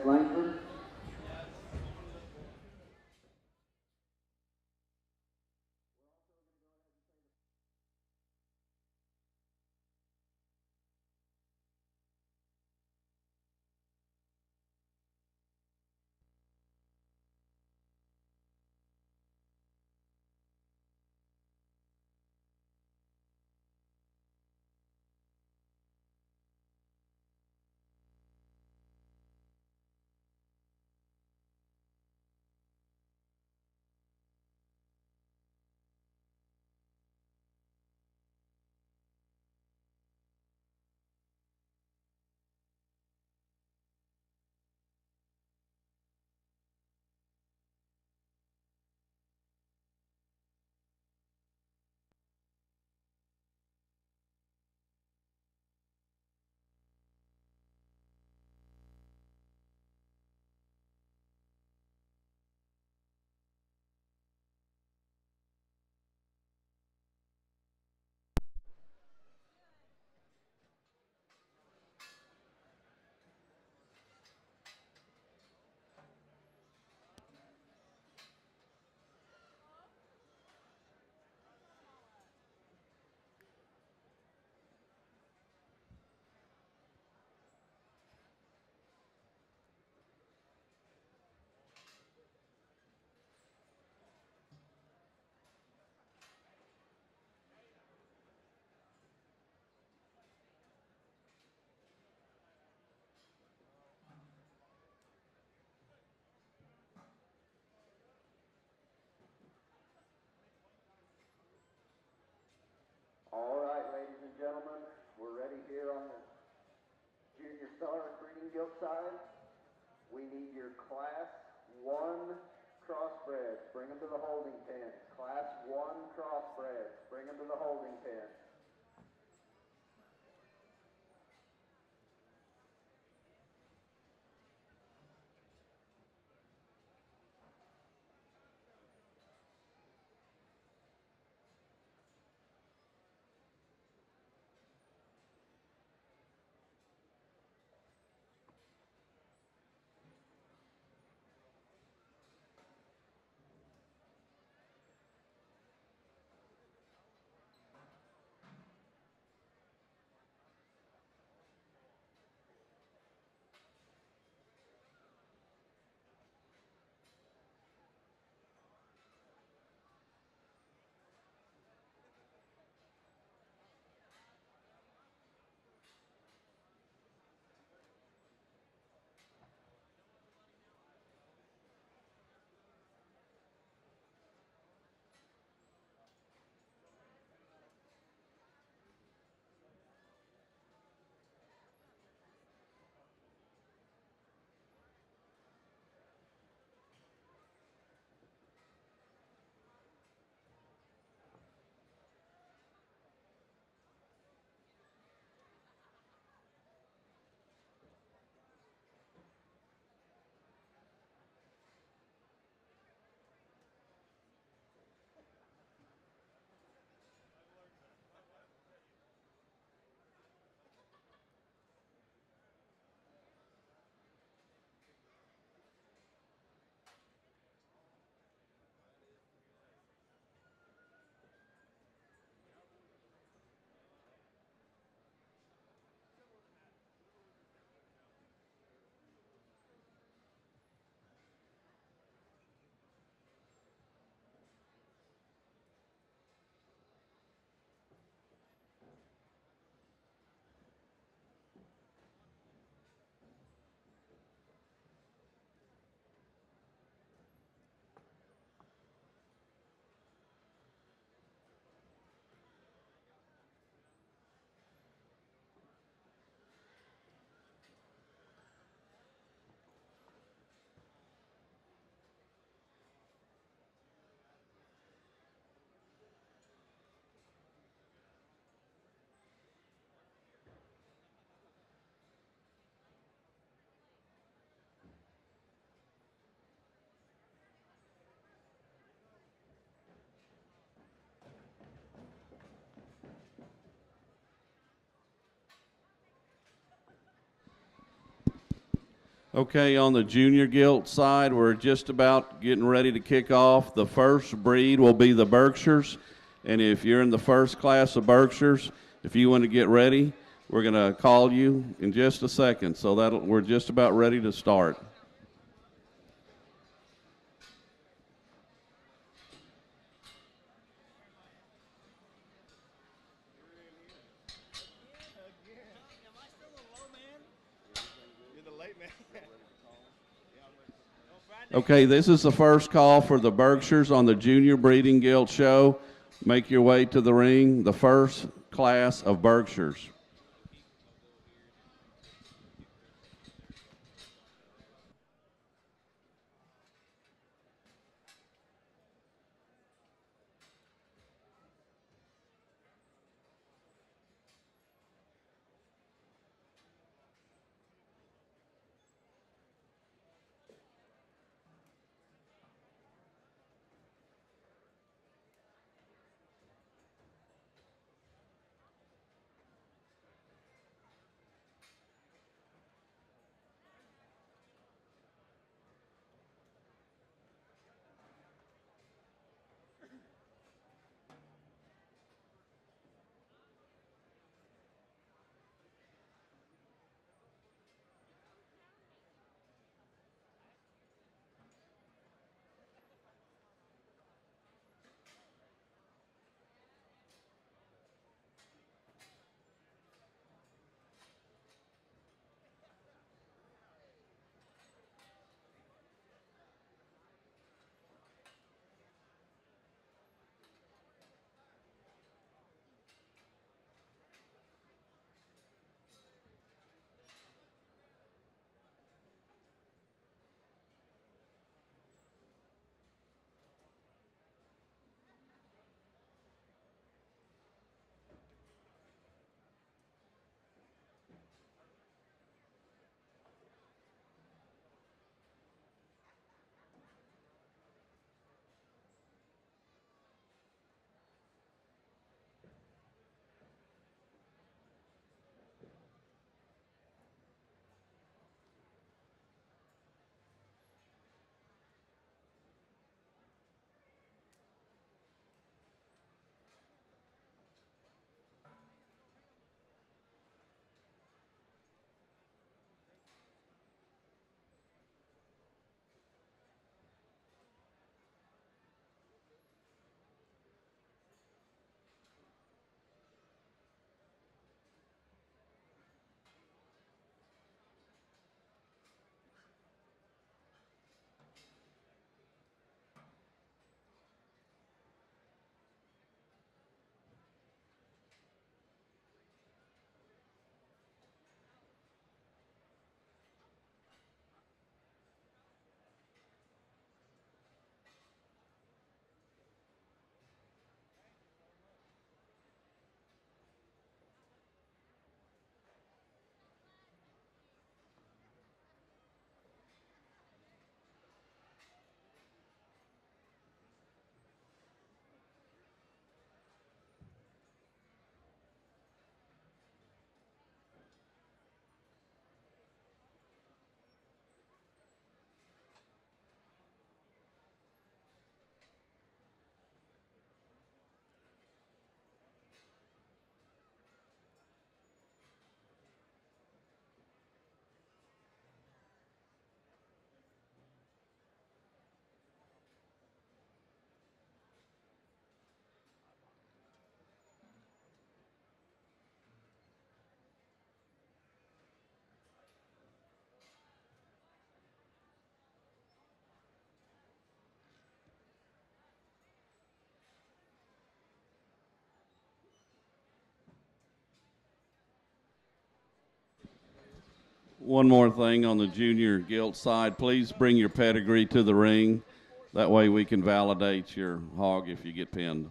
Ms. Langford. All right, ladies and gentlemen, we're ready here on the Junior Star Breeding Gilt side. We need your Class 1 Crossbreds. Bring them to the holding pen. Class 1 Crossbreds. Bring them to the holding pen. Okay, on the junior gilt side, we're just about getting ready to kick off. The first breed will be the Berkshires, and if you're in the first class of Berkshires, if you want to get ready, we're going to call you in just a second. So we're just about ready to start. Okay, this is the first call for the Berkshires on the Junior Breeding Guild Show. Make your way to the ring, the first class of Berkshires. One more thing on the junior gilt side, please bring your pedigree to the ring. That way we can validate your hog if you get pinned.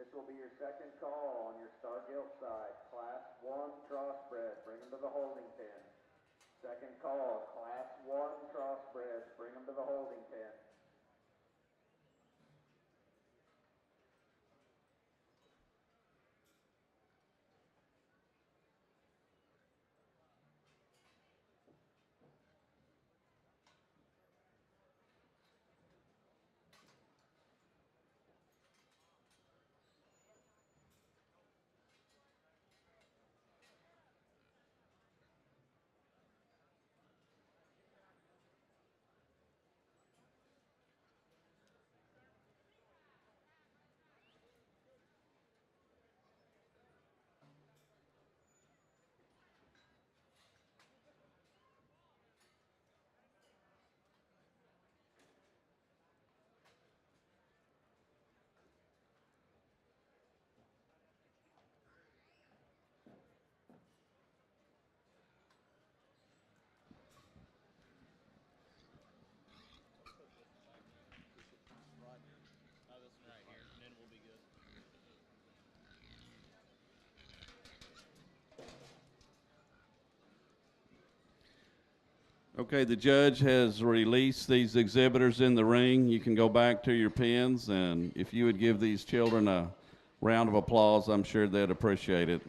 This will be your second call on your star gilt side. Class 1 crossbred, bring them to the holding pen. Second call, Class 1 crossbreds, bring them to the holding pen. Okay, the judge has released these exhibitors in the ring. You can go back to your pens, and if you would give these children a round of applause, I'm sure they'd appreciate it.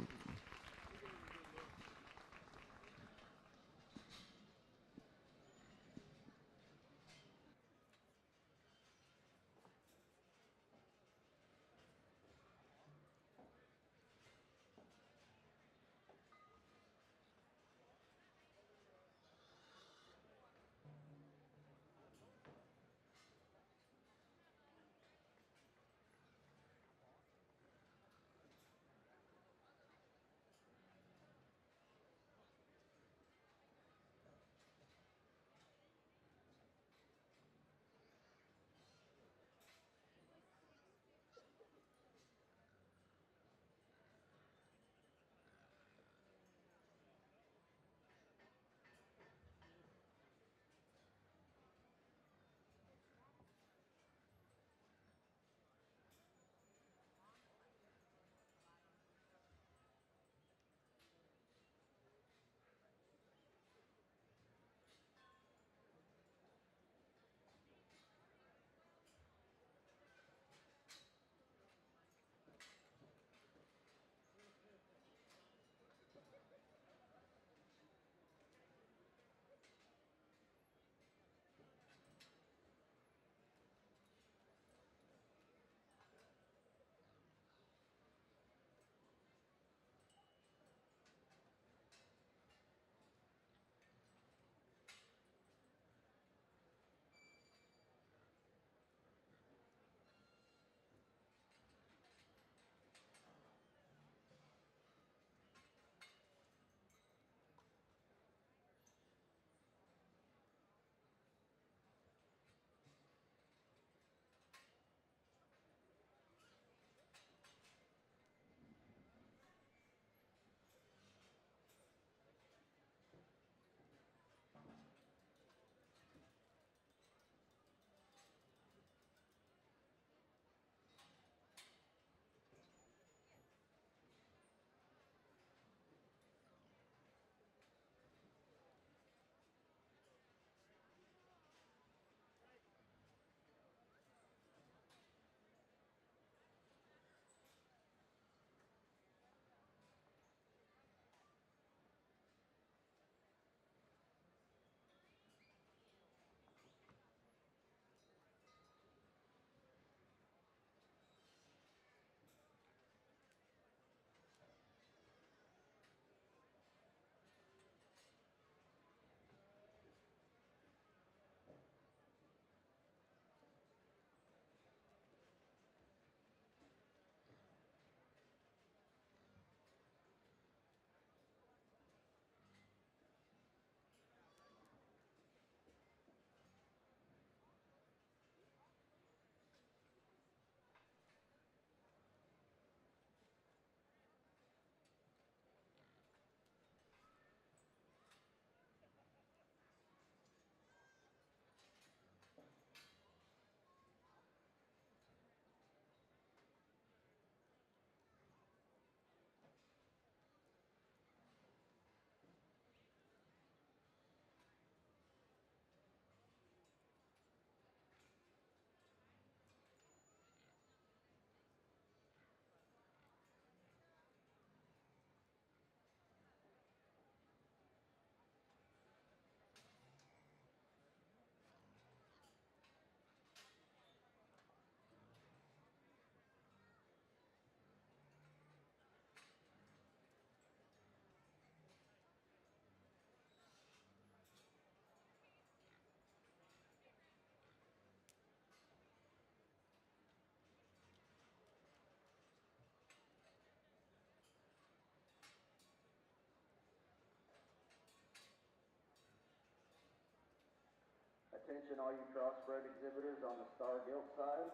Attention all you crossbred exhibitors on the star gilt side.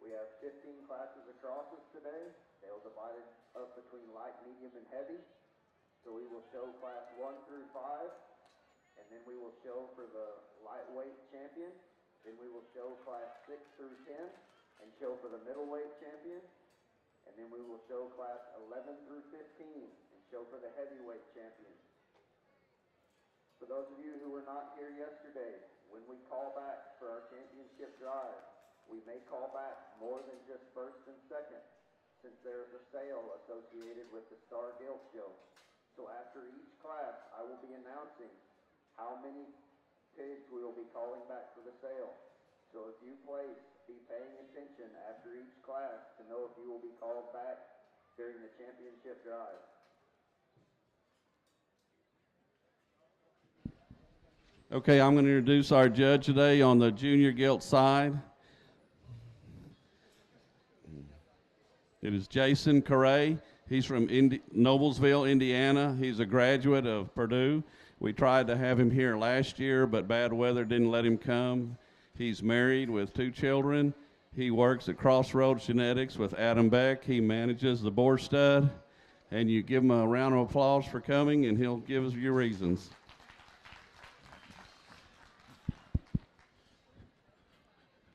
We have 15 classes of crosses today. They'll divide it up between light, medium, and heavy. So we will show class 1 through 5, and then we will show for the lightweight champion. Then we will show class 6 through 10, and show for the middleweight champion. And then we will show class 11 through 15, and show for the heavyweight champion. For those of you who were not here yesterday, when we call back for our championship drive, we may call back more than just first and second, since there is a sale associated with the Star Gilt Show. So after each class, I will be announcing how many pigs we will be calling back for the sale. So if you place, be paying attention after each class to know if you will be called back during the championship drive. Okay, I'm going to introduce our judge today on the junior gilt side. It is Jason Correa. He's from Noblesville, Indiana. He's a graduate of Purdue. We tried to have him here last year, but bad weather didn't let him come. He's married with 2 children. He works at Crossroads Genetics with Adam Beck. He manages the boar stud. And you give him a round of applause for coming, and he'll give us your reasons.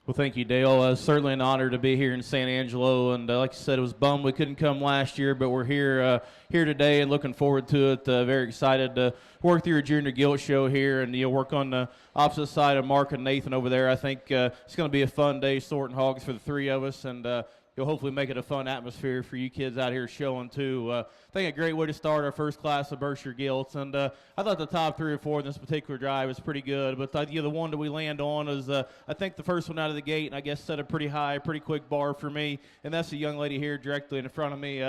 Well, thank you, Dale. Certainly an honor to be here in San Angelo, and like you said, it was bummed we couldn't come last year, but we're here today and looking forward to it. Very excited to work through your junior gilt show here, and you'll work on the opposite side of Mark and Nathan over there. I think it's going to be a fun day sorting hogs for the 3 of us, and you'll hopefully make it a fun atmosphere for you kids out here showing too. I think a great way to start our first class of Berkshire Gilts, and I thought the top 3 or 4 in this particular drive is pretty good, but the one that we land on is I think the first one out of the gate, and I guess set a pretty high, pretty quick bar for me, and that's the young lady here directly in front of me.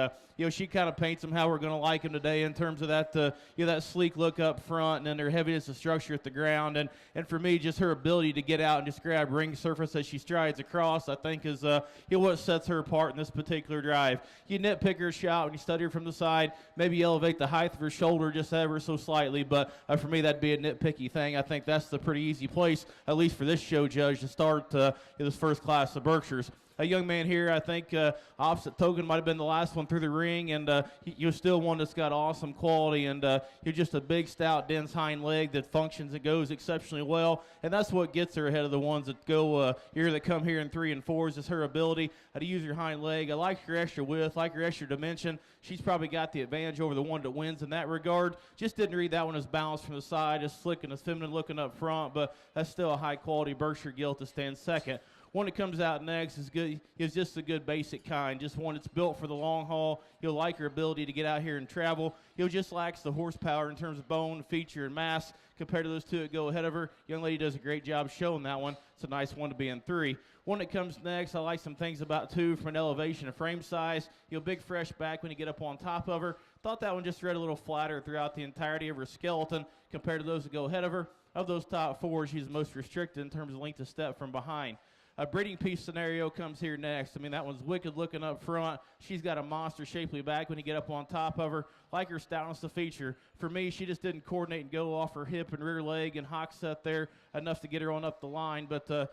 She kind of paints them how we're going to like them today in terms of that that sleek look up front, and then their heaviness of structure at the ground, and for me, just her ability to get out and just grab ring surface as she strides across, I think is what sets her apart in this particular drive. You nitpick her shot when you study her from the side, maybe elevate the height of her shoulder just ever so slightly, but for me, that'd be a nitpicky thing. I think that's the pretty easy place, at least for this show judge, to start this first class of Berkshires. A young man here, I think opposite token might have been the last one through the ring, and you're still one that's got awesome quality, and you're just a big, stout, dense hind leg that functions and goes exceptionally well, and that's what gets her ahead of the ones that go here that come here in 3 and 4s is her ability to use her hind leg. I like her extra width, like her extra dimension. She's probably got the advantage over the one that wins in that regard. Just didn't read that one as balanced from the side, as slick and as feminine looking up front, but that's still a high-quality Berkshire Gilt to stand second. One that comes out next is good. Is just a good basic kind, just one that's built for the long haul. You'll like her ability to get out here and travel. He'll just lacks the horsepower in terms of bone, feature, and mass compared to those 2 that go ahead of her. Young lady does a great job showing that one. It's a nice one to be in 3. One that comes next, I like some things about 2 from an elevation and frame size. Big fresh back when you get up on top of her. Thought that one just read a little flatter throughout the entirety of her skeleton compared to those that go ahead of her. Of those top 4, she's the most restricted in terms of length of step from behind. A breeding piece scenario comes here next. I mean, that one's wicked looking up front. She's got a monster shapely back when you get up on top of her. Like her stoutness of feature. For me, she just didn't coordinate and go off her hip and rear leg and hock set there enough to get her on up the line. But that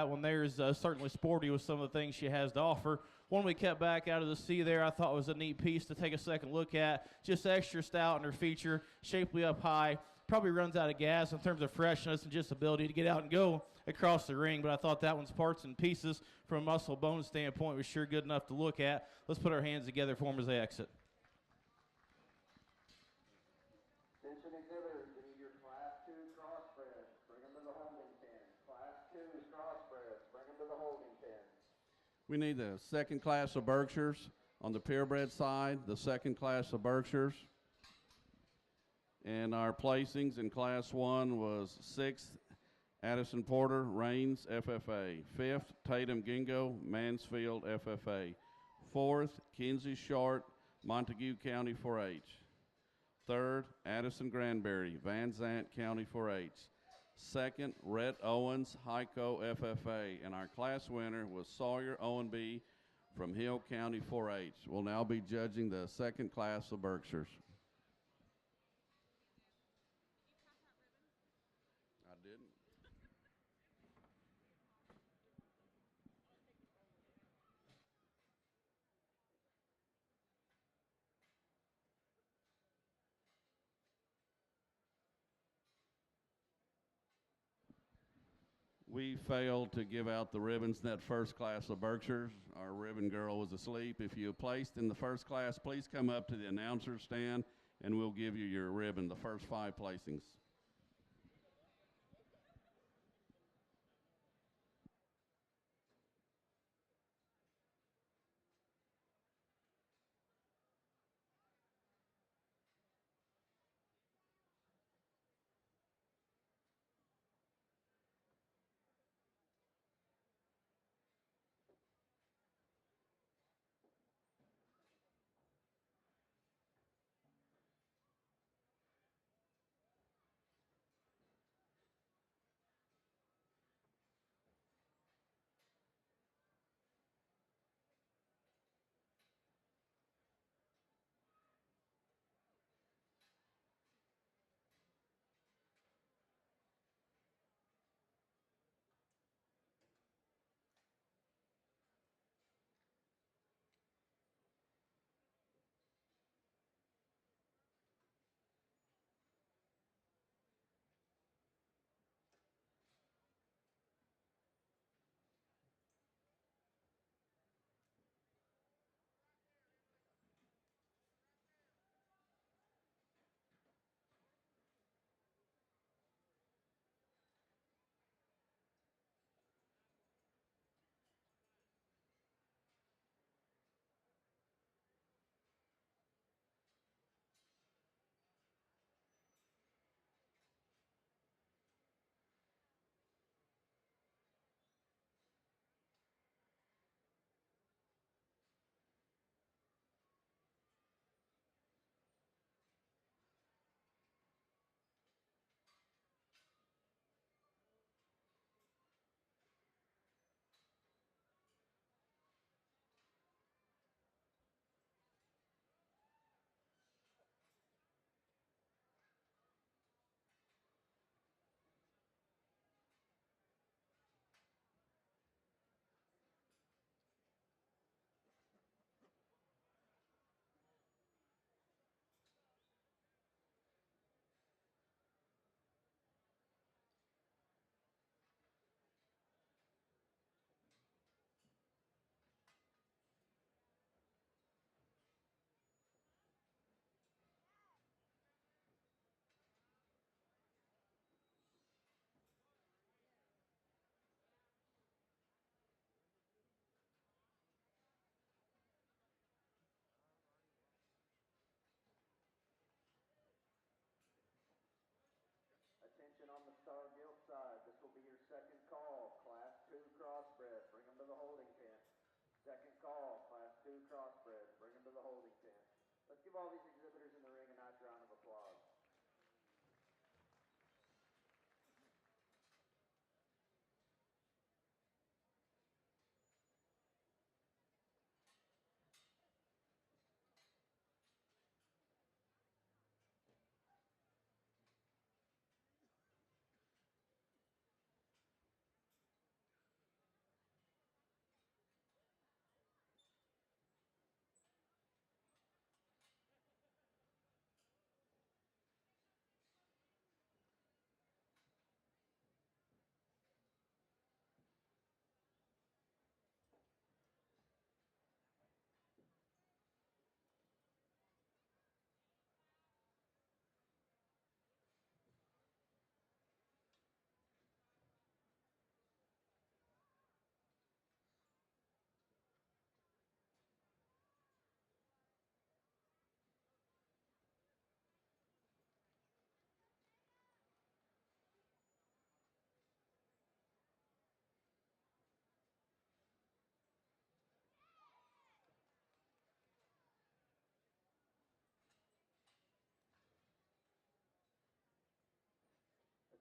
one there is certainly sporty with some of the things she has to offer. One we kept back out of the sea there I thought was a neat piece to take a second look at. Just extra stout in her feature, shapely up high. Probably runs out of gas in terms of freshness and just ability to get out and go across the ring, but I thought that one's parts and pieces from a muscle bone standpoint was sure good enough to look at. Let's put our hands together for them as they exit. Attention exhibitors, we need your class 2 crossbreds. Bring them to the holding pen. Class 2 crossbreds. Bring them to the holding pen. We need the second class of Berkshires on the purebred side, the second class of Berkshires. And our placings in class 1 was 6th, Addison Porter, Rains, FFA. 5th, Tatum Gingo, Mansfield, FFA. 4th, Kinsey Short, Montague County 4-H. 3rd, Addison Granberry, Van Zant County 4-H. 2nd, Rhett Owens, Heiko, FFA. And our class winner was Sawyer Owen B. from Hill County 4-H. We'll now be judging the second class of Berkshires. I didn't. We failed to give out the ribbons in that first class of Berkshires. Our ribbon girl was asleep. If you placed in the first class, please come up to the announcer's stand and we'll give you your ribbon, the first 5 placings. Attention on the Star Gilt side. This will be your second call. Class 2 Crossbred. Bring them to the holding pen. Second call. Class 2 Crossbred. Bring them to the holding pen. Let's give all these exhibitors in the ring a nice round of applause.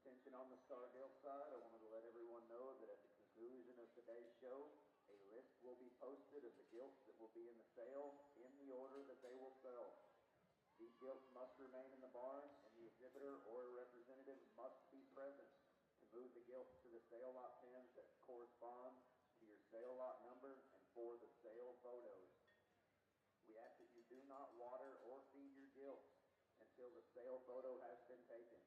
Attention on the Star Gilt side. I wanted to let everyone know that at the conclusion of today's show, a list will be posted of the gilts that will be in the sale in the order that they will sell. These gilts must remain in the barn, and the exhibitor or a representative must be present to move the gilts to the sale lot pins that correspond to your sale lot number and for the sale photos. We ask that you do not water or feed your gilts until the sale photo has been taken.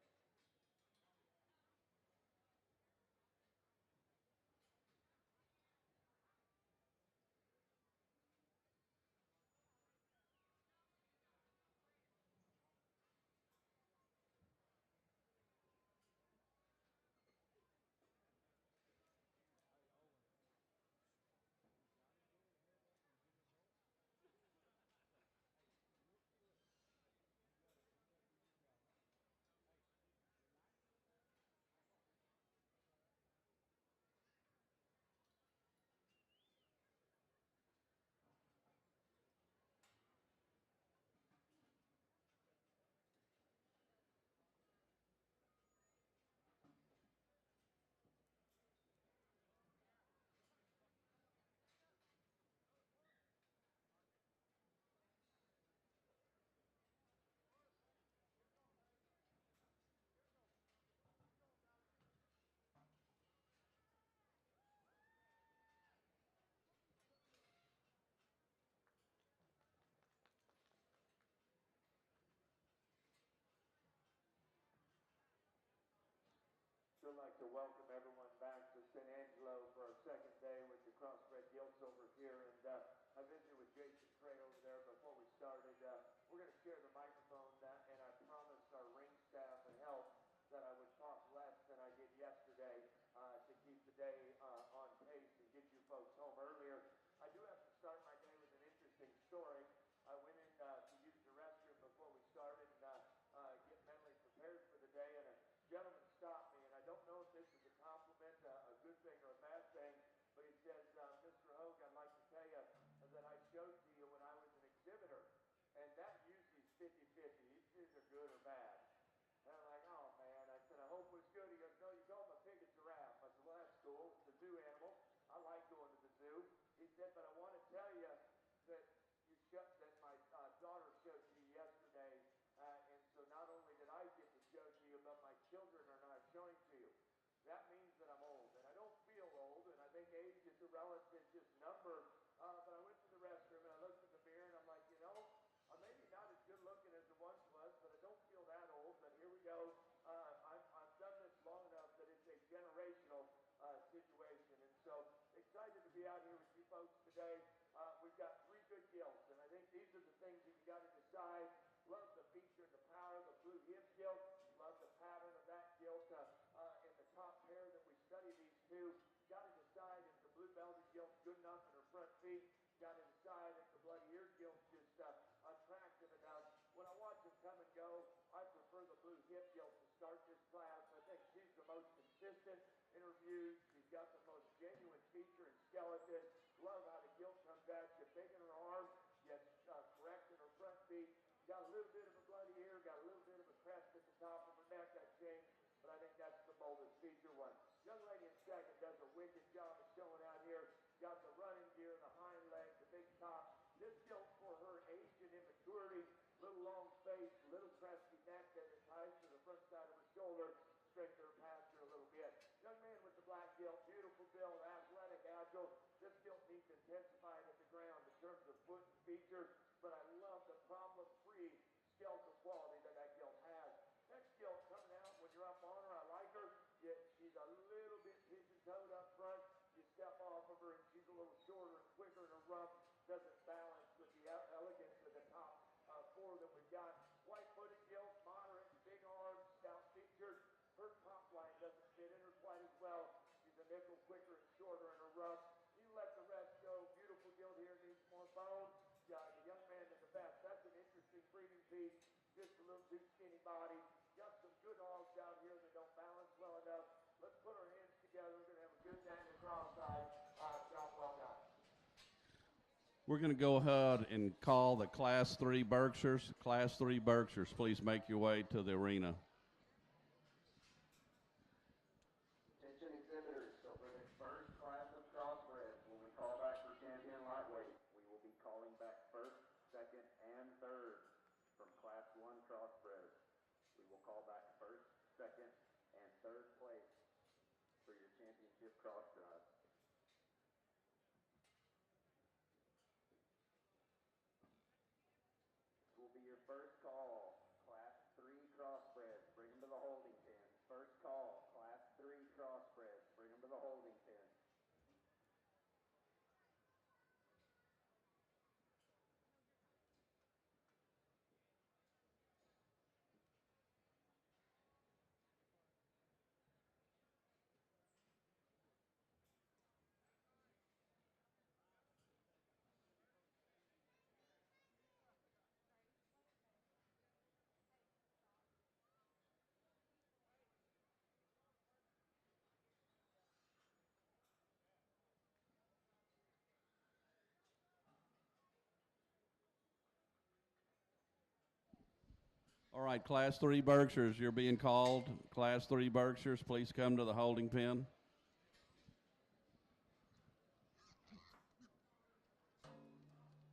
welcome everyone back to San Angelo for our second day with the Crossbred Gilts over here. And I visited with Jason Correa over there before we started. We're going to share the microphone, and I promised our ring staff and help that I would talk less than I did yesterday to keep the day on pace and get you folks home earlier. I do have to start my day with an interesting story. I went in to use the restroom before we started and get mentally prepared for the day, and a gentleman stopped me, and I don't know if this is a compliment, a good thing or a bad thing, but he says, Mr. Hogue, I'd like to tell you that I showed to you when I was an exhibitor, and that usually is 50-50. It's either good or bad. And I'm like, oh man, I said, I hope it was good. He goes, no, you call him a pig, a giraffe. I said, well, that's cool. It's a zoo animal. I like going to the zoo. He said, but I want to tell you that that my daughter showed to you yesterday, and so not only did I get to show to you, but my children are now showing to you. That means that I'm old, and I don't feel old, and I think age is a relative just number, but I went to the restroom, and I looked in the mirror, and I'm like, you know, I'm maybe not as good looking as I once was, but I don't feel that old, but here we go. I've done this long enough that it's a generational situation, and so excited to be out here with you folks today. We've got three good gilts, and I think these are the things that you got to decide. Love the feature and the power of the blue hip gilt. Love the pattern of that gilt in the top pair that we study these two. Got to decide if the blue belted gilt's good enough in her front feet. Got to decide if the bloody ear gilt's just attractive enough. When I watch them come and go, I prefer the blue hip gilt to start this class. I think she's the most consistent in her views. She's got the most genuine feature and skeleton. Love how the gilt comes at you big in her arm, yet correct in her front feet. Got a little bit of a bloody ear, got a little bit of a crest at the top of her neck, that changed, but I think that's the boldest feature one. Young lady in second does a wicked job of showing out here. Got the running gear, the hind leg, the big top. This gilt for her age and immaturity, little long face, little cresty neck that it ties to the front side of her shoulder, strengthen her pasture a little bit. Young man with the black gilt, beautiful build, athletic, agile. This gilt needs intensified at the ground in terms of foot and feature, but I love the problem-free skeletal quality that gilt has. Next gilt coming out when you're up on her, I like her, yet she's a little bit pigeon-toed up front. You step off of her and she's a little shorter and quicker in her rump, doesn't balance with the elegance of the top four that we've got. White-footed gilt, moderate, big arms, stout features. Her top line doesn't fit in her quite as well. She's a nickel quicker and shorter in her rump. You let the rest go. Beautiful gilt here, needs more bone. The young man is the best. That's an interesting breeding piece. Just a little too skinny body. Got some good hogs out here that don't balance well enough. Let's put our hands together. We're going to have a good day in the cross-side. Job well done. We're going to go ahead and call the Class 3 Berkshires. Class 3 Berkshires, please make your way to the arena. Attention exhibitors, so for the first class of crossbreds, when we call back for champion lightweight, we will be calling back first, second, and third from Class 1 crossbreds. We will call back first, second, and third place for your championship cross drive. This will be your first call, Class 3 crossbreds. Bring them to the holding pen. First call, Class 3 crossbreds. Bring them to the holding pen. All right, Class 3 Berkshires, you're being called. Class 3 Berkshires, please come to the holding pen.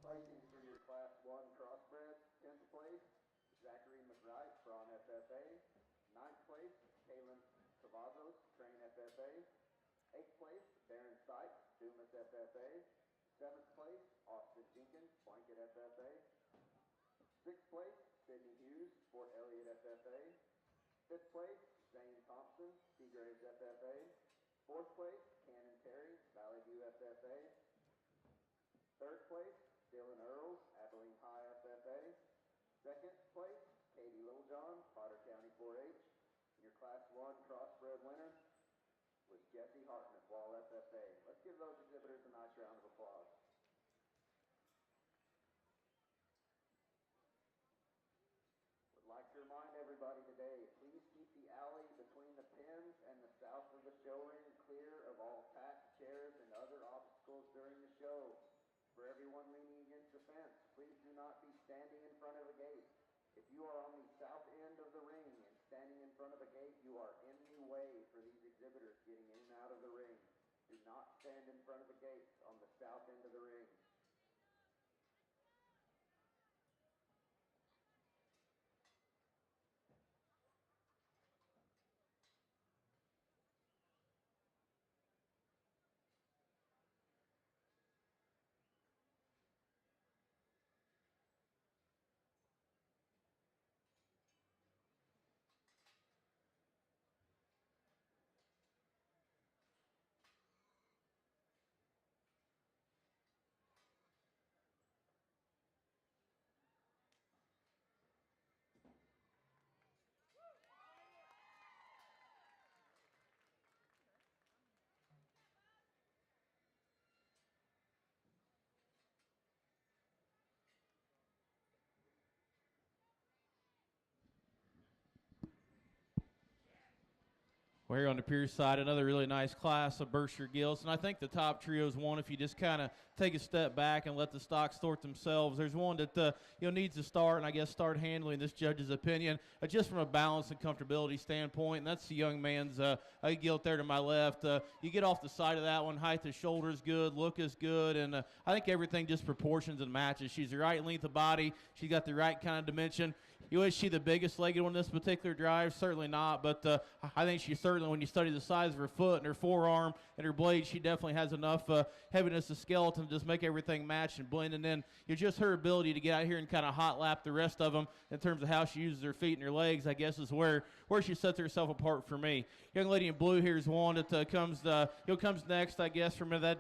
Pricing for your Class 1 crossbred, 10th place, Zachary McBride, Braun FFA. 9th place, Kalen Cavazos, Train FFA. 8th place, Darren Sykes, Dumas FFA. 7th place, Austin Jenkins, Blanket FFA. 6th place, Sidney Hughes, Fort Elliott FFA. 5th place, Zane Thompson, Seagraves FFA. Fourth place, Cannon Terry, Valley View FFA. Third place, Dylan Earls, Abilene High FFA. Second place, Katie Littlejohn, Potter County 4-H. Your Class 1 Crossbred winner was Jesse Hartman, Wall FFA. Let's give those exhibitors a nice round of applause. Would like to remind everybody today, please keep the alley between the pins and the south of the show ring clear of all packed chairs and other obstacles during the show. For everyone leaning against the fence, please do not be standing in front of a gate. If you are on the south end of the ring and standing in front of a gate, you are in the way for these exhibitors getting in and out of the ring. Do not stand in front of the gates on the south end of the ring. Well, here on the Pierce side, another really nice class of Berkshire Gilts. And I think the top trio's one, if you just kind of take a step back and let the stocks sort themselves. There's one that needs to start, and I guess start handling this judge's opinion, just from a balance and comfortability standpoint. And that's the young man's gilt there to my left. You get off the side of that one, height of shoulder is good, look is good, and I think everything just proportions and matches. She's the right length of body. She's got the right kind of dimension. Is she the biggest legged one in this particular drive? Certainly not, but I think she's certainly, when you study the size of her foot and her forearm and her blade, she definitely has enough heaviness of skeleton to just make everything match and blend. And then just her ability to get out here and kind of hot lap the rest of them in terms of how she uses her feet and her legs, I guess, is where she sets herself apart for me. Young lady in blue here is one that comes next, I guess, from that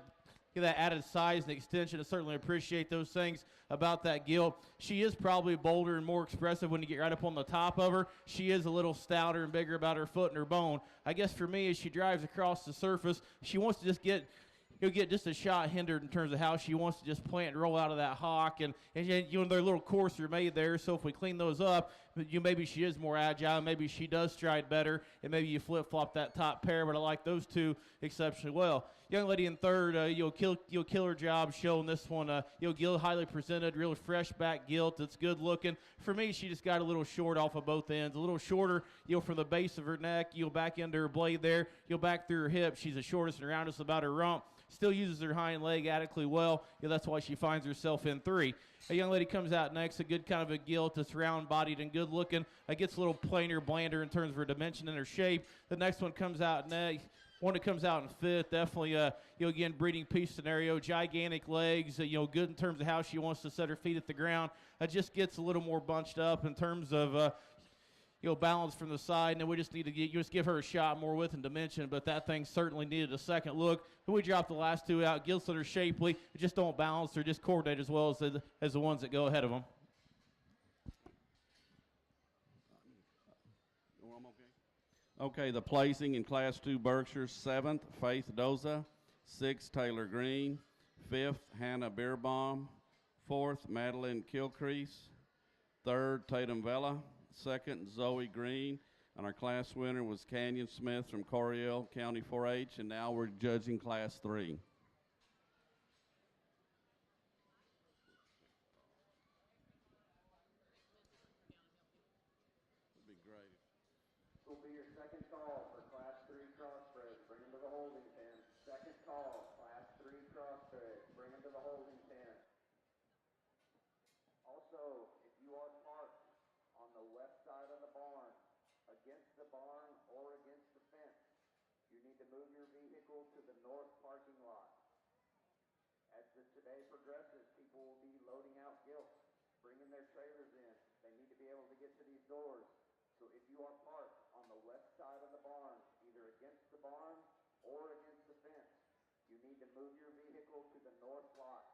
added size and extension. I certainly appreciate those things about that gilt. She is probably bolder and more expressive when you get right up on the top of her. She is a little stouter and bigger about her foot and her bone. I guess for me, as she drives across the surface, she wants to just get just a shot hindered in terms of how she wants to just plant and roll out of that hock. And they're a little coarser made there, so if we clean those up, maybe she is more agile, maybe she does stride better, and maybe you flip-flop that top pair, but I like those two exceptionally well. Young lady in third, killer job showing this one. Gilt highly presented, real fresh back gilt. It's good looking. For me, she just got a little short off of both ends, a little shorter, from the base of her neck, back into her blade there, back through her hip. She's the shortest and roundest about her rump. Still uses her hind leg adequately well. That's why she finds herself in three. A young lady comes out next, a good kind of a gilt that's round-bodied and good-looking. Gets a little plainer, blander in terms of her dimension and her shape. The next one comes out next. One that comes out in fifth, definitely, again, breeding piece scenario, gigantic legs, good in terms of how she wants to set her feet at the ground. Just gets a little more bunched up in terms of, balance from the side, and then we just need to give her a shot more width and dimension, but that thing certainly needed a second look. We dropped the last two out. Gilts that are shapely, just don't balance or just coordinate as well as the ones that go ahead of them. Okay, the placing in Class 2 Berkshires: 7th, Faith Doza; 6th, Taylor Green; 5th, Hannah Beerbaum; 4th, Madeline Kilcrease; 3rd, Tatum Vela; 2nd, Zoe Green, and our class winner was Canyon Smith from Correa County 4-H, and now we're judging Class 3. Would be great. This will be your second call for Class 3 Crossbred. Bring them to the holding pen. Second call, Class 3 Crossbred. Bring them to the holding pen. Also, if you are parked on the left side of the barn, against the barn or against the fence, you need to move your vehicle to the north parking lot. As today progresses, people will be loading out gilts, bringing their trailers in. They need to be able to get to these doors. So if you are parked on the west side of the barn, either against barn or against the fence. You need to move your vehicle to the north lot.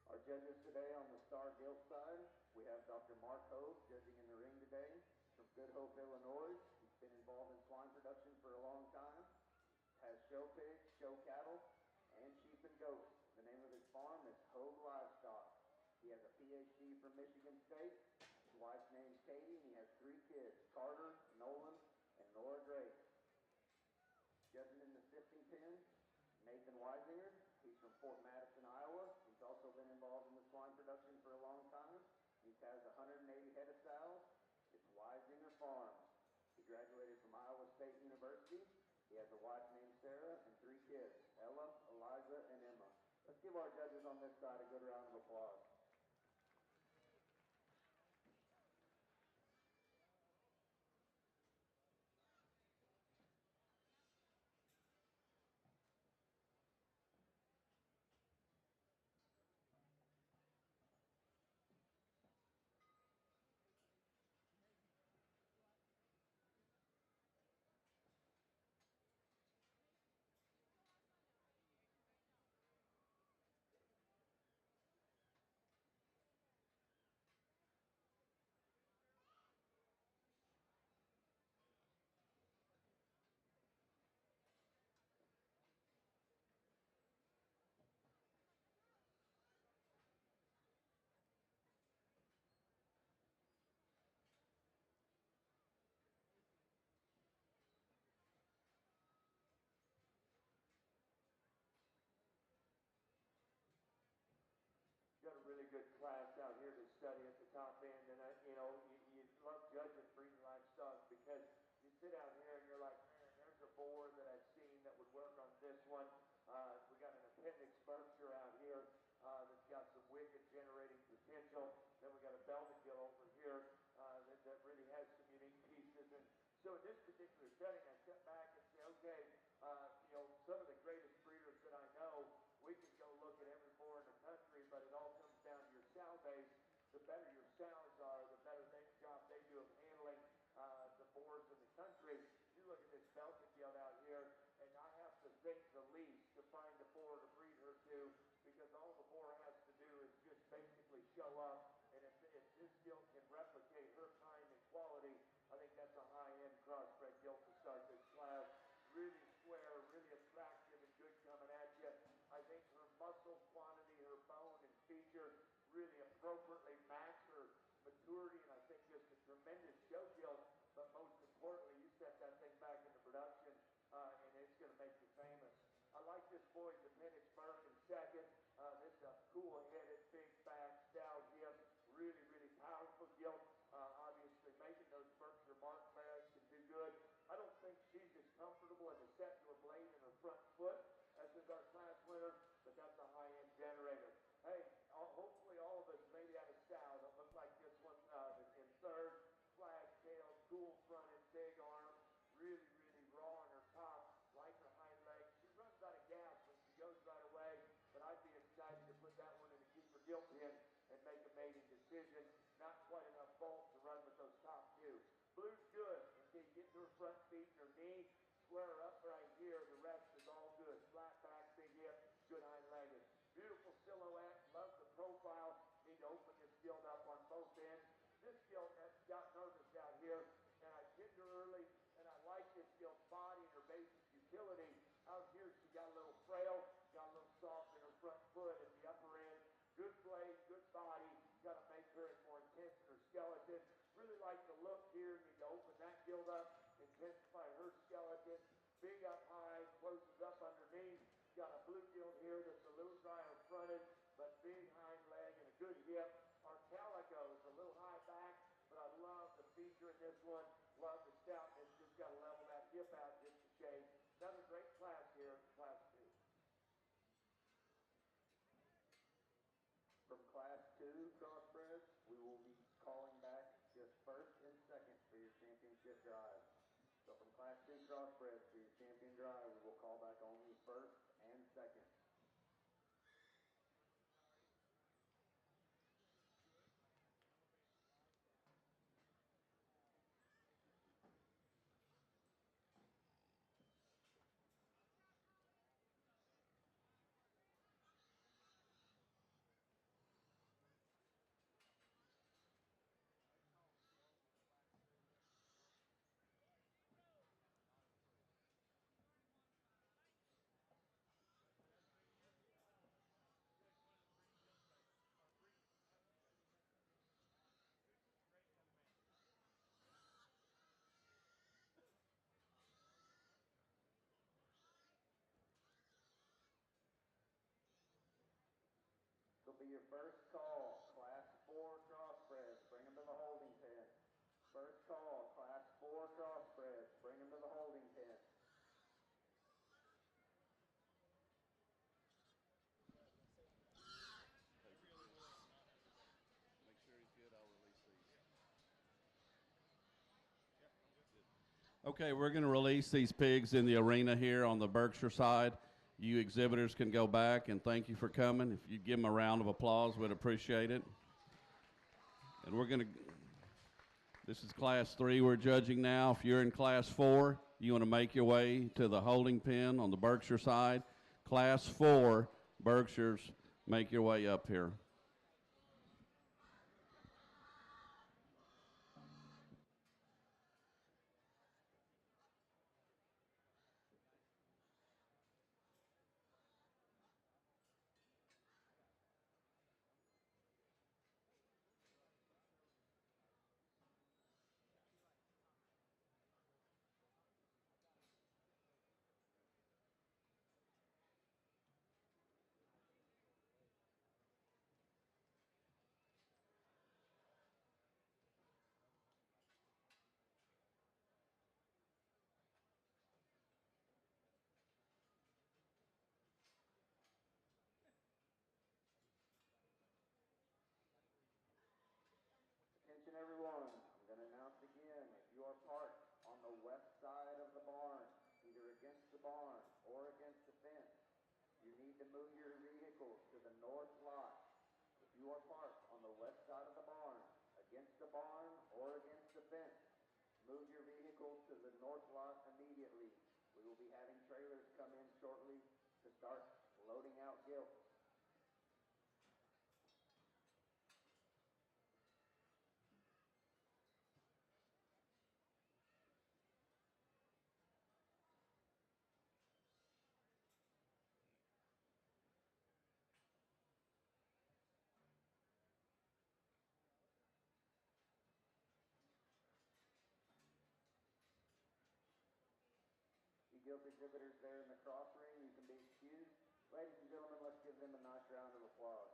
Our judges today on the Star Gilt side, we have Dr. Mark Hogue judging in the ring today from Good Hope, Illinois. He's been involved in swine production for a long time, has show pigs, show cattle, and sheep and goats. The name of his farm is Hogue Livestock. He has a PhD from Michigan State. His wife's name's Katie, and he has 3 kids, Carter, Nolan, and Nora Grace. Judging in the sifting pen, Nathan Weisinger. He's from Fort Madison, Iowa. He's also been involved in the swine production for a long time. He has 180 head of sows. It's Weisinger Farms. He graduated from Iowa State University. He has a wife named Sarah and 3 kids, Ella, Eliza, and Emma. Let's give our judges on this side a good round of applause. Got a really good class out here to study at the top end, and you love judging breeding livestock because you sit out here and you're like, man, there's a boar that I've seen that would work on this one. We got an appendix Berkshire out here that's got some wicked generating potential. Then we got a Belgian gill over here that really has some unique pieces. And so in this particular setting, I step back and say, okay, some of the greatest breeders that I know, we can go look at every boar in the country, but it all comes down to your sow base. The better your sows are, the better job they do of handling the boars in the country. You look at this Belgian gilt out here, and I have to think the least to find a boar to breed her to, because all the boar has to do is just basically show up, and if this gilt can replicate her kind and quality, I think that's a high-end crossbred gilt to start this class. Really square, really attractive and good coming at you. I think her muscle quantity, her bone and feature really appropriately match her maturity, and I think just a tremendous show gilt. But most importantly, you set that thing back into production, and it's going to make you famous. I like this boy's appendix Burke in second. This is a cool-headed, big back, stout gilt, really, really powerful gilt. Obviously, making those Berkshire Mark mares can do good. I don't think she's as comfortable in the secular blade in her front foot as is our class winner, but that's a high-end generator. Hey, hopefully all of us made it out of sow. That looked like this one in third. Flag tail, cool fronted, big arms, really, really raw on her top, like her hind legs. She runs out of gas when she goes right away, but I'd be excited to put that one in the keeper gilt pen and make a mating decision. Not quite enough bulk to run with those top 2. Blue's good until you get to her front feet and her knee. Square her up right here. The rest is all good. Flat back, big hip, good hind-legged. Beautiful silhouette. Love the profile. Need to open this gilt up on both ends. This gilt got nervous out here, and I pinned her early, and I like this gilt's body and her basic utility. Out here, she got a little frail, got a little soft in her front foot at the upper end. Good blade, good body. Got to make her more intense in her skeleton. Really like the look here. Need to open that gilt up, intensify her skeleton. shift drive. So from Class 2 Crossbred to your champion drive, we will call back only first and second. This will be your first call, Class 4 Crossbreds, bring them to the holding pen. First call, Class 4 Crossbreds, bring them to the holding pen. Make sure he's good. I'll release these. Okay, we're going to release these pigs in the arena here on the Berkshire side. You exhibitors can go back, and thank you for coming. If you'd give them a round of applause, we'd appreciate it. And we're going to, this is Class 3 we're judging now. If you're in Class 4, you want to make your way to the holding pen on the Berkshire side. Class 4 Berkshires, make your way up here. Attention everyone, I'm going to announce again, if you are parked on the west side of the barn, either against the barn or against the fence, you need to move your vehicles to the north lot. If you are parked on the west side of the barn, against the barn or against the fence, move your vehicles to the north lot immediately. We will be having trailers come in shortly to start loading out gilts. You gilt exhibitors there in the cross ring, you can be excused. Ladies and gentlemen, let's give them a nice round of applause.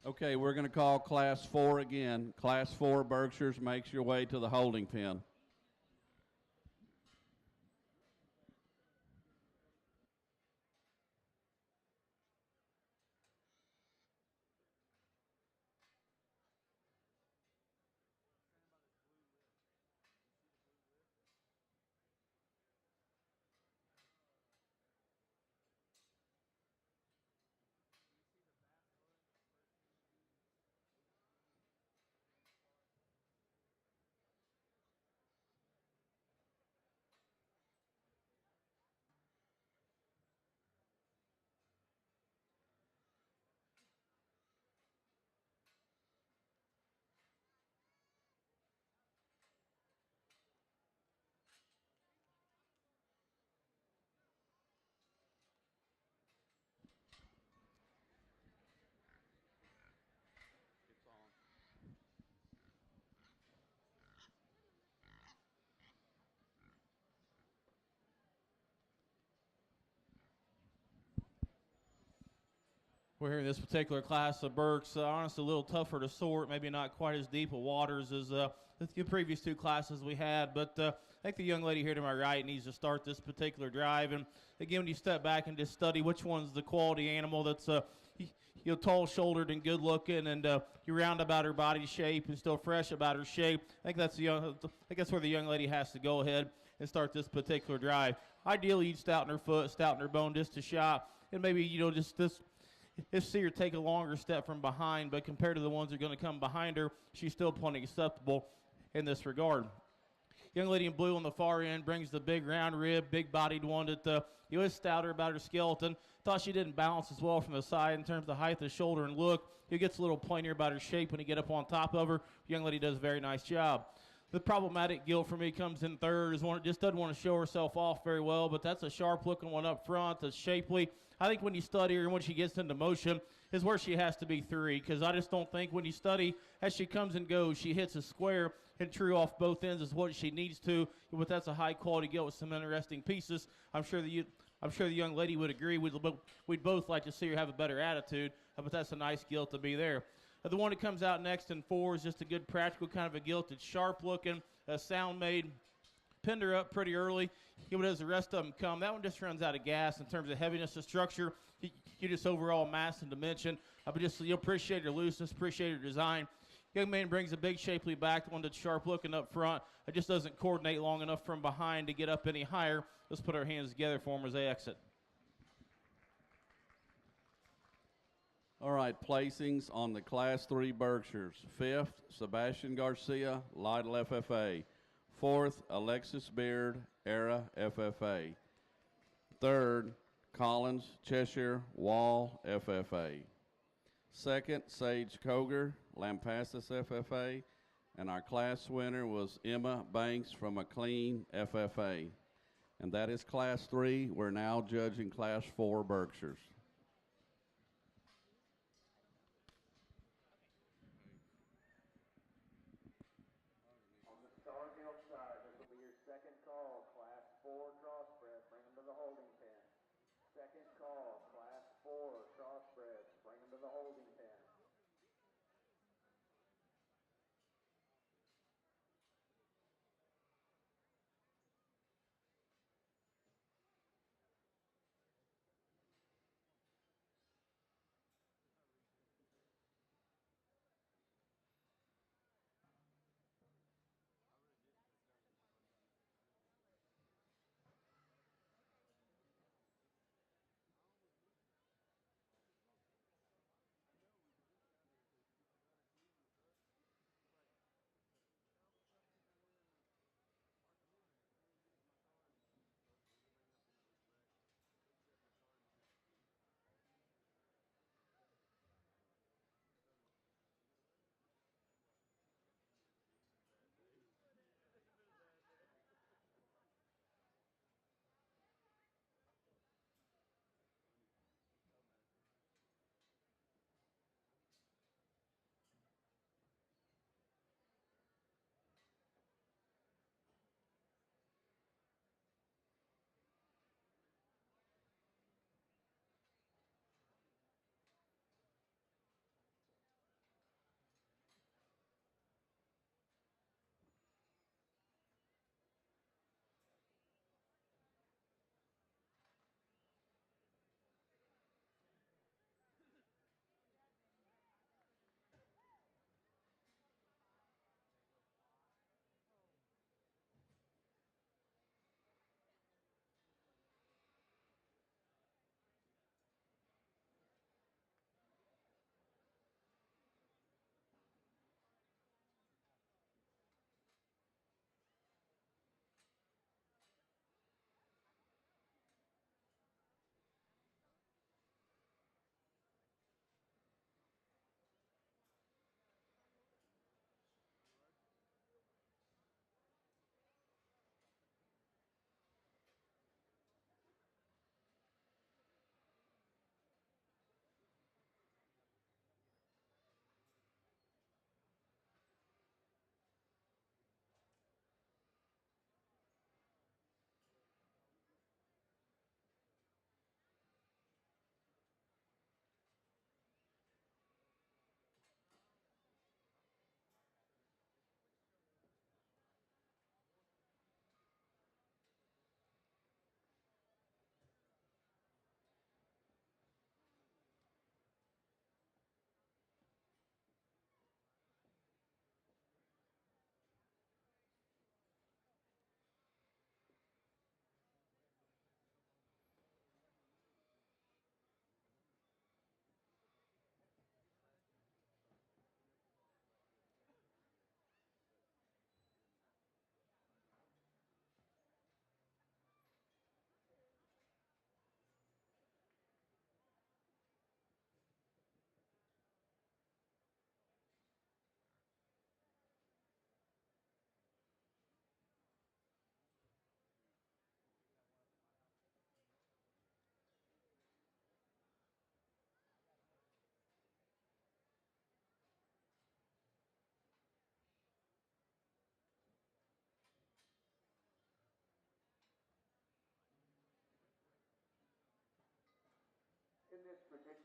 Okay, we're going to call Class 4 again. Class 4 Berkshires makes your way to the holding pen. We're here in this particular class of Berks. Honestly, a little tougher to sort, maybe not quite as deep of waters as the previous two classes we had. But I think the young lady here to my right needs to start this particular drive. And again, when you step back and just study which one's the quality animal that's tall-shouldered and good-looking, and you're round about her body shape and still fresh about her shape. I think that's where the young lady has to go ahead and start this particular drive. Ideally, you'd stouten her foot, stouten her bone just a shot, and maybe just see her take a longer step from behind. But compared to the ones that are going to come behind her, she's still plenty acceptable in this regard. Young lady in blue on the far end brings the big round rib, big-bodied one that is stouter about her skeleton. Thought she didn't balance as well from the side in terms of the height of the shoulder and look. It gets a little plainer about her shape when you get up on top of her. Young lady does a very nice job. The problematic gilt for me comes in third. Is one that just doesn't want to show herself off very well, but that's a sharp-looking one up front that's shapely. I think when you study her and when she gets into motion is where she has to be 3, because I just don't think when you study as she comes and goes, she hits a square and true off both ends is what she needs to. But that's a high-quality gilt with some interesting pieces. I'm sure the young lady would agree. We'd both like to see her have a better attitude, but that's a nice gilt to be there. The one that comes out next in 4 is just a good practical kind of a gilt. It's sharp-looking, sound made. Pinned her up pretty early. But as the rest of them come, that one just runs out of gas in terms of heaviness of structure. You just overall mass and dimension. But you'll appreciate her looseness, appreciate her design. Young man brings a big shapely back, one that's sharp-looking up front. It just doesn't coordinate long enough from behind to get up any higher. Let's put our hands together for them as they exit. All right, placings on the Class 3 Berkshires. 5th, Sebastian Garcia, Lytle FFA. 4th, Alexis Beard, Era FFA. 3rd, Collins, Cheshire, Wall FFA. 2nd, Sage Koger, Lampasas FFA. And our class winner was Emma Banks from McLean FFA. And that is Class 3. We're now judging Class 4 Berkshires. Second call, Class 4 Crossbred, bring them to the holding pen. Second call, Class 4 Crossbred, bring them to the holding pen.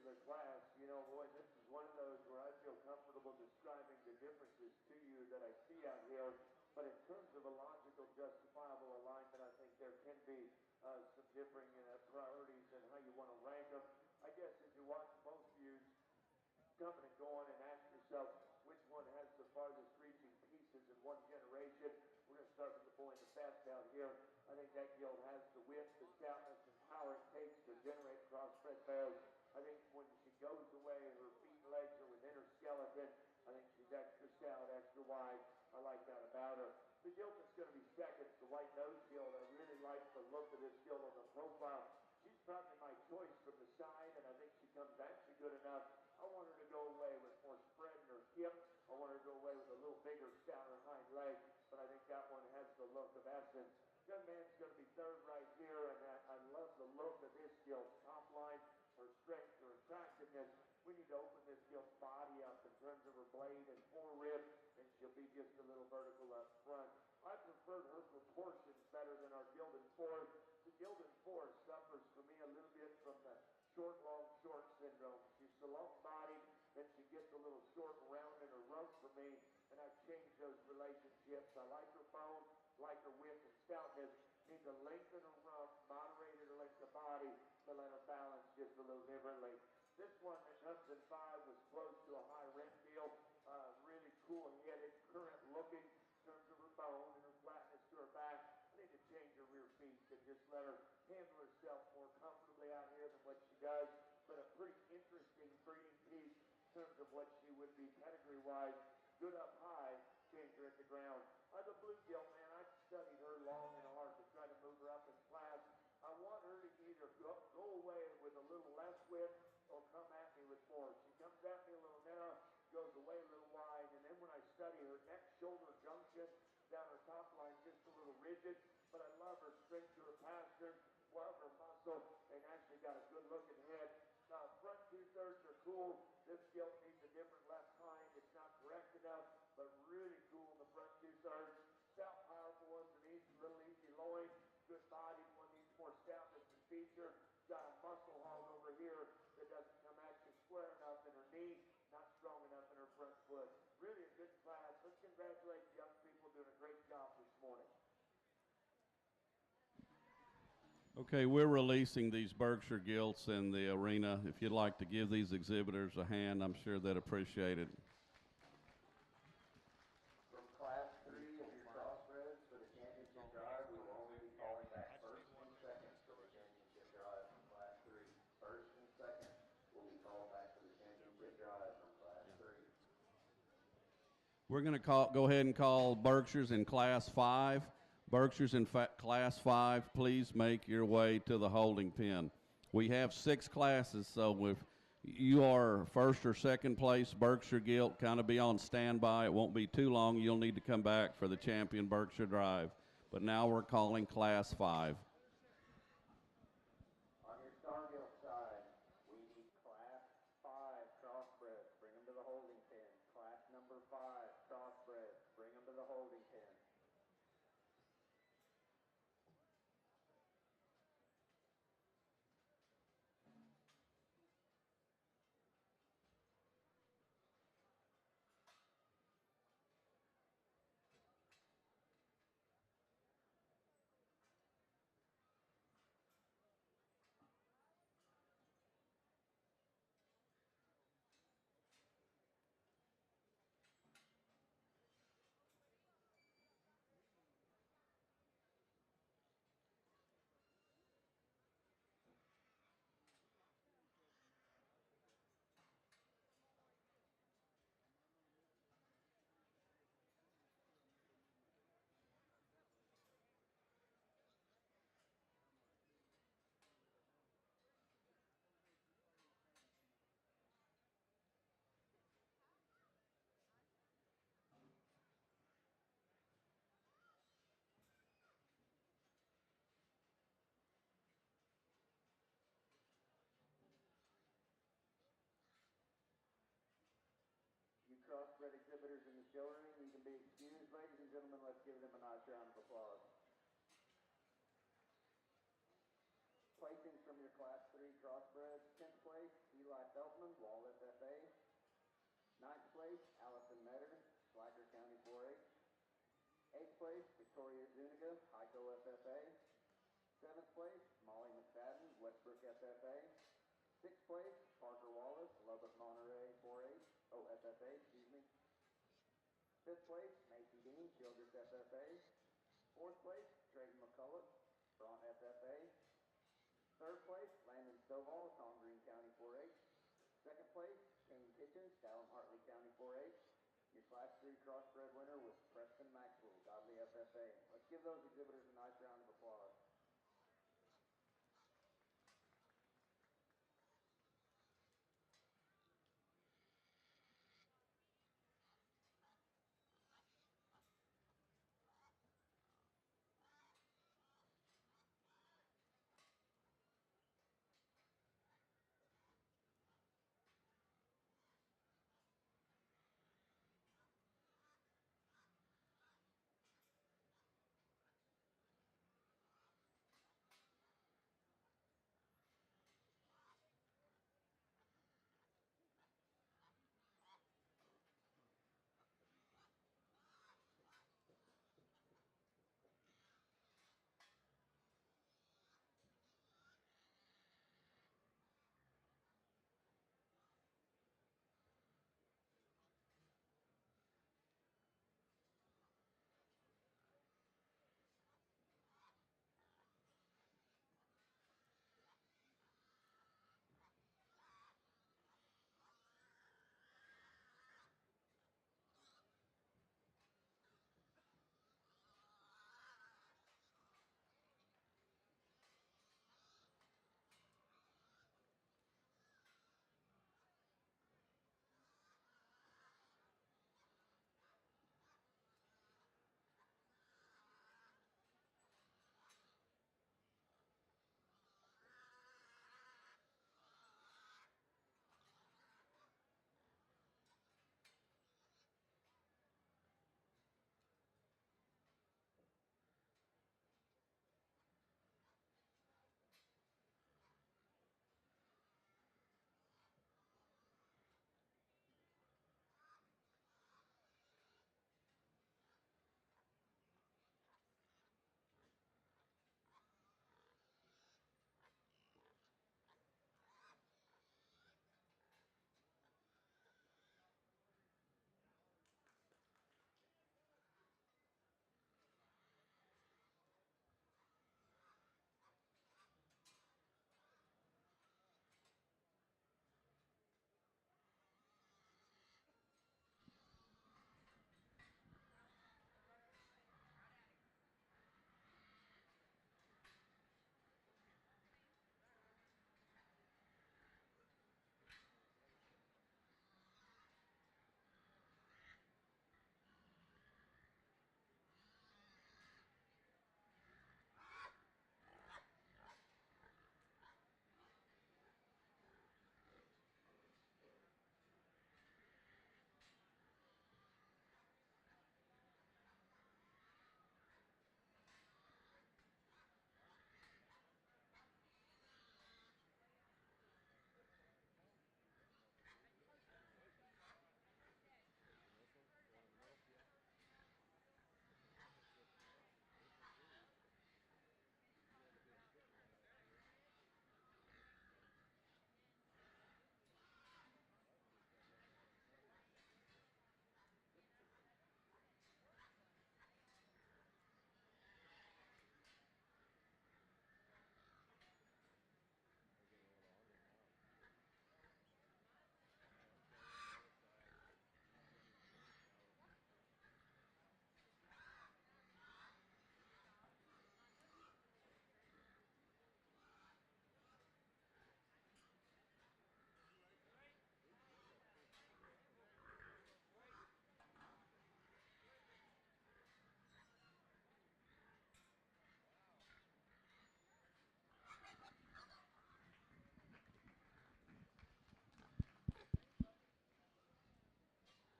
particular class, you know, boy, this is one of those where I feel comfortable describing the differences to you that I see out here. But in terms of a logical, justifiable alignment, I think there can be some differing priorities and how you want to rank them. I guess as you watch both views coming and going and ask yourself which one has the farthest reaching pieces in one generation. We're going to start with the boy in the fat down here. I think that gilt has the width, the stoutness, and power it takes to generate crossbred bears. I think when she goes away, her feet and legs are within her skeleton. I think she's extra stout, extra wide. I like that about her. The gilt that's going to be second, the white nose gilt. I really like the look of this gilt on the profile. She's probably my choice from the side, and I think she comes actually good enough. I want her to go away with more spread in her hip. I want her to go away with a little bigger, stouter hind leg, but I think that one has the look of essence. Young man's going to be third right here, and I love the look of this gilt. Top line, her strength, her attractiveness. We need to open this gilt's body up in terms of her blade and forerib, and she'll be just a little vertical up front. I preferred her proportions better than our Gilded Force. The Gilded Force suffers for me a little bit from the short syndrome. She's so long-bodied that she gets a little short and round in her rump for me, and I've changed those relationships. I like her bone, like her width and stoutness. Need to lengthen her rump, moderate her length of body to let her balance just a little differently. This one that comes in 5 was close to a high rent deal. Really cool-headed, current-looking in terms of her bone and her flatness to her back. I need to change her rear feet to just let her handle herself more comfortably out here than what she does. But a pretty interesting breeding piece in terms of what she would be pedigree-wise. Good up high, change her at the ground. The blue gilt, man, I've studied her long and hard to try to move her up in class. I want her to either go away with a little less width or come at me with more. She comes at me a little narrow, goes away a little wide, and then when I study her neck-shoulder junction, down her top line just a little rigid, but I love her strength to her pastures, love her muscle, and actually got a good-looking head. Front two-thirds are cool. This gilt needs a different left hind. It's not correct enough, but really cool in the front two-thirds. Stout, powerful ones, an little easy loin. Good body, one needs more stoutness and feature. Got a muscle hog over here that doesn't come at you square enough in her knee, not strong enough in her front foot. Really a good class. Let's congratulate the young people doing a great job this morning. Okay, we're releasing these Berkshire gilts in the arena. If you'd like to give these exhibitors a hand, I'm sure they'd appreciate it. From Class 3 of your crossbreds for the championship drive, we will only be calling back first and second for the championship drive from Class 3. First and second will be called back for the championship drive from Class 3. We're going to go ahead and call Berkshires in Class 5. Berkshires in Class 5, please make your way to the holding pen. We have 6 classes, so if you are first or second place Berkshire gilt, kind of be on standby. It won't be too long. You'll need to come back for the champion Berkshire drive. But now we're calling Class 5. On your star gilt side, we need Class 5 crossbreds. Bring them to the holding pen. Class number 5 crossbreds. Bring them to the holding pen. You crossbred exhibitors in the show ring, you can be excused. Ladies and gentlemen, let's give them a nice round of applause. Placings from your Class 3 crossbreds. 10th place, Eli Bell. place, Victoria Zuniga, Heiko FFA. 7th place, Molly McFadden, Westbrook FFA. 6th place, Parker Wallace, Lubbock Monterey 4-H, FFA, excuse me. 5th place, Macy Dean, Childress FFA. 4th place, Trayton McCullough, Bront FFA. 3rd place, Landon Stovall, Tom Green County 4-H. 2nd place, Kane Kitchens, Callum Hartley County 4-H. Your Class 3 Crossbred winner was Preston Maxwell, Godley FFA. Let's give those exhibitors a nice round of applause.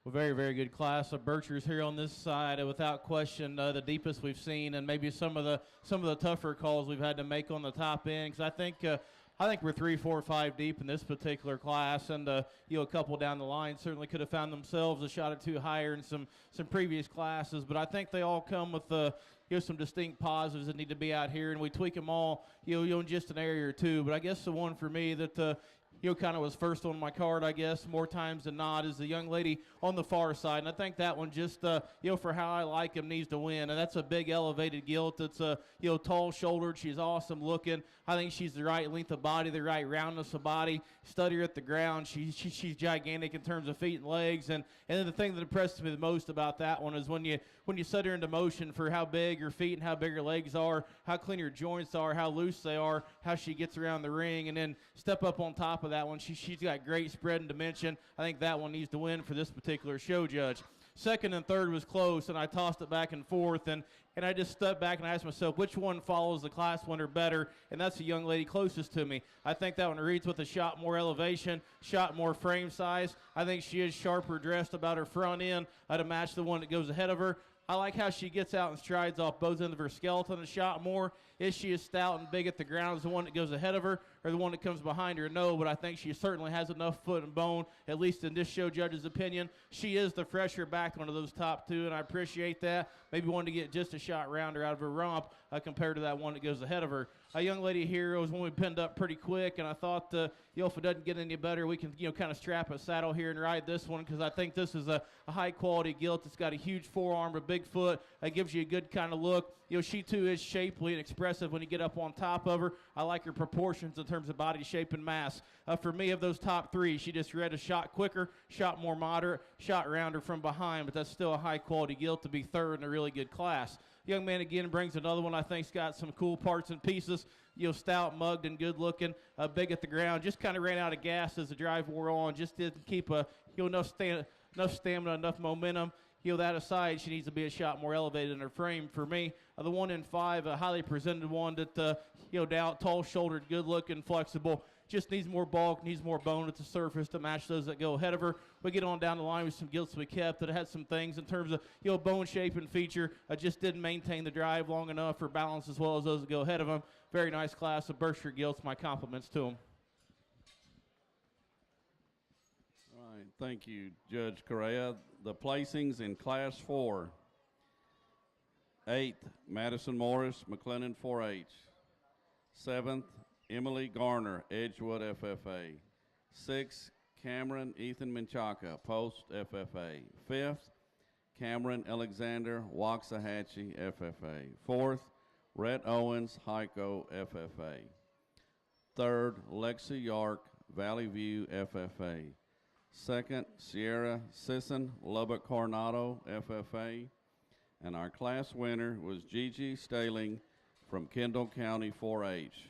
Well, very, very good class of Berkshires here on this side. Without question, the deepest we've seen, and maybe some of the tougher calls we've had to make on the top end. Because I I think we're 3, 4, 5 deep in this particular class, and a couple down the line certainly could have found themselves a shot or two higher in some previous classes. But I think they all come with some distinct positives that need to be out here, and we tweak them all in just an area or two. But I guess the one for me that kind of was first on my card, I guess, more times than not, is the young lady on the far side. And I think that one just, for how I like him, needs to win. And that's a big elevated gilt. It's, tall-shouldered. She's awesome looking. I think she's the right length of body, the right roundness of body. Study her at the ground. She's gigantic in terms of feet and legs. And then the thing that impresses me the most about that one is when you set her into motion for how big her feet and how big her legs are, how clean her joints are, how loose they are, how she gets around the ring, and then step up on top of that one. She's got great spread and dimension. I think that one needs to win for this particular show judge. Second and third was close, and I tossed it back and forth, and I just stepped back and asked myself, which one follows the class winner better? And that's the young lady closest to me. I think that one reads with a shot more elevation, shot more frame size. I think she is sharper dressed about her front end to match the one that goes ahead of her. I like how she gets out and strides off both ends of her skeleton a shot more. Is she as stout and big at the ground as the one that goes ahead of her or the one that comes behind her? No, but I think she certainly has enough foot and bone, at least in this show judge's opinion. She is the fresher back one of those top two, and I appreciate that. Maybe wanted to get just a shot rounder out of her romp compared to that one that goes ahead of her. A young lady here was when we pinned up pretty quick, and I thought, if it doesn't get any better, we can, kind of strap a saddle here and ride this one, because I think this is a high-quality gilt. It's got a huge forearm, a big foot. It gives you a good kind of look. She, too, is shapely and expressive when you get up on top of her. I like her proportions in terms of body shape and mass. For me, of those top three, she just read a shot quicker, shot more moderate, shot rounder from behind, but that's still a high-quality gilt to be third in a really good class. Young man again brings another one I think's got some cool parts and pieces. Stout, mugged, and good looking. Big at the ground. Just kind of ran out of gas as the drive wore on. Just didn't keep enough stamina, enough momentum. That aside, she needs to be a shot more elevated in her frame. For me, the 1 in 5, a highly presented one that down, tall-shouldered, good-looking, flexible. Just needs more bulk, needs more bone at the surface to match those that go ahead of her. We get on down the line with some gilts we kept that had some things in terms of bone shape and feature. Just didn't maintain the drive long enough for balance as well as those that go ahead of them. Very nice class of Berkshire gilts. My compliments to them. All right, thank you, Judge Correa. The placings in Class 4. 8th, Madison Morris, McLennan 4-H. 7th, Emily Garner, Edgewood FFA. 6th, Cameron Ethan Menchaca, Post FFA. 5th, Cameron Alexander, Waxahachie FFA. 4th, Rhett Owens, Heiko FFA. 3rd, Lexi York, Valley View FFA. 2nd, Sierra Sisson, Lubbock Coronado FFA. And our class winner was Gigi Staling from Kendall County 4-H.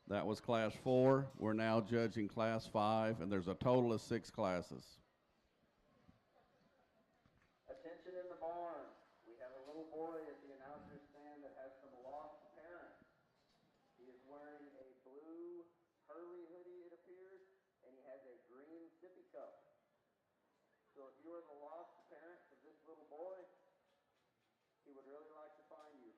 That was Class 4. We're now judging Class 5, and there's a total of 6 classes. Attention in the barn. We have a little boy at the announcer's stand that has some lost parents. He is wearing a blue Hurley hoodie, it appears, and he has a green sippy cup. So if you are the lost parent of this little boy, he would really like to find you.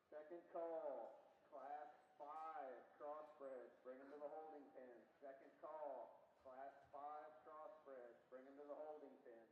Second call, Class 5, Crossbred, bring him to the holding pen. Second call, Class 5, Crossbred, bring him to the holding pen.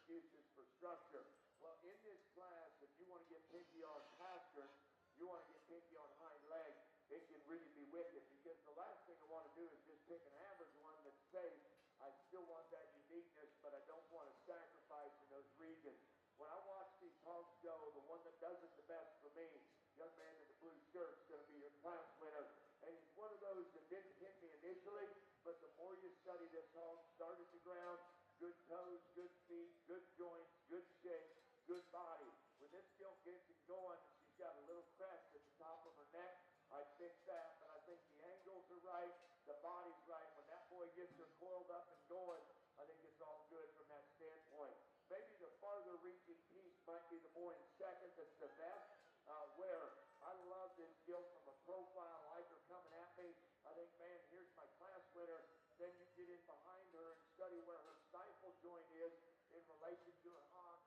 excuses for structure. Well, in this class, if you want to get picky on pasturing, you want to get picky on hind legs, it can really be wicked, because the last thing I want to do is just pick an average one that's safe. I still want that uniqueness, but I don't want to sacrifice in those regions. When I watch these hogs go, the one that does it the best for me, young man in the blue shirt, is going to be your class winner. And he's one of those that didn't hit me initially, but the more you study this hog, start at the ground, good toes, good feet, good joints, good shape, good body. When this gilt gets it going, she's got a little crest at the top of her neck. I fix that, but I think the angles are right, the body's right. When that boy gets her coiled up and going, I think it's all good from that standpoint. Maybe the farther reaching piece might be the boy in second that's the best, where I love this gilt from a profile, like her coming at me. I think, man, here's my class winner. Then you get in behind her and study where her stifle joint is in relation to her hog.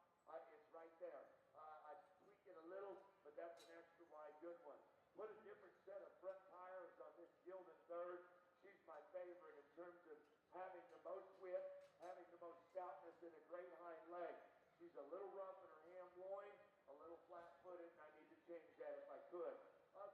It's right there. I tweak it a little, but that's an extra wide good one. Put a different set of front tires on this gilt in third. She's my favorite in terms of having the most width, having the most stoutness, and a great hind leg. She's a little rough in her ham loin, a little flat-footed, and I need to change that if I could.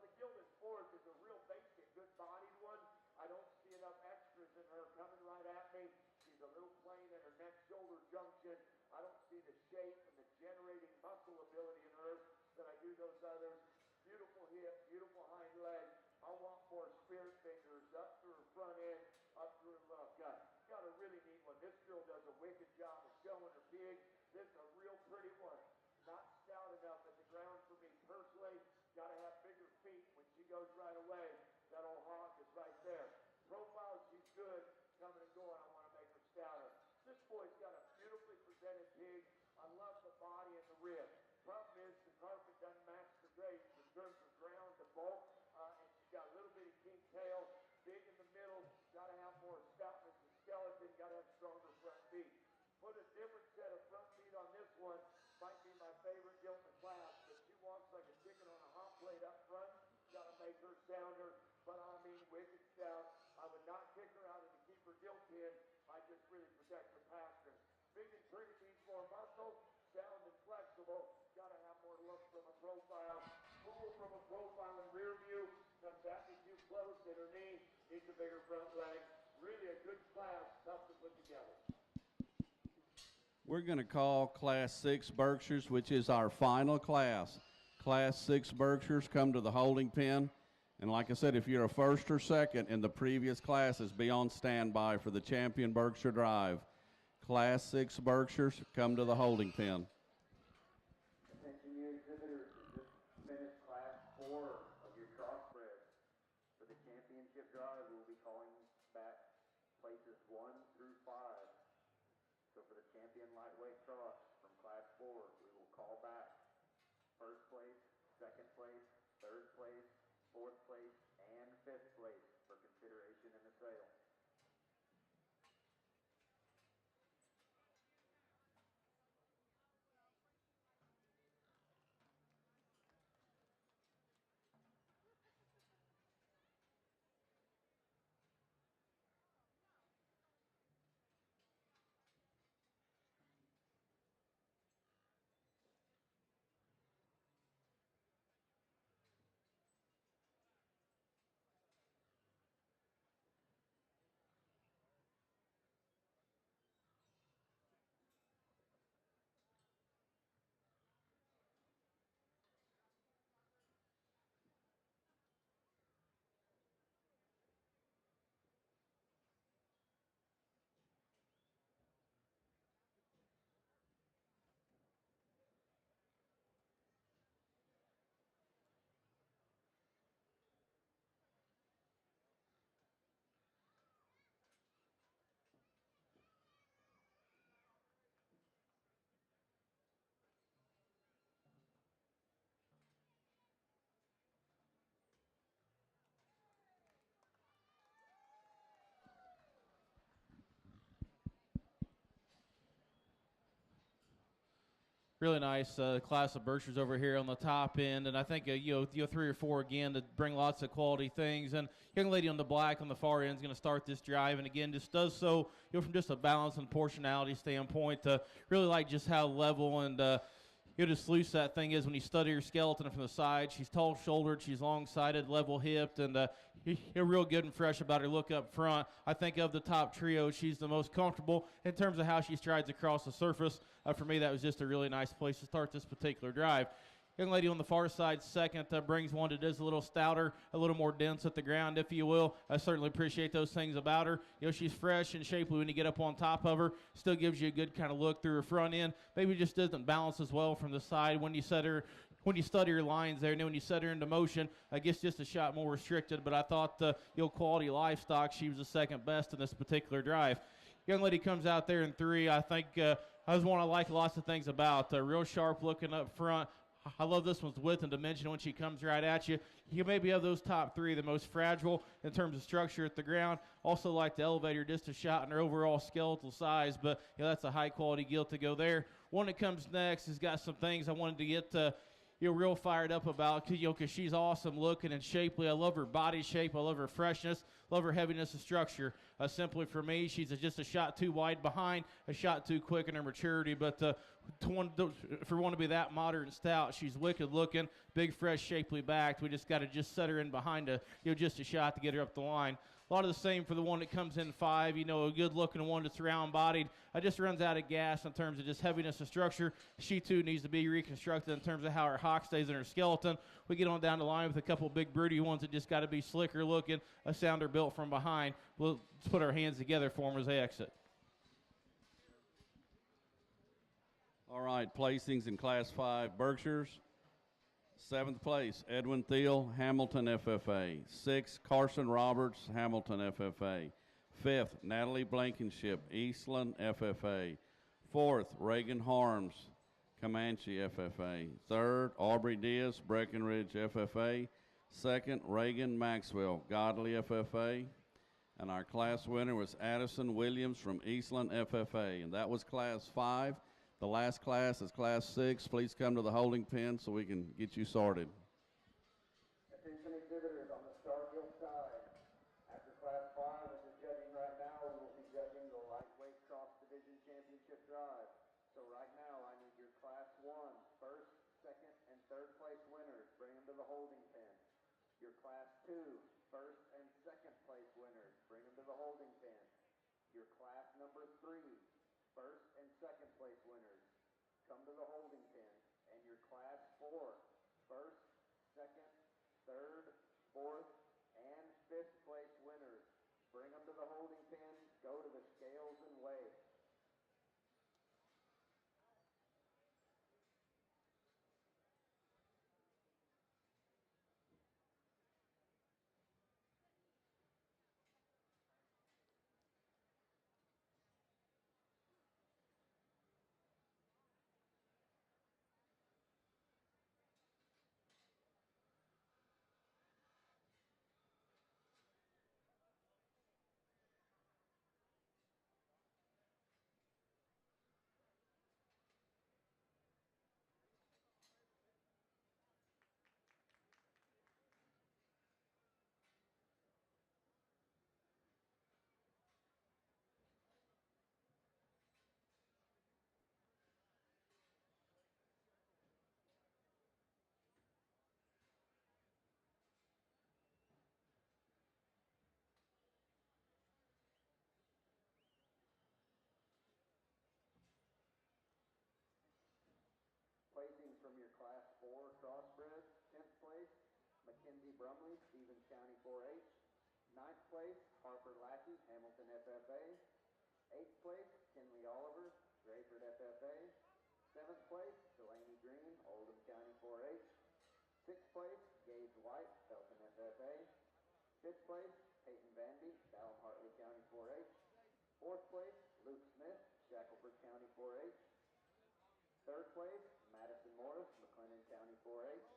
The gilded fourth is a real basic, good-bodied one. I don't see enough extras in her coming right at me. She's a little plain at her neck-shoulder junction. I don't see the shape and the generating muscle ability in her that I do those others. Beautiful hip, beautiful hind leg. I want more spirit fingers up through her front end, up through her left gut. Got a really neat one. This girl does a wicked job of showing her pig. This is a real pretty one. Not stout enough at the ground for me personally. Got to have bigger feet. When she goes right away, that old hog is right there. Profile, she's good. Coming and going, I want to make her stouter. This boy's got a beautifully presented pig. I love the body and the rib. Problem is, the carpet doesn't match the grapes in terms of ground to bulk, and she's got a little bitty kink tail, big in the middle. Got to have more stoutness and skeleton. Got to have stronger front feet. Put a different set of front feet on this one. Might be my favorite gilt in the class, but she walks like a chicken on a hot plate up front. Got to make her sounder, but I mean wicked stout. I would not kick her out of the keeper gilt pin. I just really protect her pastures. Big and pretty needs more muscle, sound and flexible. Got to have more look from a profile. Cool from a profile and rear view. Comes at me too close at her knee. Needs a bigger front leg. Really a good class, tough to put together. We're going to call Class 6 Berkshires, which is our final class. Class 6 Berkshires come to the holding pen. And like I said, if you're a first or second in the previous classes, be on standby for the Champion Berkshire Drive. Class 6 Berkshires come to the holding pen. Attention you exhibitors, you just finished class 4 of your crossbred. For the championship drive, we'll be calling back places 1 through 5. So for the champion lightweight cross from class 4, we will call back first place, second place, third place, fourth place, and fifth place for consideration in the sale. really nice class of Berkshires over here on the top end, and I think you know 3 or 4 again to bring lots of quality things. And young lady on the black on the far end is going to start this drive, and again just does so from just a balance and proportionality standpoint. Really like just how level and just loose that thing is when you study her skeleton from the side. She's tall-shouldered, she's long-sided, level-hipped, and you're real good and fresh about her look up front. I think of the top trio, she's the most comfortable in terms of how she strides across the surface. For me, that was just a really nice place to start this particular drive. Young lady on the far side, second, brings one that is a little stouter, a little more dense at the ground, if you will. I certainly appreciate those things about her. She's fresh and shapely when you get up on top of her. Still gives you a good kind of look through her front end. Maybe just doesn't balance as well from the side when you set her. When you study her lines there, and then when you set her into motion, I guess just a shot more restricted. But I thought, quality livestock, she was the second best in this particular drive. Young lady comes out there in 3. I think I was one I like lots of things about. Real sharp looking up front. I love this one's width and dimension when she comes right at you. You maybe have those top 3 the most fragile in terms of structure at the ground. Also like the elevator just a shot in her overall skeletal size, but that's a high quality gilt to go there. One that comes next has got some things I wanted to get real fired up about, because she's awesome looking and shapely. I love her body shape. I love her freshness. Love her heaviness of structure. Simply for me, she's just a shot too wide behind, a shot too quick in her maturity. But for one to be that moderate and stout, she's wicked looking, big, fresh, shapely backed. We just got to set her in behind just a shot to get her up the line. A lot of the same for the one that comes in 5, a good-looking one that's round-bodied. Just runs out of gas in terms of just heaviness of structure. She, too, needs to be reconstructed in terms of how her hock stays in her skeleton. We get on down the line with a couple big, broody ones that just got to be slicker-looking, a sounder built from behind. We'll just put our hands together for them as they exit. All right, placings in Class 5 Berkshires. 7th place, Edwin Thiel, Hamilton FFA. 6th, Carson Roberts, Hamilton FFA. 5th, Natalie Blankenship, Eastland FFA. 4th, Reagan Harms, Comanche FFA. 3rd, Aubrey Diaz, Breckenridge FFA. 2nd, Reagan Maxwell, Godley FFA. And our class winner was Addison Williams from Eastland FFA. And that was Class 5. The last class is Class 6. Please come to the holding pen so we can get you sorted. Attention exhibitors on the Star Gilt side. After Class 5, which is judging right now, we will be judging the Lightweight Cross Division Championship Drive. So right now, I need your Class 1, first, second, and third place winners. Bring them to the holding pen. Your Class 2, first and second place winners. Bring them to the holding pen. Your Class number 3, first and second place winners, come to the holding pen. And your Class 4, first, second, third, fourth, and fifth place winners, bring them to the holding pen, go to the scales and weigh. Placings from your Class 4 Crossbred, 10th place, Mackenzie Brumley, Stevens County 4-H. 9th place, Harper Lackey, Hamilton FFA. 8th place, Kinley Oliver, Rayford FFA. 7th place, Delaney Green, Oldham County 4-H. 6th place, Gage White, Felton FFA. 5th place, Peyton Vandy, Ballum Hartley County 4-H. 4th place, Luke Smith, Shackelford County 4-H. 3rd place, Madison Morris, McLennan County 4-H.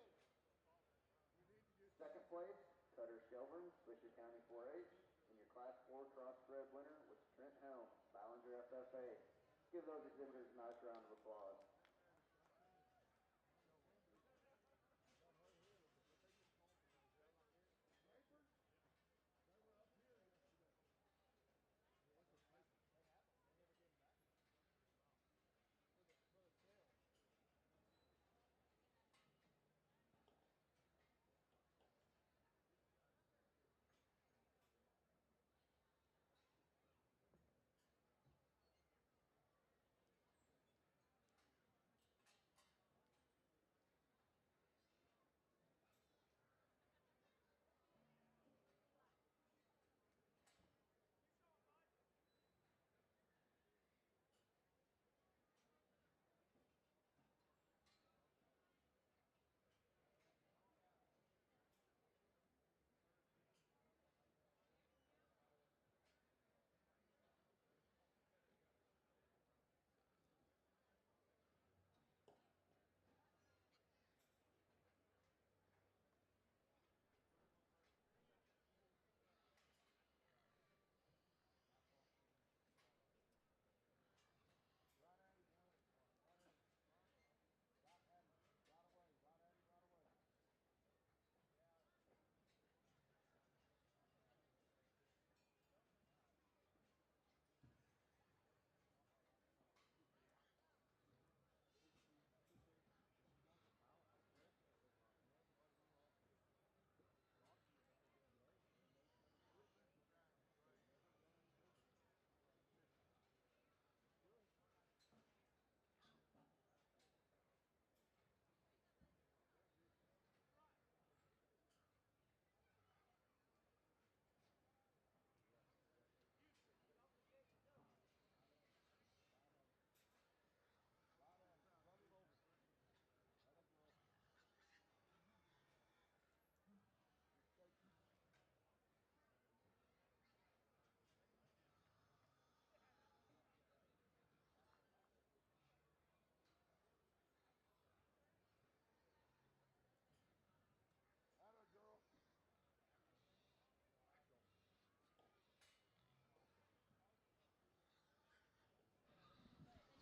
2nd place, Cutter Shelburne, Swisher County 4-H. And your Class 4 Crossbred winner was Trent Helm, Ballinger FFA. Give those exhibitors a nice round of applause.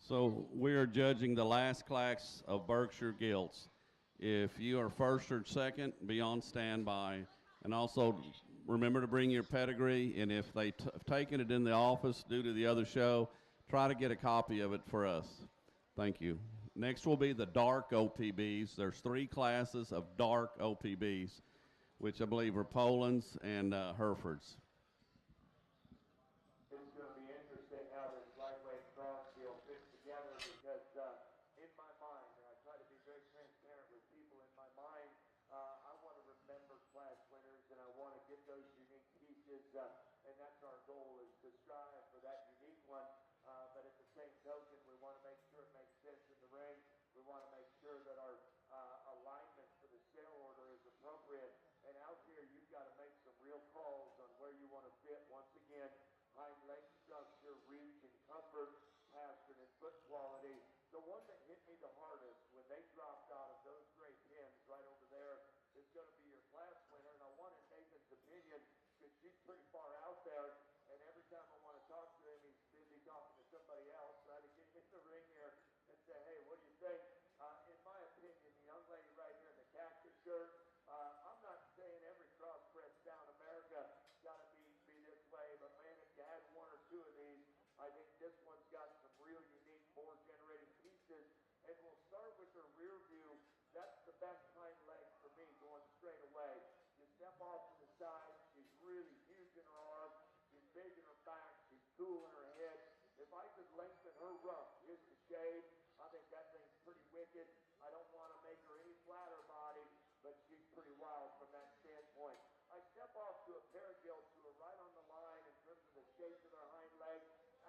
So we are judging the last class of Berkshire Gilts. If you are first or second, be on standby. And also remember to bring your pedigree, and if they have taken it in the office due to the other show, try to get a copy of it for us. Thank you. Next will be the dark OPBs. There's 3 classes of dark OPBs, which I believe are Polands and Herefords. It's going to be interesting how this lightweight cross deal fits together because in my mind, and I try to be very transparent with people, in my mind, I want to remember class winners and I want to get those unique pieces, and that's our goal, is to strive for that unique one. But at the same token, we want to make sure it makes sense in the ring. We want to make sure that our alignment for the sale order is appropriate. And out here, you've got to make some real calls on where you want to fit. Once again, hind leg structure, reach and comfort, pattern and foot quality. The one that hit me the hardest when they dropped out of those great pins right over there is going to be your class winner. And I wanted Nathan's opinion because she's pretty far out there. And every time I want to talk to him, he's busy talking to somebody else. So I had to get him in the ring here and say, hey, what do you think? In my opinion, the young lady right here in the cactus shirt, I'm not saying every crossbred down America got to be this way, but man, if you had 1 or 2 of these, I think this one's got some real unique boar-generating pieces. And we'll start with her rear view. That's the best hind leg for me, going straight away. You step off to the side, she's really huge in her arm, she's big in her back, she's cool in her head. If I could lengthen her rump just a shade, I think that thing's pretty wicked. I don't want to make her any flatter body, but she's pretty wild from that standpoint. I step off to a pair of gilts who are right on the line in terms of the shape of their hind leg.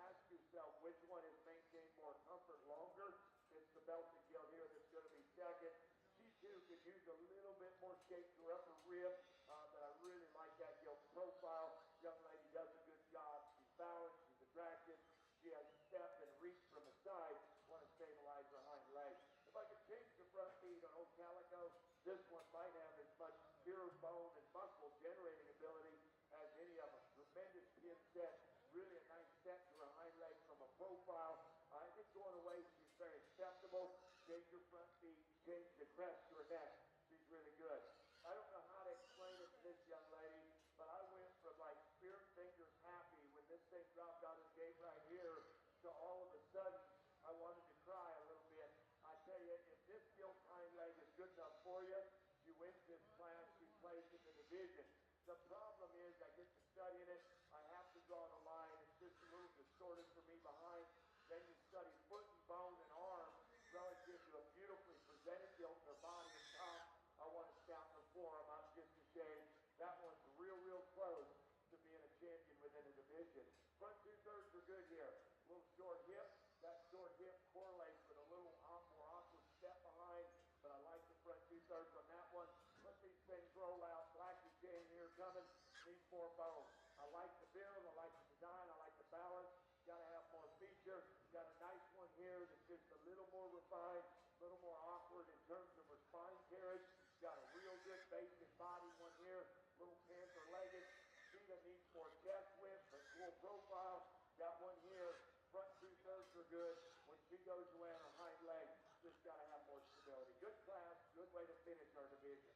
Ask yourself which one has maintained more comfort longer. It's the belted gilt here that's going to be second. She too could use a little bit more shape to her upper rib, but I really like that gilt profile. Young lady does a good job. She's balanced, she's attractive. She has step and reach from the side. Want to stabilize her hind leg. If I could change the front feet on Old Calico, this one might have as much pure bone and muscle generating ability as any of them. Tremendous pin set. Really a nice set to her hind leg from a profile. I think going away, she's very acceptable. Change her front feet, change the crest to her neck. She's really good. I don't know how to explain it to this young lady, but I went from like spirit fingers happy when this thing dropped out of the gate right here to all of a sudden I wanted to cry a little bit. I tell you, if this gilt hind leg is good enough for you, she wins this class, she plays in the division. The problem is I get to studying it, I have to draw the line, it's just a little distorted for me behind. Then you study foot and bone and arm relative to a beautifully presented gilt in her body and top. I want to scout her forearm up just a shade. That one's real close to being a champion within a division. Front 2/3 are good here. A little short hip. That short hip correlates with a little more awkward step behind, but I like the front 2/3 on that one. Let these things roll out. Blackie chain here coming. Needs more bone. I like the build. I like the design. I like the balance. Got to have more feature. Got a nice one here that's just a little more refined, a little more awkward in terms of her spine carriage. Got a real good basic body one here, little panther-legged. Sheeta needs more chest width, but full profile. Got one here. Front 2/3 are good. When she goes away on her hind leg, just got to have more stability. Good class, good way to finish our division.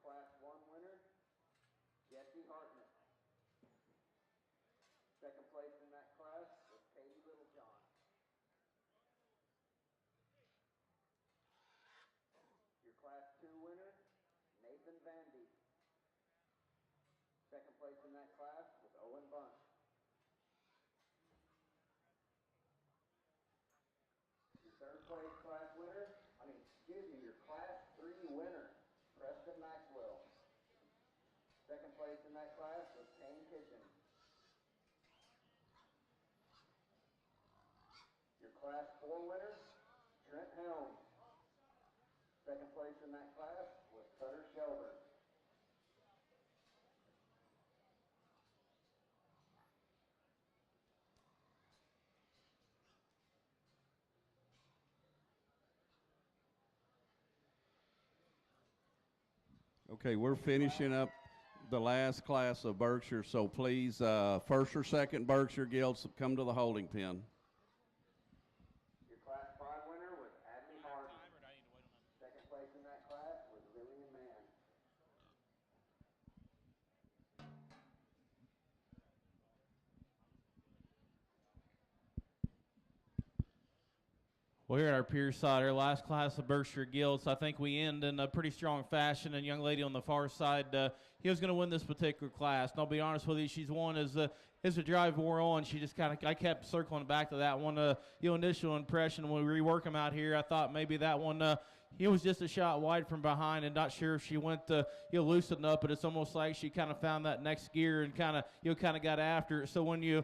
Class 1 winner, Jesse Hartnett. Second place in that class was Katie Littlejohn. Your Class 2 winner, Nathan Vandy. Second place in that class was Owen Bunt. Your third place class winner, your Class 3 winner, Preston Maxwell. Second place in that class was Kane Kitchen. Your Class 4 winner, Trent Helms. Second place in that class was Cutter Shelburne. Okay, we're finishing up the last class of Berkshire, so please, first or second Berkshire Gilts, come to the holding pen. Your Class 5 winner was Adley Harden. Second place in that class was Lillian Mann. Well, here at our pier side, our last class of Berkshire Gilts, I think we end in a pretty strong fashion. And young lady on the far side, he was going to win this particular class. And I'll be honest with you, she's won as the drive wore on. She just I kept circling back to that one. Initial impression when we rework them out here, I thought maybe that one, it was just a shot wide from behind, and not sure if she went loosened up. But it's almost like she kind of found that next gear and kind of got after it. So when you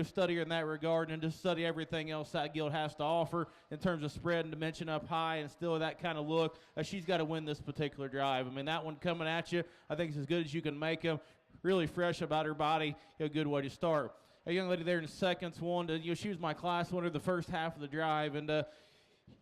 study her in that regard and just study everything else that Gilt has to offer in terms of spread and dimension up high and still that kind of look, she's got to win this particular drive. I mean, that one coming at you, I think is as good as you can make them. Really fresh about her body, a good way to start. A young lady there in seconds won. She was my class winner the first half of the drive, and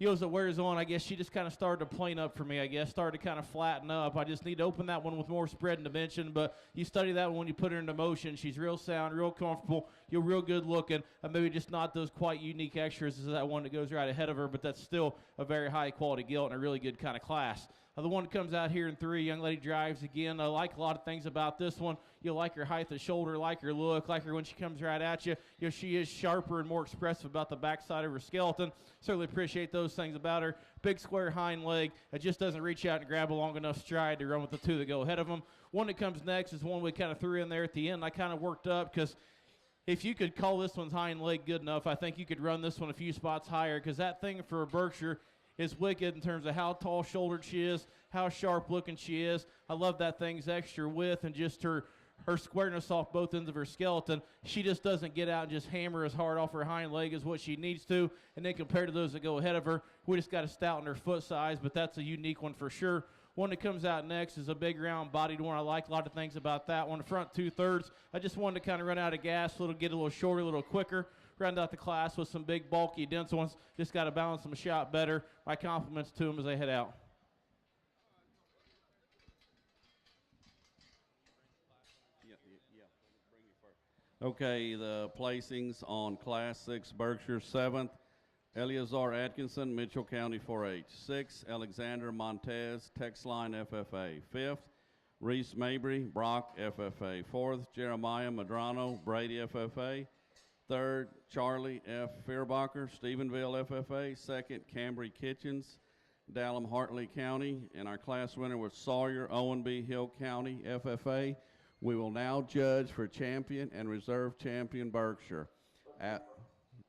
as it wears on, I guess she just kind of started to plane up for me, I guess, started to kind of flatten up. I just need to open that one with more spread and dimension, but you study that one when you put her into motion. She's real sound, real comfortable, real good looking, and maybe just not those quite unique extras as that one that goes right ahead of her, but that's still a very high quality gilt and a really good kind of class. The one that comes out here in 3, young lady drives again. I like a lot of things about this one. You like her height of shoulder, like her look, like her when she comes right at you. She is sharper and more expressive about the backside of her skeleton. Certainly appreciate those things about her. Big square hind leg. It just doesn't reach out and grab a long enough stride to run with the 2 that go ahead of them. One that comes next is one we kind of threw in there at the end. I kind of worked up because if you could call this one's hind leg good enough, I think you could run this one a few spots higher, because that thing for a Berkshire is wicked in terms of how tall shouldered she is, how sharp looking she is. I love that thing's extra width and just her squareness off both ends of her skeleton. She just doesn't get out and just hammer as hard off her hind leg as what she needs to. And then compared to those that go ahead of her, we just got to stouten her foot size, but that's a unique one for sure. One that comes out next is a big round bodied one. I like a lot of things about that one. The front 2/3, I just wanted to kind of run out of gas, get a little shorter, a little quicker. Round out the class with some big, bulky, dense ones. Just got to balance them a shot better. My compliments to them as they head out. Okay, the placings on Class 6 Berkshire. 7th, Eleazar Atkinson, Mitchell County 4-H. 6th, Alexander Montez, Texline FFA. 5th, Reese Mabry, Brock FFA. 4th, Jeremiah Madrano, Brady FFA. 3rd, Charlie F. Fearbacher, Stephenville FFA. 2nd, Cambry Kitchens, Dallam Hartley County. And our class winner was Sawyer Owen B. Hill County FFA. We will now judge for champion and reserve champion Berkshire.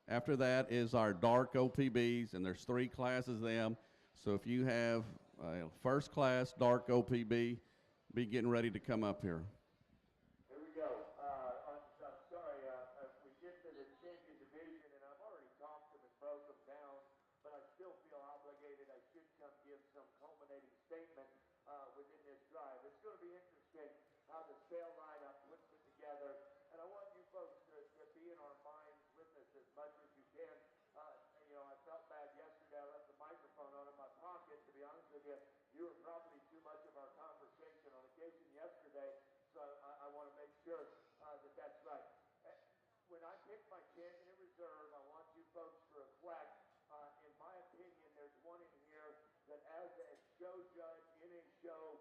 After that is our dark OPBs, and there's 3 classes of them. So if you have a first class dark OPB, be getting ready to come up here. Here we go. I'm sorry, we get to the champion division, and I've already talked them and broke them down, but I still feel obligated. I should come give some culminating statement within this drive. It's going to be interesting how the sale lineup puts it together, and I want you folks to be in our minds with us as much as you can. I felt bad yesterday. I left the microphone on in my pocket. To be honest with you, you were probably too much of our conversation on occasion yesterday, so I want to make sure that that's right. When I pick my champion in reserve, I want you folks to reflect. In my opinion, there's one in here that as a show judge in a show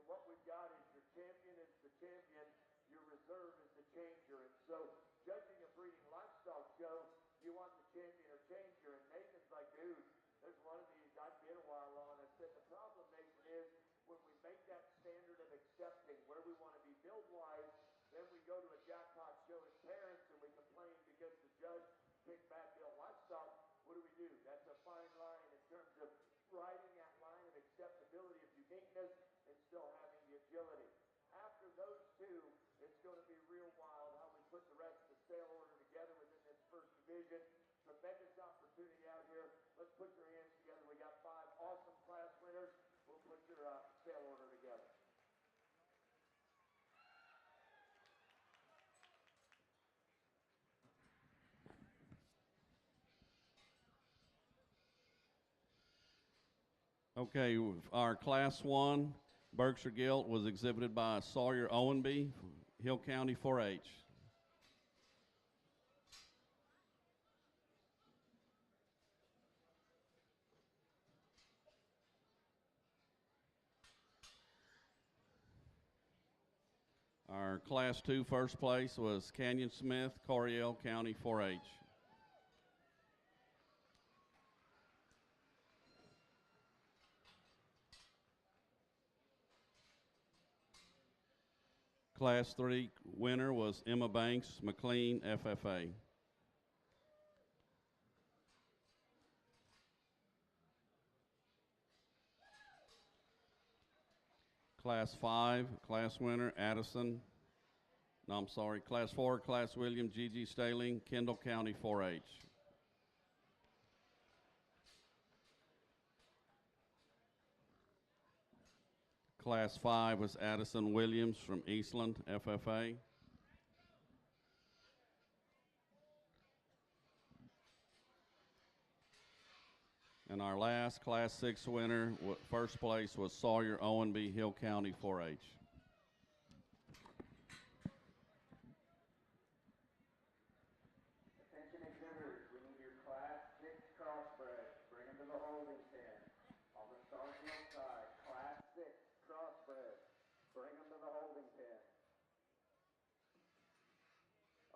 And what we've got is your champion is the champion, your reserve is the changer. And so, judging a breeding livestock show, you want the champion or changer. And Nathan's like, dude, there's one of these I've been a while on. I said, the problem, Nathan, is when we make that standard of accepting where we want to be build-wise, then we go to a jackpot show as parents and we complain because the judge picked bad-built livestock. What do? That's a fine line in terms of riding that line of acceptability of uniqueness and still having the agility. After those two, it's going to be real wild how we put the rest of the sale order together within this first division. Tremendous opportunity out here. Let's put your hands together. We got 5 awesome class winners. We'll put your sale order together. Okay, our Class 1 Berkshire Gilt was exhibited by Sawyer Owenby, Hill County 4-H. Our Class 2 first place was Canyon Smith, Correa County 4-H. Class 3 winner was Emma Banks, McLean, FFA. Class 5, class winner, Class 4, Class William, G.G. Staling, Kendall County 4-H. Class 5 was Addison Williams from Eastland, FFA. And our last Class 6 winner, first place, was Sawyer Owenby, Hill County 4-H. Attention exhibitors, we need your Class 6 crossbred. Bring them to the holding pen. On the start field side, Class 6 crossbred. Bring them to the holding pen.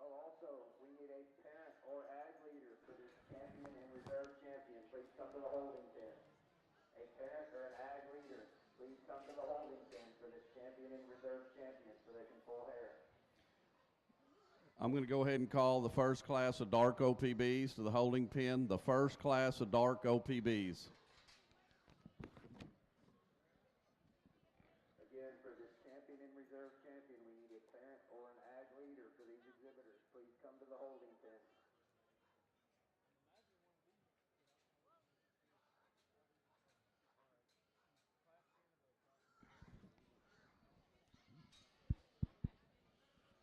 Oh, also, we need a parent or ag leader for this champion and reserve champion. Please come to the holding pen. A parent or an ag leader, please come to the holding pen for this champion and reserve champion so they can pull hair. I'm going to go ahead and call the first class of dark OPBs to the holding pen. The first class of dark OPBs. Again, for this champion and reserve champion, we need a parent or an ag leader for these exhibitors. Please come to the holding pen.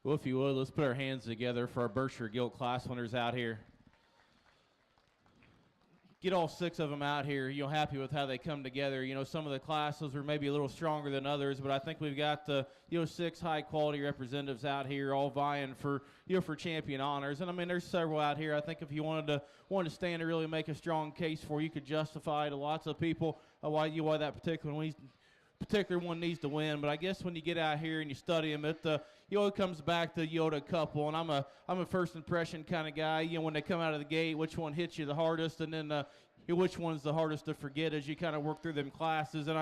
Well, if you would, let's put our hands together for our Berkshire Gilt class winners out here. Get all 6 of them out here. Happy with how they come together. Some of the classes are maybe a little stronger than others, but I think we've got 6 high-quality representatives out here, all vying for for champion honors. And I mean, there's several out here. I think if you wanted to stand and really make a strong case for, you could justify to lots of people why that particular one needs to win. But I guess when you get out here and you study them, it comes back to a couple. And I'm a first impression kind of guy. When they come out of the gate, which one hits you the hardest, and then which one's the hardest to forget as you kind of work through them classes. And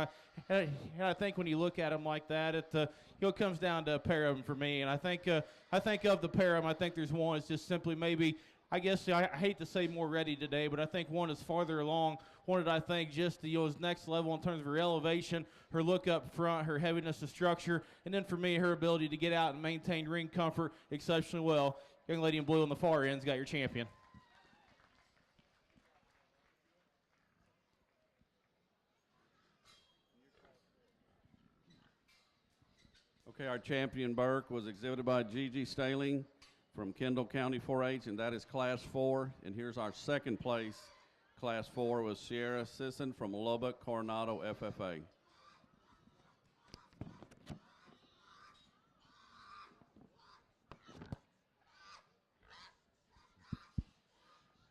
I think when you look at them like that, it comes down to a pair of them for me. And I think of the pair of them, I think there's one that's just simply maybe, I guess I hate to say more ready today, but I think one is farther along. One that I think just is next level in terms of her elevation, her look up front, her heaviness of structure, and then for me, her ability to get out and maintain ring comfort exceptionally well. Young lady in blue on the far end's got your champion. Okay, our champion Burke was exhibited by G.G. Staling from Kendall County 4-H, and that is Class 4. And here's our second place. Class 4 was Sierra Sisson from Lubbock, Coronado, FFA.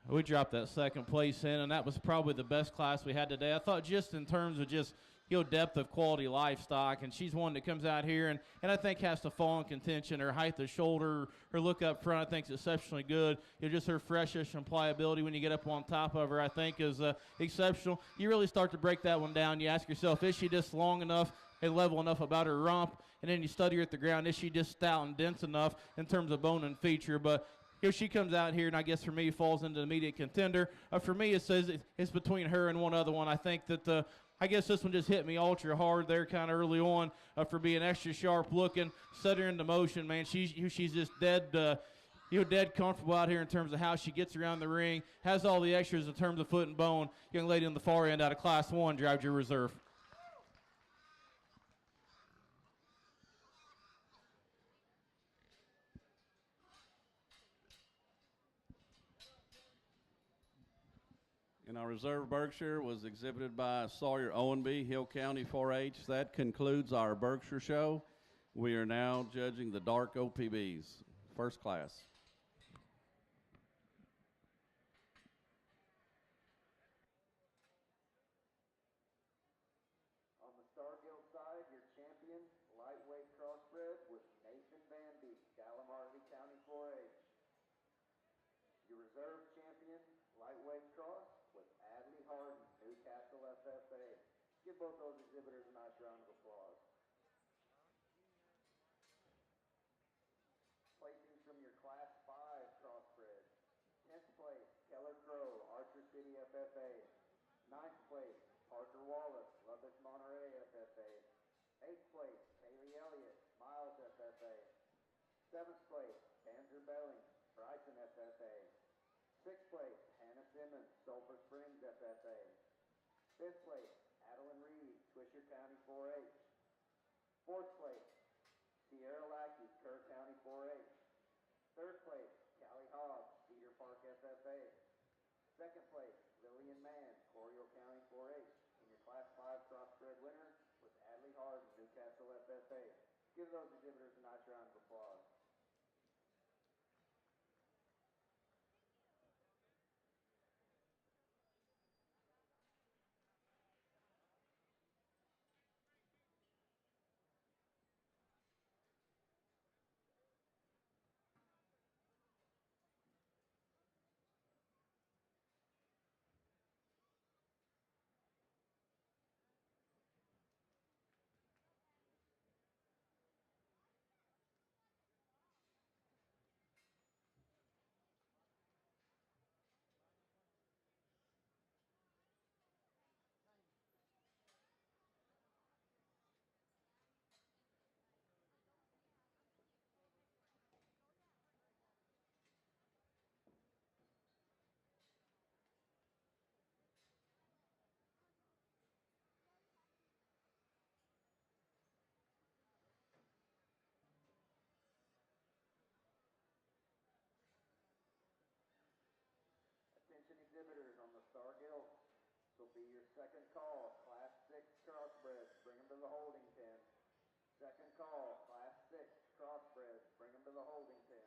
We dropped that second place in, and that was probably the best class we had today. I thought just in terms of just depth of quality livestock, and she's one that comes out here and I think has to fall in contention. Her height of shoulder, her look up front, I think is exceptionally good. Just her freshness and pliability when you get up on top of her, I think is exceptional. You really start to break that one down. You ask yourself, is she just long enough and level enough about her rump? And then you study her at the ground, is she just stout and dense enough in terms of bone and feature? But she comes out here, and I guess for me, falls into the immediate contender. For me, it says it's between her and one other one. I think that I guess this one just hit me ultra hard there kind of early on for being extra sharp looking. Set her into motion, man. She's just dead dead comfortable out here in terms of how she gets around the ring. Has all the extras in terms of foot and bone. Young lady on the far end out of Class 1 drives your reserve. And our reserve Berkshire was exhibited by Sawyer Owenby, Hill County 4-H. That concludes our Berkshire show. We are now judging the dark OPBs, first class. On the Star Gilt side, your champion, lightweight crossbred with Nathan Van Beek, Gallimarley County 4-H. Your reserve champion, lightweight cross with Adley Harden, Newcastle FFA. Give both those exhibitors a nice round of applause. Placings from your Class 5 crossbred. 10th place, Keller Crow, Archer City FFA. 9th place, Parker Wallace, Lubbock Monterey FFA. 8th place, Haley Elliott, Miles FFA. 7th place, Panzer Belling, Bryson FFA. 6th place, Hannah Simmons, Sulphur Springs FFA. 5th place, Adeline Reed, Swisher County 4-H. 4th place, Sierra Lackey, Kerr County 4-H. 3rd place, Callie Hobbs, Cedar Park FFA. 2nd place, Lillian Mann, Correa County 4-H. And your Class 5 crossbred winner was Adley Harden, Newcastle FFA. Give those exhibitors a nice round of applause. Attention exhibitors on the Star Gilt. This will be your second call. Class 6 crossbreds, bring them to the holding pen. Second call, Class 6 crossbreds, bring them to the holding pen.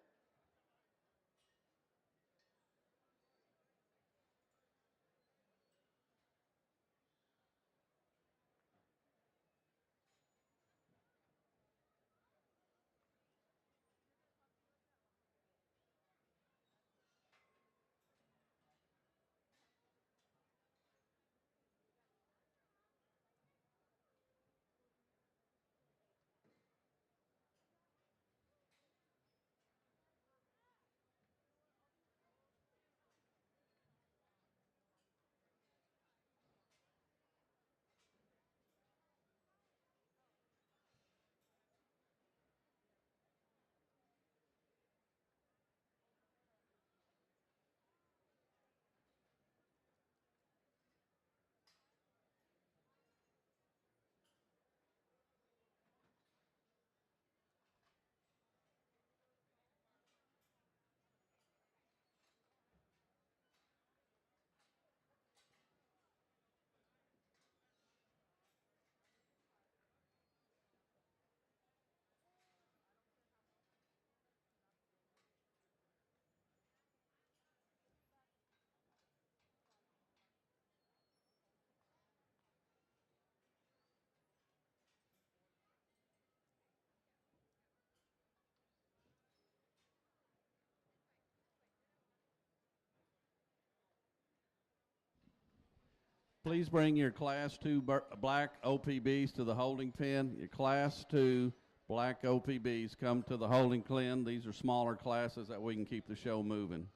Please bring your Class 2 black OPBs to the holding pen. Your Class 2 black OPBs come to the holding pen. These are smaller classes that we can keep the show moving.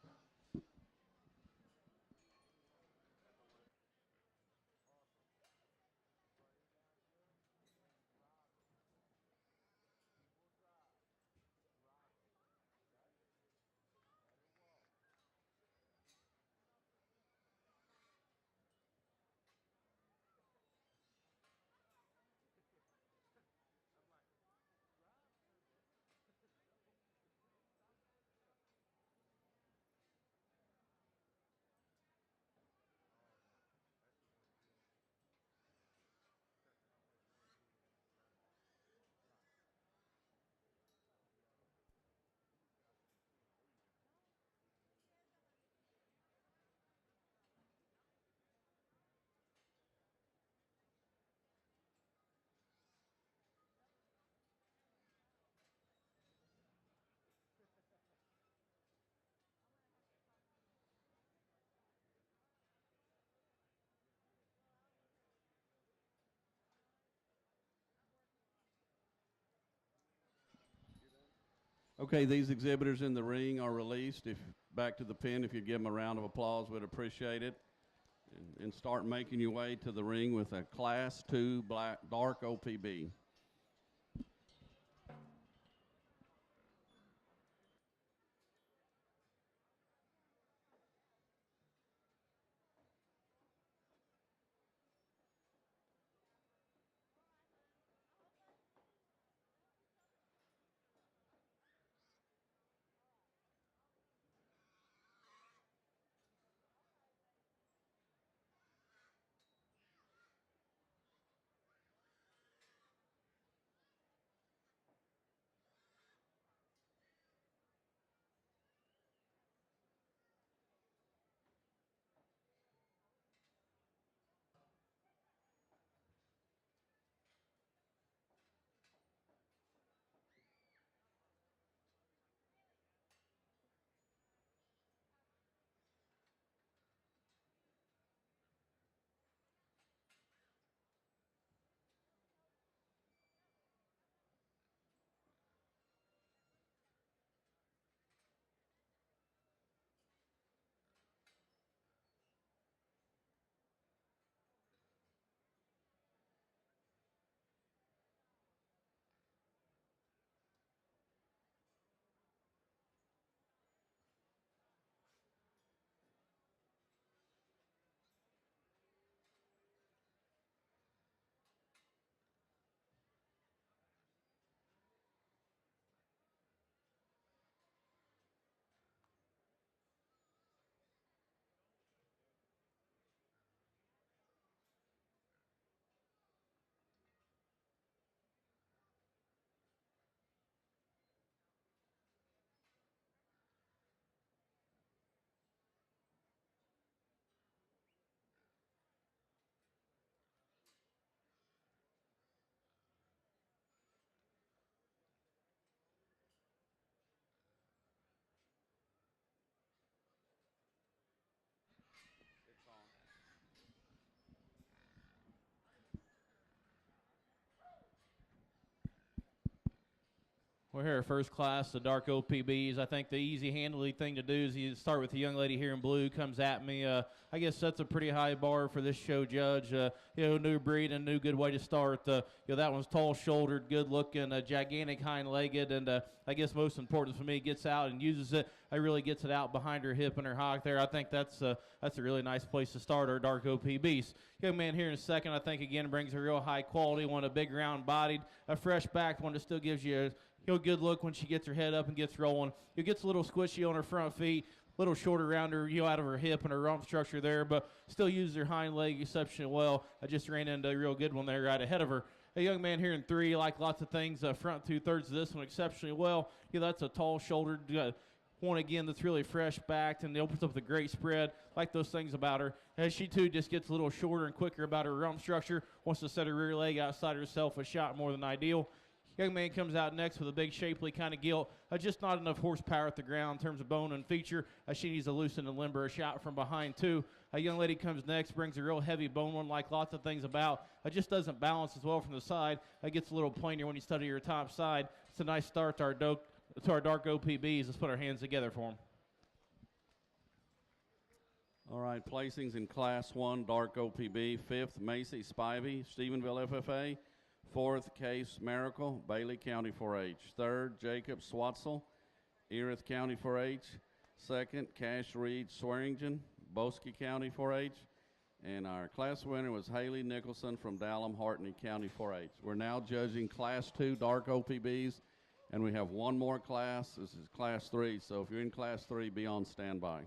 Okay, these exhibitors in the ring are released. Back to the pen, if you give them a round of applause, we'd appreciate it. And start making your way to the ring with a Class 2 dark OPB. We're here at first class, the dark OPBs. I think the easy, handily thing to do is you start with the young lady here in blue, comes at me. I guess that's a pretty high bar for this show, Judge. New breed and new good way to start. That one's tall-shouldered, good-looking, gigantic hind-legged, and I guess most important for me, gets out and uses it. Really gets it out behind her hip and her hock there. I think that's a really nice place to start our dark OPBs. Young man here in a second, I think, again, brings a real high quality one, a big round-bodied, a fresh-backed one that still gives you a good look when she gets her head up and gets rolling. It gets a little squishy on her front feet, a little shorter around her, out of her hip and her rump structure there, but still uses her hind leg exceptionally well. I just ran into a real good one there right ahead of her. A young man here in 3, like lots of things, front 2/3 of this one exceptionally well. That's a tall-shouldered one again that's really fresh backed and opens up the great spread. Like those things about her. As she too just gets a little shorter and quicker about her rump structure, wants to set her rear leg outside herself a shot more than ideal. Young man comes out next with a big, shapely kind of gilt. Just not enough horsepower at the ground in terms of bone and feature. She needs to loosen and limber a shot from behind, too. A young lady comes next, brings a real heavy bone one, like lots of things about. It just doesn't balance as well from the side. It gets a little plainer when you study your top side. It's a nice start to our dark OPBs. Let's put our hands together for them. All right, placings in Class 1, Dark OPB. 5th, Macy Spivey, Stephenville FFA. 4th, Case Miracle, Bailey County 4-H. 3rd, Jacob Swatzel, Erith County 4-H. 2nd, Cash Reed Swearingen, Bosque County 4-H. And our class winner was Haley Nicholson from Dallam, Hartney County 4-H. We're now judging Class 2 Dark OPBs, and we have one more class. This is Class 3, so if you're in Class 3, be on standby.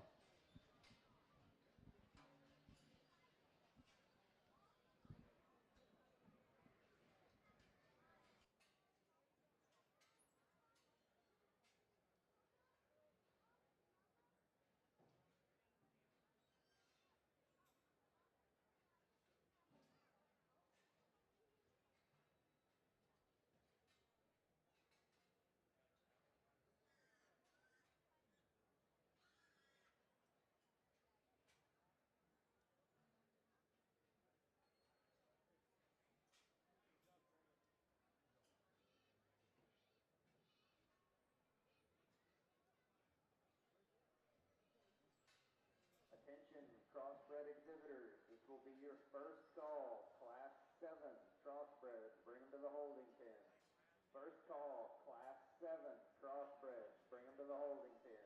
Attention, crossbred exhibitors. This will be your first call. Class 7, crossbred. Bring them to the holding pen. First call, Class 7, crossbred. Bring them to the holding pen.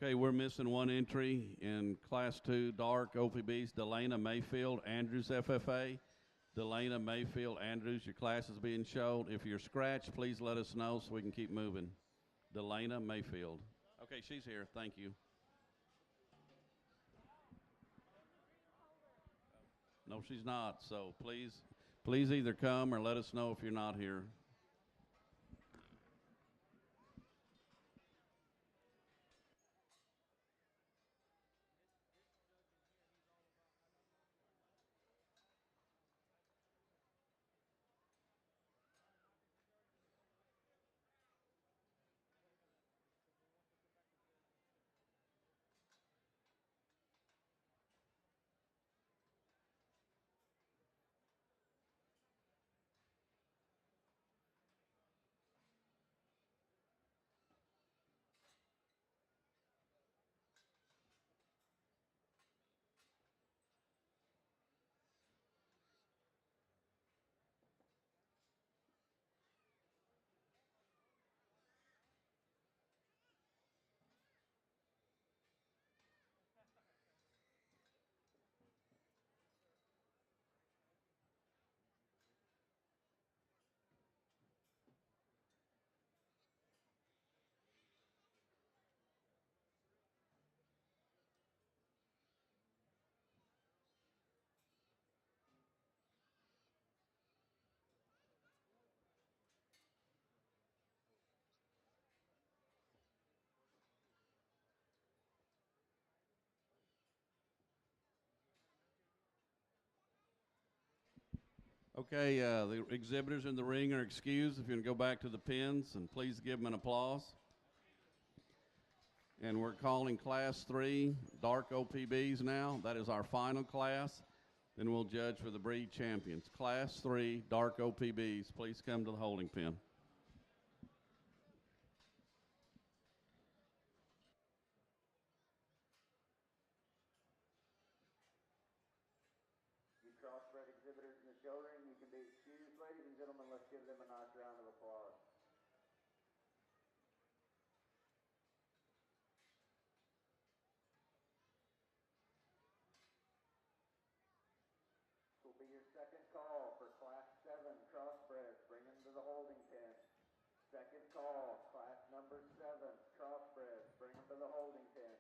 Okay, we're missing one entry in Class 2 Dark OPBs. Delana Mayfield Andrews FFA. Delana Mayfield Andrews, your class is being shown. If you're scratched, please let us know so we can keep moving. Delana Mayfield. Okay, she's here. Thank you. No, she's not. So please either come or let us know if you're not here. Okay, the exhibitors in the ring are excused. If you're going to go back to the pins, and please give them an applause. And we're calling Class 3 Dark OPBs now. That is our final class. Then we'll judge for the breed champions. Class 3 Dark OPBs, please come to the holding pen. You crossbred exhibitors in the show ring, you can be excused. Ladies and gentlemen, let's give them a nice round of applause. This will be your second call for Class 7 crossbreds. Bring them to the holding pen. Second call, class number 7 crossbreds. Bring them to the holding pen.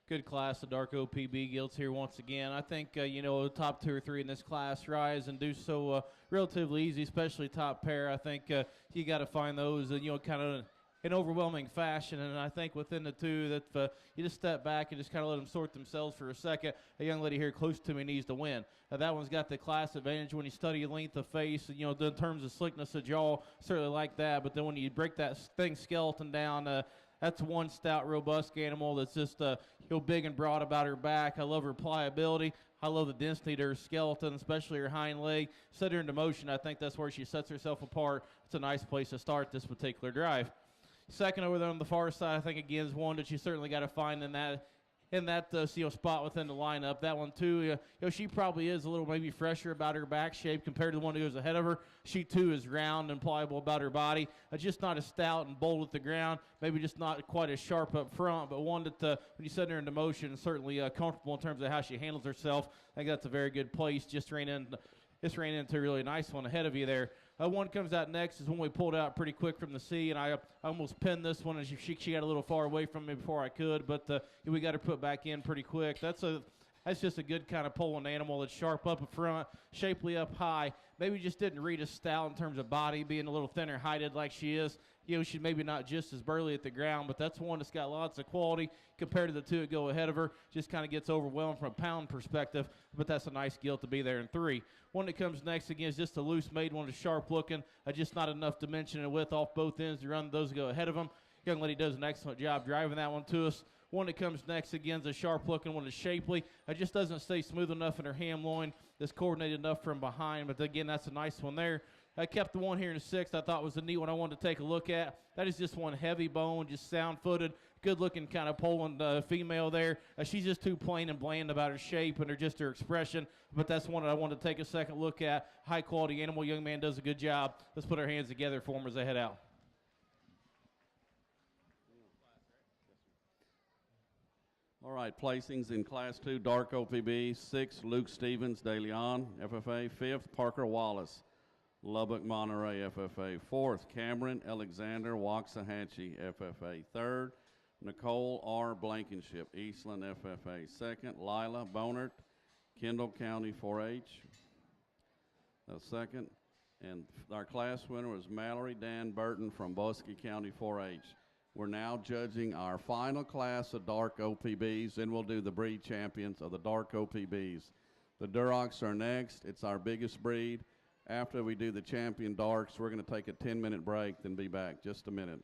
Good class of Dark OPB Gilts here once again. I think, the top 2 or 3 in this class rise and do so relatively easy, especially top pair. I think you got to find those, kind of in overwhelming fashion. And I think within the 2 that you just step back and just kind of let them sort themselves for a second. A young lady here close to me needs to win. That one's got the class advantage when you study length of face, in terms of slickness of jaw, certainly like that. But then when you break that thing skeleton down, that's one stout, robust animal that's just big and broad about her back. I love her pliability. I love the density to her skeleton, especially her hind leg. Set her into motion. I think that's where she sets herself apart. It's a nice place to start this particular drive. Second over there on the far side, I think, again, is one that you certainly got to find in in that spot within the lineup. That one too, she probably is a little maybe fresher about her back shape compared to the one who goes ahead of her. She too is round and pliable about her body, just not as stout and bold at the ground, maybe just not quite as sharp up front, but one that when you set her into motion, certainly comfortable in terms of how she handles herself. I think that's a very good place. Just ran into a really nice one ahead of you there. One comes out next is one we pulled out pretty quick from the sea, and I almost pinned this one as she got a little far away from me before I could, but we got her put back in pretty quick. That's just a good kind of pulling animal that's sharp up front, shapely up high. Maybe just didn't read as stout in terms of body, being a little thinner heighted like she is. She's maybe not just as burly at the ground, but that's one that's got lots of quality compared to the two that go ahead of her. Just kind of gets overwhelmed from a pound perspective, but that's a nice gilt to be there in 3. One that comes next, again, is just a loose made one, that's sharp looking, just not enough dimension and width off both ends to run those that go ahead of them. Young lady does an excellent job driving that one to us. One that comes next, again, is a sharp-looking one, that's shapely. It just doesn't stay smooth enough in her ham loin. That's coordinated enough from behind, but again, that's a nice one there. I kept the one here in 6th I thought was a neat one I wanted to take a look at. That is just one heavy bone, just sound-footed, good-looking kind of Poland female there. She's just too plain and bland about her shape and her expression, but that's one that I wanted to take a second look at. High-quality animal. Young man does a good job. Let's put our hands together for him as they head out. All right, placings in Class 2, Dark OPB. 6th, Luke Stevens, De Leon, FFA. 5th, Parker Wallace, Lubbock, Monterey, FFA. 4th, Cameron Alexander, Waxahachie, FFA. 3rd, Nicole R. Blankenship, Eastland, FFA. 2nd, Lila Bonert, Kendall County 4-H. 2nd, and our class winner was Mallory Dan Burton from Bosque County 4-H. We're now judging our final class of dark OPBs, and we'll do the breed champions of the dark OPBs. The Durocks are next. It's our biggest breed. After we do the champion darks, we're going to take a 10-minute break, then be back. Just a minute.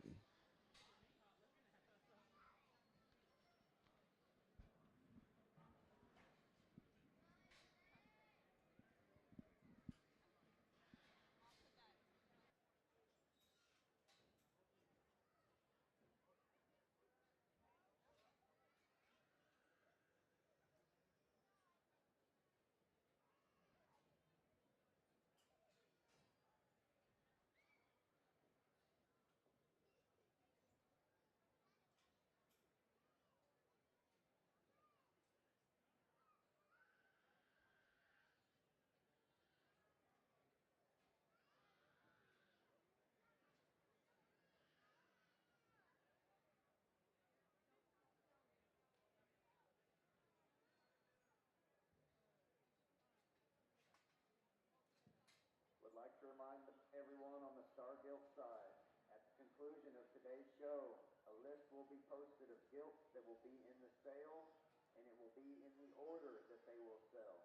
Would like to remind everyone on the Star Gilt side, at the conclusion of today's show, a list will be posted of gilts that will be in the sale, and it will be in the order that they will sell.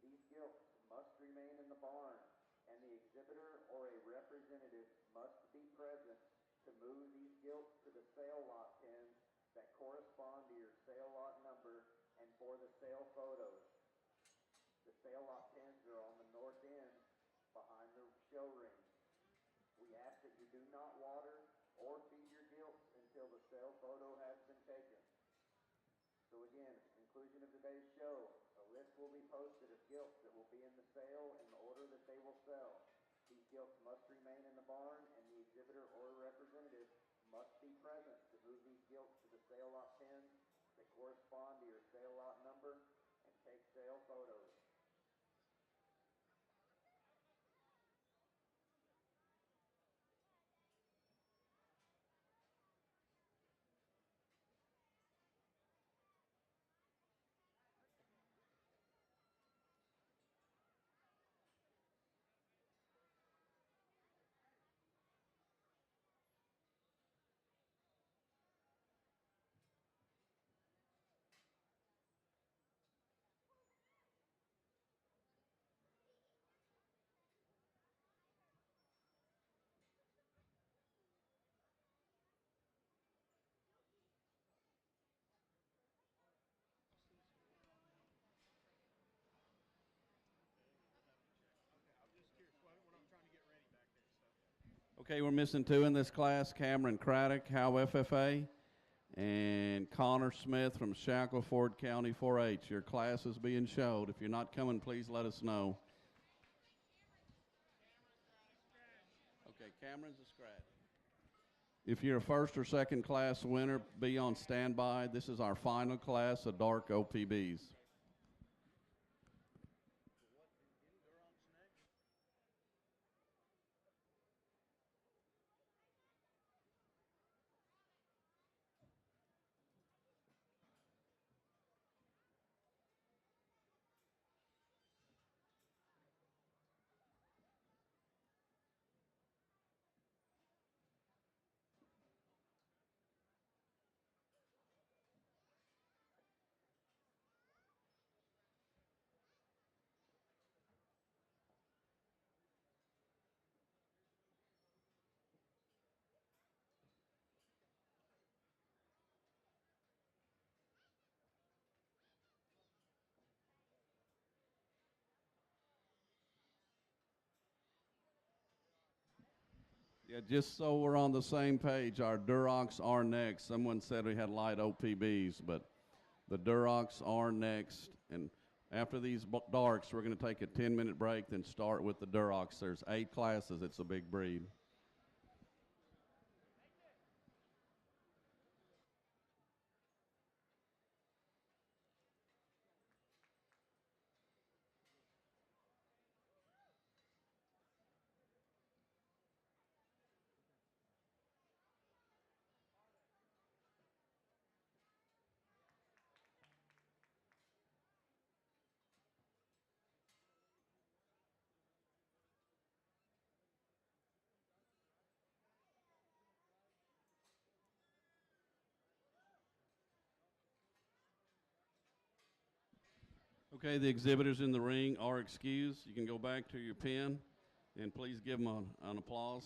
These gilts must remain in the barn, and the exhibitor or a representative must be present to move these gilts to the sale lot pins that correspond to your sale lot number and for the sale photos. The sale lot pins are on the north end behind the show ring. We ask that you do not water or feed your gilts until the sale photo has been taken. So again, at the conclusion of today's show, a list will be posted of gilts that will be in the sale in the order that they will sell. These gilts must remain in the barn, and the exhibitor or representative must be present to move these gilts to the sale lot pins that correspond to your sale lot number and take sale photos. Okay, we're missing 2 in this class. Cameron Craddock, Howe FFA, and Connor Smith from Shackleford County 4-H. Your class is being showed. If you're not coming, please let us know. Okay, Cameron's a scratch. If you're a first or second class winner, be on standby. This is our final class of dark OPBs. Yeah, just so we're on the same page, our Durocks are next. Someone said we had light OPBs, but the Durocks are next. And after these darks, we're going to take a 10-minute break, then start with the Durocks. There's 8 classes. It's a big breed. Okay, the exhibitors in the ring are excused. You can go back to your pen, and please give them an applause.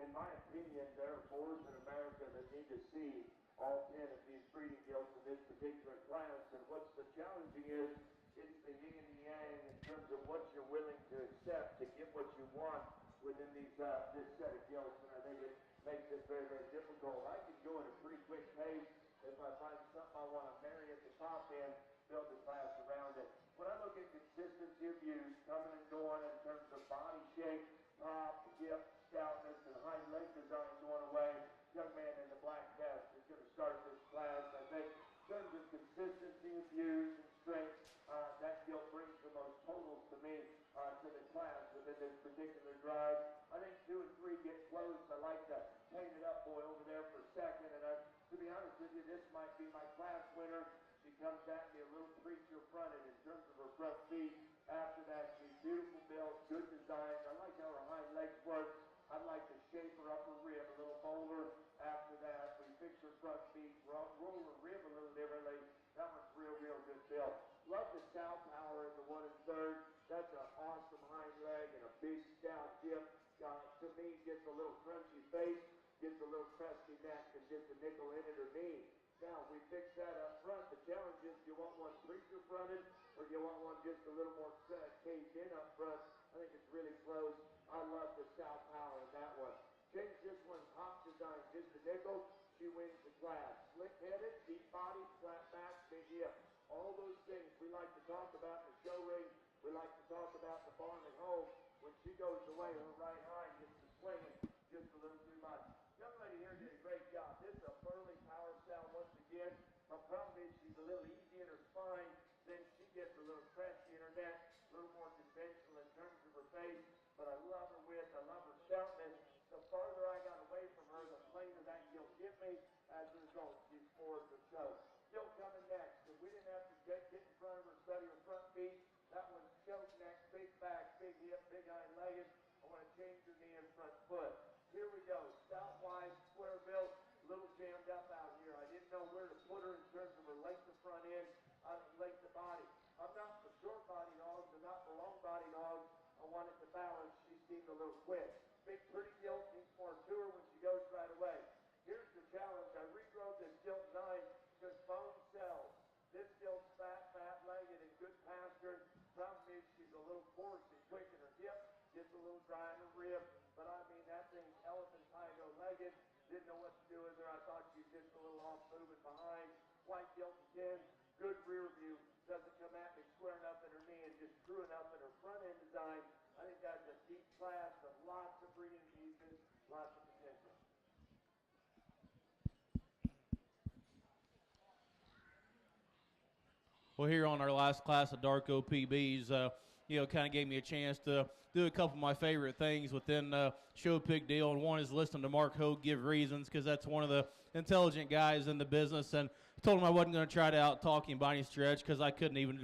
in my opinion, there are boars in America that need to see all 10 of these breeding gilts in this particular class. And what's the challenging is, it's the yin and yang in terms of what you're willing to accept to get what you want within these this set of gilts. And I think it makes it very, very difficult. I can go at a pretty quick pace if I find something I want to marry at the top end, build the class around it. When I look at consistency of use, coming and going in terms of body shape, top, hip, stoutness, and hind leg design going away, young man in the black vest is going to start this class. I think in terms of consistency of use and strength, that gilt brings the most totals to me to the class within this particular drive. I think 2 and 3 get close. I like the painted up boy over there for second, and to be honest with you, this might be my class winner. She comes at me a little preacher fronted in terms of her front feet. After that, she's beautiful build, good design. I like how her hind legs work. I'd like to shape her upper rib a little bolder. After that, we fix her front feet, roll her rib a little differently. That one's real, real good build. Love the sow power in the 1 1/3. That's an awesome hind leg and a big stout hip. To me, gets a little crunchy face, gets a little crusty neck, and gets a nickel in it or knee. Now, we fix that up front. The challenge is, do you want one preacher fronted, or do you want one just a little more caved in up front? I think it's really close. I love the sow power in that one. Change this one, top design, just a nickel. She wins the class. Slick-headed, deep body, flat back, big hip. All those things we like to talk about in the show ring. We like to talk about the barn at home. When she goes away, her right hind gets to swinging just a little too much. Young lady here did a great job. This is a burly power sow once again. My problem is she's a little easy in her spine. Then she gets a little crusty in her neck, a little more conventional in terms of her face. But I love her width. I love her stoutness. The farther I got away from her, the plainer that gilt hit me. As a result, she's forward or so. Still coming next. If we didn't have to get in front of her, study her front feet, that one's choke neck, big back, big hip, big hind legged. I want to change her knee and front foot. Here we go. Stout wide, square built, a little jammed up out here. I didn't know where to put her in terms of her length of front end, length of body. I'm not for short body dogs, I'm not for long body dogs. I wanted to balance. She seemed a little quick. Big pretty gilt, needs more to her when she goes right away. Here's the challenge. I regrowed this gilt 9 because bone cells. This gilt's fat-legged and good pasture. Problem is she's a little coarse and quick in her hip, gets a little dry in her rib. But I mean, that thing's elephantigo-legged. Didn't know what to do with her. I thought she was just a little off moving behind. White gilt again, good rear view. Doesn't come at me square enough in her knee and just screw enough in her front end design. I think that's a deep class with lots of breeding pieces, lots of potential. Well, here on our last class of Dark OPBs, kind of gave me a chance to do a couple of my favorite things within Show Pig Deal, and one is listen to Mark Hogue give reasons, because that's one of the intelligent guys in the business, and I told him I wasn't going to try to out-talk him by any stretch, because I couldn't even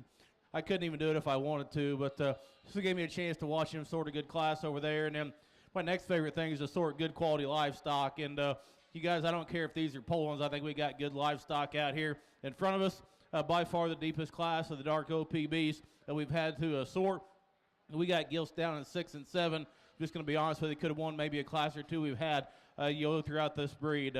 do it if I wanted to, but this gave me a chance to watch him sort a good class over there. And then my next favorite thing is to sort good quality livestock, and you guys, I don't care if these are Polands, I think we got good livestock out here in front of us. By far the deepest class of the Dark OPBs that we've had to sort. We got gilts down in 6 and 7. Just going to be honest with you, could have won maybe a class or two we've had throughout this breed.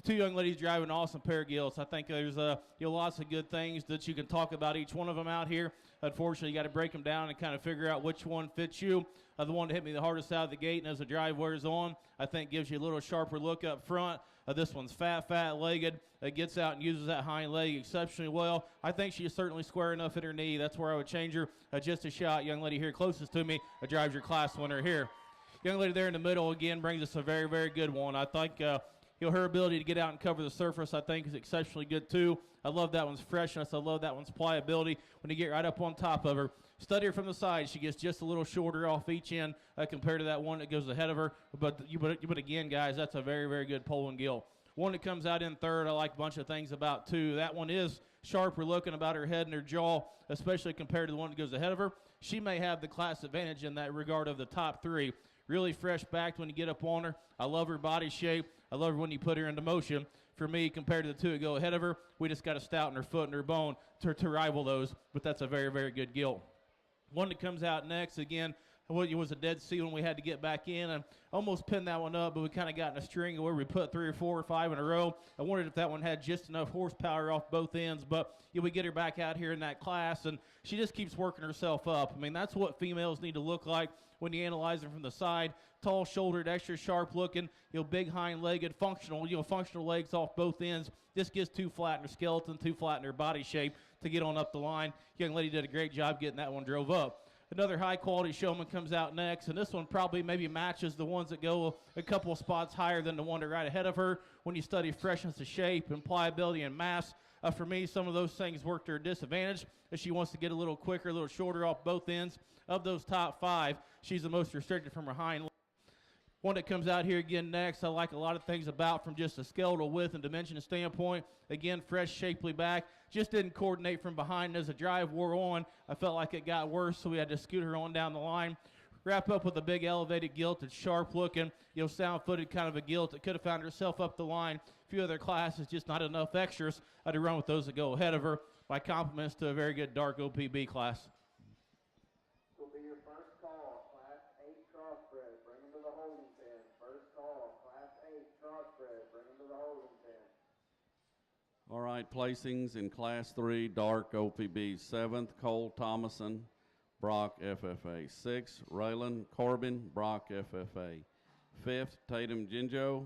2 young ladies driving an awesome pair of gilts. I think there's lots of good things that you can talk about each one of them out here. Unfortunately, you got to break them down and kind of figure out which one fits you. The one that hit me the hardest out of the gate, and as the drive wears on, I think gives you a little sharper look up front. This one's fat-legged. Gets out and uses that hind leg exceptionally well. I think she's certainly square enough in her knee. That's where I would change her. Just a shot. Young lady here closest to me drives your class winner here. Young lady there in the middle, again, brings us a very, very good one. I think her ability to get out and cover the surface, I think, is exceptionally good, too. I love that one's freshness. I love that one's pliability when you get right up on top of her. Study her from the side. She gets just a little shorter off each end compared to that one that goes ahead of her. But again, guys, that's a very, very good Poland gilt. One that comes out in third, I like a bunch of things about, too. That one is sharper looking about her head and her jaw, especially compared to the one that goes ahead of her. She may have the class advantage in that regard of the top 3. Really fresh backed when you get up on her. I love her body shape. I love her when you put her into motion. For me, compared to the 2 that go ahead of her, we just got to stouten her foot and her bone to rival those, but that's a very, very good gilt. One that comes out next, again, It was a dead ceiling. We had to get back in and almost pinned that one up, but we kind of got in a string where we put 3 or 4 or 5 in a row. I wondered if that one had just enough horsepower off both ends, but we get her back out here in that class, and she just keeps working herself up. I mean, that's what females need to look like when you analyze them from the side. Tall-shouldered, extra sharp-looking, big hind-legged, functional legs off both ends. Just gets too flat in her skeleton, too flat in her body shape to get on up the line. Young lady did a great job getting that one drove up. Another high-quality showman comes out next, and this one probably maybe matches the ones that go a couple of spots higher than the one right ahead of her. When you study freshness of shape and pliability and mass, for me, some of those things work to her disadvantage. If she wants to get a little quicker, a little shorter off both ends of those top 5, she's the most restricted from her hind. One that comes out here again next, I like a lot of things about from just a skeletal width and dimension standpoint. Again, fresh, shapely back. Just didn't coordinate from behind. As the drive wore on, I felt like it got worse, so we had to scoot her on down the line. Wrap up with a big elevated gilt that's sharp looking, sound-footed kind of a gilt that could have found herself up the line. A few other classes, just not enough extras. I had to run with those that go ahead of her. My compliments to a very good dark OPB class. Will be your first call, Class 8 Crossbred. Bring him to the holding pen. First call, Class 8 Crossbred. Bring him to the holding pen. All right, placings in Class 3 dark OPB. 7th, Cole Thomason, Brock FFA. 6th, Raylan Corbin, Brock FFA. 5th, Tatum Jinjo,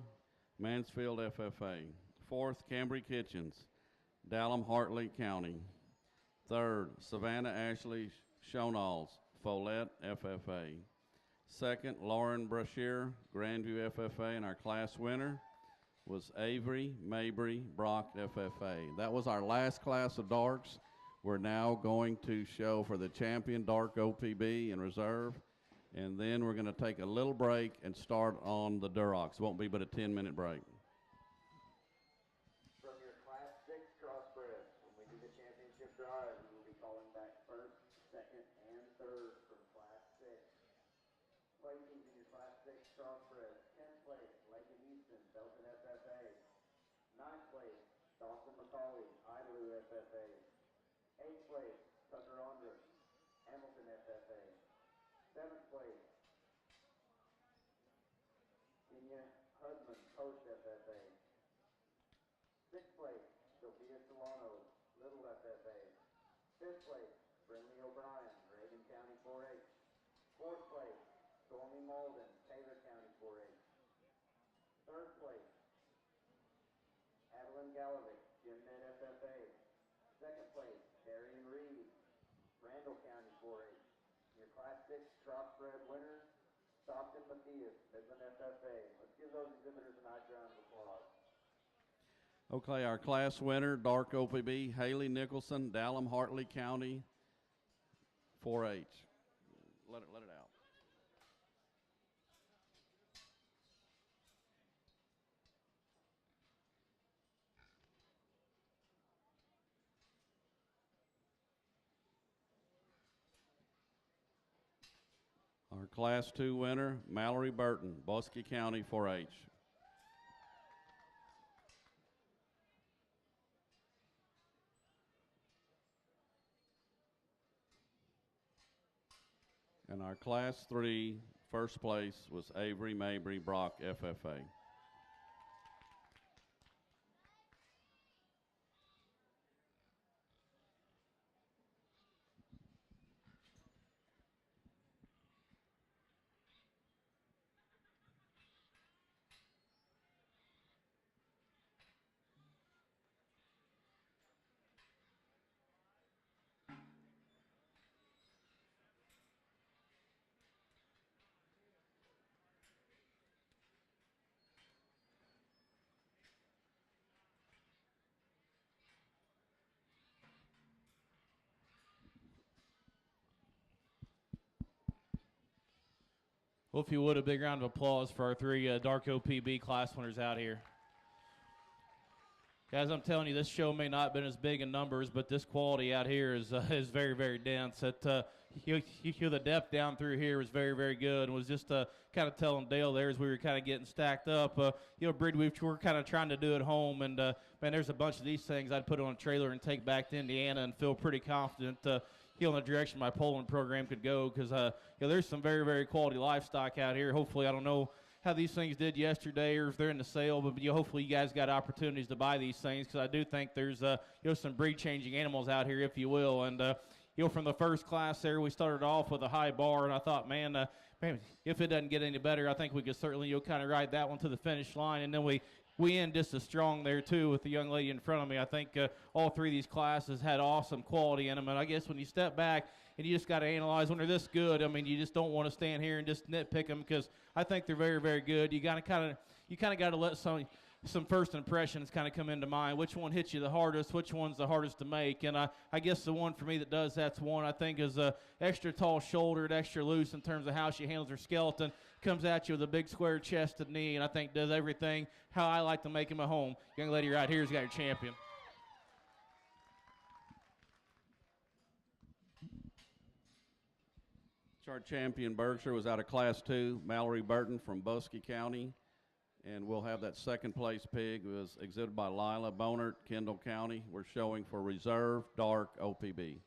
Mansfield FFA. 4th, Cambry Kitchens, Dallam Hartley County. 3rd, Savannah Ashley Shonalls, Follette FFA. 2nd, Lauren Brashear, Grandview FFA, and our class winner was Avery Mabry, Brock FFA. That was our last class of darks. We're now going to show for the champion dark OPB in reserve, and then we're going to take a little break and start on the Durocks. Won't be but a 10-minute break. From your Class 6 Crossbred, when we do the championship drive, we will be calling back 1st, 2nd, and 3rd from Class 6. Placings in your Class 6 Crossbred. 10th place, Lakin Houston, Belton FFA. 9th place, Dawson McCauley, Idalou FFA. 8th place, Tucker Andrus, Hamilton FFA. 7th place, Kenya Hudman, Coast FFA. 6th place, Sophia Solano, Little FFA. 5th place, Brinley O'Brien, Reagan County 4-H. 4th place, Stormy Malden, Taylor County 4-H. 3rd place, Adeline Galovic, Jim Ned FFA. 2nd place, Darian Reed, Randall County 4-H. Your Class 6 Crossbred winner, Stockton Matthias, Midland FFA. Let's give those exhibitors a nice round of applause. Okay, our class winner, dark OPB, Haley Nicholson, Dallam Hartley County 4-H. Let it out. Our Class 2 winner, Mallory Burton, Bosque County 4-H. And our Class 3 first place was Avery Mabry, Brock FFA. Well, if you would, a big round of applause for our 3 dark OPB class winners out here. Guys, I'm telling you, this show may not have been as big in numbers, but this quality out here is very, very dense. The depth down through here was very, very good. And was just kind of telling Dale there as we were kind of getting stacked up. Breed, we're kind of trying to do at home. And, man, there's a bunch of these things I'd put on a trailer and take back to Indiana and feel pretty confident in the direction my polling program could go, because there's some very, very quality livestock out here. Hopefully, I don't know how these things did yesterday or if they're in the sale, but hopefully you guys got opportunities to buy these things, because I do think there's some breed changing animals out here, if you will. And from the first class there, we started off with a high bar, and I thought, man, if it doesn't get any better, I think we could certainly kind of ride that one to the finish line. And then we end just as strong there too with the young lady in front of me. I think all three of these classes had awesome quality in them, and I guess when you step back and you just got to analyze when they're this good, I mean, you just don't want to stand here and just nitpick them, because I think they're very, very good. You kind of got to let some first impressions kind of come into mind. Which one hits you the hardest? Which one's the hardest to make? And I guess the one for me that does that's one I think is extra tall shouldered, extra loose in terms of how she handles her skeleton. Comes at you with a big square chested knee, and I think does everything how I like to make him at home. Young lady right here has got your champion. Our champion Berkshire was out of Class 2, Mallory Burton from Buskey County. And we'll have that second place pig. It was exhibited by Lila Bonert, Kendall County. We're showing for reserve, dark, OPB.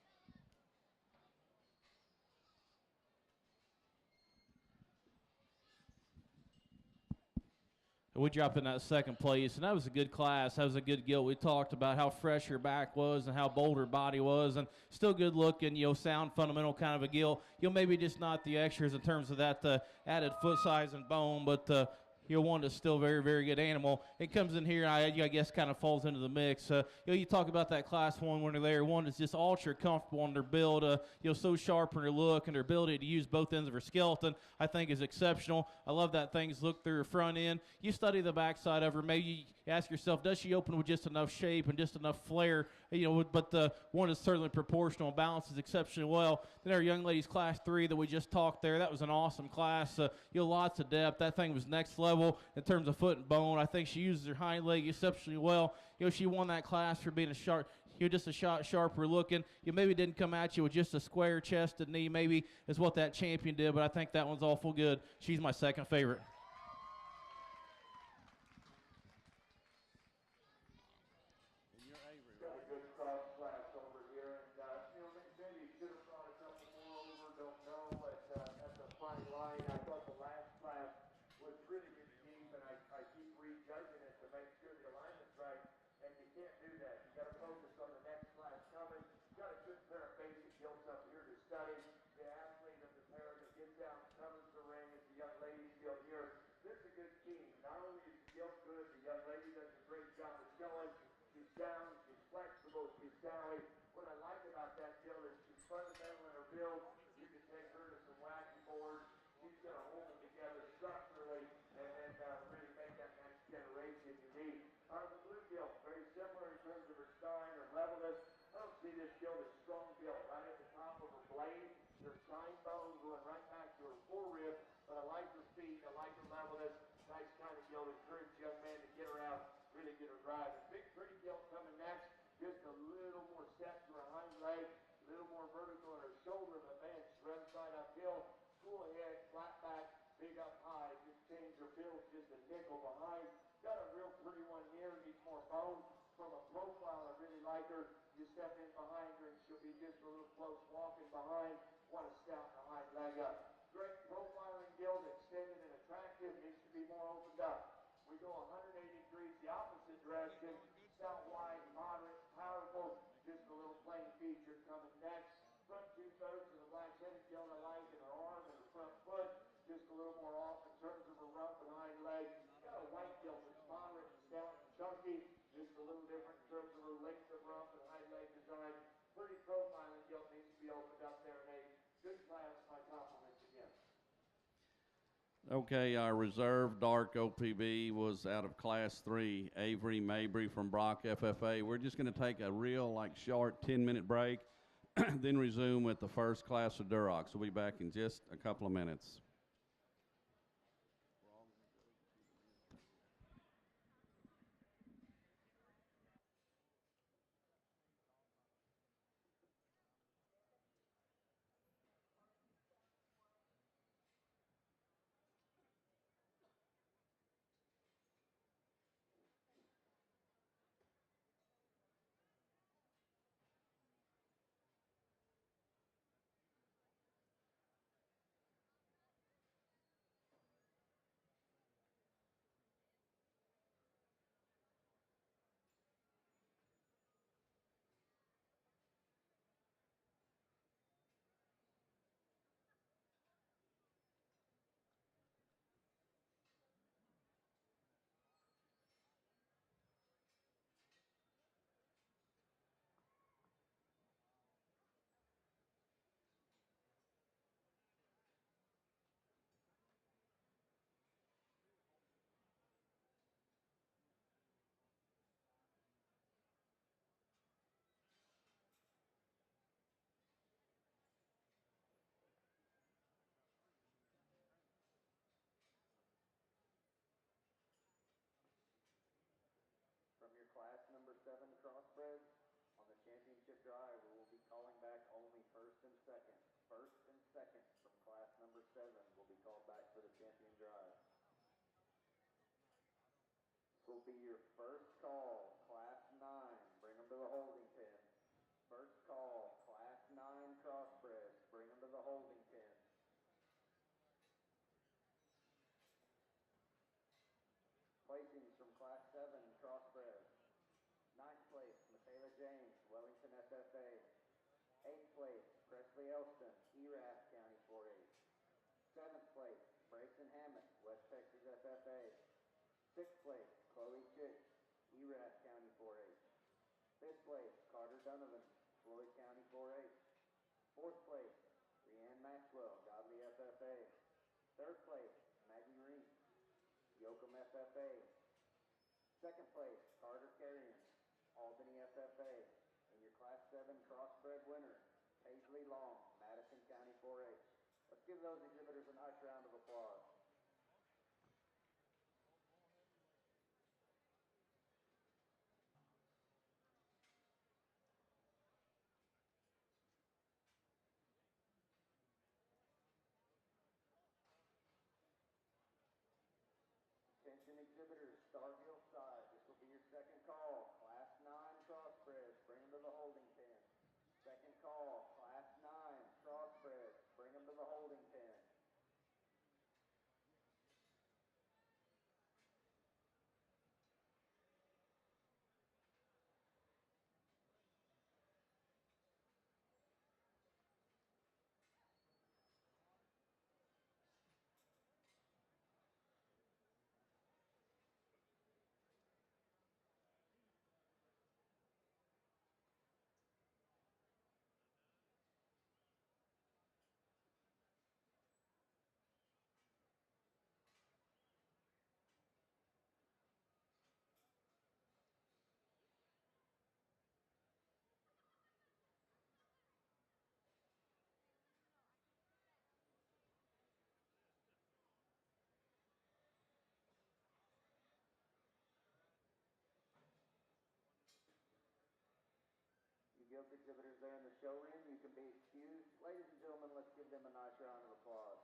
We dropped in that second place, and that was a good class. That was a good gilt. We talked about how fresh her back was and how bold her body was, and still good looking, sound, fundamental kind of a gilt. Maybe just not the extras in terms of that added foot size and bone, but one is still very, very good animal. It comes in here, I guess, kind of falls into the mix. You talk about that Class 1 when they're there. One is just ultra comfortable in their build, so sharp in her look, and her ability to use both ends of her skeleton, I think, is exceptional. I love that thing's look through her front end. You study the backside of her, maybe you ask yourself, does she open with just enough shape and just enough flair? But one is certainly proportional, balances exceptionally well. Then our young ladies Class 3 that we just talked there, that was an awesome class. Lots of depth. That thing was next level in terms of foot and bone. I think she uses her hind leg exceptionally well. She won that class for being a sharp, just a shot sharper looking. Maybe didn't come at you with just a square chested knee, maybe is what that champion did, but I think that one's awful good. She's my second favorite. Got a good cross class over here, and maybe you should have brought a couple more over, don't know, but that's a fine line. I thought the last class was really good deep, and I keep rejudging it to make sure the alignment's right, and you can't do that. You got to focus on the next class coming. You got a good pair of basic gilts up here to study. The athlete of the pair that gets out and covers the ring is the young lady gilt here. This is a good team. Not only is the gilt good, the young lady does a great job of showing. She's sound, she's flexible, she's sound. What I like about that gilt is she's fundamental in her build. You can take her to some wacky boards. She's going to hold them together structurally and then really make that next generation unique. The blue gilt, very similar in terms of her spine, her levelness. I don't see this gilt as strong gilt right at the top of her blade. Her spine bone going right back to her forearm, but I like her feet, I like her levelness. Nice kind of gilt. Encourage young man to get her out, really get her driving. Big pretty gilt coming next, just a little more set to her hind leg, a little more vertical in her shoulder, but man, she's right side uphill. Cool ahead, flat back, big up high. Just change her build just a nickel behind. Got a real pretty one here, needs more bone. From a profile, I really like her. You step in behind her and she'll be just a little close walking behind. Want to scout the hind leg up. Great profiling gilt, extended and attractive, needs to be more opened up. We go 180 degrees the opposite direction. Stout wide, moderate, powerful, just a little plain feature coming next. Front 2/3 of the black-headed gilt I like in her arm and her front foot. Just a little more off in terms of her rump and hind leg. Got a white gilt that's moderate, stout, and chunky. Just a little different in terms of her length of rump and hind leg design. Pretty profiling gilt needs to be opened up there in age. Good class, my compliments again. Okay, our reserve dark OPB was out of Class 3, Avery Mabry from Brock FFA. We're just going to take a real, short 10-minute break, then resume with the first class of Durocks. We'll be back in just a couple of minutes. This will be your first call, Class 9. Bring them to the holding pen. First call, Class 9 crossbreds. Bring them to the holding pen. Placings from Class 7 crossbreds. 9th place, Michaela James, Wellington FFA. 8th place, Presley Elston, Erath County 4-H. 7th place, Brayson Hammett, West Texas FFA. 6th place, Chloe Chick, Erath County 4-H. 5th place, Carter Donovan, Floyd County 4-H. 4th place, Leanne Maxwell, Godly FFA. 3rd place, Maggie Reese, Yoakum FFA. 2nd place, Carter Carrion, Albany FFA. And your Class 7 crossbred winner, Paisley Long, Madison County 4-H. Let's give those exhibitors a nice round of applause. Attention exhibitors, Star Gilts side. This will be your second call. Class 9 crossbreds, bring them to the holding pen. Second call, Class 9 crossbreds, bring them to the holding pen. You Gilt exhibitors there in the showroom, you can be excused. Ladies and gentlemen, let's give them a nice round of applause.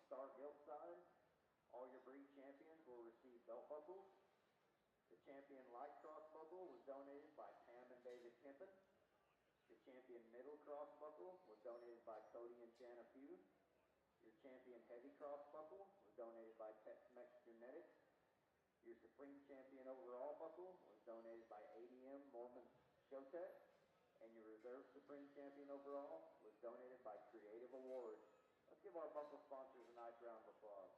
star gilt side. All your breed champions will receive belt buckles. The champion light cross buckle was donated by Pam and David Kempen. The champion middle cross buckle was donated by Cody and Shanna Feud. Your champion heavy cross buckle was donated by Tex-Mex Genetics. Your supreme champion overall buckle was donated by ADM Mormon Showtech. And your reserve supreme champion overall was donated by Creative Awards. Let's give our buckle sponsors a nice round of applause.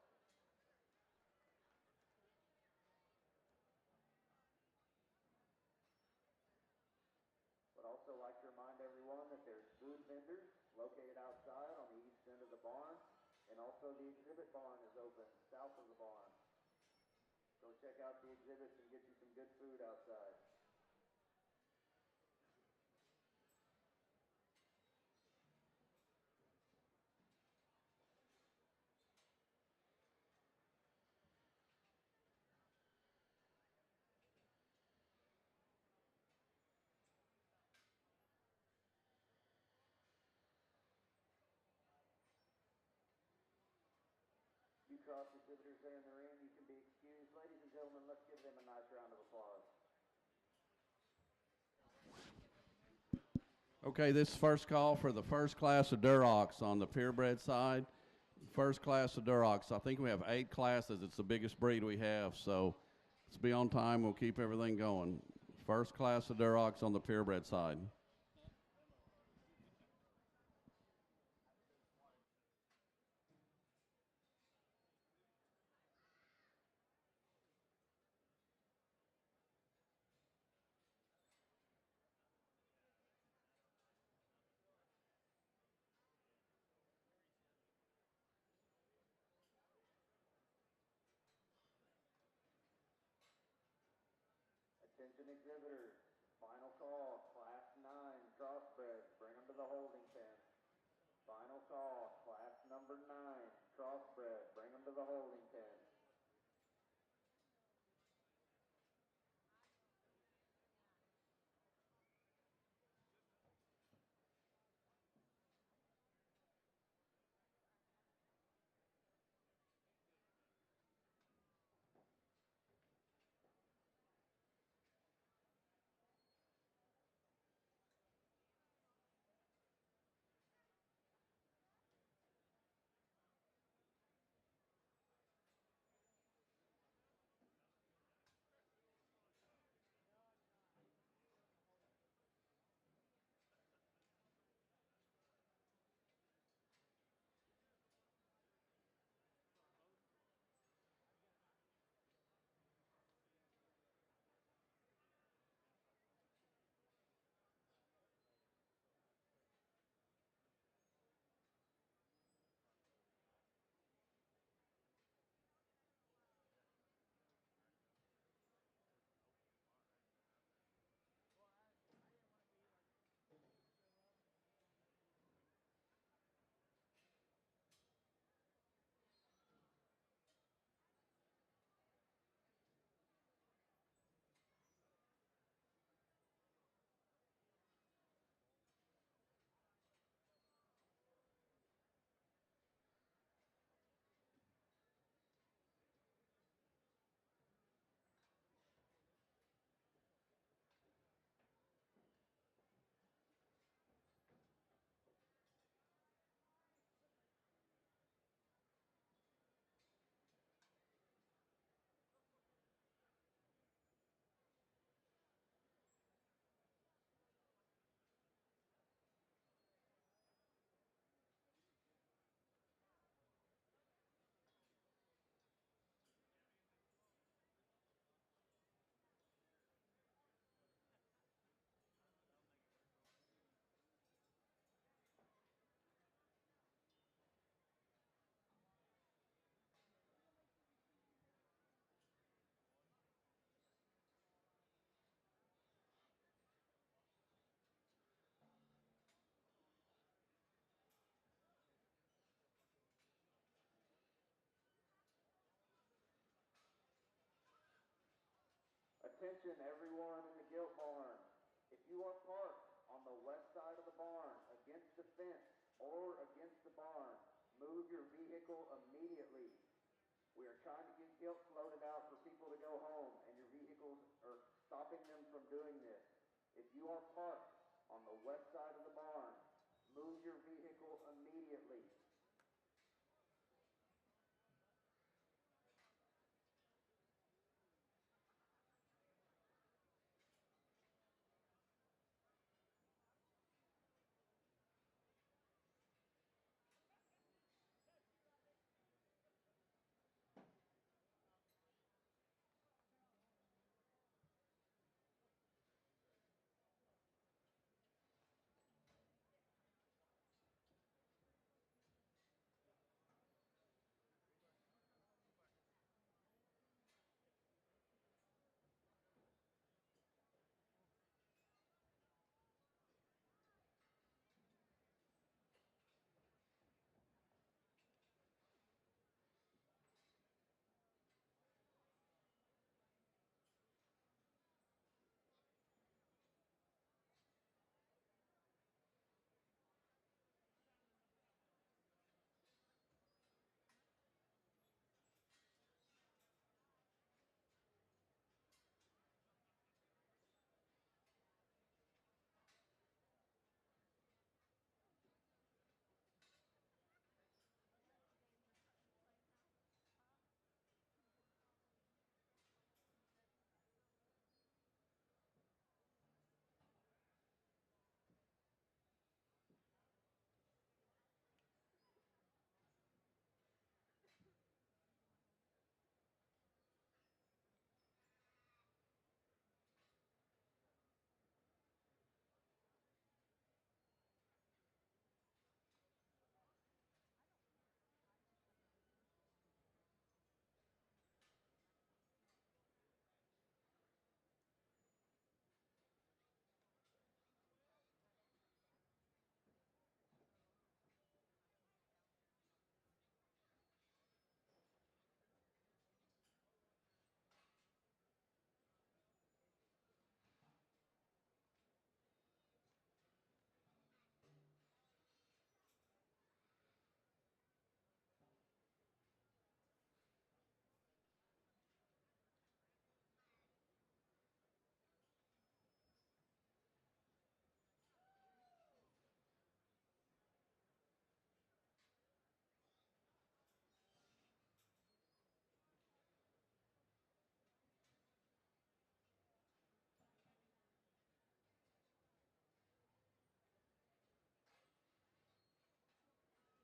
Would also like to remind everyone that there's food vendors located outside on the east end of the barn, and also the exhibit barn is open south of the barn. Go check out the exhibits and get you some good food outside. You cross exhibitors there in the ring, you can be excused. Ladies and gentlemen, let's give them a nice round of applause. Okay, this is first call for the first class of Durocks on the purebred side. First class of Durocks. I think we have 8 classes. It's the biggest breed we have, so let's be on time. We'll keep everything going. First class of Durocks on the purebred side. Attention exhibitors, final call, class 9, crossbred, bring them to the holding pen. Final call, class number 9, crossbred, bring them to the holding pen. Attention everyone in the gilt barn. If you are parked on the west side of the barn, against the fence, or against the barn, move your vehicle immediately We are trying to get gilts loaded out for people to go home, and your vehicles are stopping them from doing this. If you are parked on the west side of the barn, move your vehicle immediately.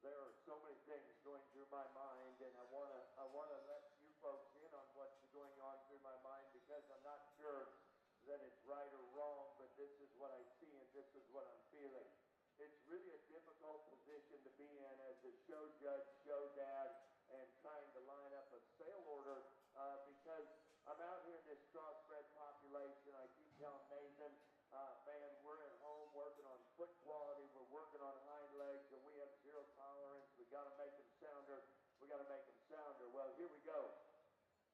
There are so many things going through my mind, and I wanna let you folks in on what's going on through my mind, because I'm not sure that it's right or wrong, but this is what I see and this is what I'm feeling. It's really a difficult position to be in as a show judge, show dad, and trying to line up a sale order, because I'm out here in this crossbred population. I keep telling Nathan, man, we're at home working on foot quality, we're working on hind legs, and we have zero tolerance. We got to make them sounder. We got to make them sounder. Well, here we go.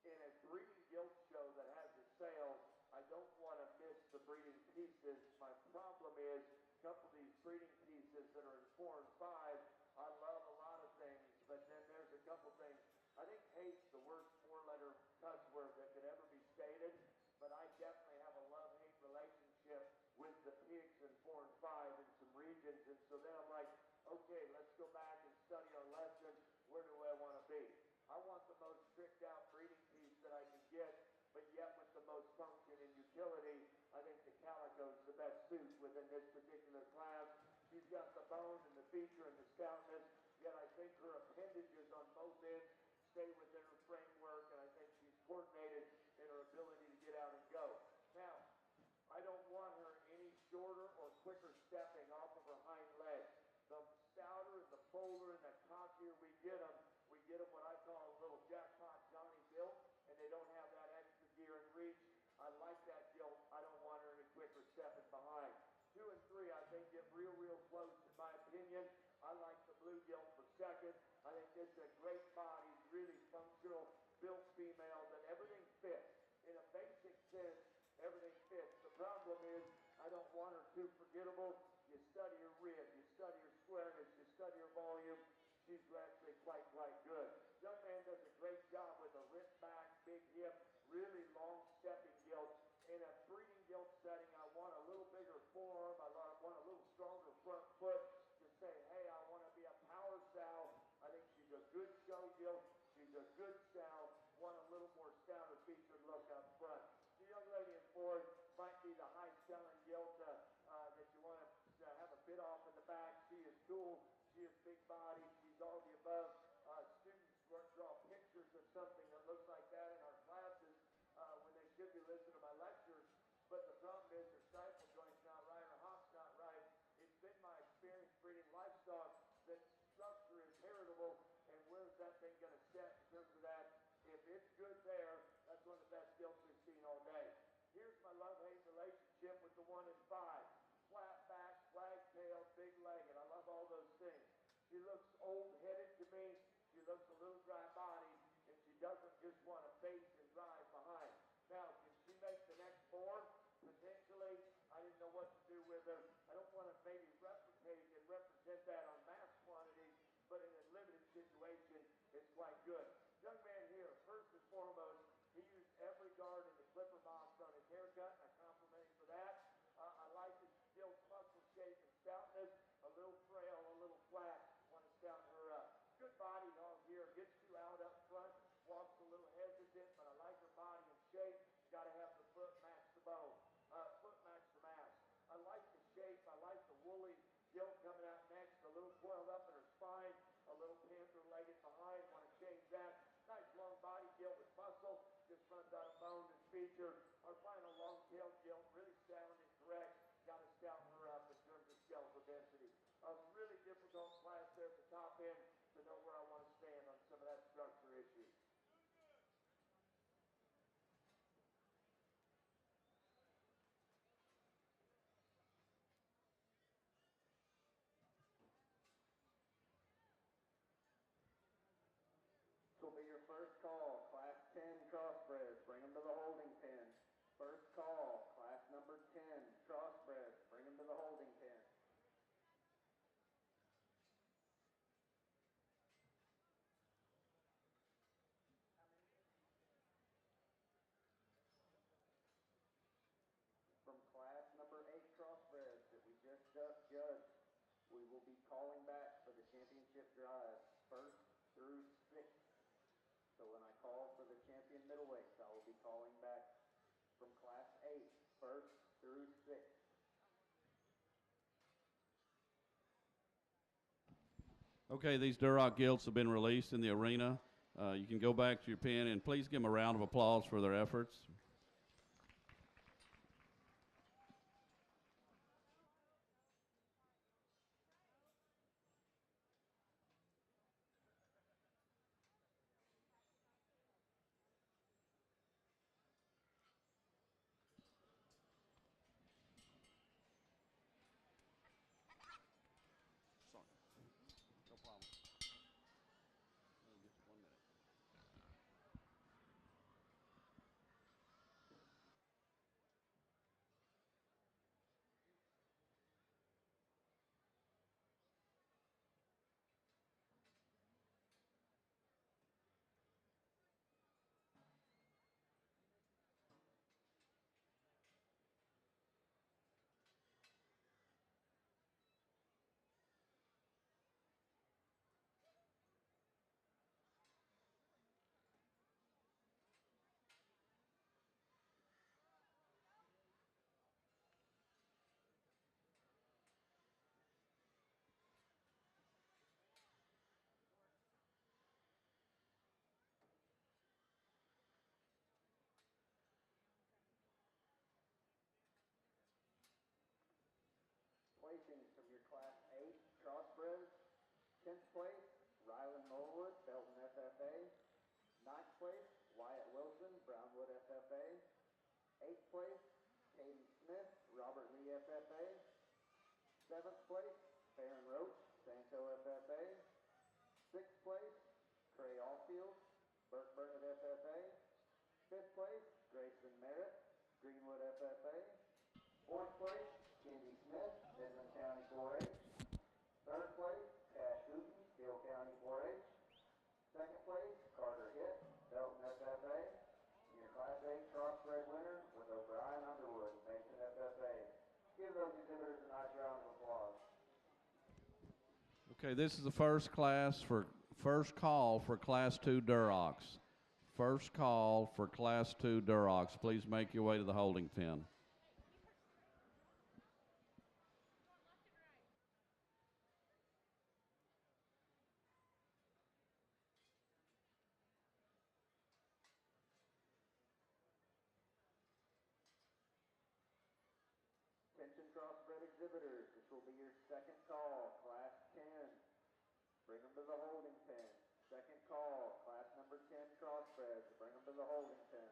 In a breeding gilt show that has a sale, I don't want to miss the breeding pieces. My problem is a couple of these breeding pieces that are in 4 and 5. I love a lot of things, but then there's a couple things. I think hate's the worst 4-letter cuss word that could ever be stated, but I definitely have a love-hate relationship with the pigs in 4 and 5 in some regions, and so then I'm like, okay, let's go back and study our lesson. Where do I want to be? I want the most tricked out breeding piece that I can get, but yet with the most function and utility. I think the calico is the best suit within this particular class. She's got the bone and the feature and the stoutness, yet I think her appendages on both ends stay within her framework, and I think she's coordinated in her ability to get out and go. Now, I don't want her any shorter or quicker stepping off of her hind legs. The stouter and the fuller and the cockier we get them what I call a little jackpot Johnny Gilt, and they don't have that extra gear and reach. I like that gilt. I don't want her any quicker stepping behind. 2 and 3, I think, get real close in my opinion. I like the blue gilt for second. I think this is a great body, really functional, built female, that everything fits. In a basic sense, everything fits. The problem is, I don't want her too forgettable. You study her rib, you study her squareness, you study her volume. She's actually quite good. Young man does a great job She looks old-headed to me. She looks a little dry-bodied, and she doesn't just want to face and ride behind. Now, can she make the next 4? Potentially. I didn't know what to do with her. I don't want to maybe replicate and represent that on mass quantities, but in a limited situation, it's quite good. Young man here, first and foremost, he used every guard in the clipper box on his haircut. I compliment him for that. I like his still muscle shape and stoutness. A little frail, a little flat. Want to stouten her up. Good body dog here. Gets you out up front. Walks a little hesitant, but I like her body and shape. Got to have the foot match the bone. Foot match the mass. I like the shape. I like the woolly gilt coming out next. A little coiled up in her spine. A little panther-legged behind. Want to change that. Nice long body gilt with muscle. Just runs out of bone and feature. Our final long-tailed gilt, really sound and correct. Got to stouten her up in terms of skeletal density. A really difficult class there at the top end to know where I want to stand on some of that structure issue. This will be your first call, Class 10 Crossbreds. Bring them to the holding pen. First call, Class number 10 Crossbreds. Bring them to the holding pen. From Class number 8 Crossbreds that we just judged, we will be calling back for the championship drive, 1st through 6th. So when I call for the champion middleweights, I will be calling back from Class 8, 1st through 6th. Okay, these Durock Gilts have been released in the arena. You can go back to your pen, and please give them a round of applause for their efforts. Sorry. No problem. Just 1 minute. Placings from your Class 8 Crossbreds. 10th place, Rylan Norwood, Belton FFA. 9th place, Wyatt Wilson, Brownwood FFA. 8th place, Caden Smith, Robert Lee FFA. 7th place, Farron Roach, Santo FFA. 6th place, Trey Allfield, Burke Burnett FFA. 5th place, Grayson Merritt, Greenwood FFA. 4th place, Kenzie Smith, Midland County 4-H. 3rd place, Cash Hooten, Steele County 4-H. 2nd place, Carter Hitt, Belton FFA. And your Class 8 Crossbred winner was O'Brien Underwood, Mason FFA. Give those exhibitors a nice round of applause. Okay, this is the first call for Class 2 Durocks. First call for Class 2 Durocks. Please make your way to the holding pen. Attention Crossbred exhibitors, this will be your second call, Class 10. Bring them to the holding pen. Second call, Class number 10 Crossbreds. Bring them to the holding pen.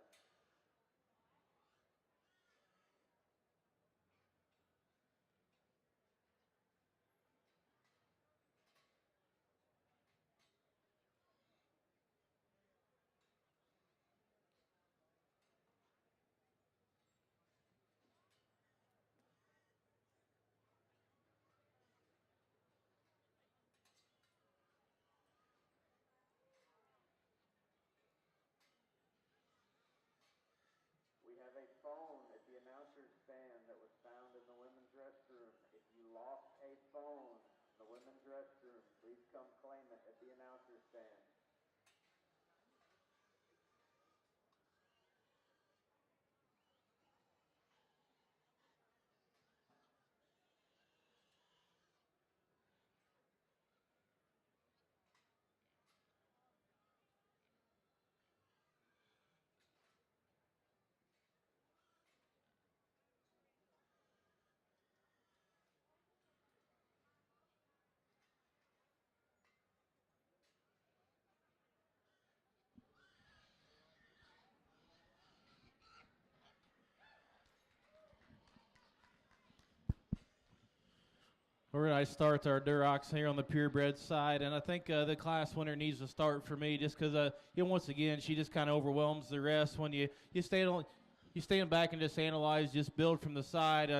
We're going to start our Durocks here on the purebred side, and I think the class winner needs to start for me just because, once again, she just kind of overwhelms the rest when you stand back and just analyze, just build from the side.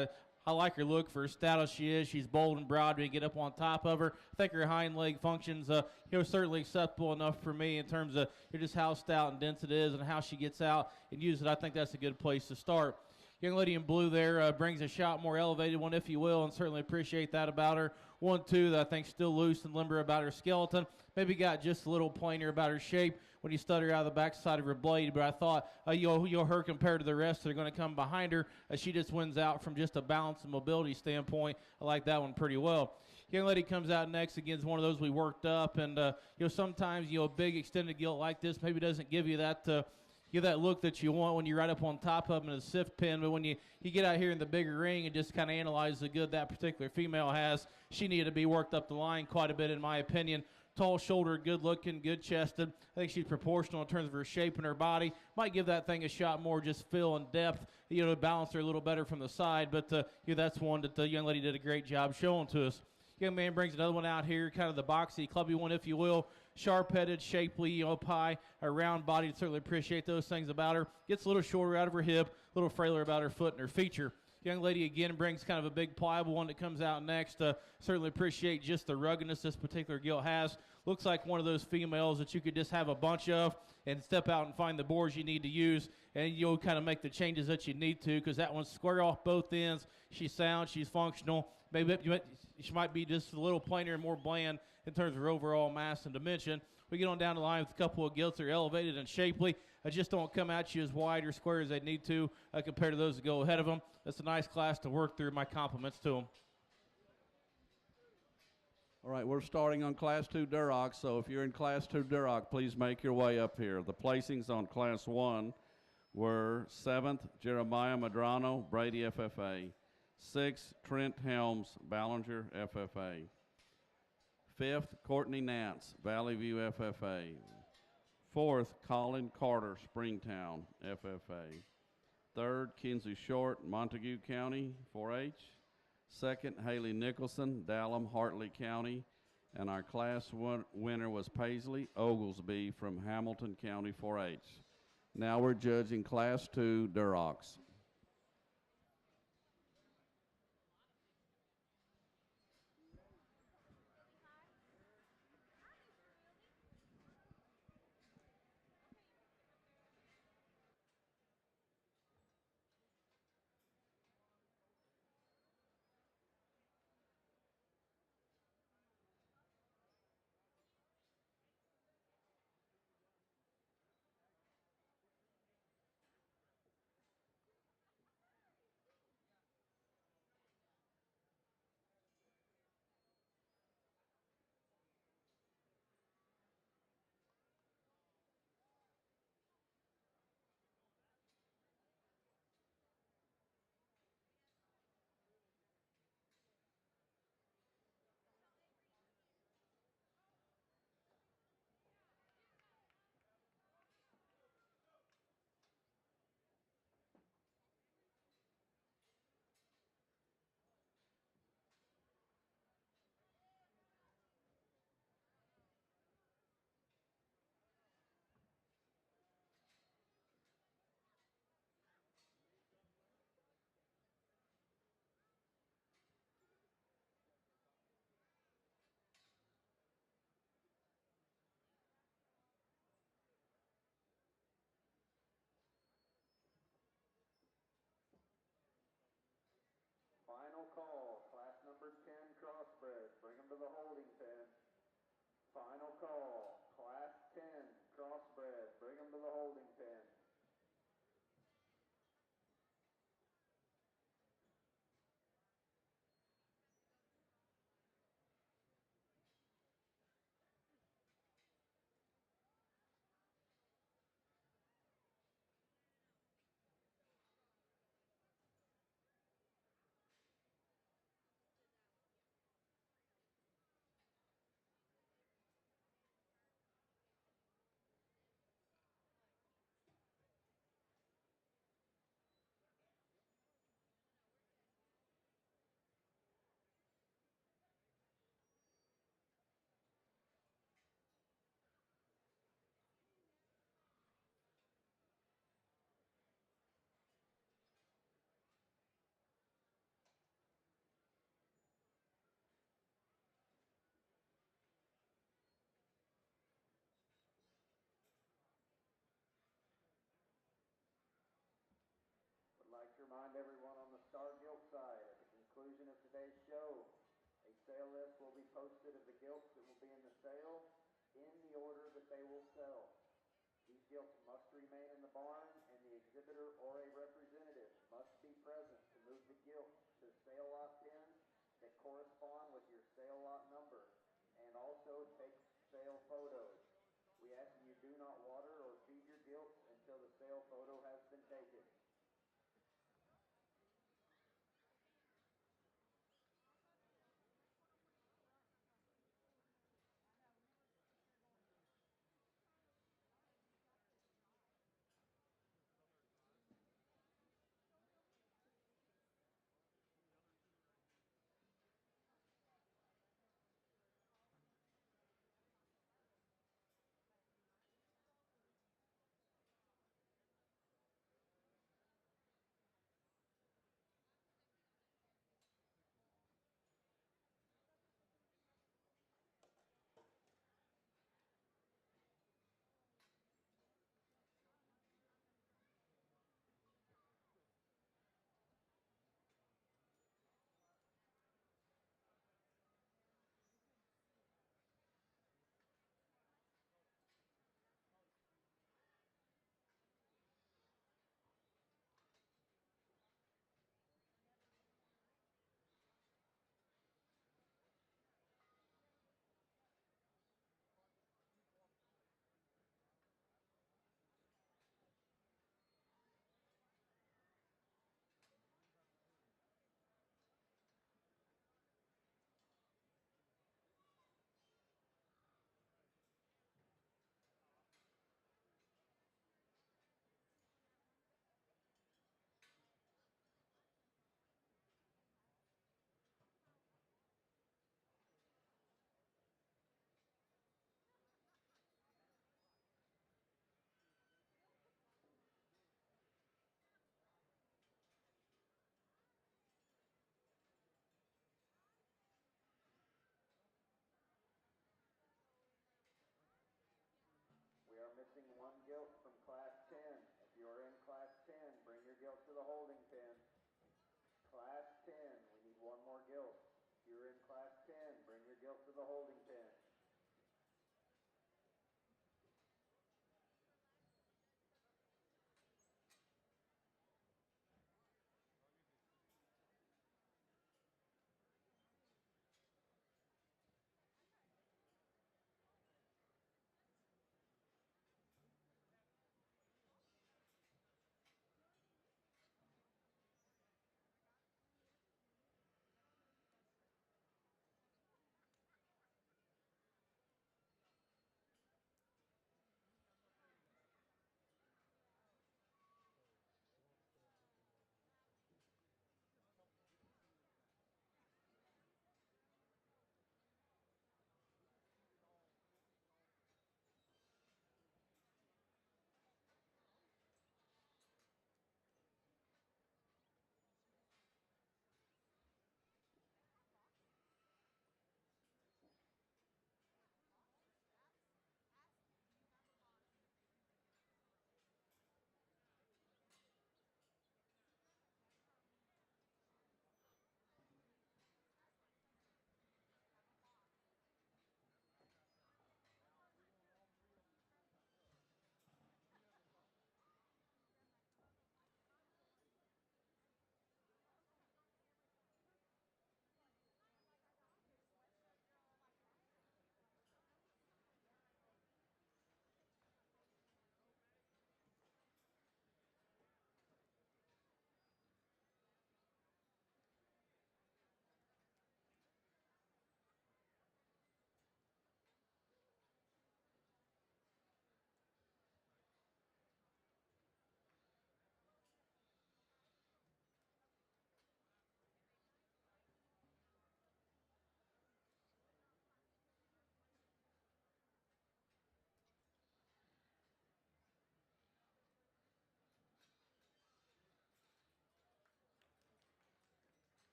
I like her look for as stout as she is. She's bold and broad when you get up on top of her. I think her hind leg functions, certainly acceptable enough for me in terms of just how stout and dense it is and how she gets out and uses it. I think that's a good place to start. Young lady in blue there brings a shot, more elevated one, if you will, and certainly appreciate that about her. 1-2 that I think still loose and limber about her skeleton. Maybe got just a little plainer about her shape when you stud her out of the backside of her blade, but I thought, her compared to the rest that are going to come behind her, she just wins out from just a balance and mobility standpoint. I like that one pretty well. Young lady comes out next against one of those we worked up, and sometimes a big extended gilt like this maybe doesn't give you that look that you want when you're right up on top of them in a sift pen. But when you get out here in the bigger ring and just kind of analyze the good that particular female has, she needed to be worked up the line quite a bit, in my opinion. Tall-shouldered, good-looking, good-chested. I think she's proportional in terms of her shape and her body. Might give that thing a shot more, just fill and depth, to balance her a little better from the side. But that's one that the young lady did a great job showing to us. Young man brings another one out here, kind of the boxy, clubby one, if you will. Sharp-headed, shapely, pie, a round-bodied. Certainly appreciate those things about her. Gets a little shorter out of her hip, a little frailer about her foot and her feature. Young lady, again, brings kind of a big, pliable one that comes out next. Certainly appreciate just the ruggedness this particular gilt has. Looks like one of those females that you could just have a bunch of and step out and find the boars you need to use, and you'll kind of make the changes that you need to, because that one's square off both ends. She's sound. She's functional. Maybe she might be just a little plainer and more bland in terms of her overall mass and dimension. We get on down the line with a couple of gilts that are elevated and shapely. I just don't come at you as wide or square as they need to compared to those that go ahead of them. That's a nice class to work through. My compliments to them. All right, we're starting on Class 2 Durocks, so if you're in Class 2 Durock, please make your way up here. The placings on Class 1 were 7th, Jeremiah Madrano, Brady FFA. 6th, Trent Helms, Ballinger FFA. 5th, Courtney Nance, Valley View FFA. 4th, Colin Carter, Springtown FFA. 3rd, Kinsey Short, Montague County 4-H. 2nd, Haley Nicholson, Dallam, Hartley County. And our class winner was Paisley Oglesby from Hamilton County 4-H. Now we're judging Class 2 Durocks. Final call, class number 10 Crossbred, bring them to the holding pen. Final call, class 10 Crossbred, bring them to the holding pen. Sale list will be posted of the gilts that will be in the sale in the order that they will sell. These gilts must remain in the barn, and the exhibitor or a representative must be present to move the gilt to sale lot pins that correspond with your sale lot number, and also take sale photos. We ask that you do not water or feed your gilts until the sale photo has been taken. We are missing one gilt from Class 10. If you are in Class 10, bring your gilt to the holding pen. Class 10, we need one more gilt. If you're in Class 10, bring your gilt to the holding pen.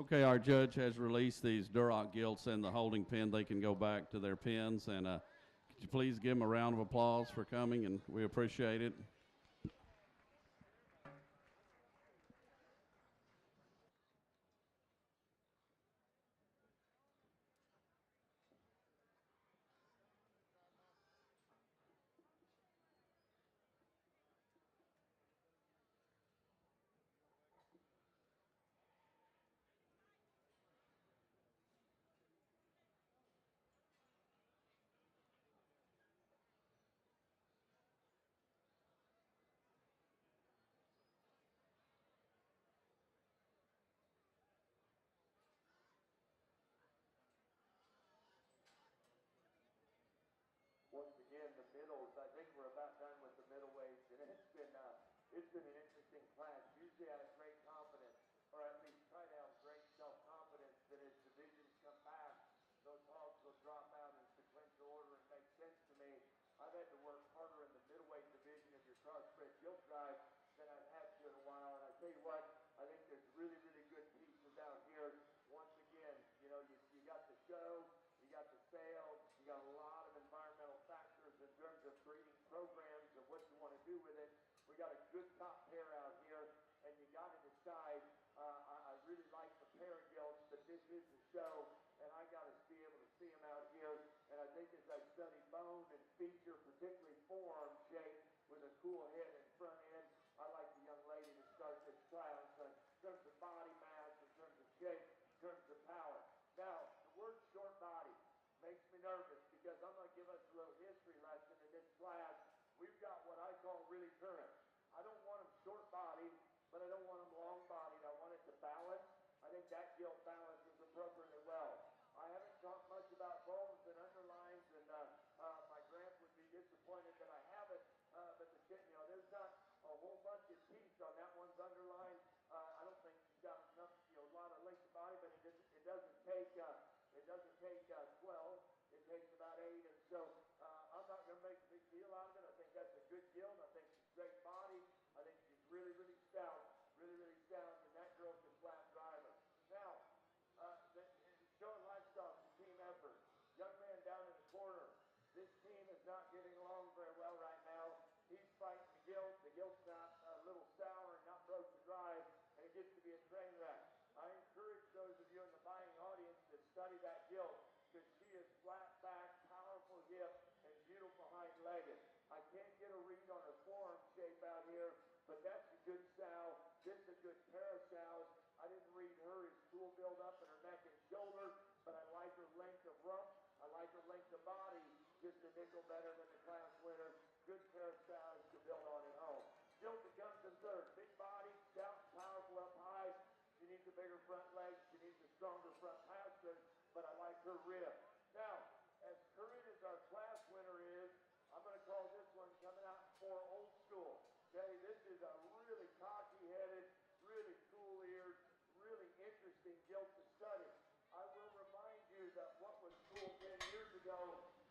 Okay, our judge has released these Durock Gilts in the holding pen. They can go back to their pens, and could you please give them a round of applause for coming, and we appreciate it. Once again, the middles, I think we're about done with the middleweights, and it's been an interesting class. Usually I have great confidence, or at least try to have great self-confidence that as divisions come back, those hogs will drop out in sequential order and make sense to me. I've had to work harder in the middleweight division of your crossbred gilt drive than I've had to in a while, and I tell you what, I think there's really, really good pieces out here. Once again, you know, you got the show, you got the sales, you got a lot of environmental factors in terms of breeding programs and what you want to do with it. We got a good top pair out here, and you got to decide. I really like the pair gilts, but this is a show, and I got to be able to see them out here. And I think as I study bone and feature, particularly forearm shape with a cool head and front end, I like the young lady to start this trial in terms of body mass, in terms of shape, in terms of power. Now, the word short body makes me nervous because I'm going to give us a little history lesson in this class. We've got what I call really current. I don't want them short bodied, but I don't want them long bodied. I want it to balance. I think that gilt balances appropriately well. I haven't talked much about bones and underlines, and my grant would be disappointed that I haven't. But there's not a whole bunch of teeth on that one's underline. I don't think she's got enough, a lot of length of body, but it doesn't take 12. It takes about 8, and so I'm not going to make a big deal out of it. I think that's a good gilt. I think she's great body. I think she's really, really stout, and that girl can flat drive her. Now, showing Livestock is a team effort. Young man down in the corner. This team is not getting along very well right now. He's fighting the gilt. The gilt's not a little sour and not broke to drive, and it gets to be a train wreck. I encourage those of you in the buying audience to study that gilt because she is flat back, powerful hip, and beautiful hind-legged. I can't get a read on her forearm shape out here, but that's a good sow. This is a good pair of sows. I didn't read her as tool build up in her neck and shoulder, but I like her length of rump. I like her length of body, just a nickel better than the class winner. Good pair of sows to build on at home. Gilt comes in third. Big body, stout, powerful up high. She needs a bigger front leg. She needs a stronger front pastern, but I like her rib. Now, as current as our class winner is, I'm going to call this one coming out for old school. Okay, this is a really cocky-headed, really cool-eared, really interesting gilt to study. I will remind you that what was cool 10 years ago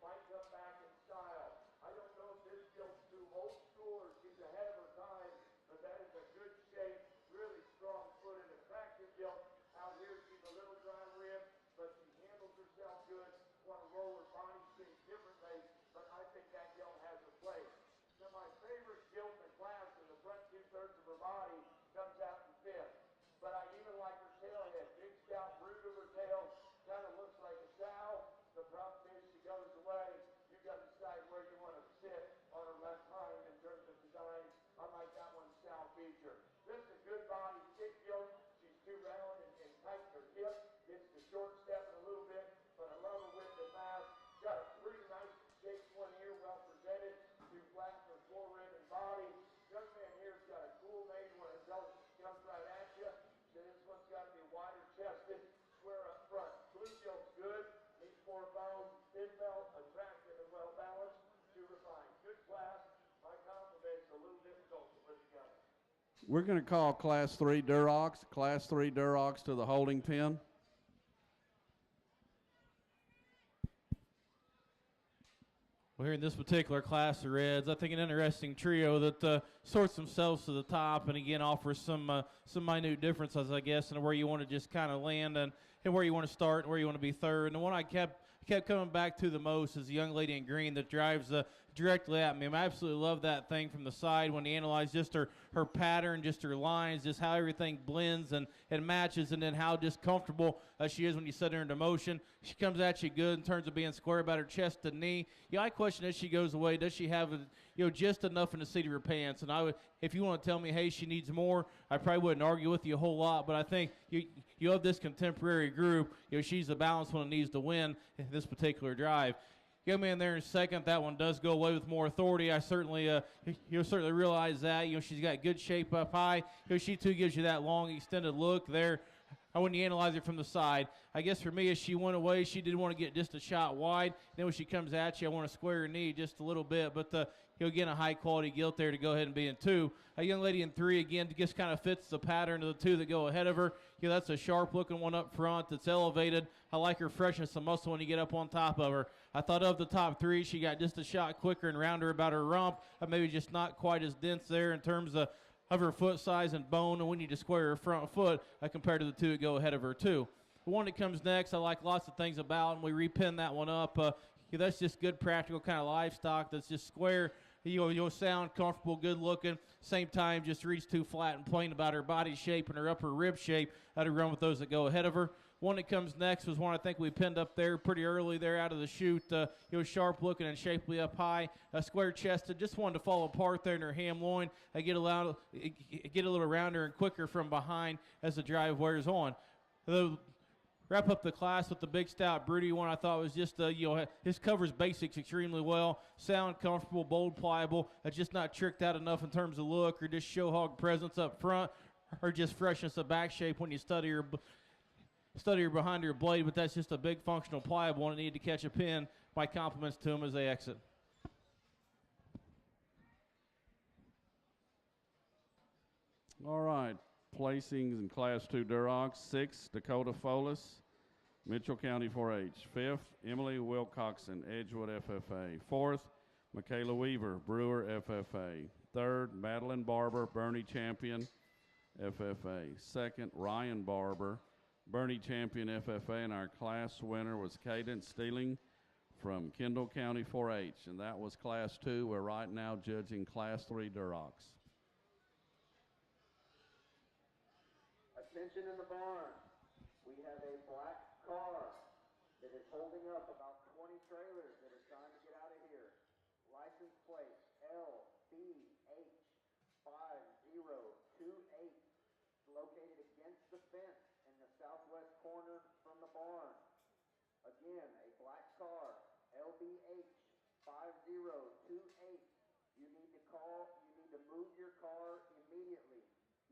might come back in style. I don't know if this gilt's too old school or she's ahead of her time, but that is a good shape, really strong-footed, attractive gilt. Out here she's a little dry rib, but she handles herself good. Want to roll her body shape differently, but I think that gilt has a place. Now my favorite gilt in class in the front 2/3 of her body comes out in fifth. But I even like her tail head. Big stout root of her tail. Kind of looks like a sow. The problem is she goes away. You've got to decide where you want to sit on her left hind in terms of design. I like that one sow feature. This is a good body, thick gilt. She's too round and tight in her hip. Gets the short stepping a little bit, but I love her width and mass. Got a pretty nice shaped one here, well presented. Too flat for fore rib and body. Young man here's got a cool name when it comes right at you. Then this one's got to be wider chested, square up front. Blue gilt's good, needs more bone, thin belt, attractive and well balanced, too refined. Good class. My compliments, a little difficult to put together. We're going to call Class 3 Durocks. Class 3 Durocks to the holding pen. Well, here in this particular class of reds, I think an interesting trio that sorts themselves to the top, and again offers some minute differences, I guess, in where you want to just kind of land and where you want to start and where you want to be third. And the one I kept coming back to the most is the young lady in green that drives directly at me. I absolutely love that thing from the side when you analyze just her pattern, just her lines, just how everything blends and matches, and then how just comfortable she is when you set her into motion. She comes at you good in terms of being square about her chest to knee. I question as she goes away, does she have just enough in the seat of her pants? And if you want to tell me, hey, she needs more, I probably wouldn't argue with you a whole lot. But I think you have this contemporary group. She's the balanced one that needs to win this particular drive. Young man there in second, that one does go away with more authority. I certainly, certainly realize that. She's got good shape up high. She too gives you that long, extended look there. When you analyze it from the side, I guess for me, as she went away, she did want to get just a shot wide. Then when she comes at you, I want to square her knee just a little bit. But again, a high-quality gilt there to go ahead and be in two. A young lady in three, again, just kind of fits the pattern of the two that go ahead of her. That's a sharp-looking one up front that's elevated. I like her freshness of muscle when you get up on top of her. I thought of the top three, she got just a shot quicker and rounder about her rump. Maybe just not quite as dense there in terms of her foot size and bone, and when you just square her front foot compared to the two that go ahead of her too. The one that comes next, I like lots of things about, and we repin that one up. That's just good practical kind of livestock that's just square. You'll sound comfortable, good looking. Same time, just reads too flat and plain about her body shape and her upper rib shape. How to run with those that go ahead of her. One that comes next was one I think we pinned up there pretty early there out of the chute. Sharp looking and shapely up high, square chested. Just wanted to fall apart there in her ham loin. Get a little rounder and quicker from behind as the drive wears on. Wrap up the class with the big stout broody one. I thought was just his covers basics extremely well. Sound comfortable, bold, pliable. Just not tricked out enough in terms of look or just show hog presence up front or just freshness of back shape when you study her behind her blade. But that's just a big functional pliable one that needed to catch a pin. My compliments to him as they exit. All right, placings in Class 2 Durocks. 6, Dakota Folis, Mitchell County 4-H. 5th, Emily Wilcoxon, Edgewood FFA. 4th, Michaela Weaver, Brewer FFA. 3rd, Madeline Barber, Bernie Champion FFA. 2nd, Ryan Barber, Bernie Champion FFA. And our class winner was Cadence Steeling from Kendall County 4-H. And that was Class 2. We're right now judging Class 3 Durocks. Attention in the barn. We have a black car that is holding up about 20 trailers that are trying to get out of here. License plate LBH5028. Located against the fence in the southwest corner from the barn. Again, a black car, LBH5028. You need to move your car immediately.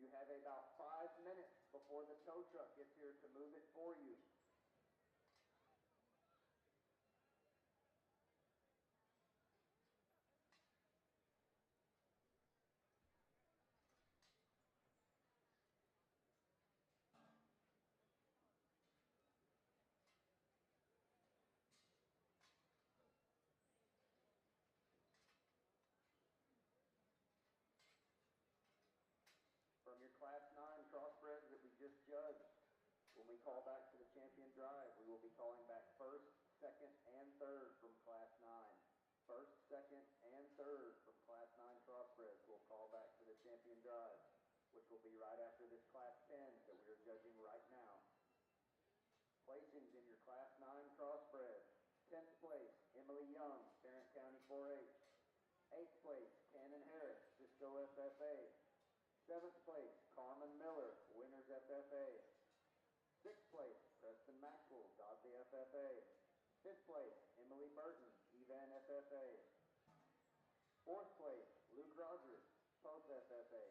You have about 5 minutes before the tow truck gets here to move it for you. From your Class 9 crossbreds that we just judged, when we call back to the champion drive, we will be calling back first, second, and third from Class 9. First, second, and third from Class 9 crossbreds will call back to the champion drive, which will be right after this Class 10 that we are judging right now. Placings in your Class 9 crossbred. 10th place, Emily Young, Tarrant County 4-H. 8th place, Cannon Harris, Cisco FFA. 7th place, Carmen Miller, Winners FFA. 6th place, Preston Maxwell, Dodley FFA. 5th place, Emily Burton, Evan FFA. 4th place, Luke Rogers, Post FFA.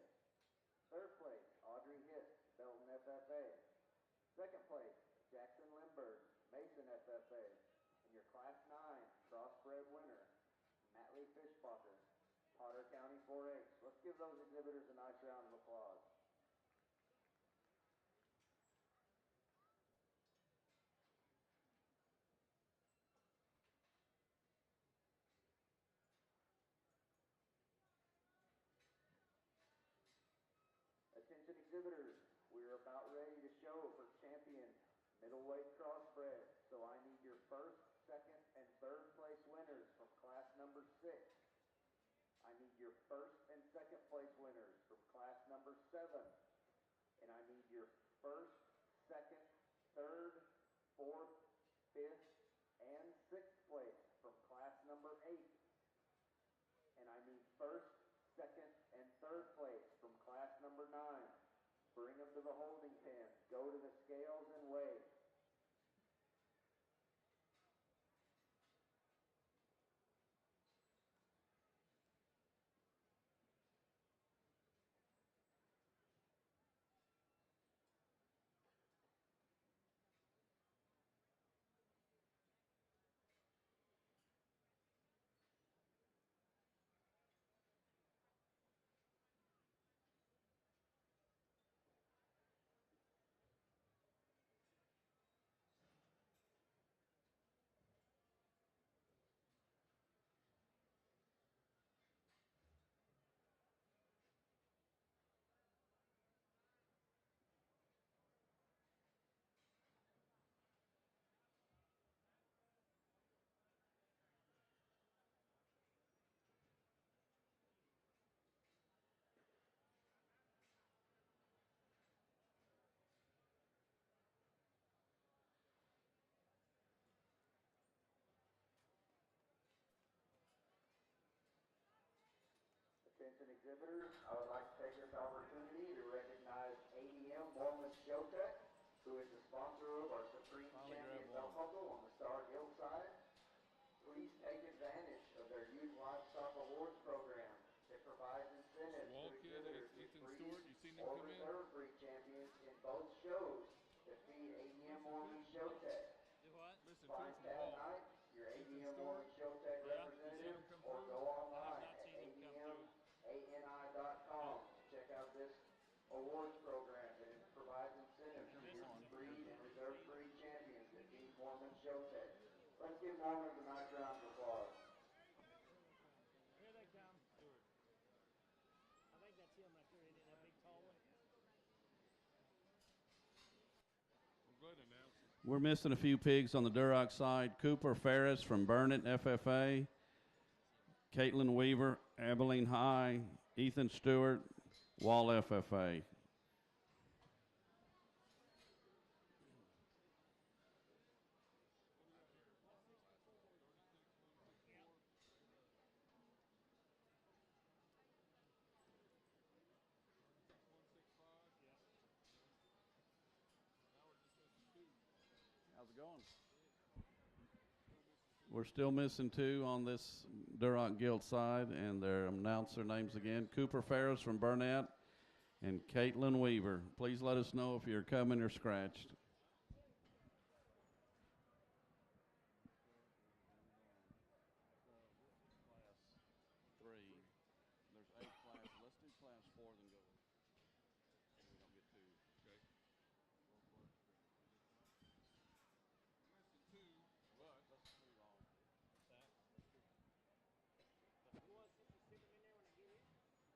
3rd place, Audrey Hitt, Belton FFA. 2nd place, Jackson Lindbergh, Mason FFA. And your Class 9 crossbred winner, Matley Fishbacher, Potter County 4-H. Let's give those exhibitors a nice round of applause. Attention exhibitors, we're about ready to show for champion middleweight crossbred. So I need your first, second, and third place winners from class number 6. I need your first and second place winners from class number 7. And I need your first, second, third, fourth, fifth, and sixth place from class number 8. And I need first, second, and third place from class number 9. Bring them to the holding pen. Go to the scales and weigh. Attention exhibitors, I would like to take this opportunity to recognize ADM Mormon Showtech, who is the sponsor of our Supreme Champion belt buckle on the Star Guild side. Please take advantage of their youth livestock awards program that provides incentives to exhibitors to breed or reserve breed champions in both shows that feed ADM Mormon Showtech. Find Tab Knight, your ADM Mormon Showtech representative, or go online at ADMANI.com to check out this awards program that provides incentives for youth breed and reserve breed champions that feed Mormon Showtech. Let's give Mormons a nice round of applause. Here they come. I think that's him right there, isn't it? That big tall one. We're missing a few pigs on the Durock side. Cooper Ferris from Burnett FFA, Caitlin Weaver, Abilene High, Ethan Stewart, Wall FFA. How's it going? We're still missing 2 on this Durock Guild side, and their announcer names again. Cooper Ferris from Burnett and Caitlin Weaver. Please let us know if you're coming or scratched. Class 3. There's 8 classes. Let's do class 4, then go. We don't get 2. Okay. But let's move on. You want us to stick them in there when I get here?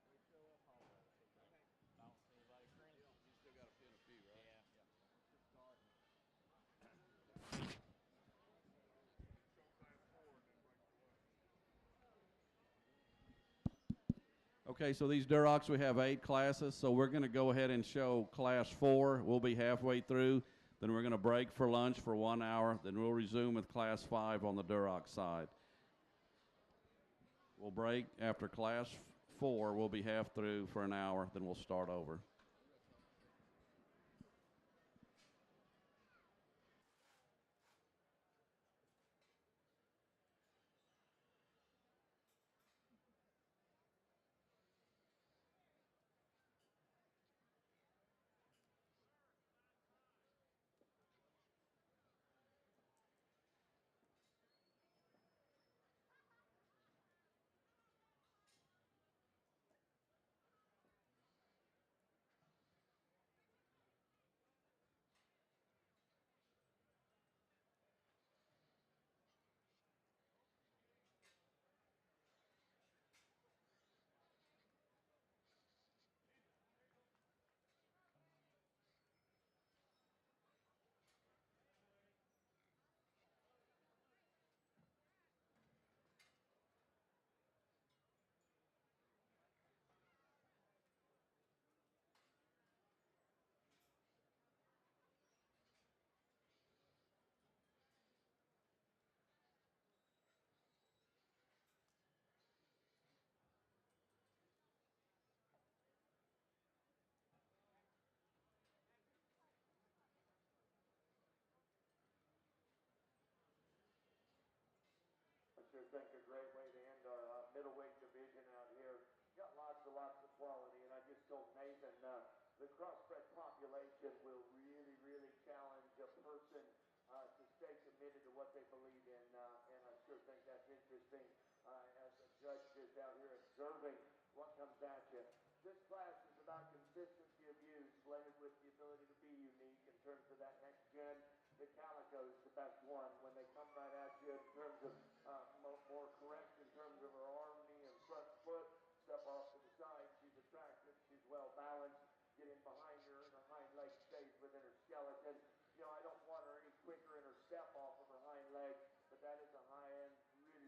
We show up hallway. Okay. Don't see anybody currently. You still got to pin a few, right? Yeah. Just start. Okay, so these Durocks, we have 8 classes, so we're going to go ahead and show class 4. We'll be halfway through. Then we're going to break for lunch for 1 hour. Then we'll resume with class 5 on the Durock side. We'll break after class 4. We'll be half through for an hour. Then we'll start over. think a great way to end our middleweight division out here. Got lots of quality, and I just told Nathan the crossbred population will really challenge a person to stay committed to what they believe in, and I sure think that's interesting as a judge is out here observing what comes at you. This class is about consistency of use, blended with the ability to be unique in terms of that next gen. The Calico is the best one when they come right at you in terms of more correct in terms of her arm, knee, and front foot. Step off to the side, she's attractive, she's well balanced. Get in behind her, and her hind leg stays within her skeleton. You know, I don't want her any quicker in her step off of her hind leg, but that is a high end,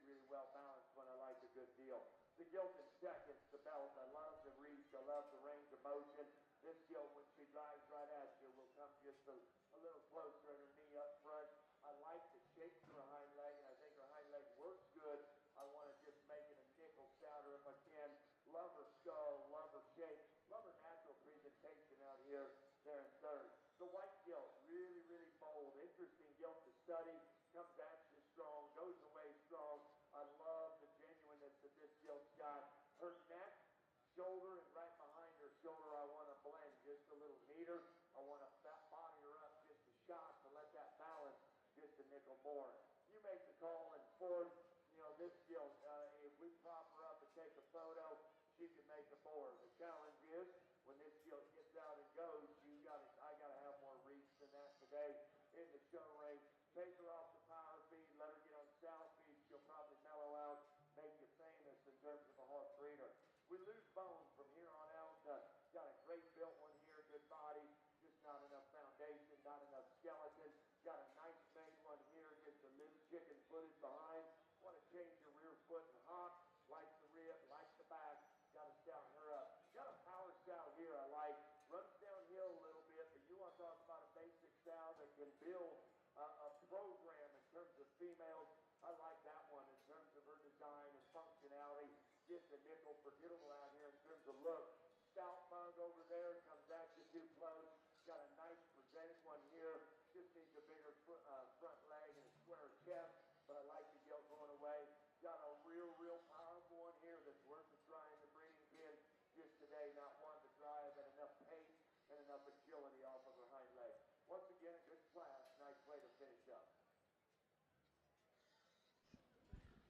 really well balanced one. I like a good deal. The gilt in seconds, the belt, I love the reach, I love the range of motion. This gilt, when she drives right at you, will come just a little closer at her knee up front. I like the shape to her hind leg, and I think her hind leg works good. I want to just make it a nickel stouter if I can. Love her skull, love her shape, love her natural presentation out here, there in third. The white gilt, really bold, interesting gilt to study, comes at you strong, goes away strong. I love the genuineness that this gilt's got. Her neck, shoulder, and right behind her shoulder, I want to blend just a little neater. I want to body her up just a shot to let that balance just a nickel more. You make the call in fourth. You know, this gilt, if we prop her up and take a photo, she can make a board. The challenge is, when this gilt gets out and goes, I gotta have more reach than that today in the show race. Take her off the power feed, let her get on south feed, she'll probably mellow out, make you famous in terms of a horse breeder. We lose bone from here on out. Got a great built one here, good body, just not enough foundation, not enough skeleton. Got a nice made one here, just a little chicken footed behind. Want to change your rear foot and hop, like the rib, like the back. Got to stout her up. Got a power stout here I like. Runs downhill a little bit, but you want to talk about a basic stout that can build a program in terms of females. I like that one in terms of her design and functionality. Just a nickel forgettable out here in terms of look. Stout mug over there, comes at you too close. Got a nice presented one here. Just needs a bigger front leg and a square chest, but I like the gilt going away. Got a real powerful one here that's worth a try in the breeding pen. Just today, not one to drive and enough pace and enough agility off of her hind leg. Once again, a good class. Nice way to finish up.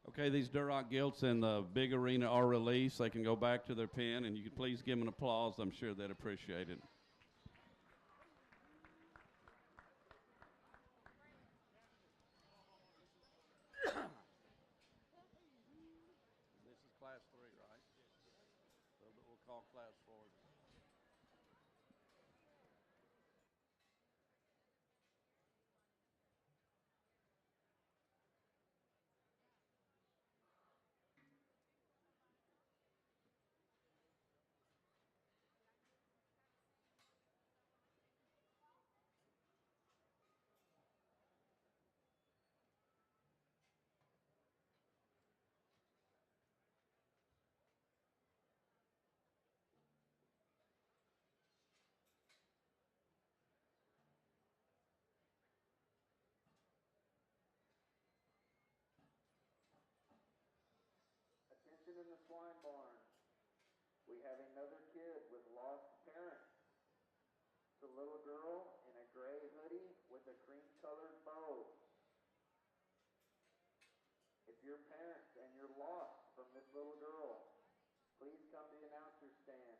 Okay, these Durock gilts in the big arena are released. They can go back to their pen, and you could please give them an applause. I'm sure they'd appreciate it. This is class 3, right? So we'll call class 4. Attention in the swine barn. We have another kid with lost parents. It's a little girl in a gray hoodie with a cream-colored bow. If you're parents and you're lost from this little girl, please come to the announcer stand.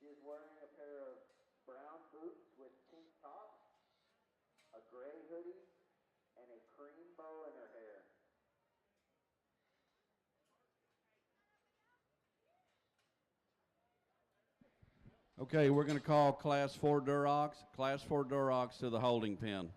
She is wearing a pair of brown boots with pink tops, a gray hoodie, and a cream bow in her hair. Okay, we're going to call class 4 Durocks. Class 4 Durocks to the holding pen.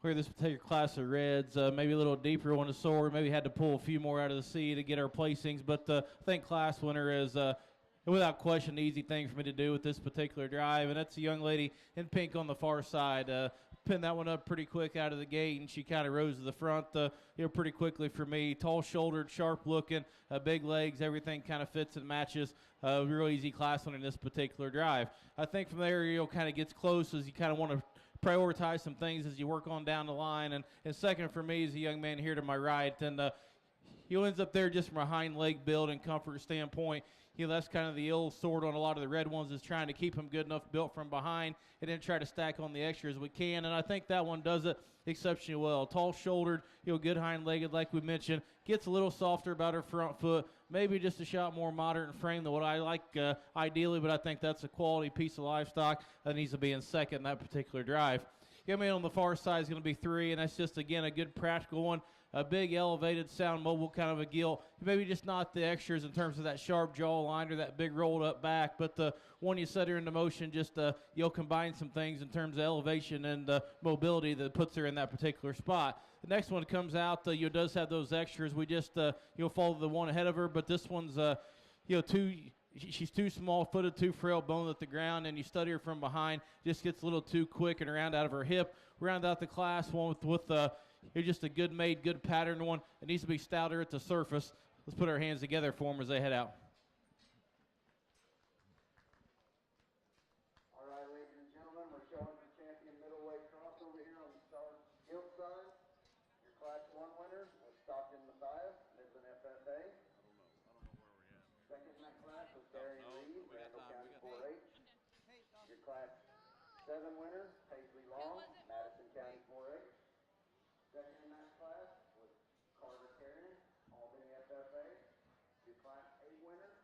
where this particular class of reds, maybe a little deeper on the sword, maybe had to pull a few more out of the sea to get our placings, but I think class winner is without question an easy thing for me to do with this particular drive, and that's a young lady in pink on the far side. Pinned that one up pretty quick out of the gate, and she kind of rose to the front pretty quickly for me. Tall-shouldered, sharp-looking, big legs, everything kind of fits and matches. Real easy class winner in this particular drive. I think from there, kind of gets close as you kind of want to prioritize some things as you work on down the line. And second for me is a young man here to my right. And he ends up there just from a hind leg build and comfort standpoint. That's kind of the old sword on a lot of the red ones, is trying to keep him good enough built from behind and then try to stack on the extras we can. And I think that one does it exceptionally well. Tall-shouldered, good hind-legged like we mentioned. Gets a little softer about her front foot. Maybe just a shot more moderate in frame than what I like ideally, but I think that's a quality piece of livestock that needs to be in second in that particular drive. Young man on the far side is going to be 3, and that's just, again, a good practical one. A big, elevated, sound, mobile kind of a gilt. Maybe just not the extras in terms of that sharp jaw line or that big rolled up back, but the one you set her into motion, just you'll combine some things in terms of elevation and mobility that puts her in that particular spot. The next one comes out, does have those extras. We just follow the one ahead of her, but this one's she's too small-footed, too frail, boned at the ground, and you study her from behind. Just gets a little too quick and around out of her hip. Round out the class one with just a good-made, good pattern one. It needs to be stouter at the surface. Let's put our hands together for them as they head out. All right, ladies and gentlemen, we're showing the champion middleweight cross over here on the Gilts side. Your Class 1 winner was Stockton Matthias, lives in FFA. Second in that class was Darian Reed, Randall County 4-H. Your Class 7 winner, Paisley Long, Madison County 4-H. Second in that class was Carter Carrion, Albany FFA. Your Class 8 winner,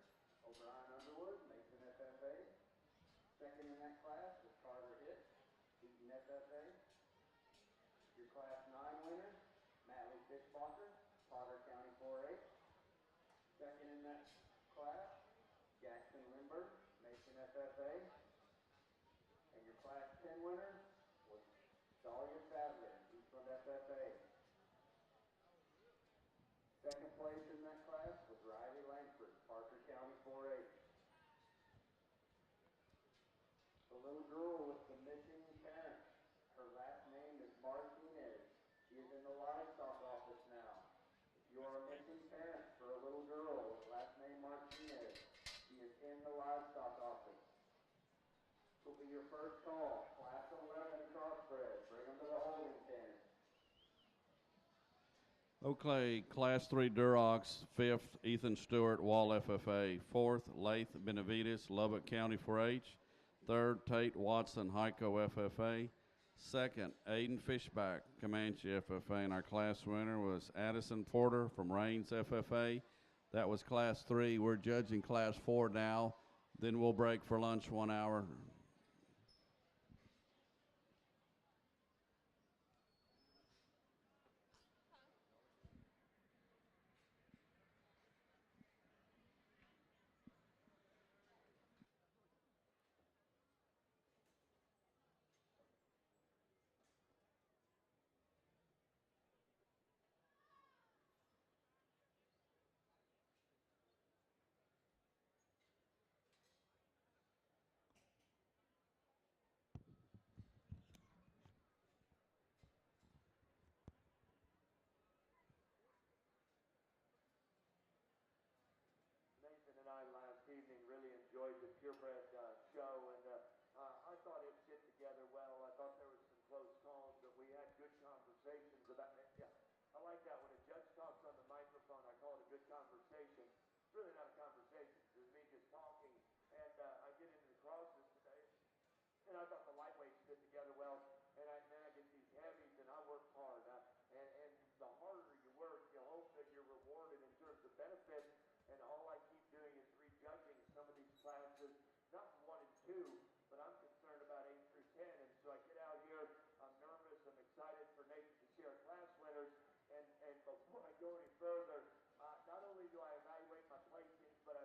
O'Brien Underwood, Mason FFA. Second in that class was Carter Hitch, Eaton FFA. Your Class 9 winner, Matley Fishbacher, Potter County 4-H. Second in that class, Jackson Lindbergh, Mason FFA. And your Class 10 winner was Dahlia Sadler, Eastland FFA. Second place in that class was Riley Langford, Parker County 4-H. The little girl with the missing parent, her last name is Martinez. She is in the livestock office now. If you are a missing parent for a little girl with last name Martinez, she is in the livestock office. This will be your first call. Class 11 Crossbred. Bring them to the holding pen. Okay, Class 3 Durocks, 5th, Ethan Stewart, Wall FFA. 4th, Lath Benavides, Lubbock County 4-H. 3rd, Tate Watson, Hyco FFA. 2nd, Aiden Fishback, Comanche FFA. And our class winner was Addison Porter from Rains FFA. That was Class 3. We're judging Class 4 now. Then we'll break for lunch 1 hour. Nathan and I last evening really enjoyed the purebred show, and I thought it fit together well. I thought there was some close calls, but we had good conversations about it. Yeah, I like that. When a judge talks on the microphone, I call it a good conversation. It's really not a conversation. It's me just talking, and I get into the crosses today, and I thought the lightweights fit together well, and then I get these heavies, and I work hard. And the harder you work, you hope that you're rewarded in terms of benefits. And all I keep doing is rejudging some of these classes, not 1 and 2, but I'm concerned about 8 through 10. And so I get out here, I'm nervous, I'm excited for Nathan to share class winners. And before I go any further, not only do I evaluate my placings, but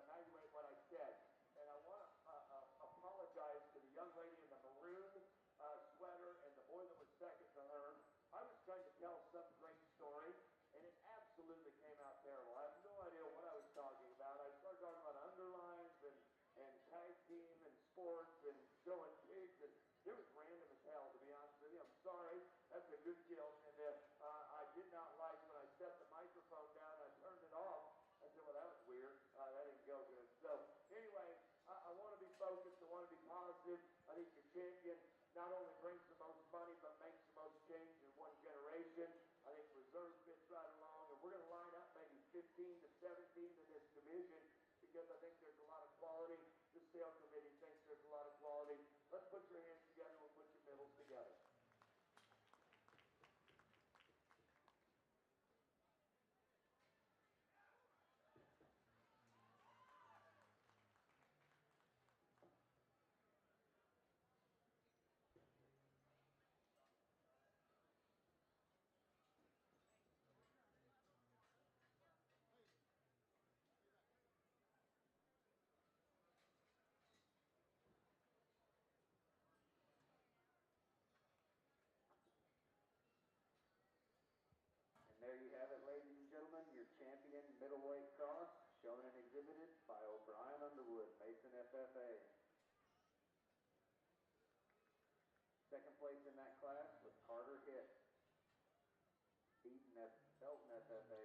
not only brings the most money, but makes the most change in one generation. I think reserve fits right along, and we're going to line up maybe 15 to 17 in this division because I think there's a lot of quality. The sale committee thinks there's a lot of quality. Let's put your hands together and put your middles together. There you have it, ladies and gentlemen, your champion middleweight cross, shown and exhibited by O'Brien Underwood, Mason FFA. Second place in that class was Carter Hitt, Belton FFA.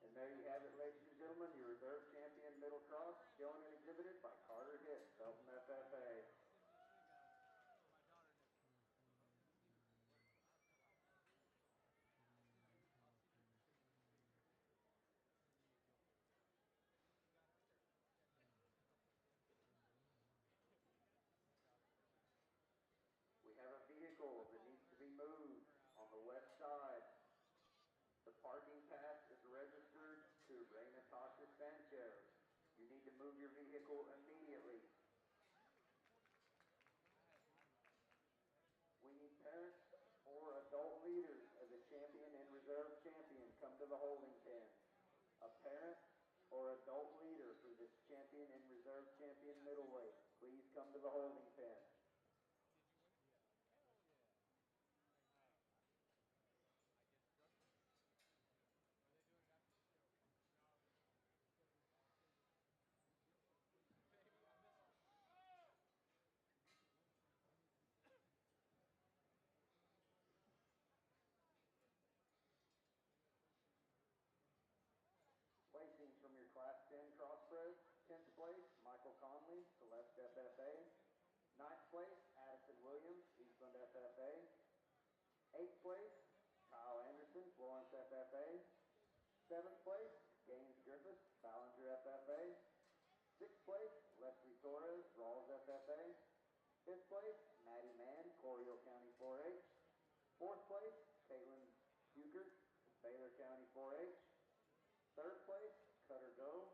And there you have it, ladies and gentlemen, your reserve champion middle cross, shown and exhibited by Carter Hitt, Belton FFA. We have a vehicle that needs to be moved on the west side. The parking pass is registered to Reina Tasha Sanchez. You need to move your vehicle immediately. We need parents or adult leaders of the champion and reserve champion come to the holding pen. A parent or adult leader for this champion and reserve champion middleweight, please come to the holding pen. Placings from your Class 10 Crossbred, 10th place, Michael Conley, Celeste FFA. 9th place, Addison Williams, Eastland FFA. 8th place, Kyle Anderson, Florence FFA. 7th place, Gaines Griffiths, Ballinger FFA. 6th place, Leslie Torres, Rawls FFA. 5th place, Maddie Mann, Correa County 4-H. 4th place, Caitlin Hukert, Baylor County 4-H. 3rd place, Cutter Go,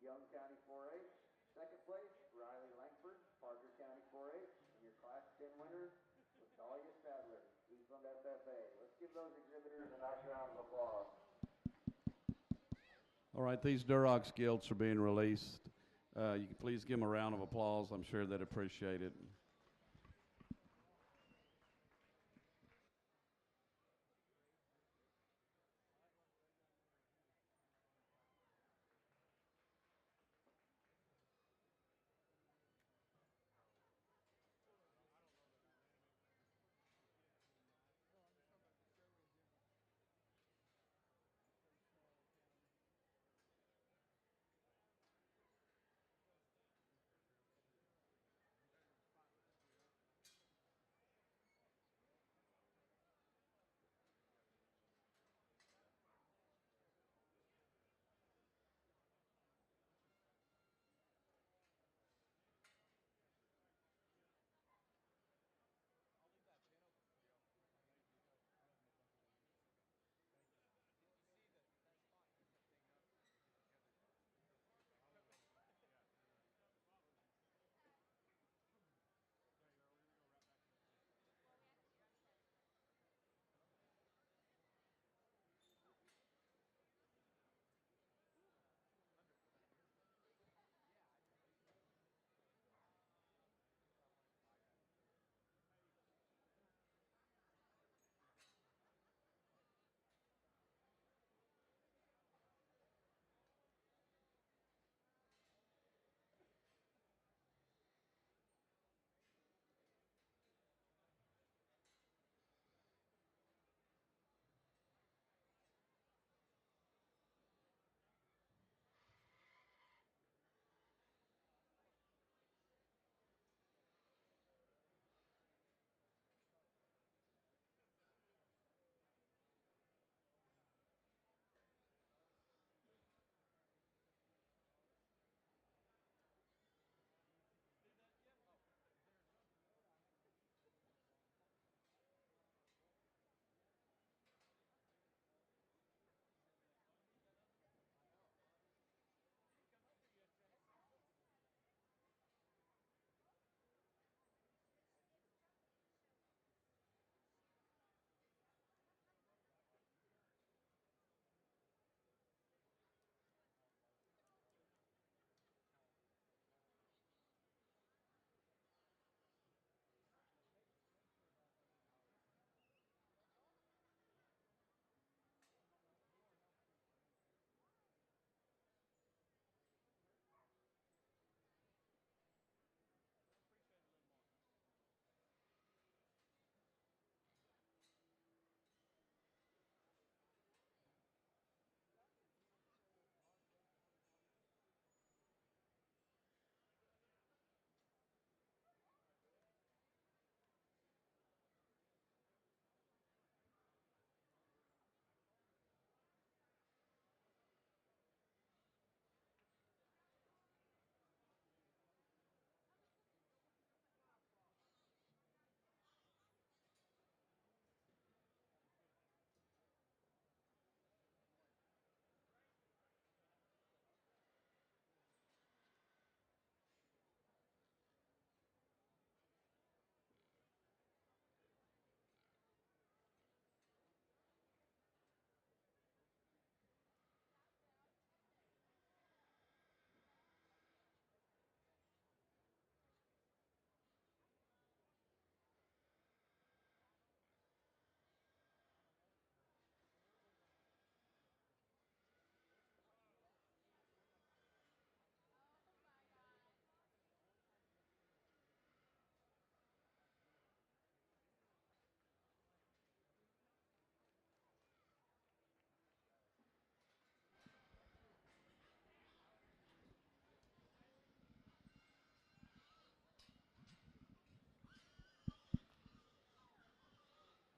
Young County 4-H. 2nd place, Riley Langford, Parker County 4-H. And your Class 10 winner was Dahlia Sadler, Eastland FFA. Let's give those exhibitors a nice round of applause. All right, these Durocks gilts are being released. You can please give them a round of applause. I'm sure they'd appreciate it.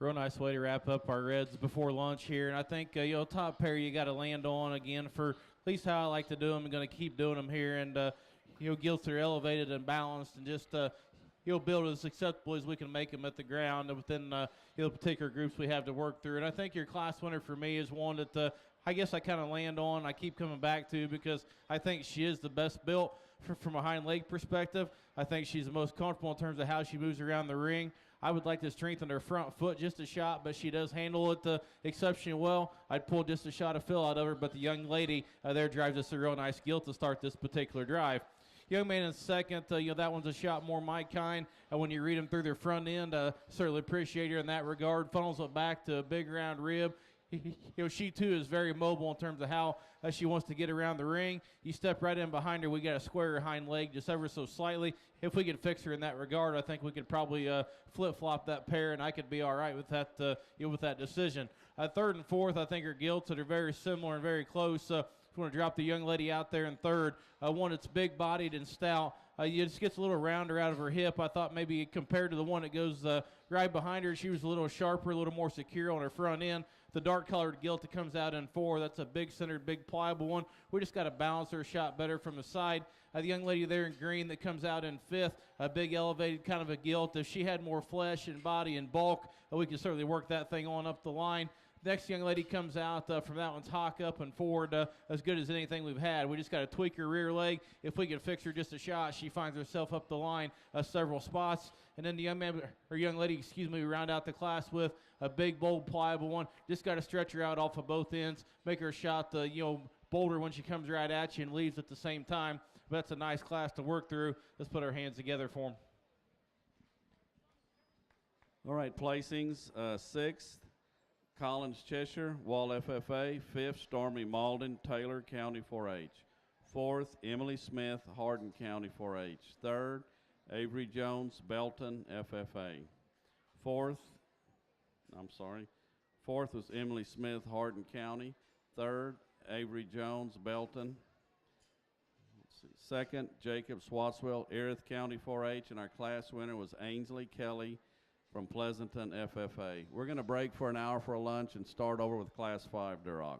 Real nice way to wrap up our reds before lunch here. And I think, top pair you got to land on again for at least how I like to do them. I'm going to keep doing them here. And, Gilts are elevated and balanced and just, build as acceptable as we can make them at the ground within, particular groups we have to work through. And I think your class winner for me is one that I guess I kind of land on. I keep coming back to because I think she is the best built from a hind leg perspective. I think she's the most comfortable in terms of how she moves around the ring. I would like to strengthen her front foot just a shot, but she does handle it exceptionally well. I'd pull just a shot of fill out of her, but the young lady there drives us a real nice gilt to start this particular drive. Young man in second, that one's a shot more my kind. When you read them through their front end, certainly appreciate her in that regard. Funnels it back to a big round rib. She too is very mobile in terms of how she wants to get around the ring. You step right in behind her, we got to square her hind leg just ever so slightly. If we could fix her in that regard, I think we could probably flip-flop that pair, and I could be all right with that with that decision. Third and fourth, I think are gilts that are very similar and very close. If you want to drop the young lady out there in third, one that's big-bodied and stout. It just gets a little rounder out of her hip. I thought maybe compared to the one that goes right behind her, she was a little sharper, a little more secure on her front end. The dark-colored gilt that comes out in four, that's a big-centered, big pliable one. We just got to balance her shot better from the side. The young lady there in green that comes out in fifth, a big elevated kind of a gilt. If she had more flesh and body and bulk, we could certainly work that thing on up the line. Next young lady comes out from that one's hock up and forward, as good as anything we've had. We just got to tweak her rear leg. If we can fix her just a shot, she finds herself up the line several spots. And then the young lady, we round out the class with a big, bold, pliable one. Just got to stretch her out off of both ends, make her shot, bolder when she comes right at you and leaves at the same time. But that's a nice class to work through. Let's put our hands together for them. All right, placings, sixth, Collins Cheshire, Wall FFA. Fifth, Stormy Malden, Taylor, County 4-H. Fourth, Emily Smith, Hardin, County 4-H. Third, Avery Jones, Belton, FFA. Fourth was Emily Smith, Hardin County. Third, Avery Jones, Belton. Second, Jacob Swatswell, Erith County 4-H, and our class winner was Ainsley Kelly from Pleasanton, FFA. We're going to break for an hour for a lunch and start over with Class 5 Durocks.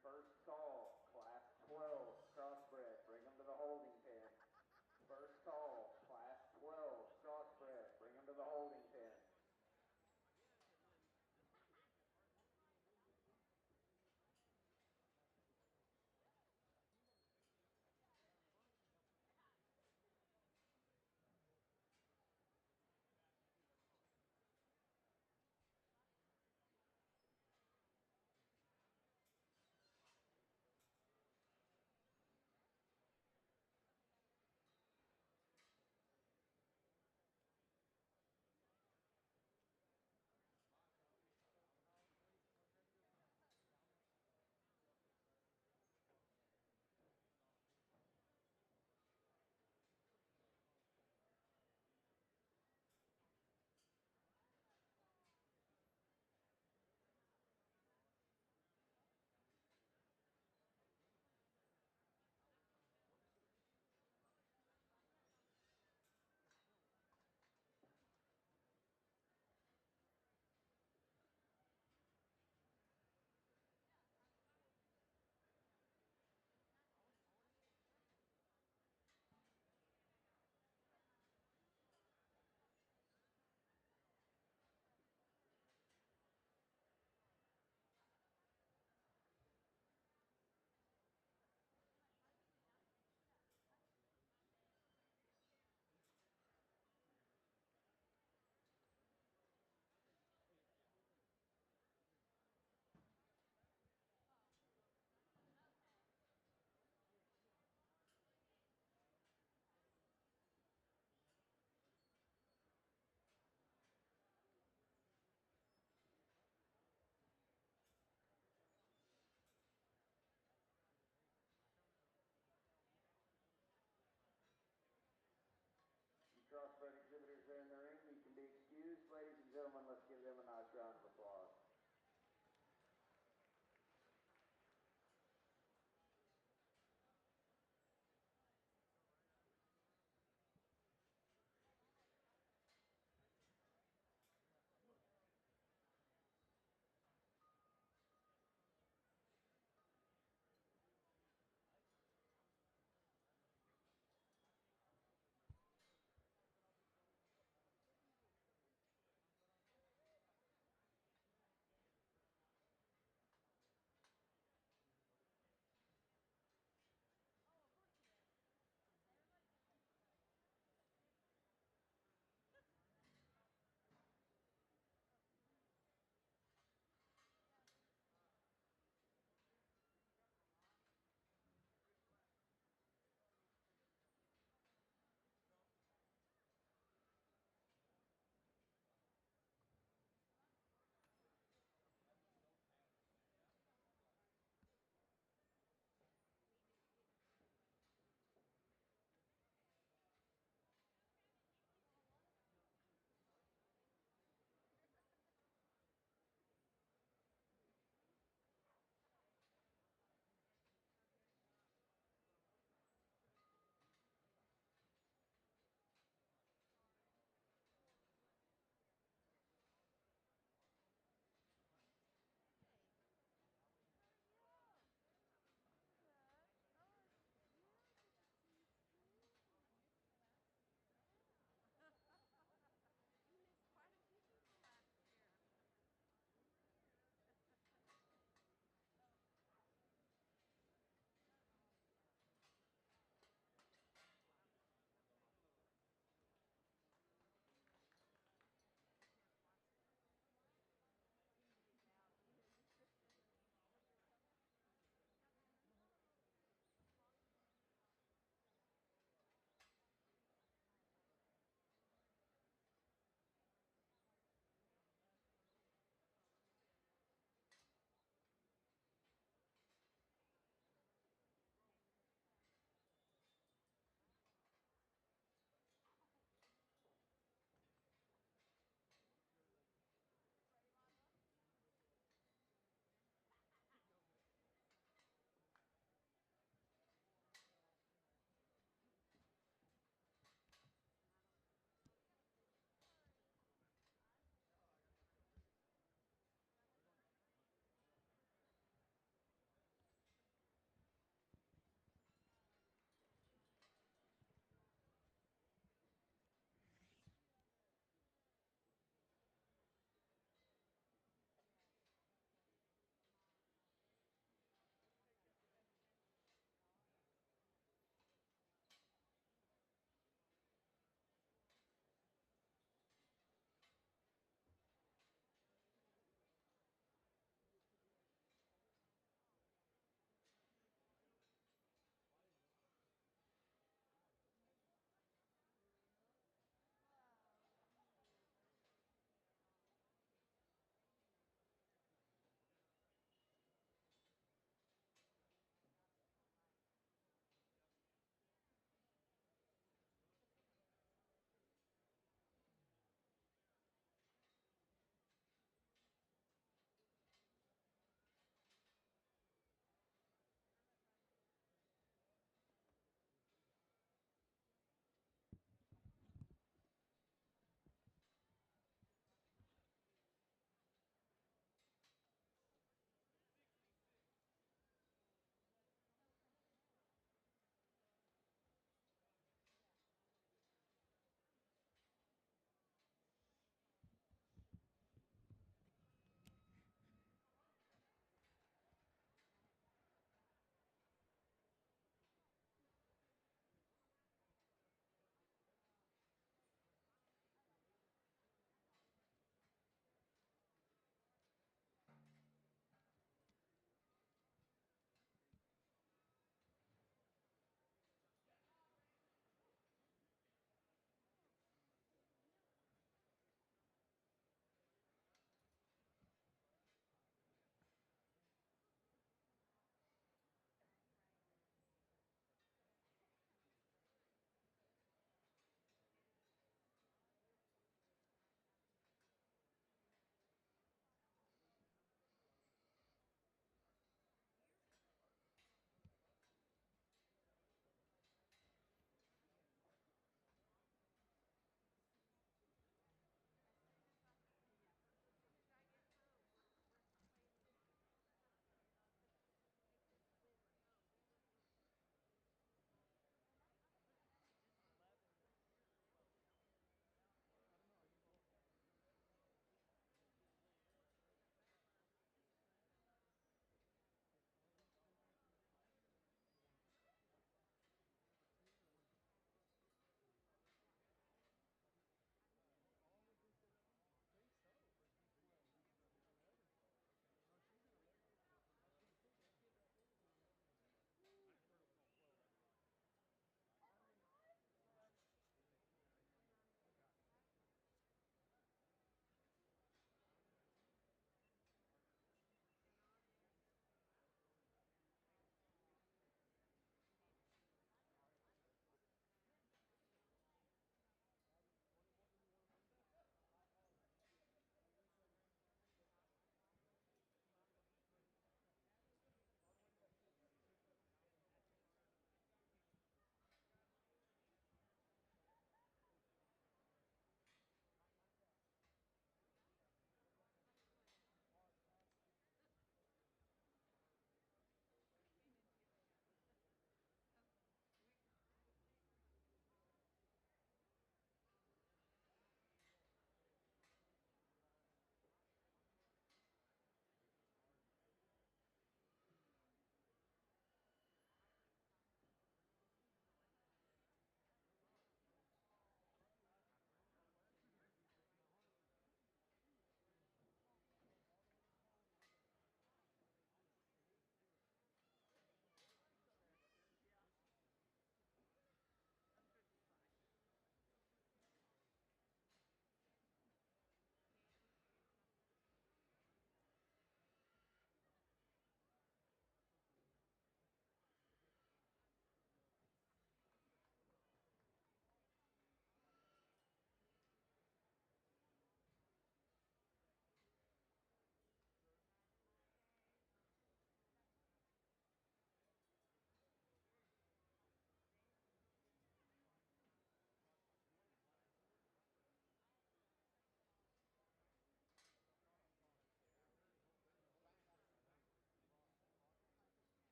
first call, class 12, crossbred, bring them to the holding pen. First call, class 12, crossbred, bring them to the holding pen.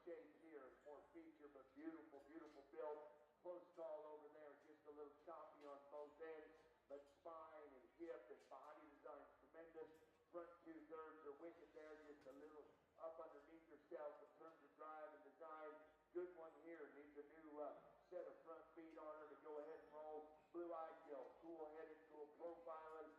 shape here. It's more feature, but beautiful, beautiful build. Close call over there, just a little choppy on both ends, but spine and hip and body design is tremendous. Front 2/3 are wicked there, just a little up underneath yourself in terms of drive and design. Good one here, needs a new set of front feet on her to go ahead and roll. Blue-eyed Gilt, cool-headed, cool profiling,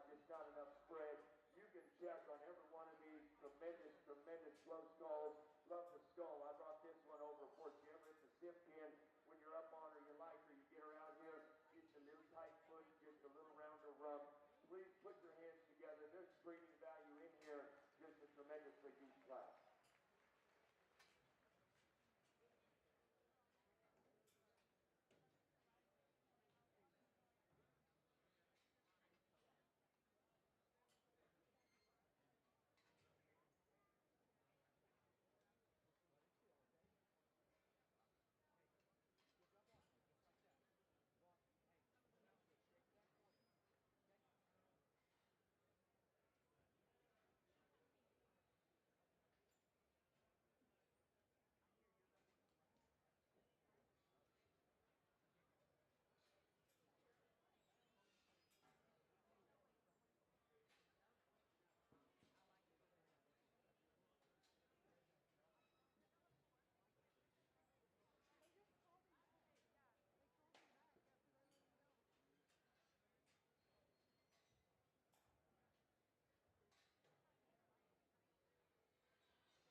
just not enough spread. You can check on every one of these tremendous, tremendous slow skulls. Love the skull. I brought this one over for you. Ever at the sip pin, when you're up on her, you like her, you get her out here, just a little tight foot, just a little rounder rump. Please put your hands together. There's breeding value in here, just a tremendously deep class.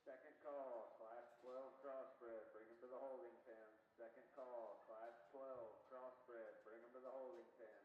Second call, Class 12 Crossbred, bring him to the holding pen. Second call, Class 12 Crossbred, bring him to the holding pen.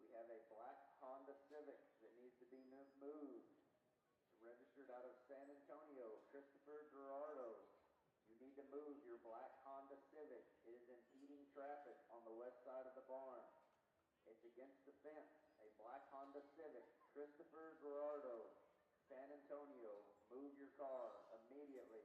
We have a black Honda Civic that needs to be moved. It's registered out of San Antonio, Christopher Gerardo. You need to move your black Honda Civic. It is impeding traffic on the west side of the barn. It's against the fence. A black Honda Civic, Christopher Gerardo, San Antonio. Move your car immediately.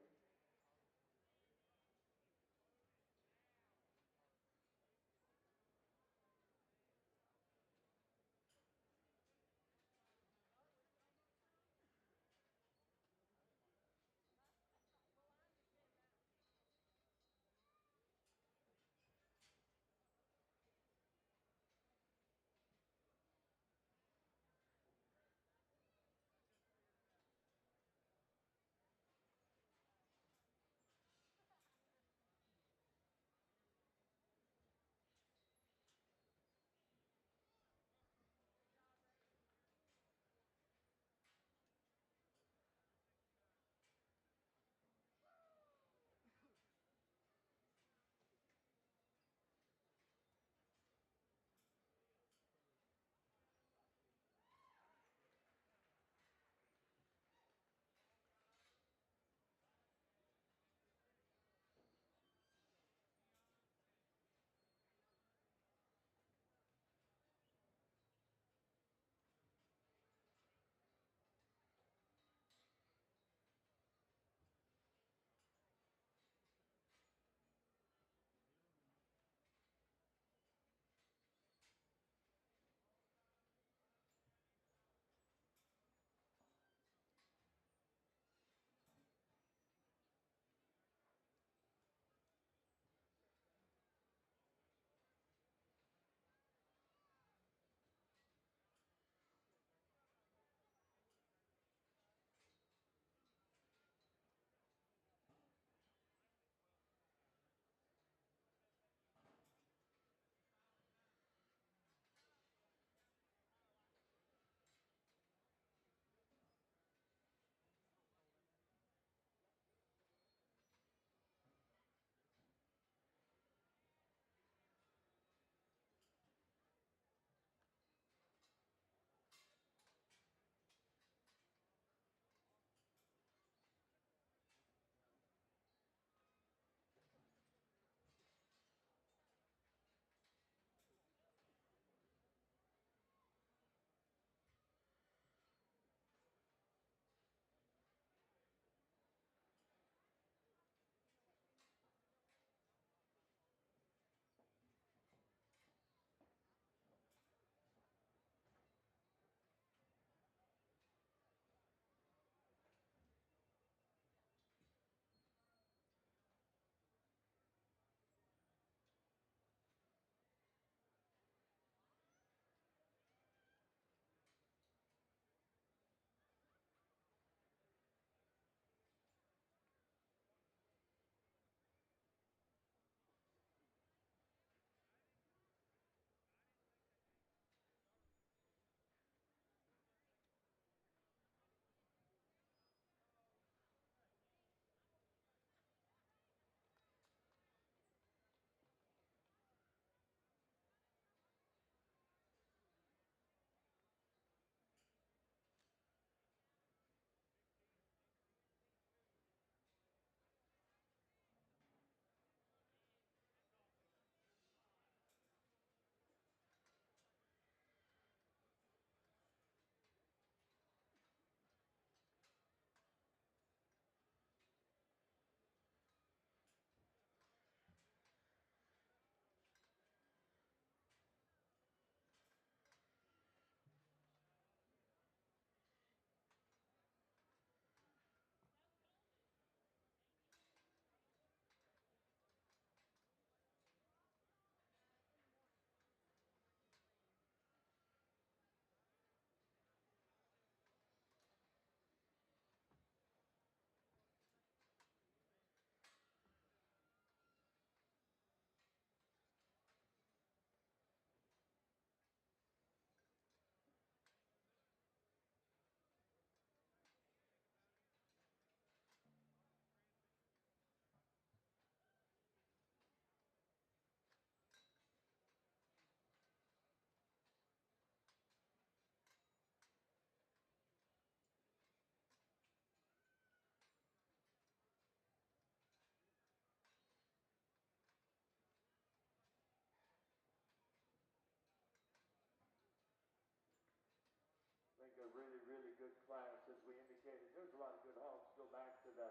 a really, really good class. As we indicated, there's a lot of good hogs. Go back to the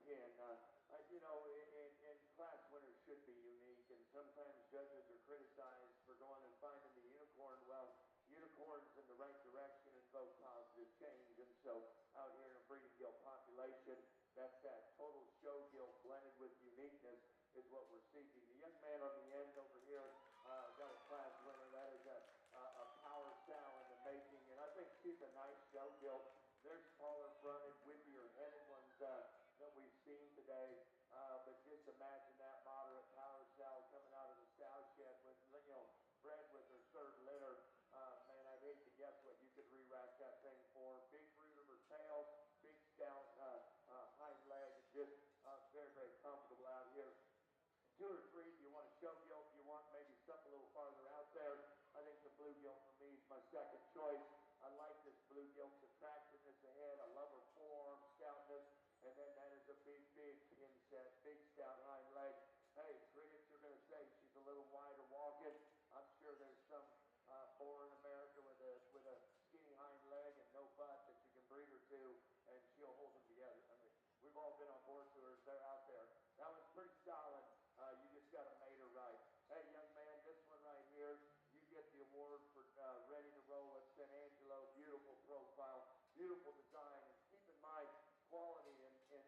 pen. You know, and class winners should be unique, and sometimes judges are criticized for going and finding the unicorn. Well, unicorns in the right direction invoke positive change, and so out here in a breeding gilt population, that's that total show gilt blended with uniqueness is what we're seeking. The young man on the end over here got a class winner. That is a power sow in the making, and I think she's a nice show gilt. There's smaller fronted, whippier headed ones that we've seen today, but just imagine that moderate power sow coming out of the sow shed with, you know, bred with her third litter. Man, I'd hate to guess what you could re-rack that thing for. Big root of her tail, big stout hind leg, just very, very comfortable out here. 2 or 3, if you want a show gilt, you want maybe something a little farther out there. I think the blue gilt for me is my second choice. I like this blue gilt's attractiveness ahead. I love her forearm stoutness, and then that is a big, big pin set, big stout hind leg. Hey, critics are going to say she's a little wider walking. I'm sure there's some boar in America with a skinny hind leg and no butt that you can breed her to, and she'll hold them together. I mean, we've all been on board tours. They're out there. That was pretty solid. You just got to mate her right. Hey, young man, this one right here, you get the award for ready to roll at San Angelo. Beautiful profile, beautiful design, and keep in mind, quality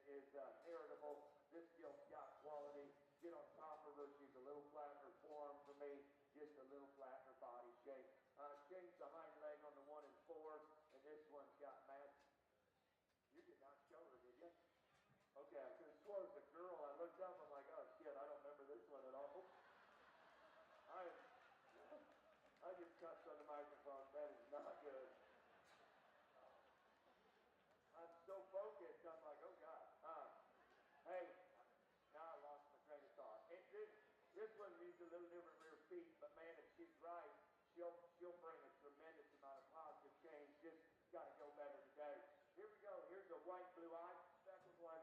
is heritable. This gilt's got quality. Get on top of her. She's a little flat in her forearm for me, just a little flat in her body shape. Changed the hind leg on the 1 and 4, and this one's got match. You did not show her, did you? Okay, I could have swore it was a girl. I looked up, I'm like, oh shit, I don't remember this one at all. I just cussed on the microphone. That is not good. I'm so focused, I'm like, oh God. Hey, now I lost my train of thought. This one needs a little different rear feet, but man, if she's right, she'll bring a tremendous amount of positive change. Just got to go better today. Here we go. Here's a white blue eye, second one.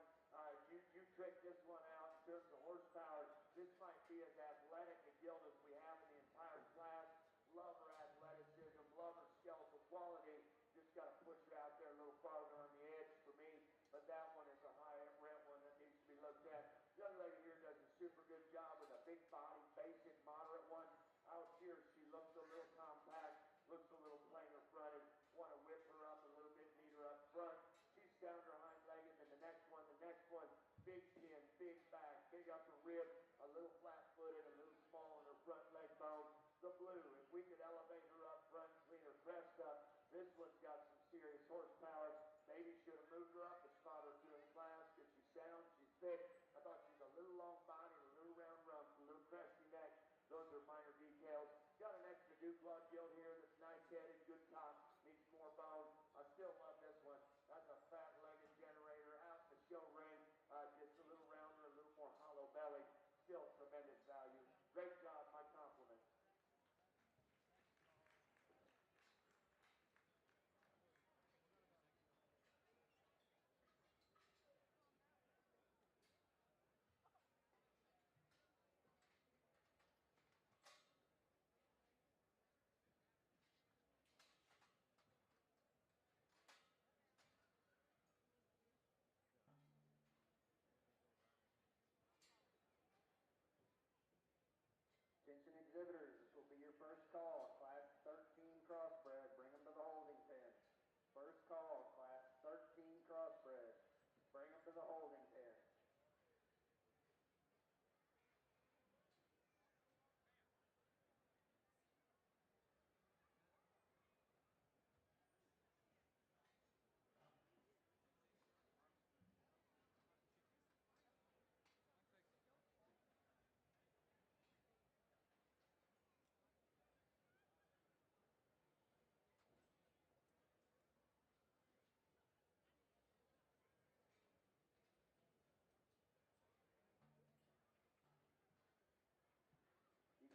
You tricked this one out in terms of horsepower. This might be as athletic a gilt as we have in the entire class. Love her athleticism, love her skeletal quality. Just got to push her out there a little farther on the edge for me. But that one is a high rent one that needs to be looked at. Young lady here does a super good job with a big body, basic, moderate one. Out here, she looks a little compact, looks a little plainer fronted. Want to whip her up a little bit, meet her up front. She's down her hind legged, and the next one, big pin, big back, big upper rib, a little flat footed, a little small on her front leg bone. The blue, if we could elevate her up front, clean her crest up, this one's got some serious horsepower. Maybe should have moved her up a spot or 2 in class because she's sound, she's thick. I thought she's a little long body, a little round rump, a little cresty neck. Those are minor details. Got an extra Durock gilt here that's nice-headed, good top, needs more bone. I still love this one. That's a fat-legged generator out in the show ring. Just a little rounder, a little more hollow belly. Still tremendous value. Great job, my compliments. Attention exhibitors, this will be your first call. Class 13 Crossbred, bring them to the holding pen. First call, Class 13 Crossbred, bring them to the holding pen.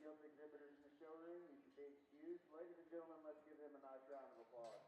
You Gilts exhibitors in the showroom, you should be excused. Ladies and gentlemen, let's give them a nice round of applause.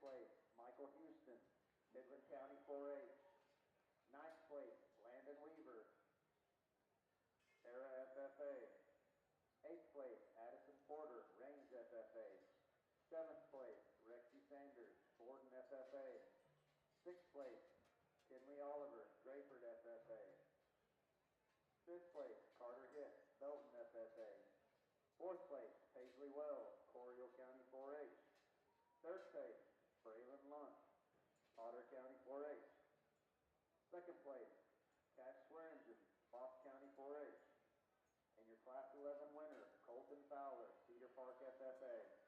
place, Michael Houston, Midland County 4-H. 9th place, Landon Weaver, Era FFA. 8th place, Addison Porter, Range FFA. 7th place, Rexy Sanders, Borden FFA. 6th place, Kinley Oliver, Drayford FFA. 5th place, Carter Hicks, Belton FFA. 4th place, Paisley Wells, Correa County 4-H. 3rd place, Braylon Lunt, Otter County 4-H. 2nd place, Cash Swearingen, Fox County 4-H. And your Class 11 winner, Colton Fowler, Cedar Park FFA.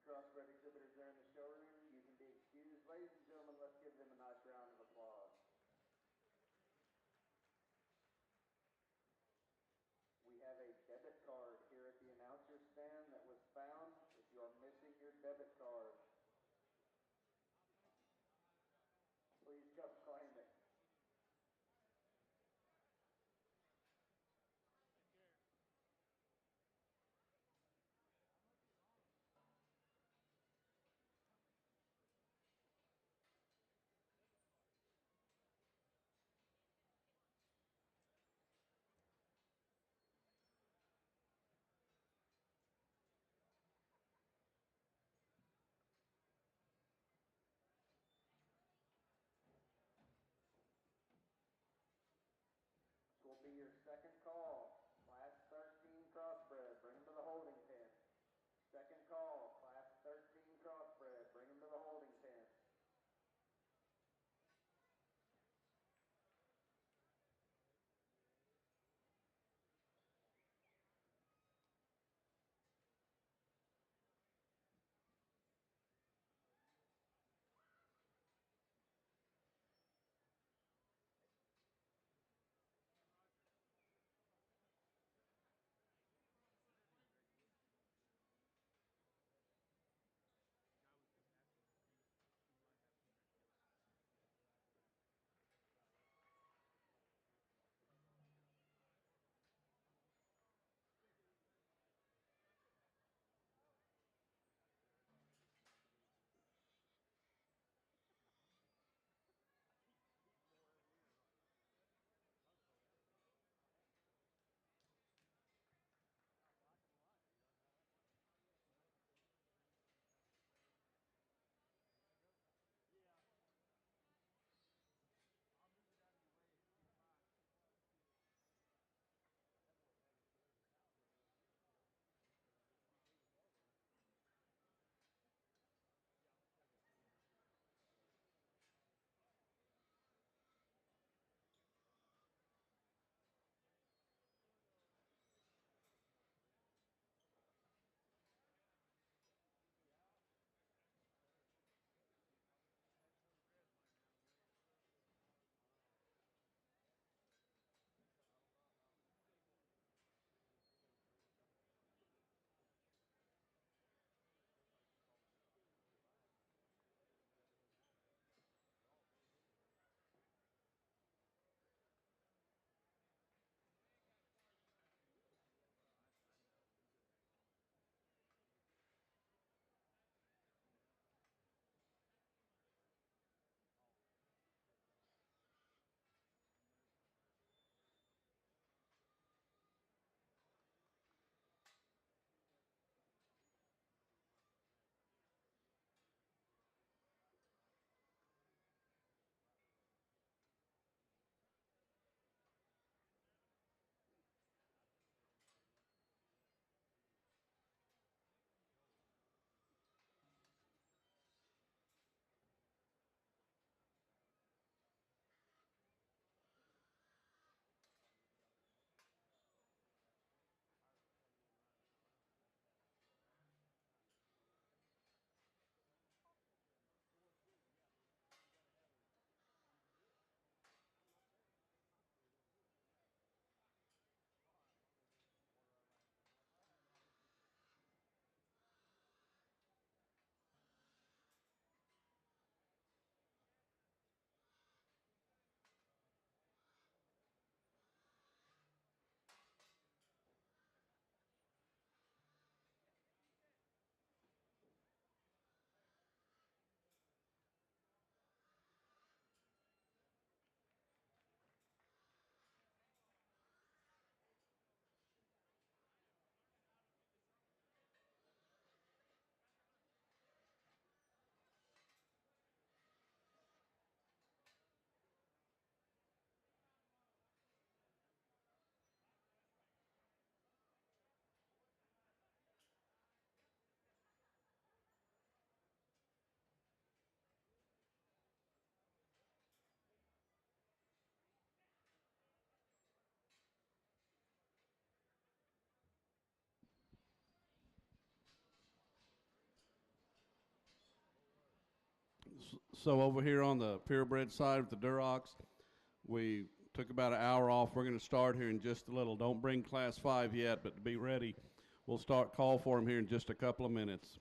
Crossbred exhibitors there in the showroom, you can be excused. Ladies and gentlemen, let's give them a nice round of applause. We have a debit card here at the announcer stand that was found. If you are missing your debit card, please come claim it. second call, class 13 crossbred, bring them to the holding pen. Second call, class 13 crossbred, bring them to the holding pen. So over here on the purebred side with the Durocks, we took about an hour off. We're going to start here in just a little. Don't bring class 5 yet, but to be ready, we'll start call for them here in just a couple of minutes.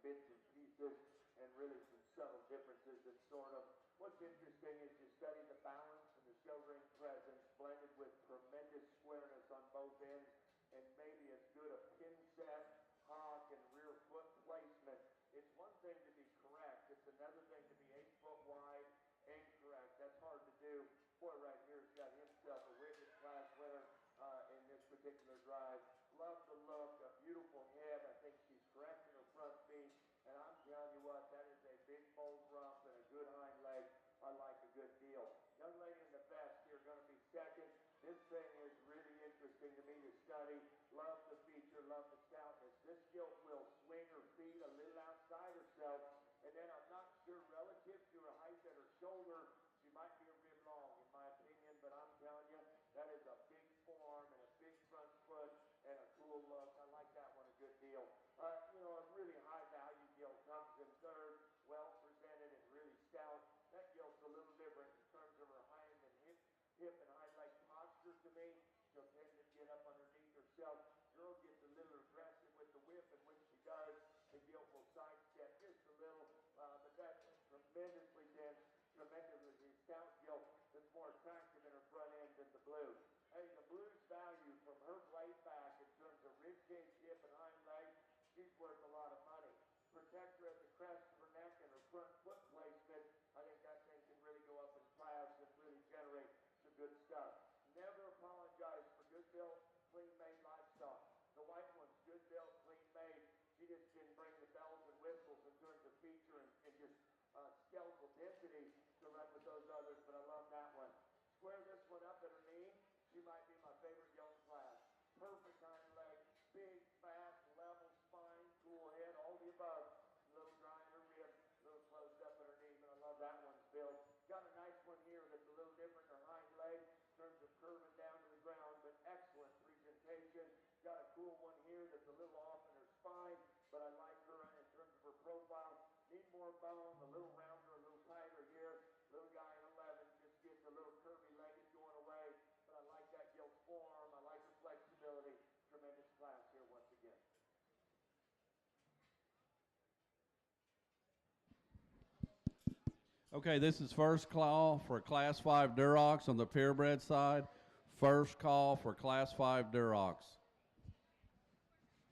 bits and pieces and really some subtle differences that sort of, what's interesting is you study the balance and the show ring presence blended with tremendous squareness on both ends and maybe as good a pin set, hock, and rear foot placement. It's one thing to be correct. It's another thing to be 8 foot wide and correct. That's hard to do. Boy, right here has got himself a wicked class winner in this particular drive. Love the look, a beautiful head. I think she's correct in her front feet. And I'm telling you what, that is a big bold rump and a good hind leg. I like a good deal. Young lady in the vest here going to be second. This thing is really interesting to me to study. Love the feature, love the stoutness. This gilt will swing her feet a little outside herself. And then I'm not sure relative to her height at her shoulder, she might be a rib long in my opinion, but I'm telling you, that is a big forearm and a big front foot and a cool look. I like that one a good deal. You know, a really high value gilt comes in third, well presented and really stout. That gilt's a little different in terms of her hind and hip and hind leg posture to me. She'll tend to get up underneath herself. Girl gets a little aggressive with the whip, and when she does, the gilt will sidestep just a little, but that's tremendously dense, tremendously stout gilt that's more attractive in her front end than the blue. Hey, the blue's value from her blade back in terms of rib cage, hip, and hind leg, she's worth a lot of money. Protect her at the crest of her neck and her front foot placement. I think that thing can really go up in class and really generate some good stuff. Never apologize for good built, clean made livestock. The white one's good built, clean made. She just didn't bring the bells and whistles in terms of feature and just skeletal density to run with those others, but I love that one. Square this one up at her knee. She might be my favorite young class. Perfect hind leg, big, fat, level spine, cool head, all the above. A little dry in her rib, a little closed up at her knee, but I love that one's build. Got a nice one here that's a little different in her hind leg in terms of curving down to the ground, but excellent presentation. Got a cool one here that's a little off in her spine, but I like her in terms of her profile. Need more bone, a little rounder, a little tighter here. Little guy in 11 just gets a little curvy legged going away, but I like that gilt forearm. I like the flexibility. Tremendous class here once again. Okay, this is first call for Class 5 Durocks on the purebred side. First call for Class 5 Durocks.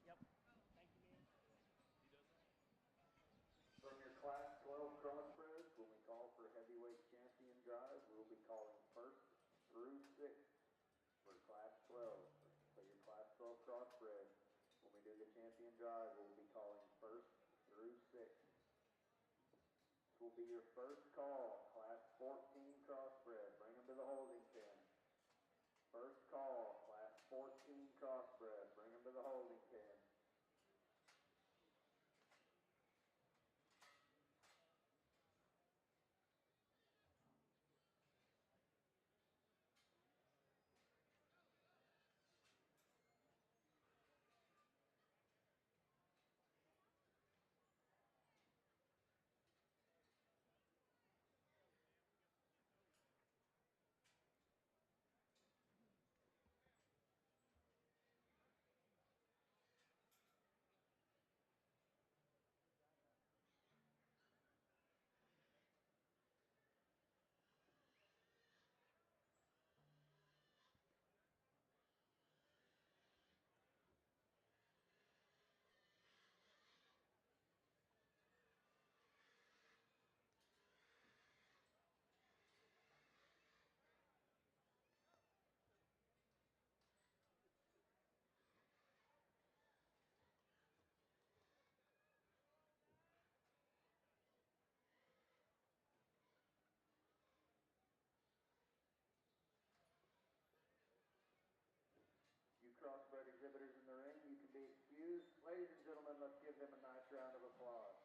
Yep. Thank you, man. From your Class 12 crossbreds, when we call for heavyweight champion drive, we'll be calling first through sixth for Class 12. So your Class 12 crossbred, when we do the champion drive, we'll be calling first through sixth. This will be your first call, Class 14 crossbred. Bring them to the holding pen. First call, Class 14 crossbred. Bring them to the holding pen. You crossbred exhibitors in the ring, you can be excused. Ladies and gentlemen, let's give them a nice round of applause.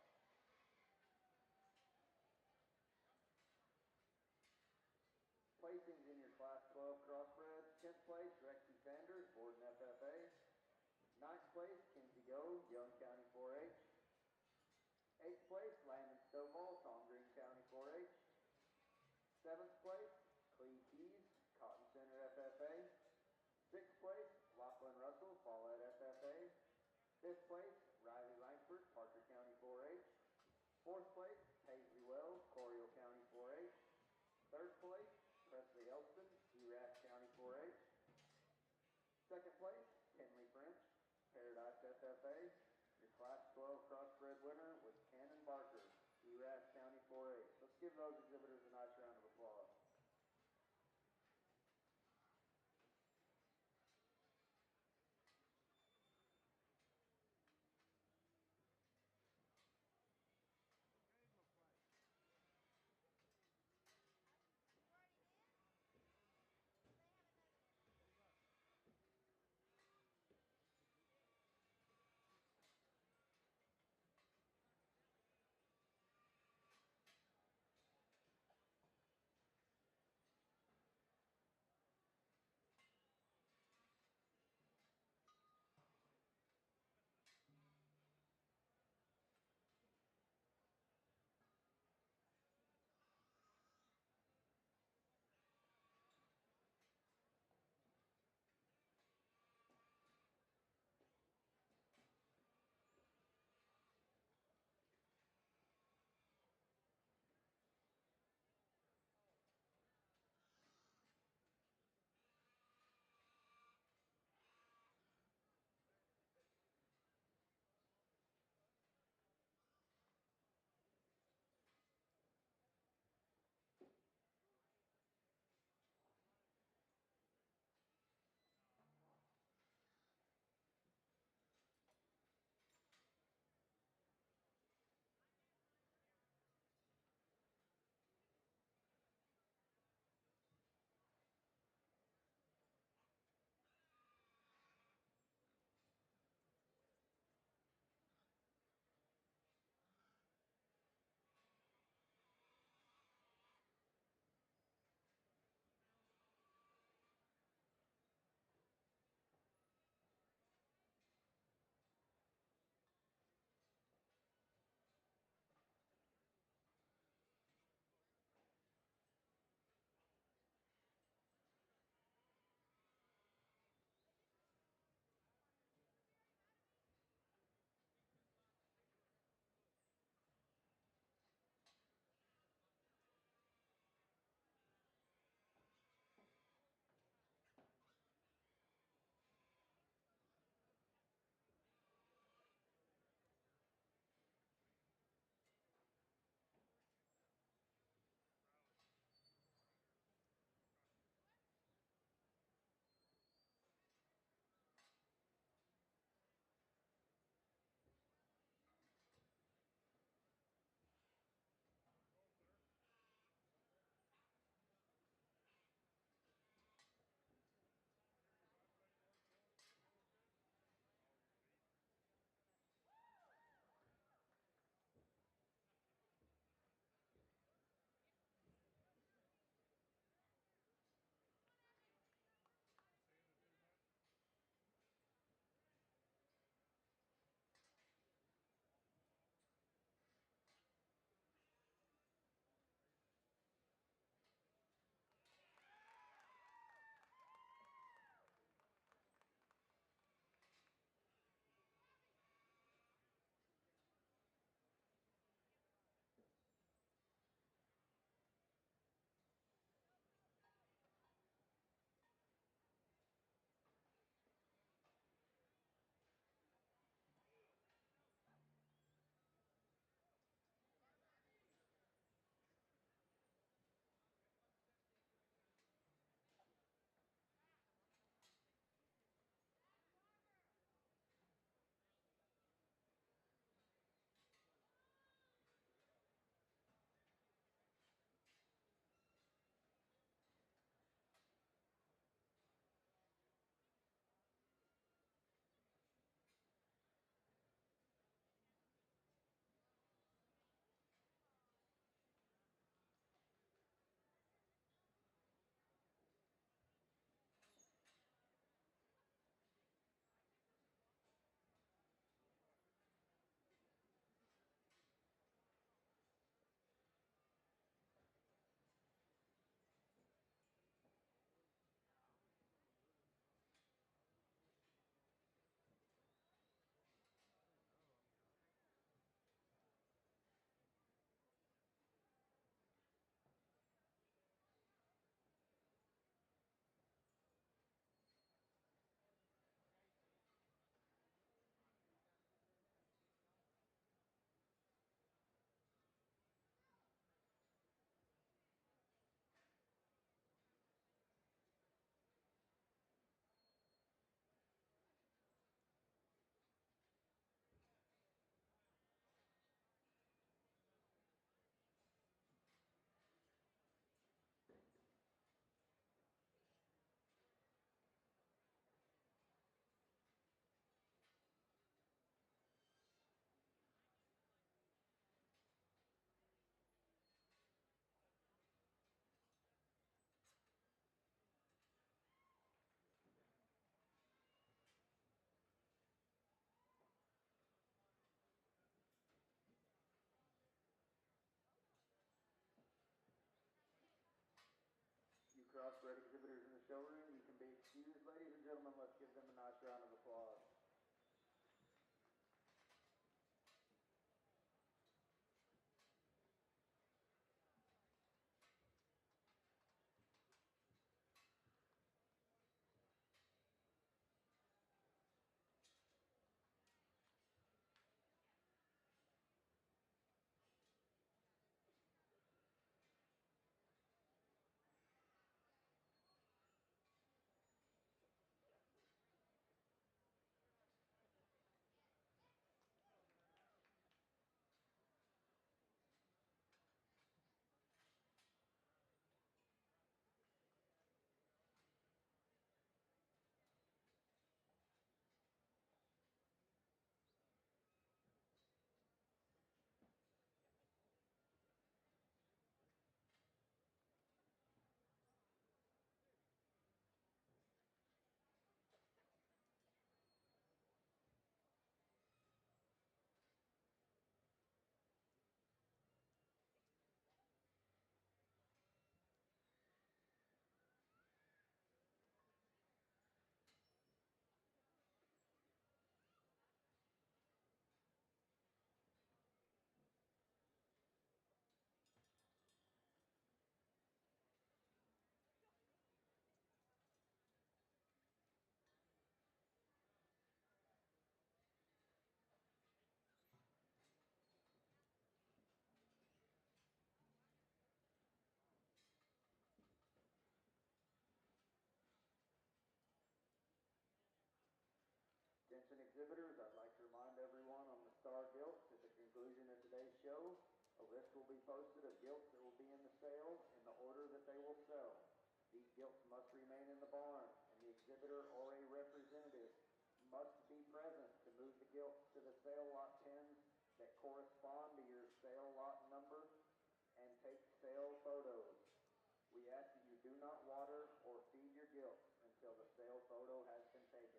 Placings in your Class 12 crossbreds. 10th place, Rexy Sanders, Borden FFA. 9th place, Kinsey Go, Young County 4-H. 8th place, Landon Stovall, Tom Green County 4-H. 7th place, Clee Keys, Cotton Center FFA. 6th place, Lachlan Russell, Follett FFA. 5th place, Riley Langford, Parker County 4-H. Fourth place, Paisley Wells, Correa County 4-H. Third place, Presley Elston, Erath County 4-H. Second place, Henley French, Paradise FFA. Your Class 12 Crossbred winner was Cannon Barker, Erath County 4-H. Let's give those exhibitors a nice round of applause. showroom. You can be excused. Ladies and gentlemen, let's give them a nice round of applause. Attention exhibitors, I'd like to remind everyone on the Star Gilts at the conclusion of today's show, a list will be posted of gilts that will be in the sale in the order that they will sell. These gilts must remain in the barn, and the exhibitor or a representative must be present to move the gilts to the sale lot pins that correspond to your sale lot number and take sale photos. We ask that you do not water or feed your gilts until the sale photo has been taken.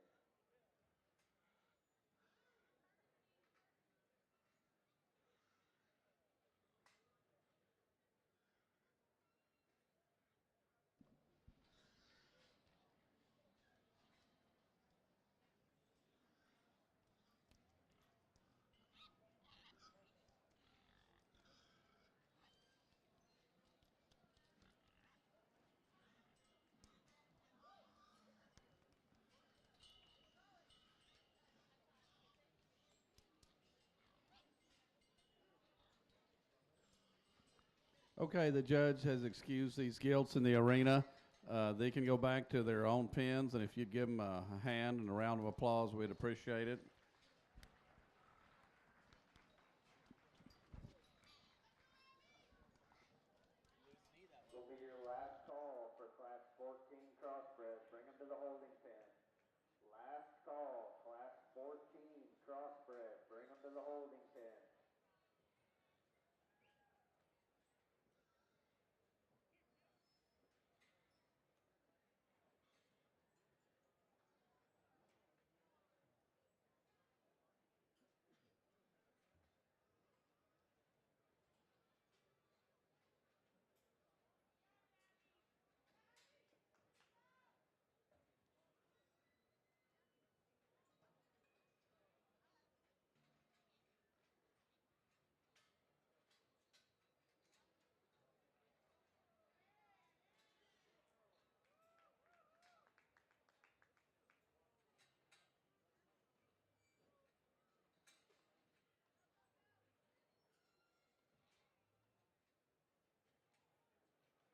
Okay, the judge has excused these gilts in the arena. They can go back to their own pens, and if you'd give them a hand and a round of applause, we'd appreciate it. Will be your last call for Class 14 Crossbred. Bring them to the holding pen. Last call, Class 14 Crossbred. Bring them to the holding pen.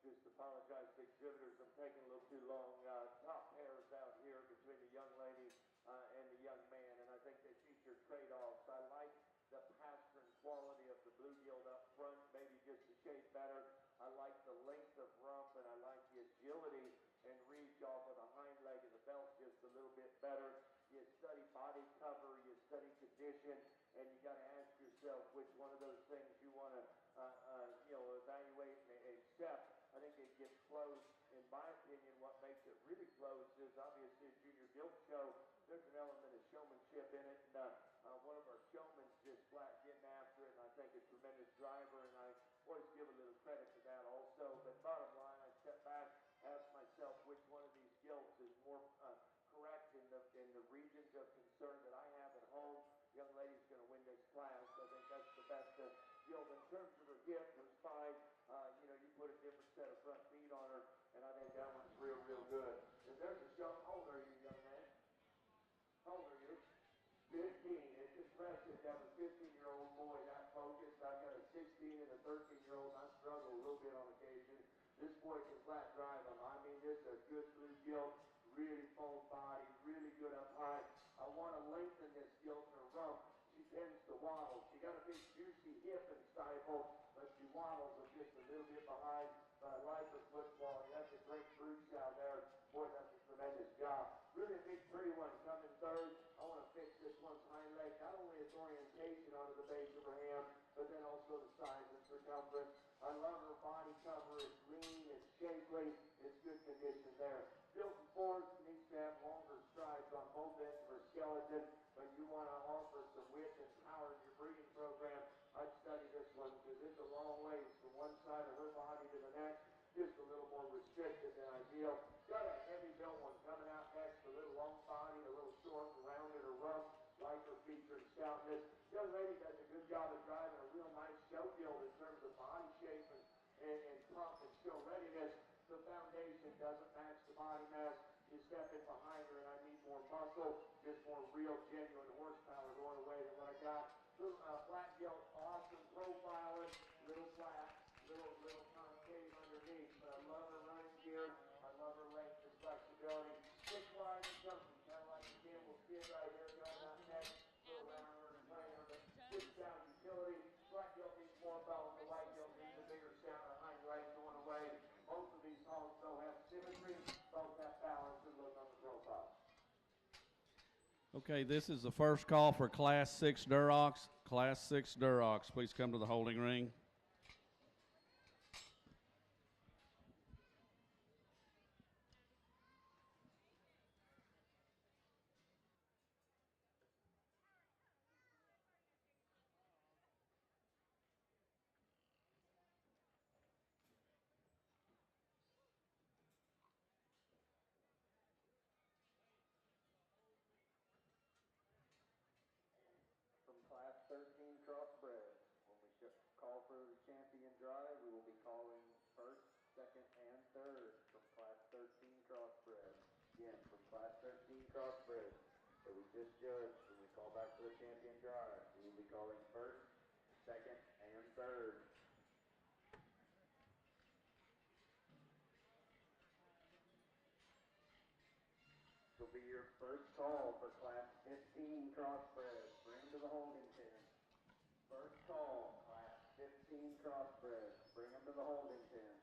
Just apologize to exhibitors, I'm taking a little too long. Top pairs out here between the young lady and the young man, and I think they feature trade-offs. I like the pastern quality of the blue gilt up front, maybe just a shade better. I like the length of rump, and I like the agility and reach off of the hind leg of the belt just a little bit better. You study body cover, you study condition, and you got to ask yourself which one of those things you want to, evaluate and accept. I think it gets close. In my opinion, what makes it really close is obviously a junior gilt show. There's an element of showmanship in it, and one of our showmen's just flat getting after it, and I think a tremendous driver, and I always give a little credit to that also. But bottom line, I step back, ask myself which one of these of concern that I have at home. Young lady's going to win this class. I think that's the best Gilt. In terms of her hip, her spine, you put a different set of front feet on her, and I think that one's real, real good. And there's a show. How old are you, young man? How old are you? 15. It's impressive to have a 15-year-old boy that focused. I've got a 16 and a 13-year-old. I struggle a little bit on occasion. This boy can flat drive them. I mean, this is a good blue Gilt, really full body, really good up high. I want to lengthen this Gilt in her rump. She tends to waddle. She got a big juicy hip and stifle, but she waddles just a little bit behind. But I like her foot quality. That's a great Bruce out there. Boy, that's a tremendous job. Really a big pretty one coming third. I want to fix this one's hind leg. Not only its orientation onto the base of her ham, but then also the size and circumference. I love her body cover. It's lean, it's shapely, it's good condition there. Built and forward, needs to have longer strides on both ends of her skeleton, but you want to offer some width and power in your breeding program. I'd study this one because it's a long ways from one side of her body to the next. Just a little more restricted than ideal. Got a heavy built one coming out next, a little long body, a little short and rounded or rough, like her feature and stoutness. Young lady does a good job of driving a real nice show Gilt in terms of body shape and pump and show readiness. The foundation doesn't match the body mass. You step in behind her and I need more muscle, just more real, genuine horsepower going away than what I got. Flat Gilt, awesome profiling, little flat, little concave underneath, but I love her running gear. I love her length and flexibility. 6 wide and jumping, kind of like a Campbell skid right here, got that neck, little rounder and plainer, but 6 down utility. Black Gilt needs more belt, the white Gilt needs a bigger sound, her hind leg going away. Both of these hogs don't have symmetry, both have balance and look on the profile. Okay, this is the first call for Class 6 Durocks. Class 6 Durocks, please come to the holding ring. From Class 13 Crossbred, when we call for the champion drive, we will be calling first, second, and third from Class 13 Crossbred. Again, from Class 13 Crossbred that we just judged, when we call back for the champion drive, we will be calling first, second, and third. This will be your first call for Class 15 Crossbred. Bring them to the holding pen. First call, Class 15 Crossbred. Bring them to the holding pen.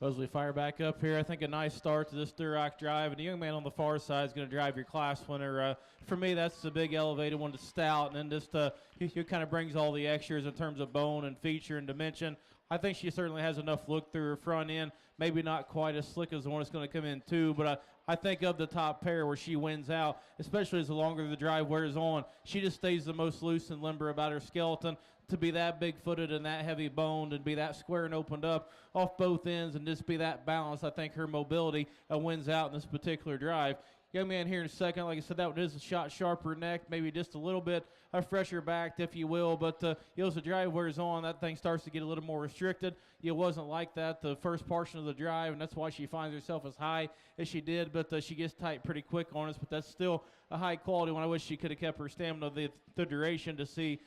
As we fire back up here, I think a nice start to this Durock drive, and the young man on the far side is going to drive your class winner. For me, that's the big elevated one, to stout, and then just he kind of brings all the extras in terms of bone and feature and dimension. I think she certainly has enough look through her front end, maybe not quite as slick as the one that's going to come in too, but I think of the top pair where she wins out, especially as the longer the drive wears on, she just stays the most loose and limber about her skeleton. To be that big-footed and that heavy-boned and be that square and opened up off both ends and just be that balanced, I think her mobility wins out in this particular drive. Young man here in a second, like I said, that one is a shot sharper neck, maybe just a little bit fresher backed, if you will. But as the drive wears on, that thing starts to get a little more restricted. It wasn't like that the first portion of the drive, and that's why she finds herself as high as she did. But she gets tight pretty quick on us. But that's still a high quality one. I wish she could have kept her stamina the duration to see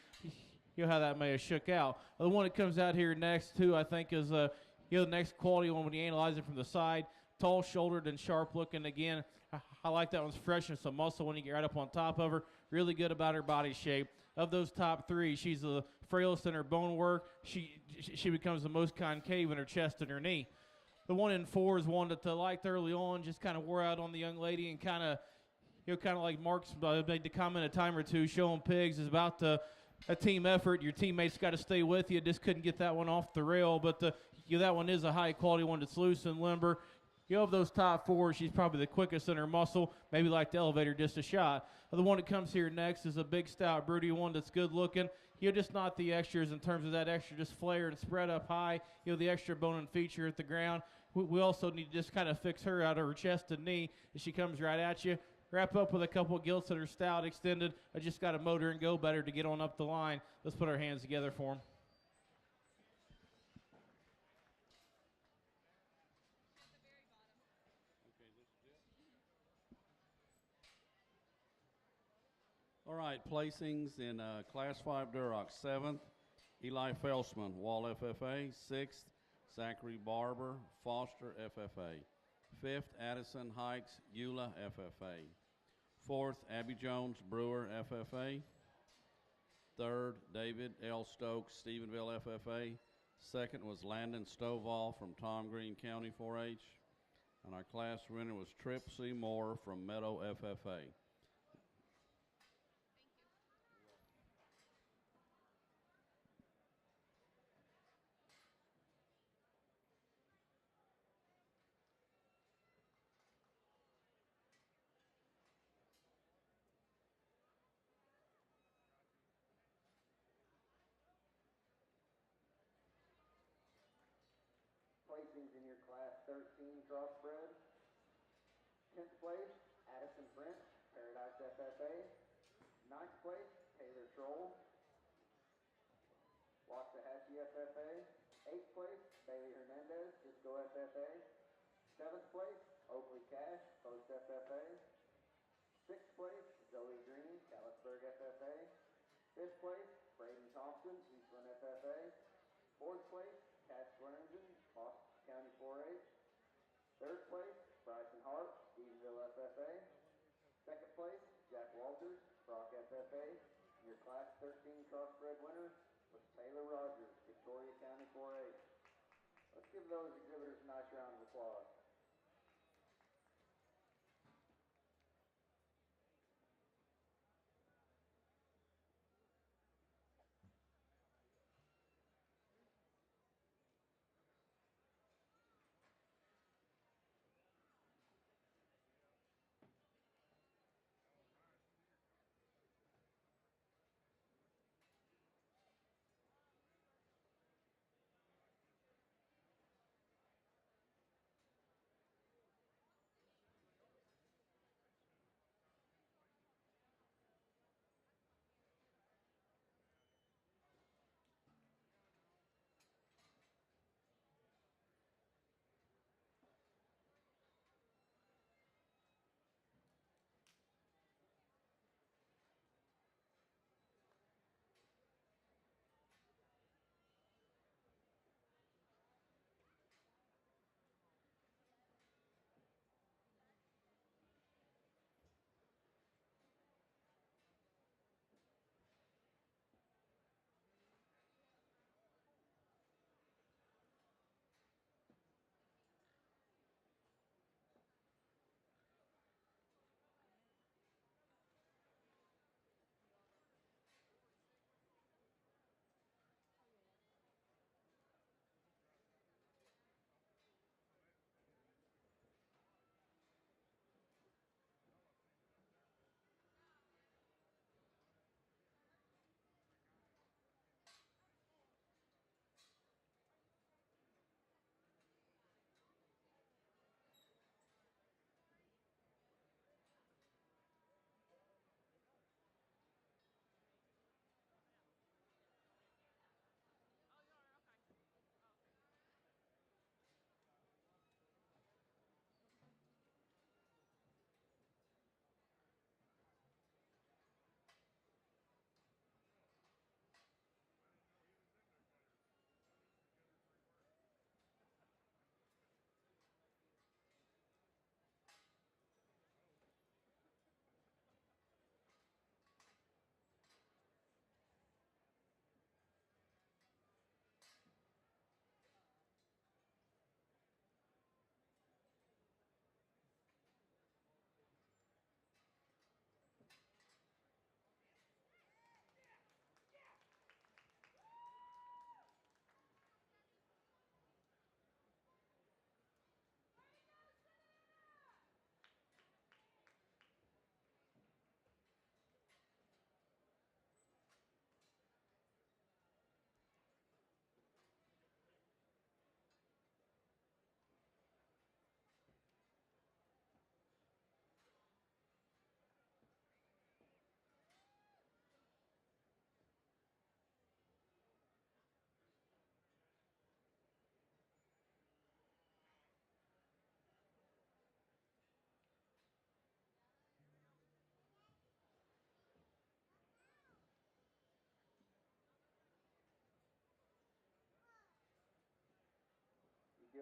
how that may have shook out. The one that comes out here next, too, I think is the next quality one when you analyze it from the side. Tall-shouldered and sharp-looking. Again, I like that one's fresh and some muscle when you get right up on top of her. Really good about her body shape. Of those top three, she's the frailest in her bone work. She becomes the most concave in her chest and her knee. The one in 4 is one that I liked early on, just kind of wore out on the young lady and kind of like Mark's made the comment a time or two, showing pigs is about a team effort. Your teammates got to stay with you. Just couldn't get that one off the rail, but that one is a high-quality one that's loose and limber. Of those top 4, she's probably the quickest in her muscle, maybe like the elevator just a shot. The one that comes here next is a big, stout, broody one that's good-looking. Just not the extras in terms of that extra just flare and spread up high. The extra bone and feature at the ground. We also need to just kind of fix her out of her chest and knee as she comes right at you. Wrap up with a couple of gilts that are stout, extended. I just got to motor and go better to get on up the line. Let's put our hands together for him. All right, placings in Class 5 Durocks. 7th, Eli Felsman, Wall FFA. 6th, Zachary Barber, Foster FFA. 5th, Addison Hikes, Eula FFA. 4th, Abby Jones, Brewer FFA. 3rd, David L. Stokes, Stephenville FFA. 2nd was Landon Stovall from Tom Green County 4-H. And our class winner was Trip C. Moore from Meadow FFA. Placings in your Class 13 Crossbred. 10th place, Addison Brent, Paradise FFA. 9th place, Taylor Troll, Waxahachie FFA. 8th place, Bailey Hernandez, Cisco FFA. 7th place, Oakley Cash, Post FFA. 6th place, Zoe Green, Callisburg FFA. 5th place, Braden Thompson, Eastland FFA. 4th place, Cash Swearingen, Boston County 4-H. 3rd place, Bryson Hart, Stephenville FFA. 2nd place, Jack Walters, Brock FFA. Your Class 13 Crossbred winner was Taylor Rogers, Victoria County 4-H. Let's give those exhibitors a nice round of applause.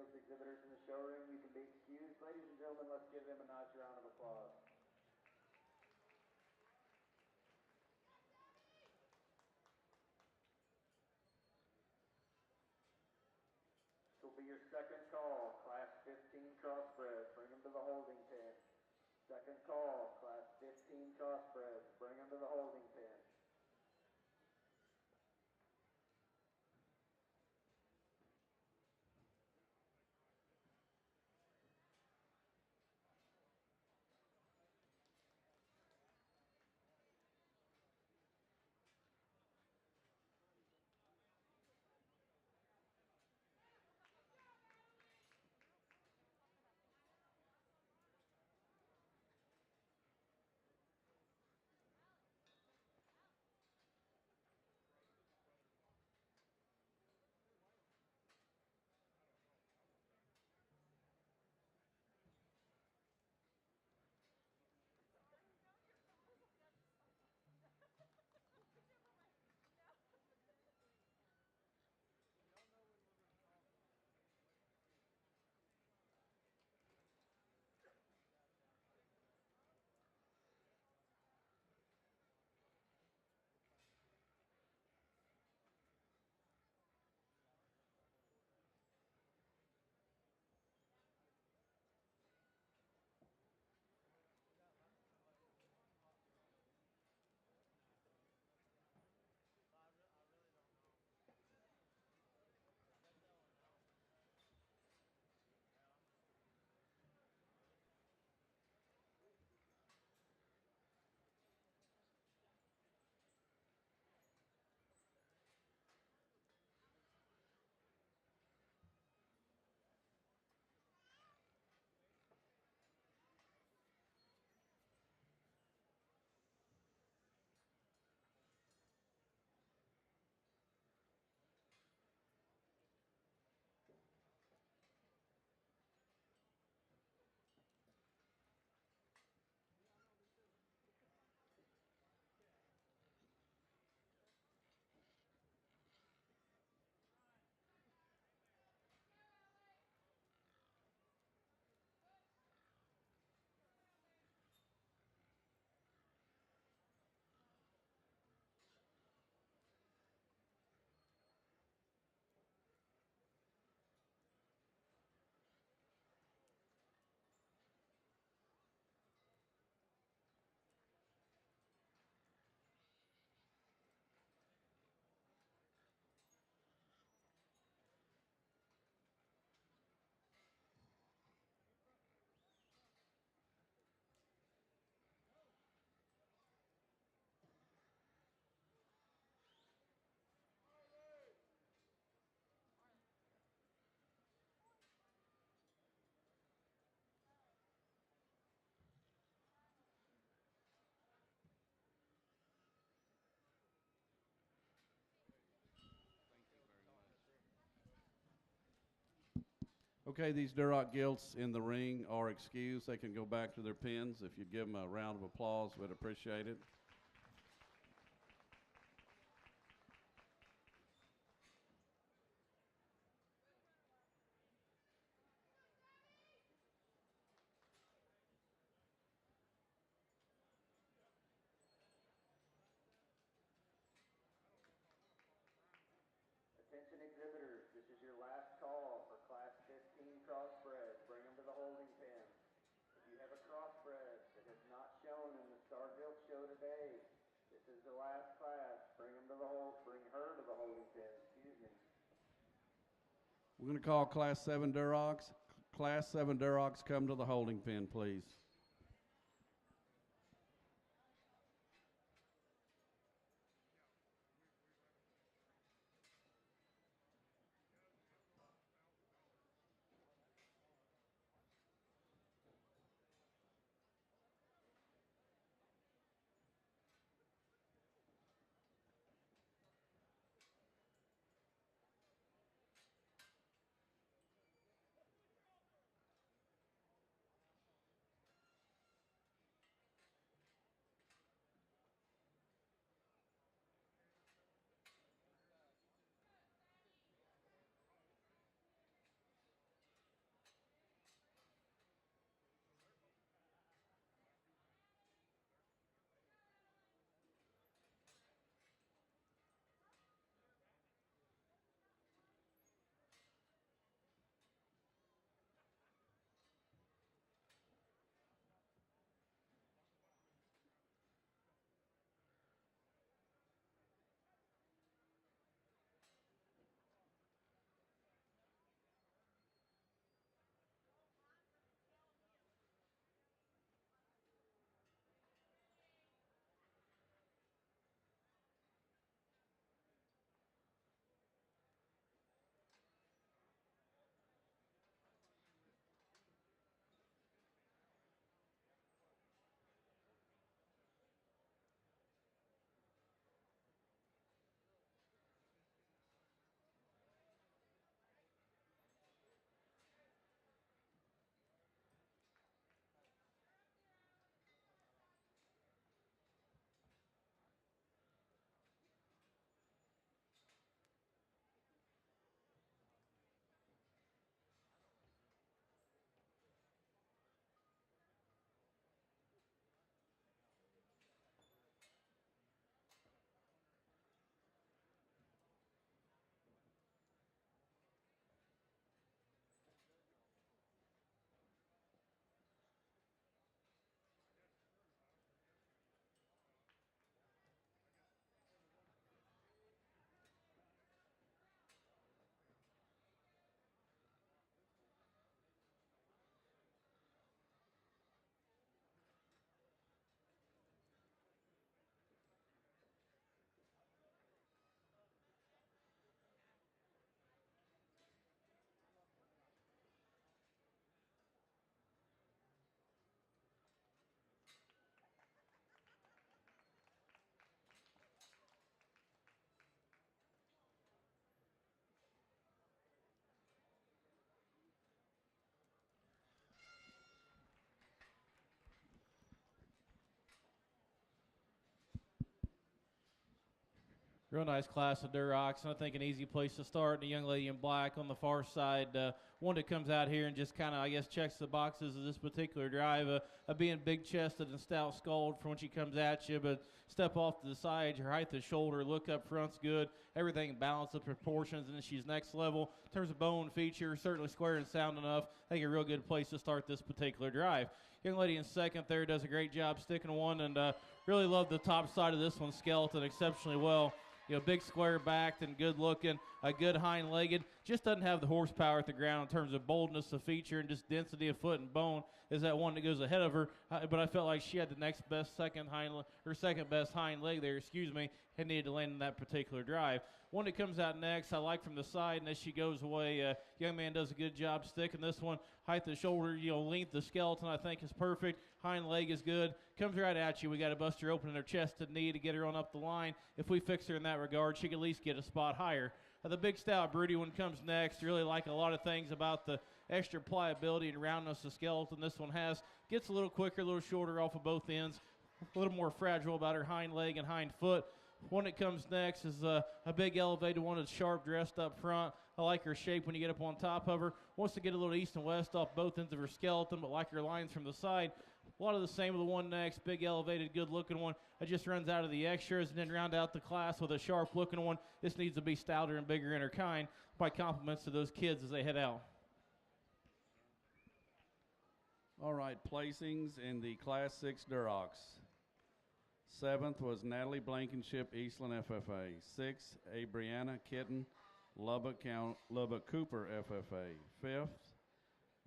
Gilts exhibitors in the showroom, you can be excused. Ladies and gentlemen, let's give them a nice round of applause. This will be your second call, Class 15 Crossbred. Bring them to the holding pen. Second call, Class 15 Crossbred. Bring them to the holding pen. Okay, these Durock Gilts in the ring are excused. They can go back to their pens. If you'd give them a round of applause, we'd appreciate it. Attention exhibitors, this is your last call for Class 15 Crossbred. Bring them to the holding pen. If you have a Crossbred that has not shown in the Star Gilt show today, this is the last class. Bring her to the holding pen, excuse me. We're going to call Class 7 Durocks. Class 7 Durocks, come to the holding pen, please. Real nice class of Durocks, and I think an easy place to start. And the young lady in black on the far side, one that comes out here and just kind of, I guess, checks the boxes of this particular drive, of being big-chested and stout-skulled for when she comes at you, but step off to the side, her height of shoulder, look up front's good, everything balanced, the proportions, and then she's next level. In terms of bone feature, certainly square and sound enough. I think a real good place to start this particular drive. Young lady in second there does a great job sticking one, and really love the top side of this one, skeleton, exceptionally well. You know, big square backed and good looking, a good hind legged. Just doesn't have the horsepower at the ground in terms of boldness of feature and just density of foot and bone. Is that one that goes ahead of her? But I felt like she had the next best second best hind leg there, and needed to land in that particular drive. One that comes out next, I like from the side, and as she goes away, young man does a good job sticking this one. Height of the shoulder, length of skeleton, I think is perfect. Hind leg is good. Comes right at you. We got to bust her open in her chest and knee to get her on up the line. If we fix her in that regard, she can at least get a spot higher. The big stout broody one comes next. Really like a lot of things about the extra pliability and roundness of skeleton this one has. Gets a little quicker, a little shorter off of both ends. A little more fragile about her hind leg and hind foot. One that comes next is a big elevated one that's sharp dressed up front. I like her shape when you get up on top of her. Wants to get a little east and west off both ends of her skeleton, but like her lines from the side. A lot of the same with the one next, big elevated, good looking one. It just runs out of the extras and then round out the class with a sharp looking one. This needs to be stouter and bigger in her kind. My compliments to those kids as they head out. All right, placings in the Class 6 Durocks. 7th was Natalie Blankenship, Eastland FFA. 6th, Abrianna Kitten, Lubbock Cooper FFA. 5th,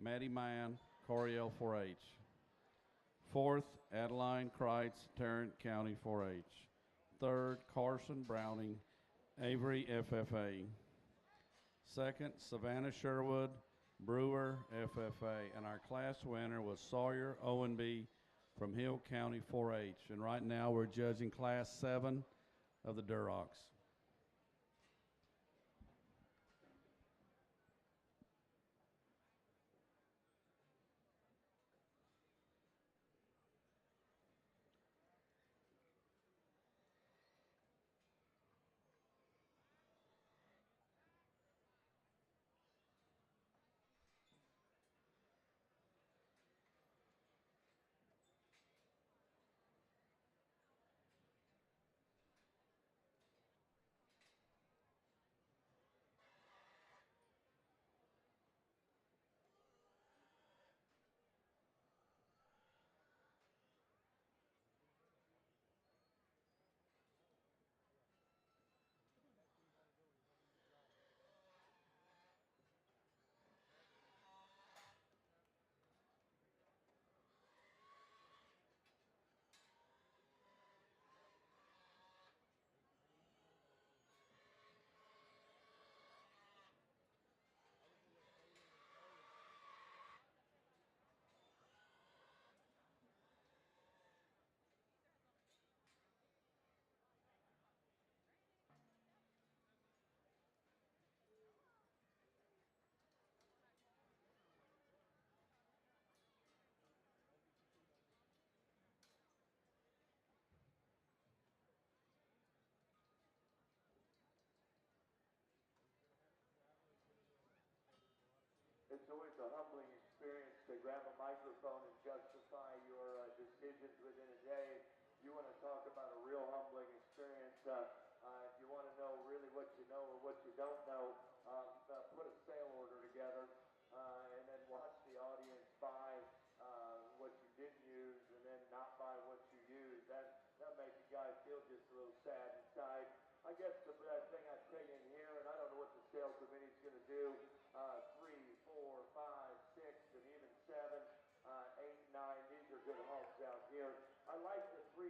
Maddie Mann, Correa 4-H. 4th, Adeline Kreitz, Tarrant County 4-H. 3rd, Carson Browning, Avery FFA. 2nd, Savannah Sherwood, Brewer FFA. And our class winner was Sawyer Owenby from Hill County 4-H. And right now we're judging Class 7 of the Durocks. It's always a humbling experience to grab a microphone and justify your decisions within a day. You want to talk about a real humbling experience. If you want to know really what you know or what you don't know, put a sale order together and then watch the audience buy what you didn't use and then not buy what you used. That'll make the guy feel just a little sad inside. I guess the thing I'd say in here, and I don't know what the sales committee's going to do, 3, 4, 5, 6, and even 7, 8, 9. These are good hogs out here. I like the 3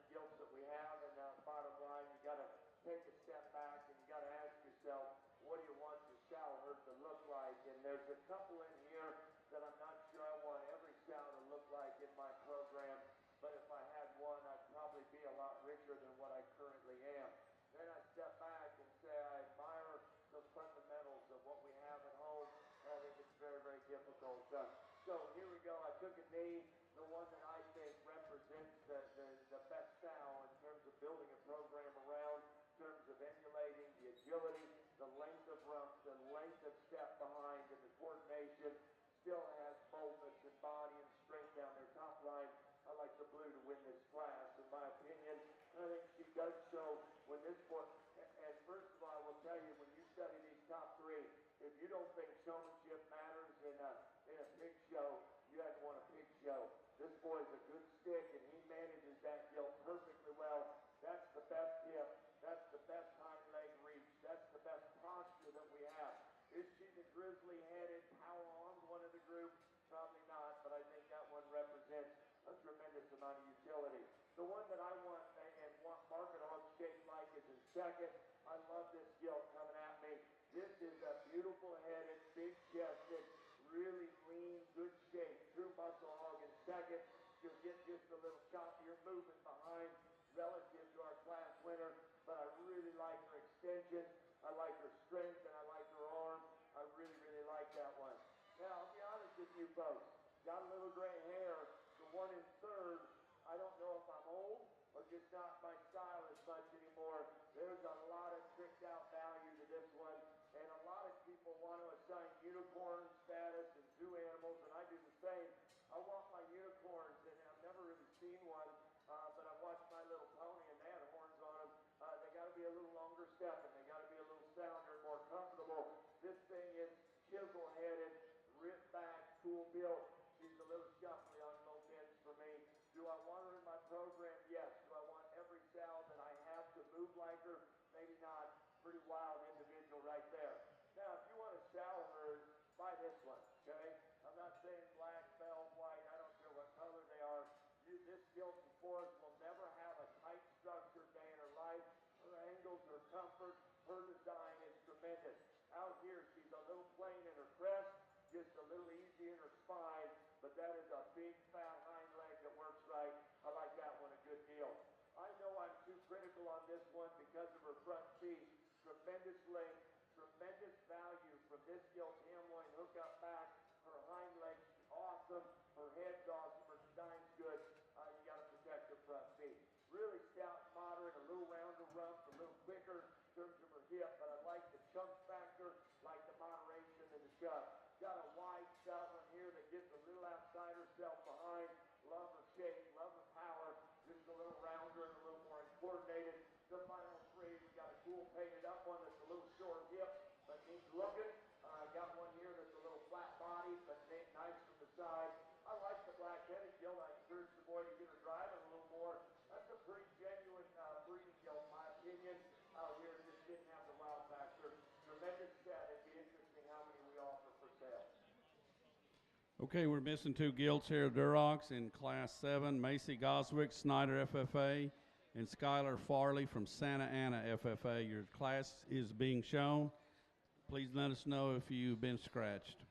gilts that we have, and bottom line, you got to take a step back and you got to ask yourself, what do you want your sow herd to look like? And there's a couple in here that I'm not sure I want every sow to look like in my program, but if I had one, I'd probably be a lot richer than what I currently am. Then I step back and say I admire the fundamentals of what we have at home, and I think it's very, very difficult. So here we go. I took a knee, the one that I think represents the best sow in terms of building a program around, in terms of you don't think showmanship matters in a pig show, you haven't won a pig show. This boy's a good stick, and he manages that gilt perfectly well. That's the best hip. That's the best hind leg reach. That's the best posture that we have. Is she the grizzly-headed power-armed one of the group? Probably not, but I think that one represents a tremendous amount of utility. The one that I want and want market hog shaped like is in second. I love this gilt coming at me. This is a beautiful-headed, big-chested, really lean, good shape, true muscle hog in second. She'll get just a little choppier movement behind relative to our class winner, but I really like her extension. I like her strength, and I like her arm. I really, really like that one. Now, I'll be honest with you folks. Got a little gray hair. The one in third, I don't know if I'm old or just not my style as much anymore. There's a lot of tricked out value to this one, and a lot of people want to assign unicorn status and zoo animals, and I do the same. I want my unicorns, and I've never really seen one, but I've watched My Little Pony, and they had horns on them. They got to be a little longer stepping. They got to be a little sounder, more comfortable. This thing is chisel-headed, ripped back, cool built. She's a little shuffly on both ends for me. Do I want her in my program? Yes. Do I want every sow that I have to move like her? Maybe not. Pretty wild individual right there. Now, if you want a sow herd, buy this one, okay? I'm not saying black, bell, white. I don't care what color they are. This Gilts Forest will never have a tight structure day in her life. Her angles, her comfort, her design is tremendous. Out here, she's a little plain in her crest, just a little easy in her spine, but that is a big, fat hind leg that works right. I like that one a good deal. I know I'm too critical on this one because of her front feet. Tremendous length, tremendous value from this Gilt Hamloin hook up back. Her hind legs, awesome. Her head's awesome. Her design's good. You got to protect her front feet. Really stout, moderate, a little rounder rump, a little quicker in terms of her hip, but I like the chunk factor, like the moderation and the shove. Got a wide stout one here that gets a little outside herself behind. Love her shape, love her power. Just a little rounder and a little more coordinated. The final three, we got a cool painted up one that's a little short hip, but neat looking. Got one here that's a little flat body, but nice from the side. I like the black-headed gilt. I encourage the boy to get her driving a little more. That's a pretty genuine breeding gilt, in my opinion. Out here, just didn't have the wow factor. Tremendous set. It'd be interesting how many we offer for sale. Okay, we're missing two gilts here, Durocks in Class 7, Macy Goswick, Snyder FFA, and Skylar Farley from Santa Ana FFA. Your class is being shown. Please let us know if you've been scratched.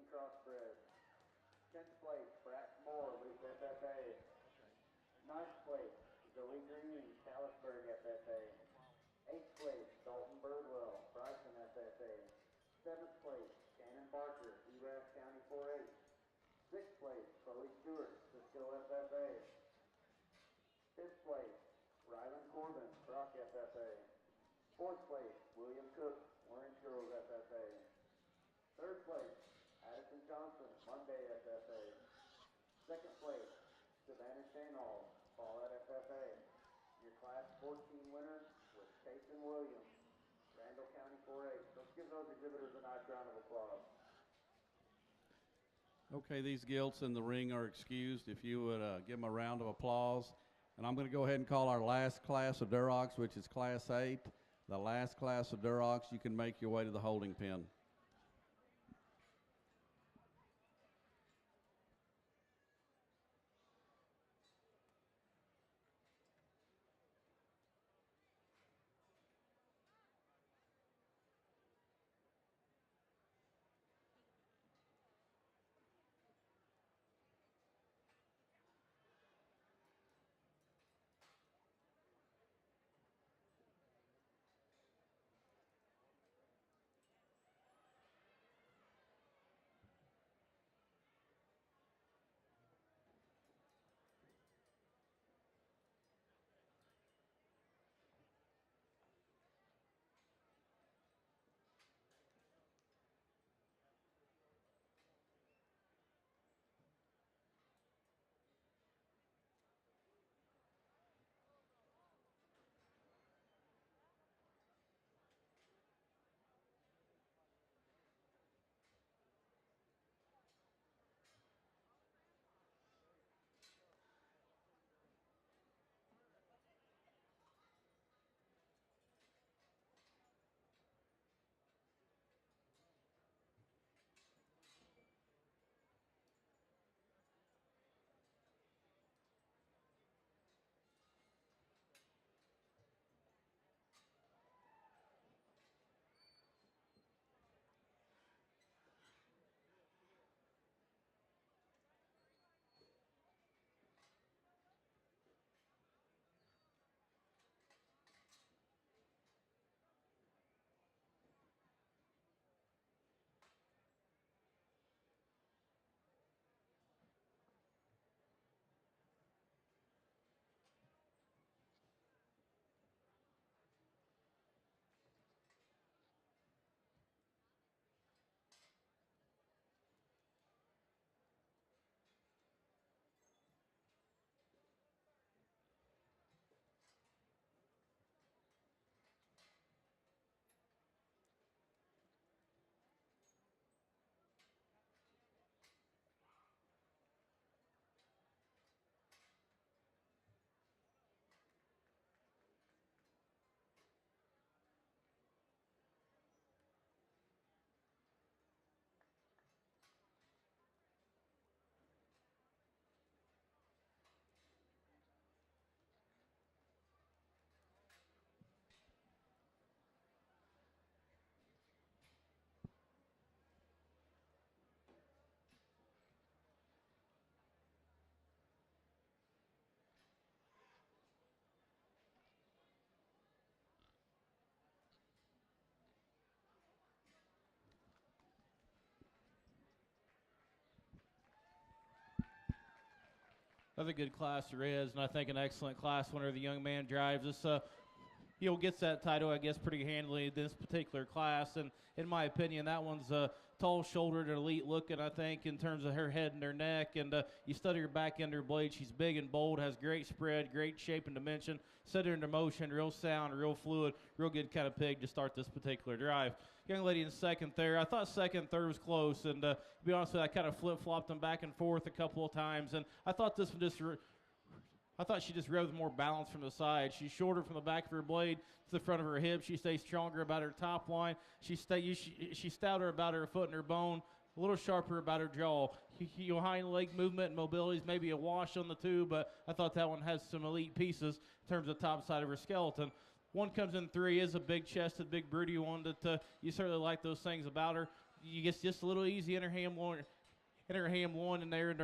Crossbred. 10th place, Brackmore, Loop FFA. 9th place, Zoe Green, Callisburg FFA. 8th place, Dalton Birdwell, Bryson FFA. 7th place, Shannon Barker, Erath County 4-H. 6th place, Chloe Stewart, Cisco FFA. 5th place, Rylan Corbin, Brock FFA. 4th place, William Cook, Orange Girls FFA. 3rd place, Addison Johnson, Monday FFA. 2nd place, Savannah Shanall, Paulette FFA. Your Class 14 winner was Tayson Williams, Randall County 4-H. Let's give those exhibitors a nice round of applause. Okay, these gilts in the ring are excused. If you would give them a round of applause. And I'm going to go ahead and call our last class of Durocks, which is Class 8. The last class of Durocks, you can make your way to the holding pen. Another good class there is, and I think an excellent class winner. The young man drives this. Gets that title, I guess, pretty handily in this particular class. And in my opinion, that one's tall-shouldered and elite looking, I think, in terms of her head and her neck. And you study her back end, her blade. She's big and bold, has great spread, great shape and dimension. Set her into motion, real sound, real fluid, real good kind of pig to start this particular drive. Young lady in second there. I thought second and third was close. And to be honest with you, I kind of flip-flopped them back and forth a couple of times. And I thought this one I thought she just rode with more balance from the side. She's shorter from the back of her blade to the front of her hip. She stays stronger about her top line. She's stouter about her foot and her bone, a little sharper about her jaw. Hind leg movement and mobility is maybe a wash on the two, but I thought that one has some elite pieces in terms of top side of her skeleton. One comes in 3, is a big-chested, big broody one that you certainly like those things about her. you get just a little easy in her ham loin in there, and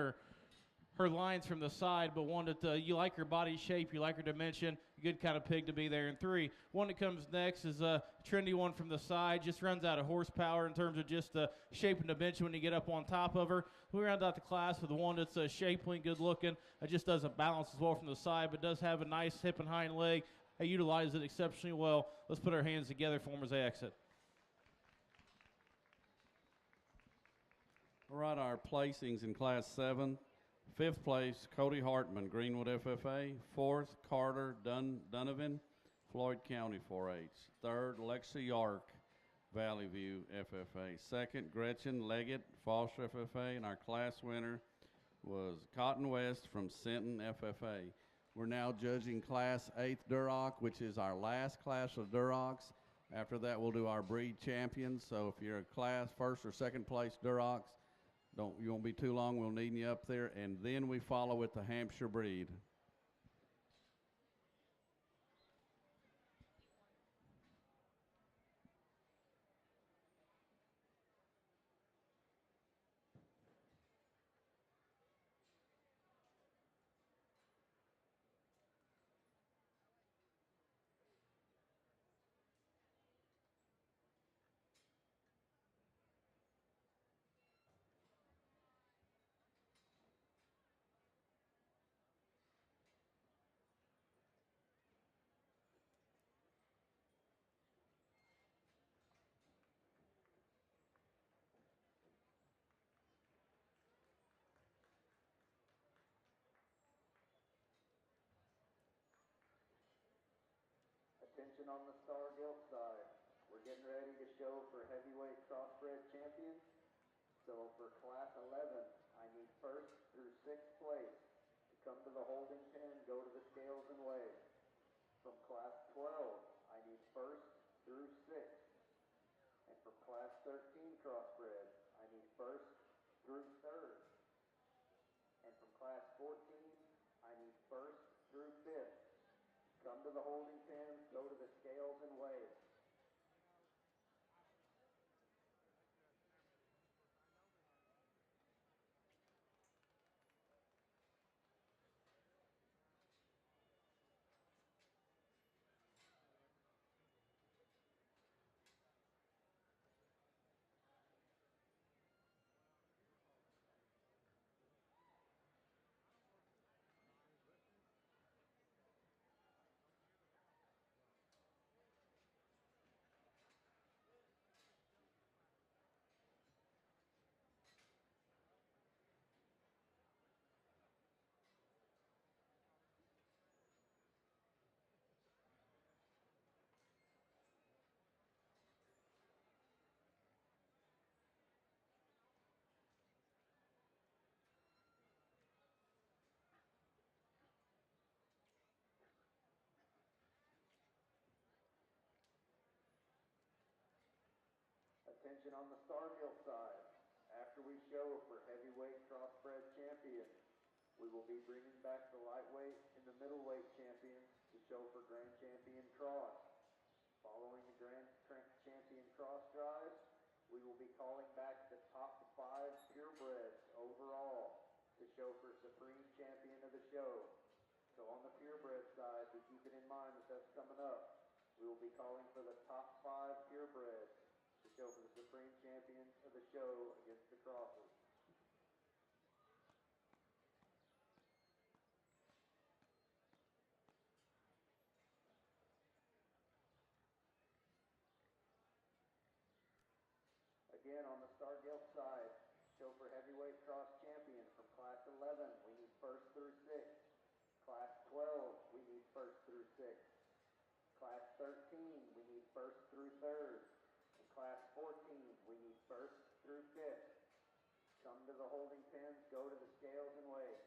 her lines from the side, but one that you like her body shape, you like her dimension, good kind of pig to be there in 3. One that comes next is a trendy one from the side, just runs out of horsepower in terms of just the shape and dimension when you get up on top of her. We round out the class with one that's shapely and good looking. It just doesn't balance as well from the side, but does have a nice hip and hind leg. I utilize it exceptionally well. Let's put our hands together for them as they exit. All right, our placings in Class 7. 5th place, Cody Hartman, Greenwood FFA. 4th, Carter Donovan, Floyd County 4-H. 3rd, Lexi Yark, Valley View FFA. 2nd, Gretchen Leggett, Foster FFA. And our class winner was Cotton West from Sinton FFA. We're now judging Class 8th Durock, which is our last class of Durocks. After that, we'll do our breed champions. So if you're a class 1st or 2nd place Durocks, you won't be too long. We'll need you up there. And then we follow with the Hampshire breed. Attention on the Star Gilt side. We're getting ready to show for heavyweight crossbred champions. So for Class 11, I need 1st through 6th place to come to the holding pen, go to the scales and weigh. From Class 12, I need 1st through 6th. And from Class 13 crossbred, I need 1st through 3rd. And from Class 14, I need 1st through 5th. Come to the holding pen, go to the scales and weigh. Attention on the Star Gilt side. After we show for heavyweight crossbred champions, we will be bringing back the lightweight and the middleweight champions to show for Grand Champion Cross. Following the Grand Champion Cross drive, we will be calling back the top 5 purebreds overall to show for Supreme Champion of the show. So on the purebred side, to keep it in mind that that's coming up, we will be calling for the top 5 purebreds to show for the Supreme Champion of the show against the Crosses. Again, on the Star Gilt side, show for heavyweight cross champion from Class 11, we need 1st through 6th. Class 12, we need 1st through 6th. Class 13, we need 1st through 3rd. In Class 14, we need 1st through 5th. Come to the holding pens, go to the scales and weigh.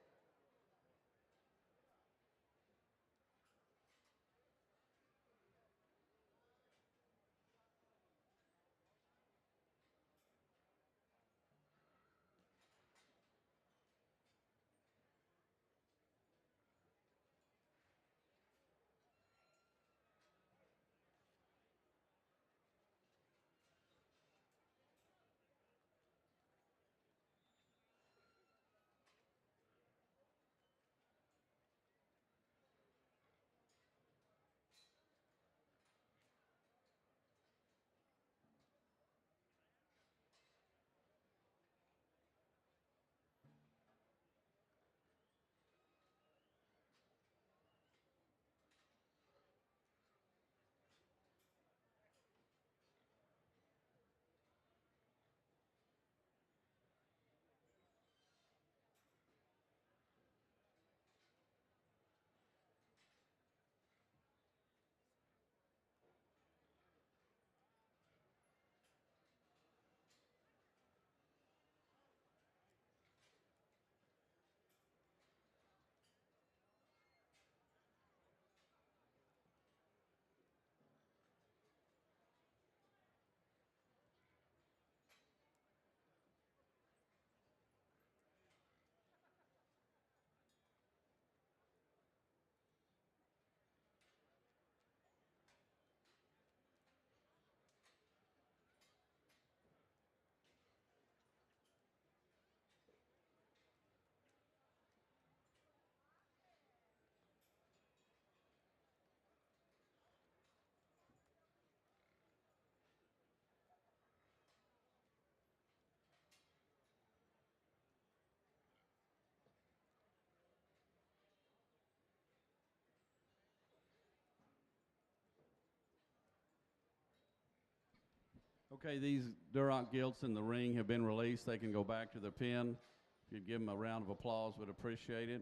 Okay, these Durock Gilts in the ring have been released. They can go back to the pen. If you'd give them a round of applause, we'd appreciate it.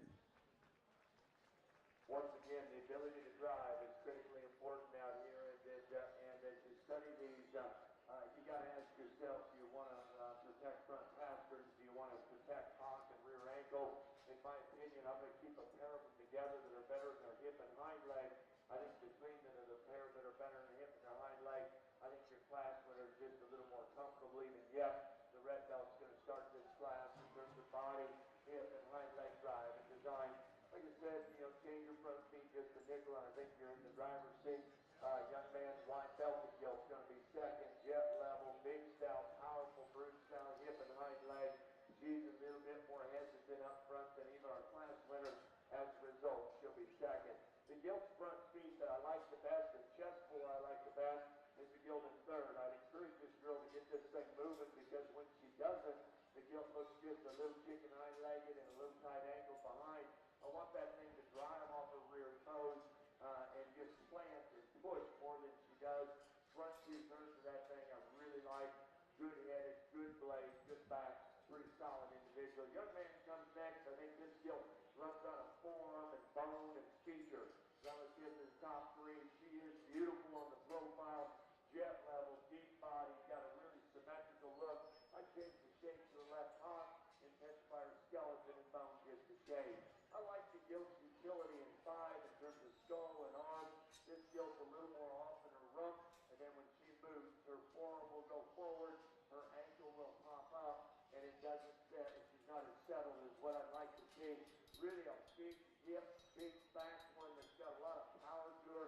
Once again, the ability to drive is critically important out here, and as you study these, you got to ask yourself, do you want to protect front pastors? Do you want to protect hock and rear ankle? In my opinion, I'm going to keep a pair of them together that are better in their hip and hind leg. I think between the pair that are better in the hip and their hind leg, I think your class winner is just a little more comfortable. Even yet, the red belt's going to start this class in terms of body, hip, and hind leg drive and design. Like I said, change your front feet just a nickel, and I think you're in the driver's seat. Young man, white belted Gilt's going to be second, jet level, big stout, powerful brute style, hip and hind leg. She's a little bit more hesitant up front than even our class winner. As a result, she'll be second. The Gilt's front feet that I like the best, and chest pull I like the best, is the Gilt in third. I'd encourage this girl to get this thing moving, because when she doesn't, the Gilt looks just a little chicken hind-legged and a little tight ankle behind. I want that thing to drive off her rear toes and just plant and push more than she does. Front two-thirds of that thing I really like. Good-headed, good blade, good back, pretty solid individual. Young man comes next. I think this Gilt runs on a forearm and bone and feature relative to the top three. She is beautiful on the profile, jet level, deep body, got a really symmetrical look. I changed the shape to the left hock, intensify her skeleton and bone just a shade. I like the Gilt's utility in 5 in terms of skull and arm. This Gilt's a little more off in her rump, and then when she moves, her forearm will go forward, her ankle will pop up, and it doesn't set. She's not as settled as what I'd like to see. Really a big hip, big back one that's got a lot of power to her.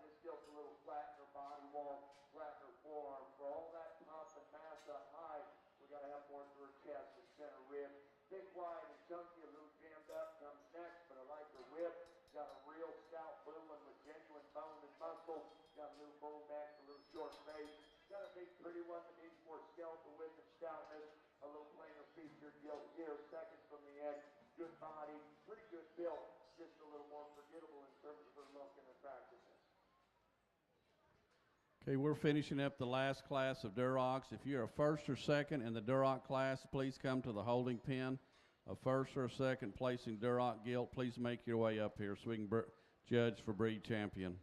This Gilt's a little flat in her body wall, flat in her forearm. For all that pump and mass up high, we got to have more to her chest and center rib. Thick, wide, and chunky, a little jammed up, comes next, but I like her whip. Got a real stout blue one with genuine bone and muscle. Got a little bull neck, a little short face. Got a big pretty one that needs more skeletal width and stoutness. A little plainer featured Gilt here, second from the end. Good body, pretty good build, just a little more forgettable in terms of her look and attractiveness. Okay, we're finishing up the last class of Durocks. If you're a first or second in the Durock class, please come to the holding pen. A first or a second placing Durock Gilt, please make your way up here so we can judge for breed champion.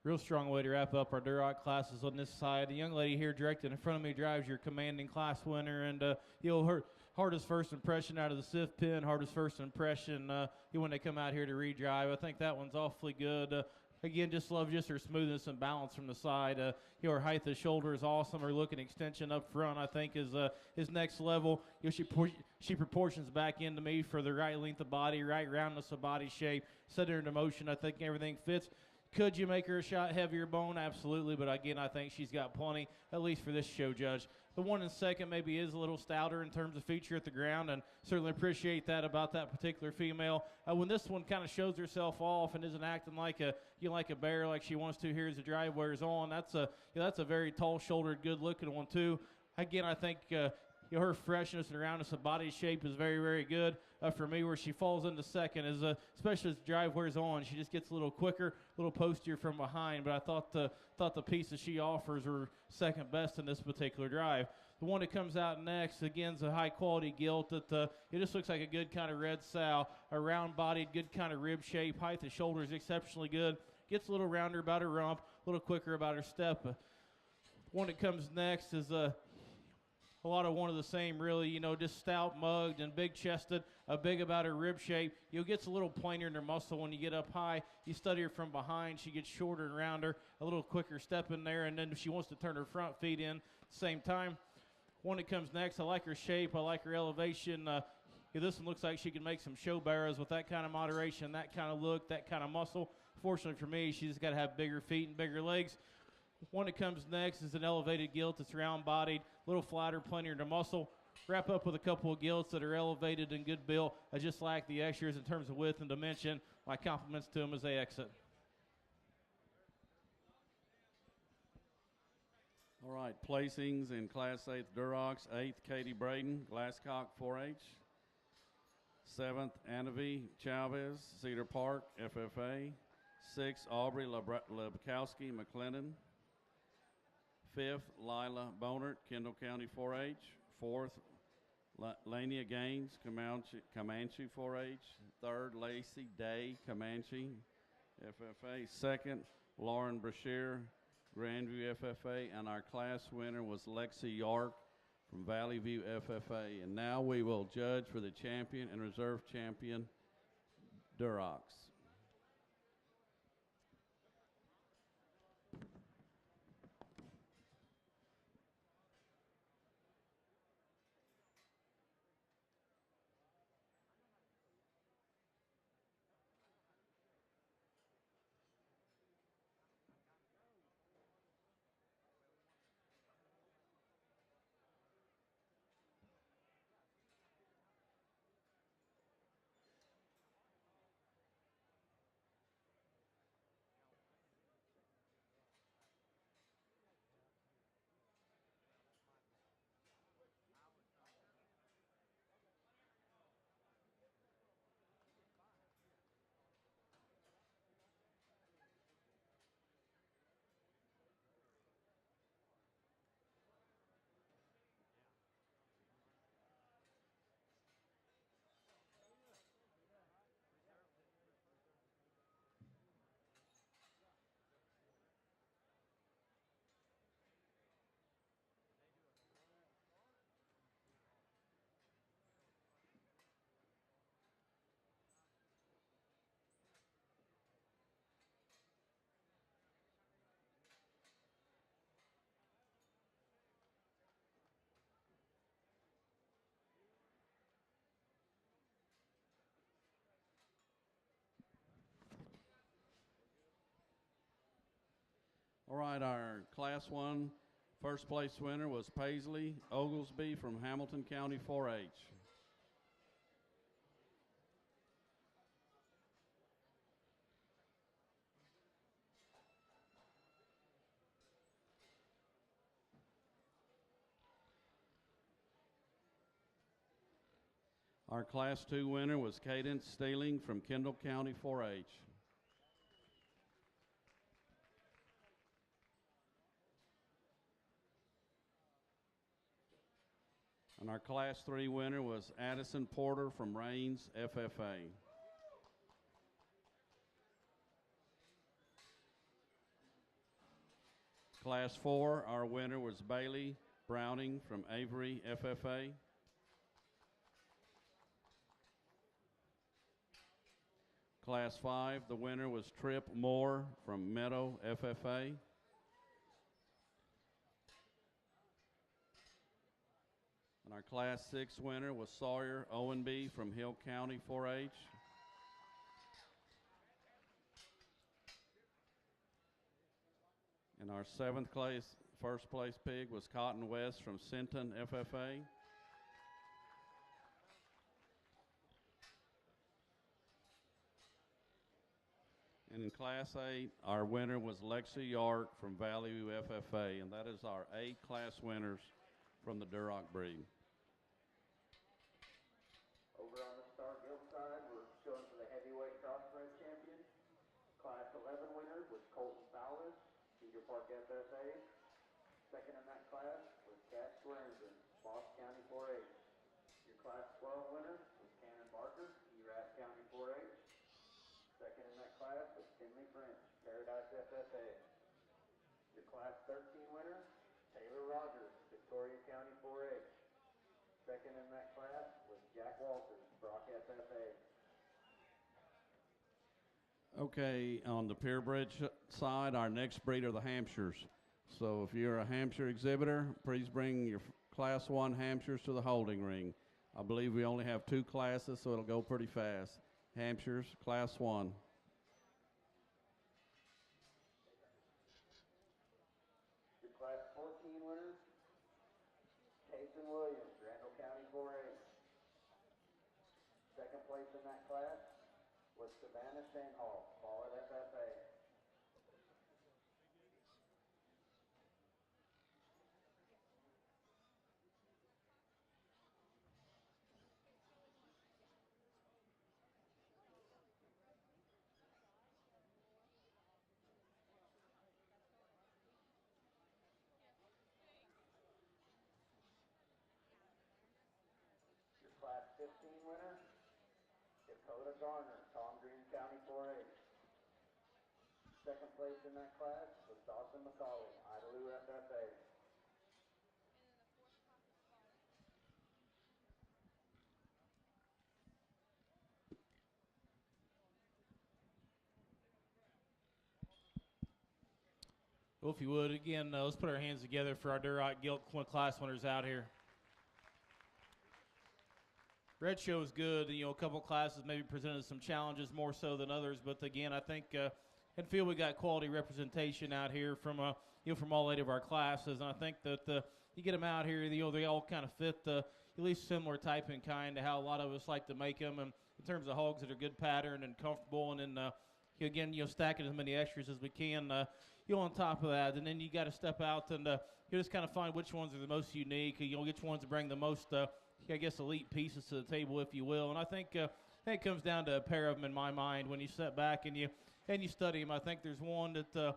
Real strong way to wrap up our Durock classes on this side. The young lady here directed in front of me drives your commanding class winner, and her hardest first impression out of the SIF pin, hardest first impression when they come out here to redrive. I think that one's awfully good. Again, just love just her smoothness and balance from the side. Her height of shoulder is awesome. Her look and extension up front, I think, is next level. She proportions back into me for the right length of body, right roundness of body shape. Set her into motion. I think everything fits. Could you make her a shot heavier bone? Absolutely, but again, I think she's got plenty, at least for this show, Judge. The one in second maybe is a little stouter in terms of feature at the ground, and certainly appreciate that about that particular female. When this one kind of shows herself off and isn't acting like a bear like she wants to here as the drive wears on, that's a very tall-shouldered, good-looking one too. Again, I think her freshness and roundness of body shape is very, very good. For me, where she falls into second is, especially as the drive wears on, she just gets a little quicker, a little postier from behind. But I thought the pieces she offers were second best in this particular drive. The one that comes out next, again, is a high-quality gilt that it just looks like a good kind of red sow, a round-bodied, good kind of rib shape. Height of shoulder is exceptionally good. Gets a little rounder about her rump, a little quicker about her step. One that comes next is a lot of one of the same, really, just stout mugged and big chested, big about her rib shape. Gets a little plainer in her muscle when you get up high. You study her from behind. She gets shorter and rounder, a little quicker step in there, and then if she wants to turn her front feet in at the same time. One that comes next, I like her shape. I like her elevation. This one looks like she can make some show barrows with that kind of moderation, that kind of look, that kind of muscle. Fortunately for me, she's got to have bigger feet and bigger legs. One that comes next is an elevated gilt that's round-bodied, a little flatter, plenty of muscle. Wrap up with a couple of gilts that are elevated and good built. I just like the extras in terms of width and dimension. My compliments to them as they exit. All right, placings in Class 8 Durocks. 8th, Katie Braden, Glasscock 4-H. 7th, Anavi Chavez, Cedar Park, FFA. 6th, Aubrey Lebkowski, McLennan. 5th, Lila Bonert, Kendall County 4-H. 4th, Lania Gaines, Comanche 4-H. 3rd, Lacey Day, Comanche, FFA. 2nd, Lauren Brashear, Grandview FFA. And our class winner was Lexi York from Valley View FFA. And now we will judge for the champion and reserve champion, Durocks. All right, our Class 1 first place winner was Paisley Oglesby from Hamilton County 4-H. Our Class 2 winner was Cadence Steeling from Kendall County 4-H. And our Class 3 winner was Addison Porter from Rains FFA. Class 4, our winner was Bailey Browning from Avery FFA. Class 5, the winner was Trip Moore from Meadow FFA. And our Class 6 winner was Sawyer Owenby from Hill County 4-H. And our first place pig was Cotton West from Sinton FFA. And in Class 8, our winner was Lexi York from Valley View FFA, and that is our 8 class winners from the Durock breed. Over on the Star Gilt side, we're showing for the heavyweight crossbred champion. Class 11 winner was Colton Fowler, Cedar Park FFA. Second in that class was Cash Swearingen, Moss County 4-H. Your Class 12 winner was Cannon Barker, Erath County 4-H. Second in that class was Kinley French, Paradise FFA. Your Class 13 winner, Taylor Rogers, Victoria County 4-H. Second in that class was Jack Walters, Brock FFA. Okay, on the purebred side, our next breed are the Hampshires. So if you're a Hampshire exhibitor, please bring your Class 1 Hampshires to the holding ring. I believe we only have 2 classes, so it'll go pretty fast. Hampshires, Class 1. Your Class 14 winner, Cason Williams, Randall County 4-H. Second place in that class was Savannah Shanhall, Follett FFA. Your Class 15 winner, Dakota Garner, Tom Green County 4-H. Second place in that class was Dawson McCauley, Idalou FFA. Well, if you would, again, let's put our hands together for our Durock Gilt class winners out here. Red show is good. You know, a couple classes maybe presented some challenges more so than others, but again, I think and feel we got quality representation out here from from all 8 of our classes, and I think that you get them out here, they all kind of fit at least similar type and kind to how a lot of us like to make them, and in terms of hogs that are good pattern and comfortable, and then again, stacking as many extras as we can, on top of that, and then you got to step out and you just kind of find which ones are the most unique, which ones to bring the most, elite pieces to the table, if you will, and I think it comes down to a pair of them in my mind when you sit back and you study them. I think there's one that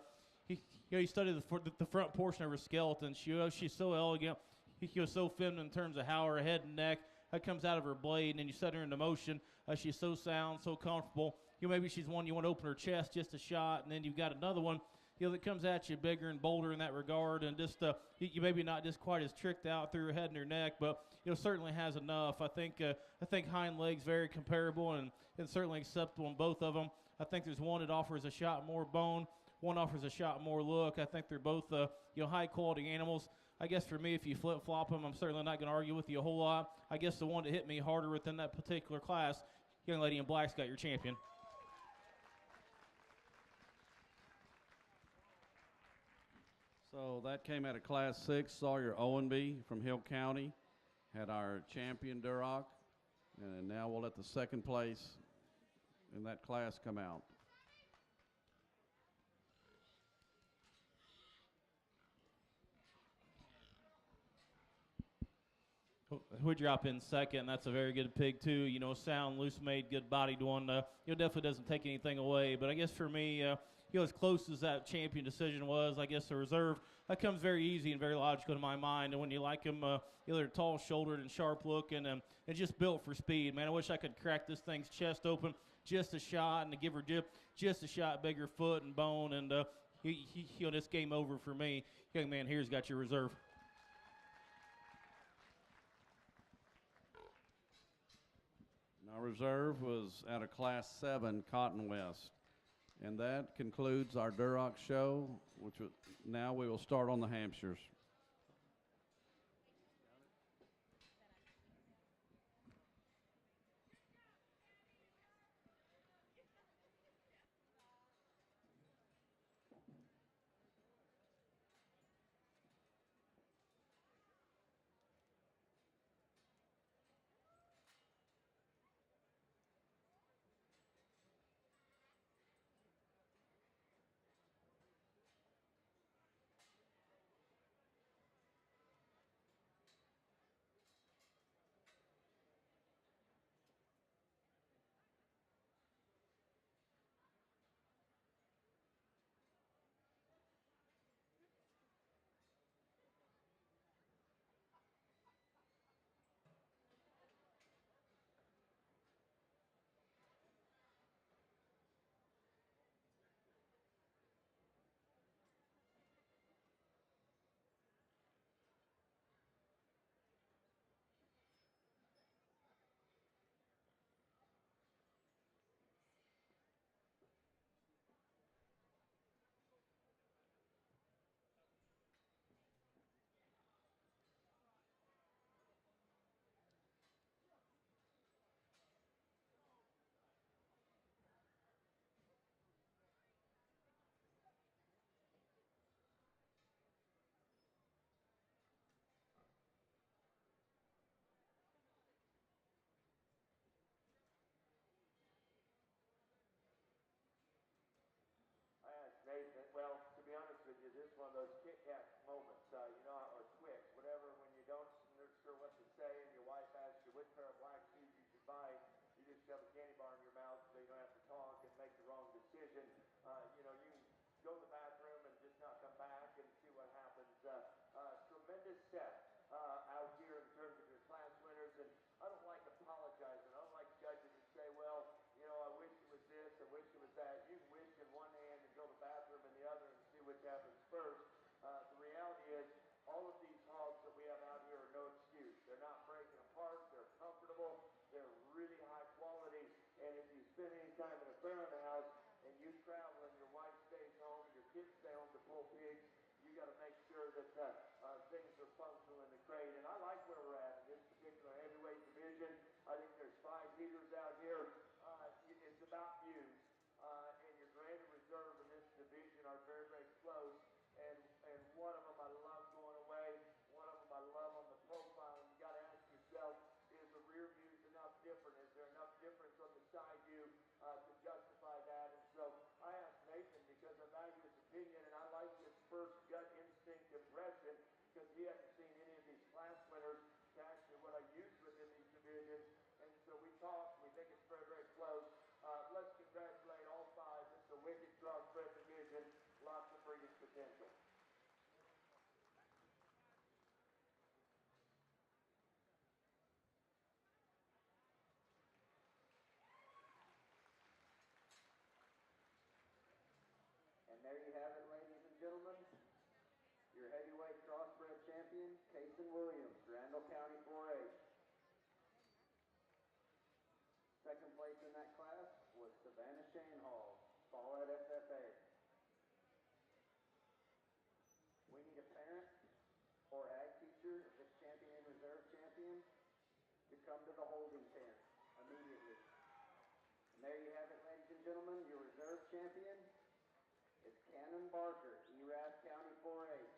you study the front portion of her skeleton. She's so elegant. She's so feminine in terms of how her head and neck comes out of her blade, and then you set her into motion. She's so sound, so comfortable. Maybe she's one you want to open her chest just a shot, and then you've got another one that comes at you bigger and bolder in that regard, and just you maybe not just quite as tricked out through her head and her neck, but certainly has enough. I think hind legs very comparable and certainly acceptable in both of them. I think there's one that offers a shot more bone, one offers a shot more look. I think they're both high quality animals. I guess for me, if you flip flop them, I'm certainly not going to argue with you a whole lot. I guess the one that hit me harder within that particular class, young lady in black's got your champion. So that came out of Class 6. Sawyer Owenby from Hill County had our champion Durock. And now we'll let the second place in that class come out. Who drop in second? That's a very good pig too. Sound, loose-made, good-bodied one. Definitely doesn't take anything away. But I guess for me, as close as that champion decision was, I guess the reserve that comes very easy and very logical to my mind. And when you like them, they're tall-shouldered and sharp-looking and just built for speed. Man, I wish I could crack this thing's chest open just a shot and to give her just a shot bigger foot and bone. And this game over for me. Young man here's got your reserve. Our reserve was out of Class 7, Cotton West. And that concludes our Durock show, now we will start on the Hampshires. I asked Nathan, well, to be honest with you, this is one of those Kit Kat moments, or Twix, whatever, when you don't sure what to say and your wife asks you which pair of black shoes you should buy, you just shove a candy bar in your mouth so you don't have to talk and make the wrong decision. You can go to the bathroom and just not come back and see what happens. Tremendous set out here in terms of your class winners, and I don't like apologizing. I don't like judges that say, well, I wish it was this, I wish it was that. You can wish in one hand and go to the bathroom in the other and see which happens first. The reality is, all of these hogs that we have out here are no excuse. They're not breaking apart, they're comfortable, they're really high quality, and if you spend any time in a fairhouse house and you travel and your wife stays home, your kids stay home to pull pigs, you got to make sure that things are functional in the crate. And I like where we're at in this particular heavyweight division. I think there's 5 leaders out here. It's about views. And your graded reserve in this division are very, very close. And one of them I love going away. One of them I love on the profile. And you got to ask yourself, is the rear views enough different? Is there enough difference on the side view to justify that? And so I asked Nathan because I value his opinion and I like his first gut instinct impression because he hadn't seen any of these class winners to actually what I used within these divisions. And so we talked. We think it's very, very close. Let's congratulate all 5. This is a wicked crossbred division. Lots of breeding potential. And there you have it, ladies and gentlemen. Your heavyweight crossbred champion, Cason Williams, Randall County 4-H. Second place in that class was Savannah Shane Hall, Follett FFA. We need a parent or ag teacher of this champion and reserve champion to come to the holding pen immediately. And there you have it, ladies and gentlemen, your reserve champion is Cannon Barker, Erath County 4-H.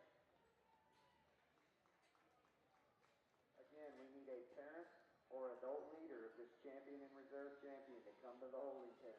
Again, we need a parent or adult leader of this champion and reserve champion to come to the holding pen.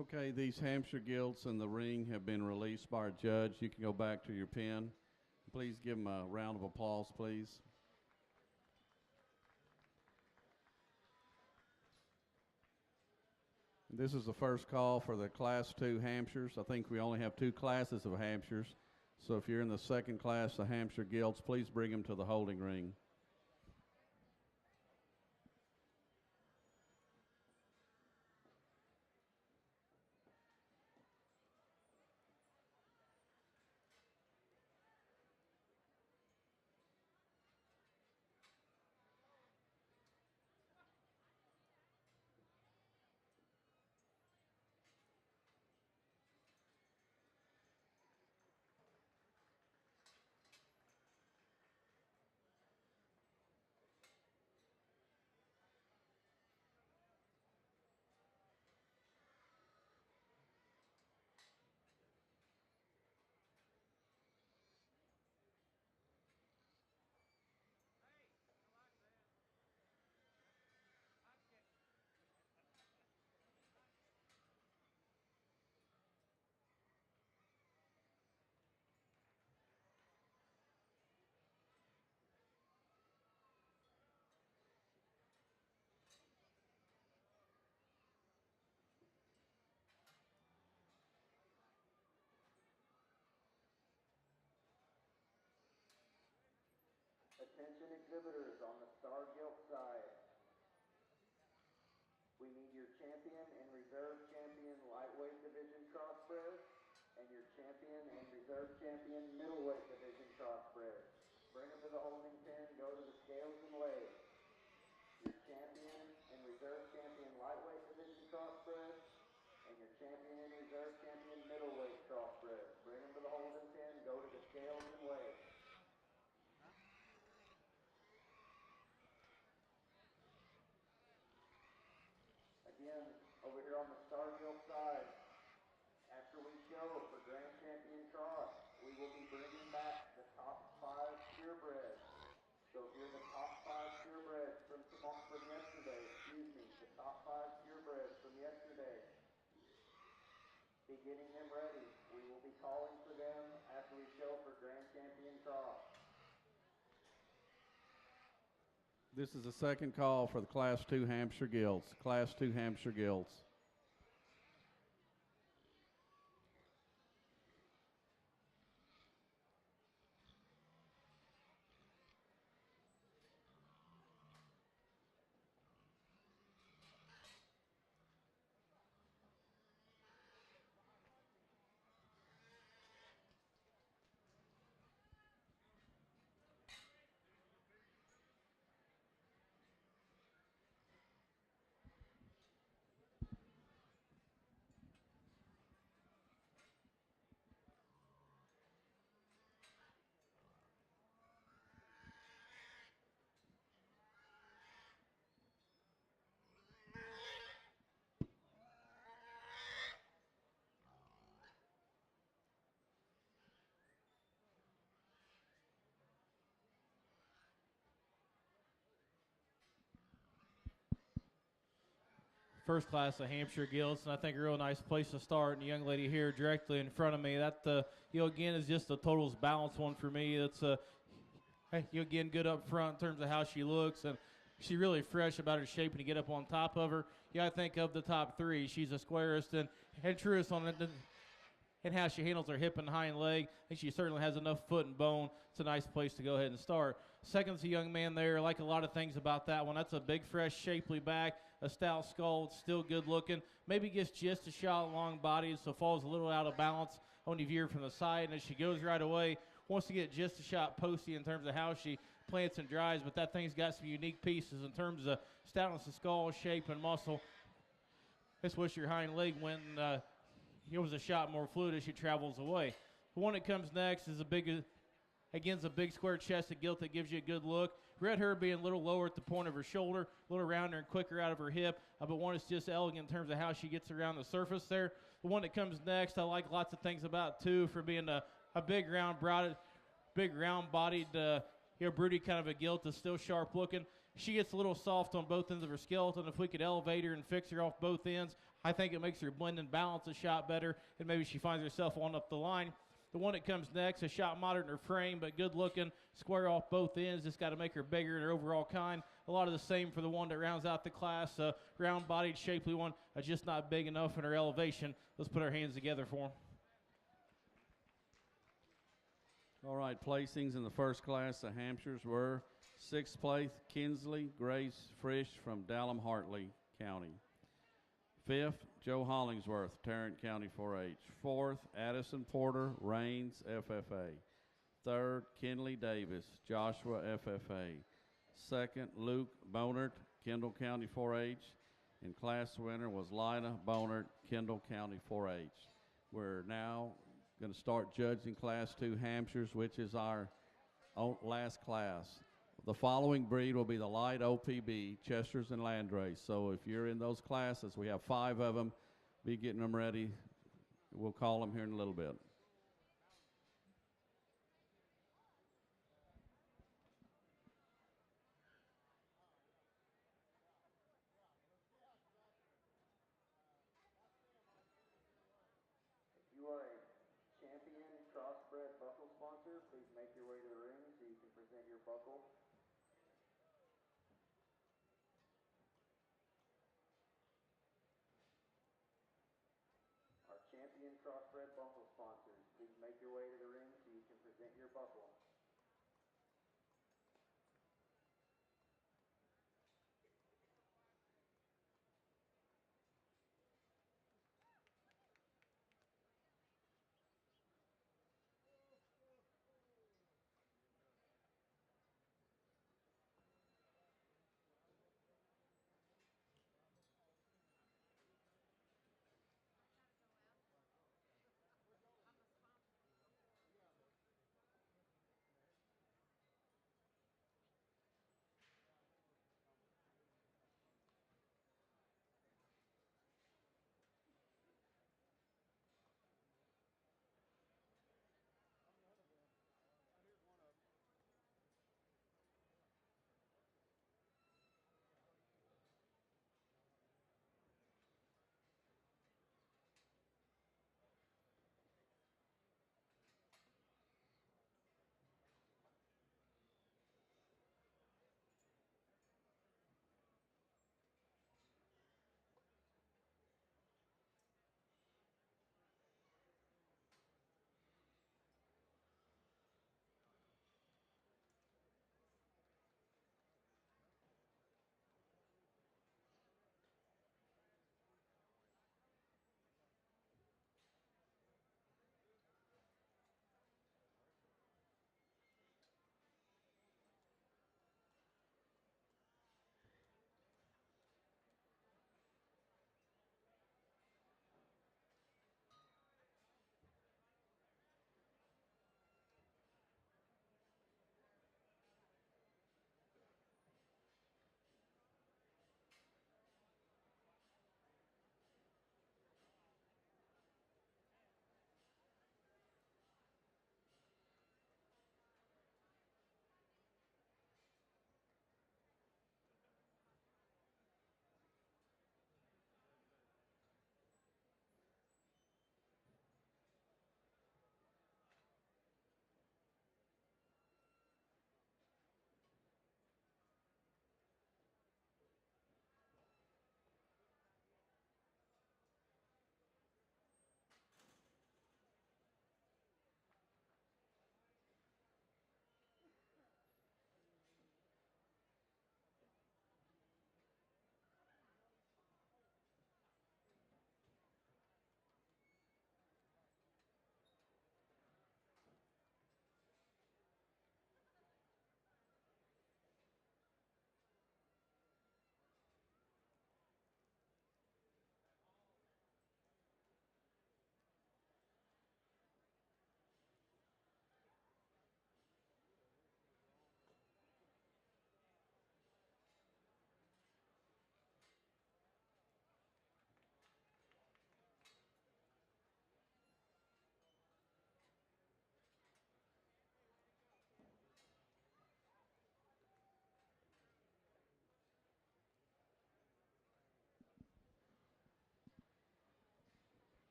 Okay, these Hampshire Gilts in the ring have been released by our judge. You can go back to your pen. Please give them a round of applause, please. This is the first call for the Class 2 Hampshires. I think we only have 2 classes of Hampshires. So if you're in the second class of Hampshire Gilts, please bring them to the holding ring. Attention exhibitors on the Star Gilt side. We need your champion and reserve champion lightweight division crossbred and your champion and reserve champion middleweight division crossbred. Bring them to the holding pen, go to the scales and weigh. Your champion and reserve champion lightweight division crossbred and your champion and reserve champion middleweight crossbred. Bring them to the holding pen, go to the scales and weigh. Again, over here on the Star Gilt side, after we show for Grand Champion Cross, we will be bringing back the top 5 purebreds. So if you're the top 5 purebreds from yesterday, the top 5 purebreds from yesterday, be getting them ready. We will be calling for them after we show for Grand Champion Cross. This is the second call for the Class 2 Hampshire Gilts. Class 2 Hampshire Gilts. First class of Hampshire Gilts, and I think a real nice place to start. And the young lady here directly in front of me, that again is just a totals balance one for me. It's again good up front in terms of how she looks, and she's really fresh about her shape. And to get up on top of her, I think of the top 3, she's the squarest and truest on it. And how she handles her hip and hind leg. I think she certainly has enough foot and bone. It's a nice place to go ahead and start. Second's a young man there. I like a lot of things about that one. That's a big, fresh, shapely back, a stout skull. It's still good looking. Maybe gets just a shot long bodied, so falls a little out of balance when you view her from the side. And as she goes right away, wants to get just a shot posty in terms of how she plants and dries. But that thing's got some unique pieces in terms of stoutness of skull, shape, and muscle. That's what your hind leg went and it was a shot more fluid as she travels away. The one that comes next is a big square chested gilt that gives you a good look. Read her being a little lower at the point of her shoulder, a little rounder and quicker out of her hip, but one is just elegant in terms of how she gets around the surface there. The one that comes next, I like lots of things about too, for being a big round-bodied, broody kind of a gilt that's still sharp looking. She gets a little soft on both ends of her skeleton. If we could elevate her and fix her off both ends, I think it makes her blend and balance a shot better, and maybe she finds herself on up the line. The one that comes next, a shot moderate in her frame, but good looking, square off both ends. Just got to make her bigger in her overall kind. A lot of the same for the one that rounds out the class. Round-bodied, shapely one, just not big enough in her elevation. Let's put our hands together for him. All right, placings in the first class, the Hampshires were 6th place, Kinsley Grace Frisch from Dallam-Hartley County. 5th, Joe Hollingsworth, Tarrant County 4-H. 4th, Addison Porter, Rains, FFA. 3rd, Kinley Davis, Joshua, FFA. 2nd, Luke Bonert, Kendall County 4-H. And class winner was Lina Bonert, Kendall County 4-H. We're now going to start judging Class 2 Hampshires, which is our last class. The following breed will be the light OPB, Chesters and Landrace. So if you're in those classes, we have 5 of them. Be getting them ready. We'll call them here in a little bit. If you are a champion crossbred buckle sponsor, please make your way to the ring so you can present your buckle. Our champion crossbred buckle sponsors, please make your way to the ring so you can present your buckle.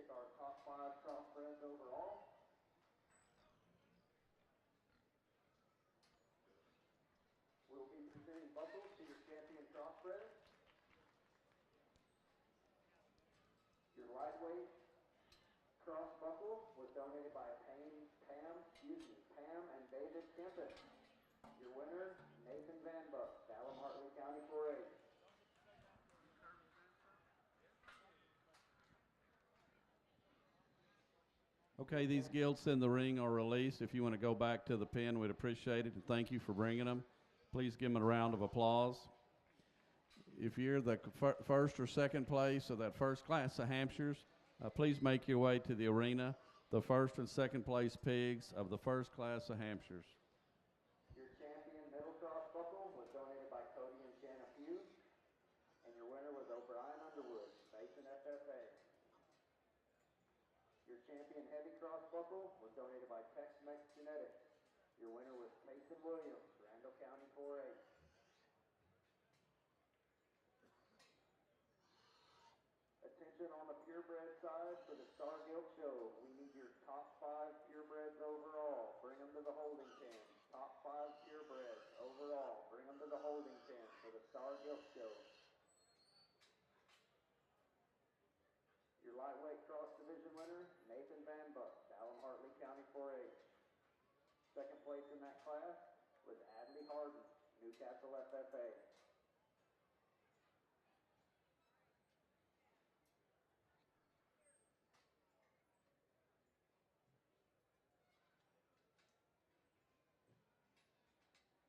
pick our top 5 crossbreds overall. We'll be presenting buckles to your champion crossbred. Your lightweight cross buckle was donated by Pam and David Kempis. Your winner, Nathan Van Buck, Salem Hartley County 4-H. Okay, these gilts in the ring are released. If you want to go back to the pen, we'd appreciate it, and thank you for bringing them. Please give them a round of applause. If you're the first or second place of that first class of Hampshires, please make your way to the arena. The first and second place pigs of the first class of Hampshires. Your champion middle cross buckle was donated by Cody and Shanna Pugh, and your winner was O'Brien Underwood, Mason FFA. Your champion heavy cross buckle was donated by Tex-Mex Genetics. Your winner was Mason Williams, Randall County 4-H. Attention on the purebred side for the Star Gilt Show. We need your top 5 purebreds overall. Bring them to the holding pen. Top 5 purebreds overall. Bring them to the holding pen for the Star Gilt Show. Your lightweight cross division winner, Nathan Van Buck, Salem Hartley County 4-H. Second place in that class was Adley Harden, Newcastle FFA.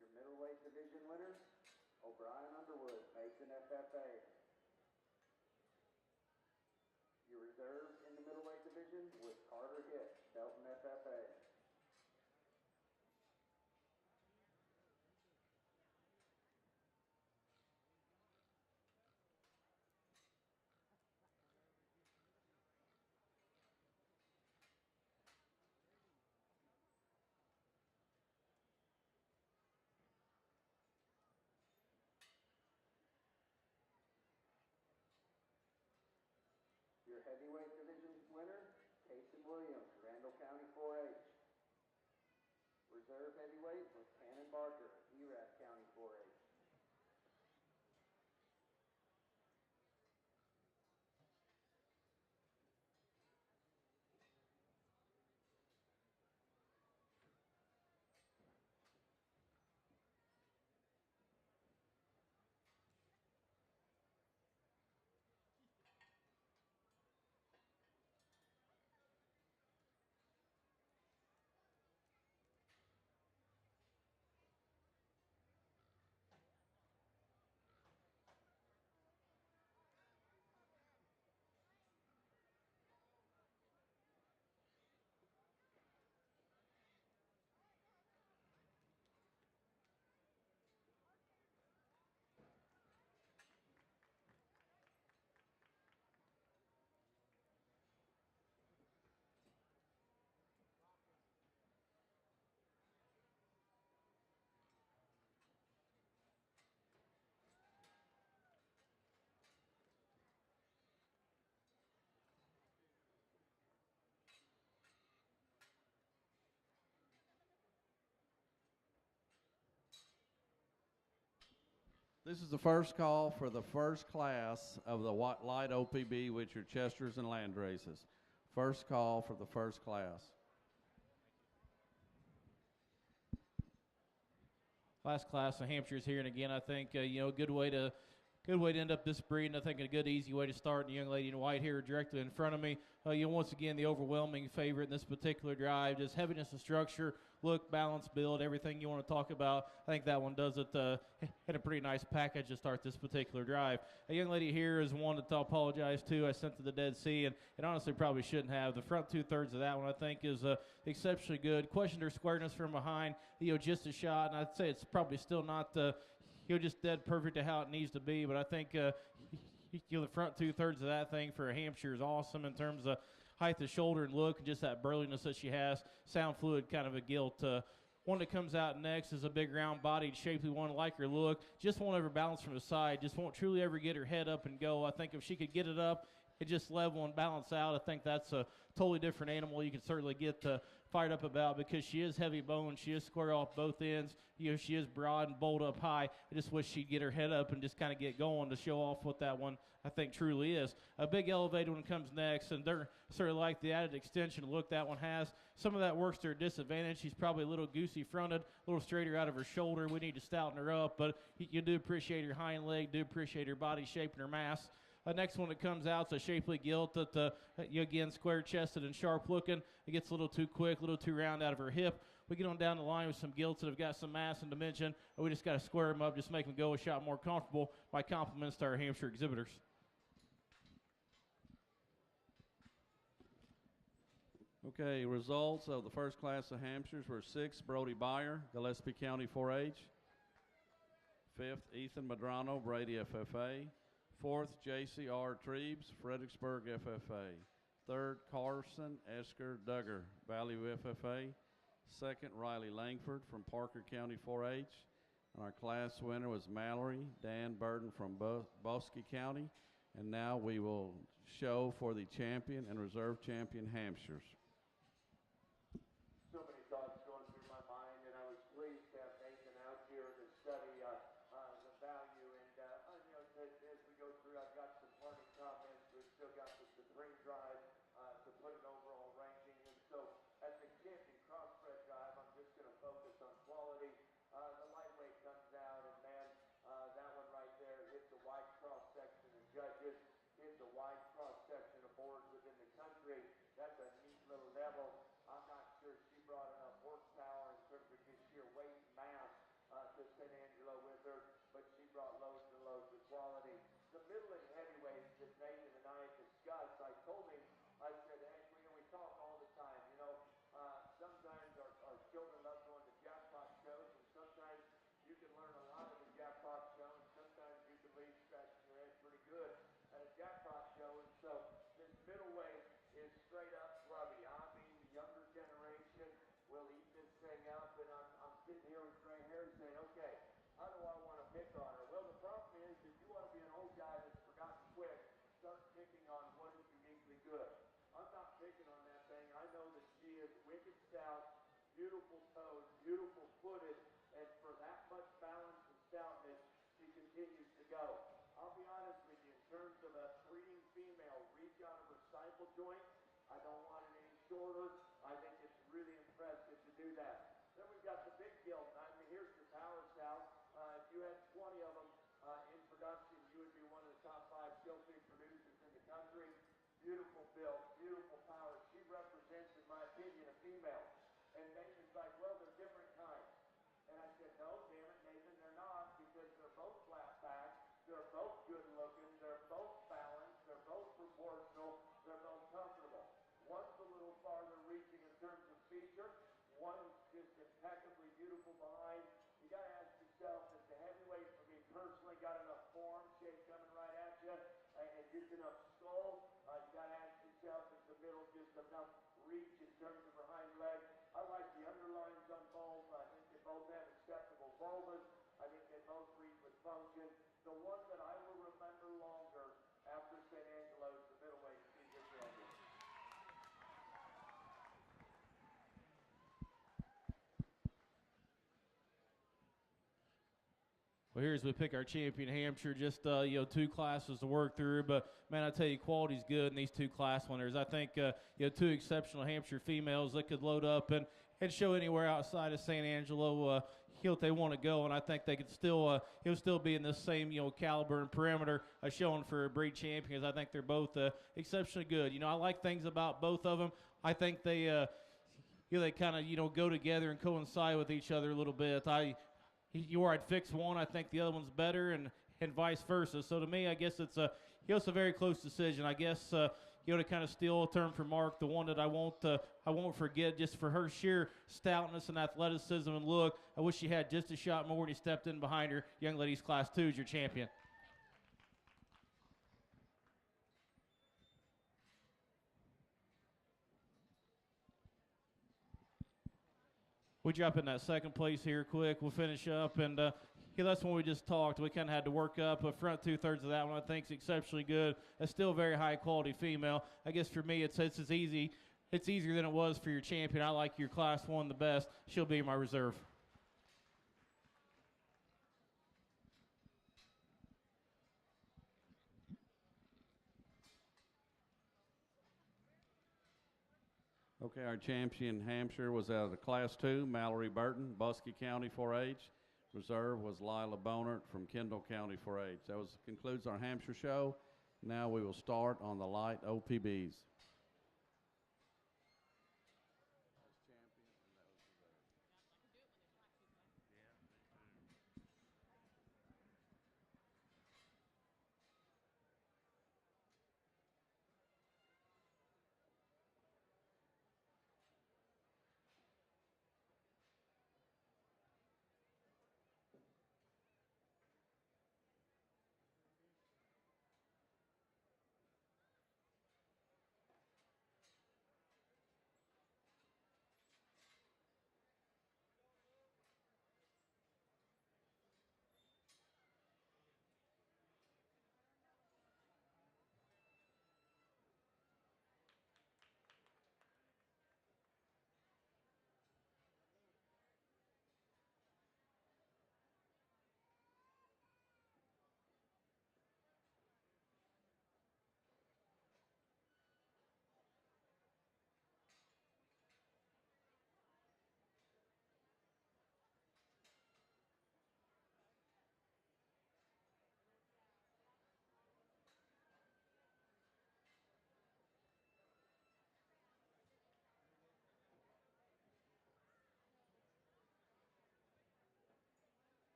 Your middleweight division winner, O'Brien Underwood, Mason FFA. Your reserve in the middleweight division was Carter Hitt, Belton FFA. Your heavyweight division winner, Casey Williams, Randall County 4-H. Reserve heavyweight was Cannon Barker, Erath County 4-H. This is the first call for the first class of the light OPB, which are Chesters and Land Races. First call for the first class. Last class of Hampshire's here, and again, I think good way to end up this breed, and I think a good, easy way to start. The young lady in white here directly in front of me. Once again, the overwhelming favorite in this particular drive. Just heaviness of structure, look, balance, build, everything you want to talk about. I think that one does it in a pretty nice package to start this particular drive. A young lady here is one to apologize to. I sent to the Dead Sea, and honestly probably shouldn't have. The front two-thirds of that one I think is exceptionally good. Questioned her squareness from behind, just a shot, and I'd say it's probably still not just dead perfect to how it needs to be, but I think the front two-thirds of that thing for a Hampshire is awesome in terms of height of shoulder and look, and just that burliness that she has. Sound fluid, kind of a gilt. One that comes out next is a big round-bodied, shapely one, like her look. Just won't ever balance from the side. Just won't truly ever get her head up and go. I think if she could get it up, just level and balance out. I think that's a totally different animal you can certainly get fired up about, because she is heavy bone. She is square off both ends. She is broad and bold up high. I just wish she'd get her head up and just kind of get going to show off what that one, I think, truly is. A big elevated one comes next, and they're certainly like the added extension look that one has. Some of that works to her disadvantage. She's probably a little goosey fronted, a little straighter out of her shoulder. We need to stouten her up, but you do appreciate her hind leg, do appreciate her body shape and her mass. Next one that comes out is a shapely gilt that, again, square-chested and sharp-looking. It gets a little too quick, a little too round out of her hip. We get on down the line with some gilts that have got some mass and dimension. We just got to square them up, just make them go a shot more comfortable by compliments to our Hampshire exhibitors. Okay, results of the first class of Hampshires were 6th, Brody Byer, Gillespie County 4-H. 5th, Ethan Madrano, Brady FFA. 4th, J.C.R. Trebes, Fredericksburg FFA. 3rd, Carson Esker Duggar, Valley FFA. 2nd, Riley Langford from Parker County 4-H. And our class winner was Mallory Dan Burden from Bosque County. And now we will show for the champion and reserve champion Hampshires. So many thoughts going through my mind, and I was pleased to have Nathan out here to study the value. And as we go through, I've got some learning comments. We've still got the spring drive to put an overall ranking. And so, as the champion crossbred drive, I'm just going to focus on quality. The lightweight comes out, and man, that one right there hits a wide cross section of judges, hits a wide cross section of boards within the country. That's a neat little level. I'm not sure she brought enough horsepower in terms of just sheer weight and mass to St. Angelo with her, but she brought loads and loads of quality. The middle and heavyweights that Nathan and I discussed, I told him, I said, hey, we talk all the time, sometimes our children love going to jackpot shows, and sometimes you can learn a lot at a jackpot show, and sometimes you can leave scratching your head pretty good at a jackpot show. And so this middleweight is straight up grubby. I mean, the younger generation will eat this thing up, and I'm sitting here with gray hair saying, okay, how do I want to pick on her? Well, the problem is, if you want to be an old guy that's forgotten quick, start picking on what is uniquely good. I'm not picking on that thing. I know that she is wicked stout, beautiful toed, beautiful footed, and for that much balance and stoutness, she continues to go. I'll be honest with you, in terms of a breeding female reach out of her stifle joint, I don't want it any shorter. I think it's really impressive to do that. Then we've got the big gilt. I mean, here's your power stout. If you had 20 of them in production, you would be one of the top 5 gilting producers in the country. Beautiful build, beautiful power. She represents, in my opinion, a female. And Nathan's like, well, they're different kinds. And I said, no, damn it, Nathan, they're not, because they're both flat back, they're both good looking, they're both balanced, they're both proportional, they're both comfortable. One's a little farther reaching in terms of feature, one's just impeccably beautiful behind. You got to ask yourself, is the heavyweight, for me personally, got enough form shape coming right at you, and just enough skull? You got to ask yourself, is the middle just enough reach in terms of her hind leg? I like the underlines on both. I think they both have acceptable vulvas. I think they both breed with function. The one that I will remember longer after St. Angelo is the middleweight senior champion. Well, here as we pick our champion Hampshire, just 2 classes to work through, but man, I tell you, quality's good in these 2 class winners. I think 2 exceptional Hampshire females that could load up and show anywhere outside of St. Angelo if they want to go, and I think they could still be in this same caliber and perimeter showing for a breed champions. I think they're both exceptionally good. I like things about both of them. I think they they kind of go together and coincide with each other a little bit. I'd fix one, I think the other one's better, and vice versa. So to me, I guess it's a very close decision. I guess to kind of steal a term from Mark, the one that I won't forget, just for her sheer stoutness and athleticism and look. I wish she had just a shot more when he stepped in behind her. Young ladies class 2 is your champion. We drop in that second place here quick. We'll finish up, and that's when we just talked. We kind of had to work up. A front 2/3 of that one I think is exceptionally good. It's still a very high quality female. I guess for me it's as easy. It's easier than it was for your champion. I like your Class 1 the best. She'll be my reserve. Okay, our champion Hampshire was out of the Class 2, Mallory Burton, Buskey County 4-H. Reserve was Lila Bonert from Kendall County 4-H. That concludes our Hampshire show. Now we will start on the light OPBs.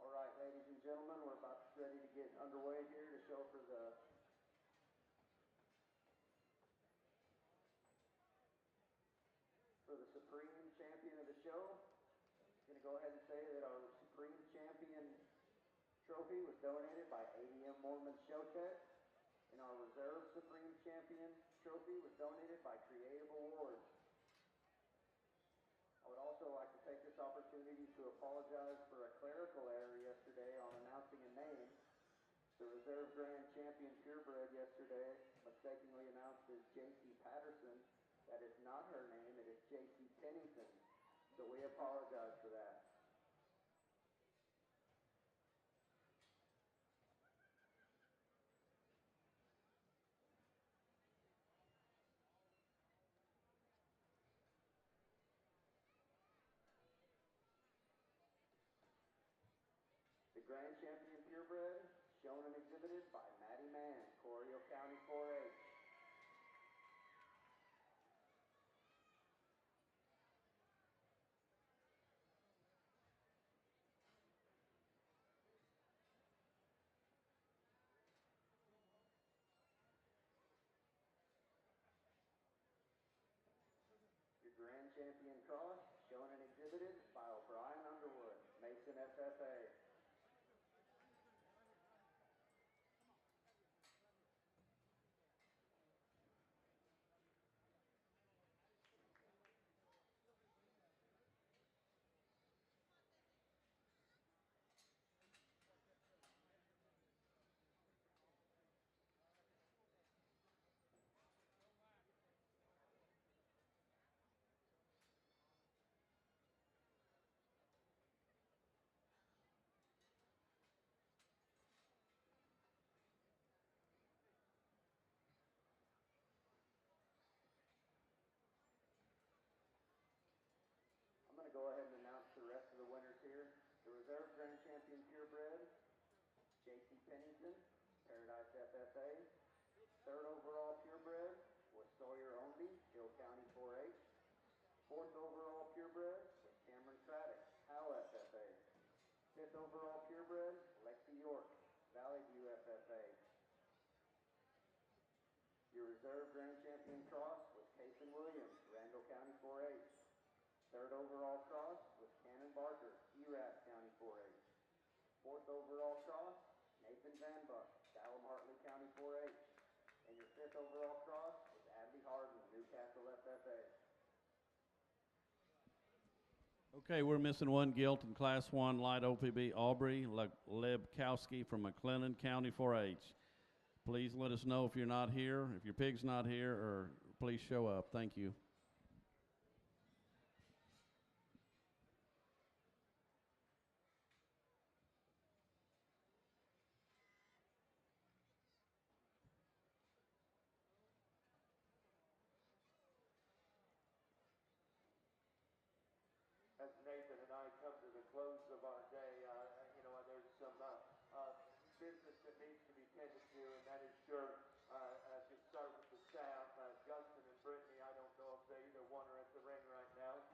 All right, ladies and gentlemen, we're about ready to get underway here to show for the Supreme Champion of the show. I'm going to go ahead and say that our Supreme Champion trophy was donated by ADM Mormon Showtech, and our Reserve Supreme Champion trophy was donated by Creative Awards. I would also like to take this opportunity to apologize for a clerical error yesterday on announcing a name. The Reserve Grand Champion Purebred yesterday mistakenly announced as J.C. Patterson. That is not her name, it is J.C. Pennington. So we apologize for that. The Grand Champion Purebred, shown and exhibited by Maddie Mann, Correa County 4-H. Your Grand Champion Cross, shown and exhibited by O'Brien Underwood, Mason FFA. I'm going to go ahead and announce the rest of the winners here. The Reserve Grand Champion Purebred, J.C. Pennington, Paradise FFA. Third overall Purebred was Sawyer Ownby, Hill County 4-H. Fourth overall Purebred was Cameron Craddock, Howell FFA. Fifth overall Purebred, Lexi York, Valley View FFA. Your Reserve Grand Champion Cross was Kason Williams, Randall County 4-H. Third overall cross was Cannon Barker, Erath County 4-H. Fourth overall cross, Nathan Van Buck, Salem Hartley County 4-H. And your fifth overall cross was Abby Harden, Newcastle FFA. Okay, we're missing one gilt in Class 1 Light OPB, Aubrey Lebkowski from McLennan County 4-H. Please let us know if you're not here, if your pig's not here, or please show up. Thank you. As Nathan and I come to the close of our day, there's some business that needs to be tended to, and that is sure to start with the staff. Justin and Brittany, I don't know if either one are at the ring right now,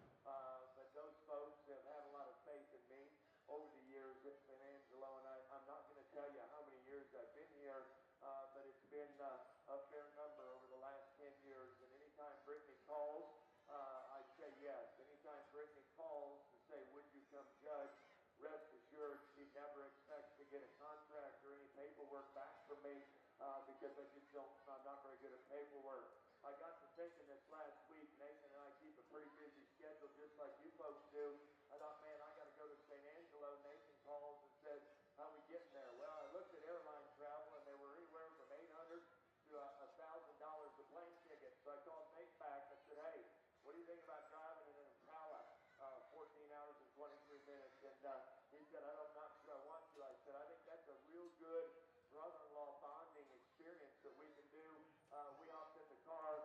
but those folks have had a lot of faith in me over the years. It's been Angelo, and I'm not going to tell you how many years I've been here, but it's been a fair number over the last 10 years, and anytime Brittany calls, I say yes. Anytime Brittany calls to say, would you come judge, rest assured she never expects to get a contract or any paperwork back from me because I'm not very good at paperwork. I got to thinking this last week, Nathan and I keep a pretty busy schedule just like you folks do. I thought, man, I got to go to St. Angelo. Nathan calls and says, how we getting there? Well, I looked at airline travel and they were anywhere from $800 to $1,000 a plane ticket. So I called Nate back and said, hey, what do you think about driving in an Impala, 14 hours and 23 minutes? And he said, I'm not sure I want to. I said, I think that's a real good brother-in-law bonding experience that we can do. We hopped in the car,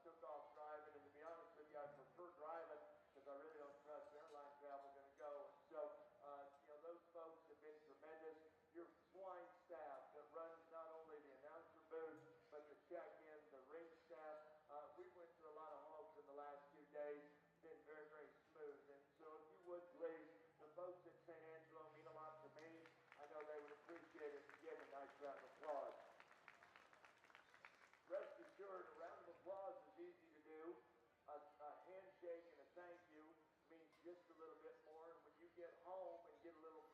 took off driving, and to be honest with you, I prefer driving because I really don't trust airline travel going to go. And so, those folks have been tremendous. Your swine staff that runs not only the announcer booth, but the check-in, the ring staff. We went through a lot of hogs in the last few days. Been very, very smooth. And so if you would please, the folks at St. Angelo mean a lot to me. I know they would appreciate it. Give a nice round of applause. Rest assured, a round of applause is easy to do. A handshake and a thank you means just a little bit more. And when you get home and get a little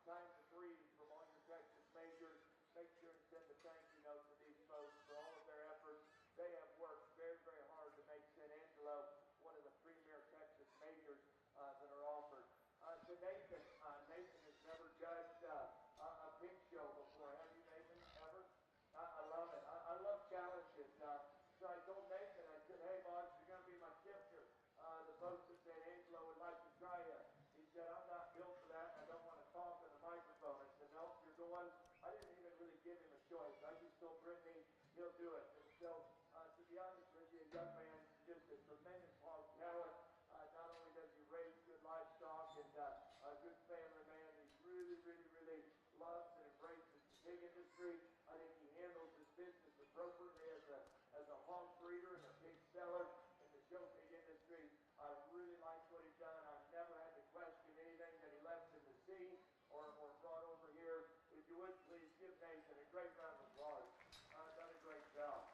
time to breathe from all your Texas majors, make sure and send a thank you note to these folks for all of their efforts. They have worked very, very hard to make St. Angelo one of the premier Texas majors that are offered. To Nathan, Nathan has never judged a pig show before. Have you, Nathan, ever? I love it. I love challenges. So I told Nathan, I said, hey, boss, you're going to be my shifter. The folks at St. Angelo would like to try you. He said, I'm not built for that. I don't want to talk on the microphone. I said, no, you're going. I didn't even really give him a choice. I just told Brittany he'll do it. And so, to be honest with you, a young man, just a tremendous hog talent. Not only does he raise good livestock and a good family man, he really, really, really loves and embraces the pig industry. I think he handles his business appropriately as a hog breeder and a pig seller in the show pig industry. I really like what he's done. I've never had to question anything that he left in the sea or brought over here. If you would, please give Nathan a great round of applause. Done a great job.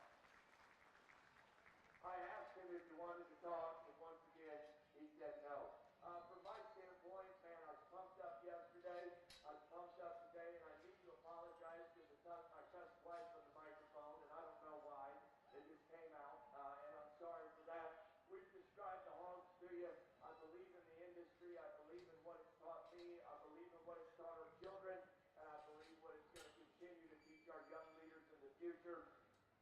I asked him if he wanted to talk, and once again, he said no. From my standpoint, man, I was pumped up yesterday. I was pumped up today, and I need to apologize because I cussed twice on the microphone, and I don't know why. It just came out, and I'm sorry for that. We've described the hogs to you. I believe in the industry. I believe in what it's taught me. I believe in what it's taught our children, and I believe what it's going to continue to teach our young leaders in the future.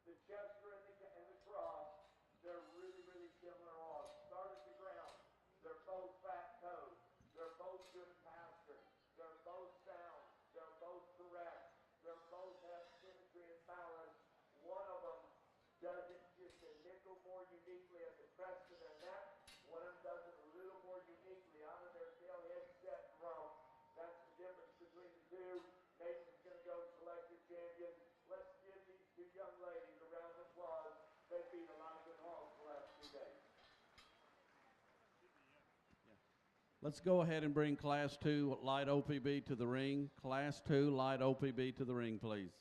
The Chester and the Cross, they're really, really similar hogs. Start at the ground. They're both fat-toed. They're both good pasture. They're both sound. They're both correct. They're both have symmetry and balance. One of them does it just a nickel more uniquely at the crest of their neck. One of them does it a little more uniquely out of their tail head set rump. That's the difference between the two. Nathan's going to go select the champion. Let's give these two young ladies a round of applause. They beat a lot of good hogs the last 2 days. Let's go ahead and bring Class 2 Light OPB to the ring. Class 2 Light OPB to the ring, please.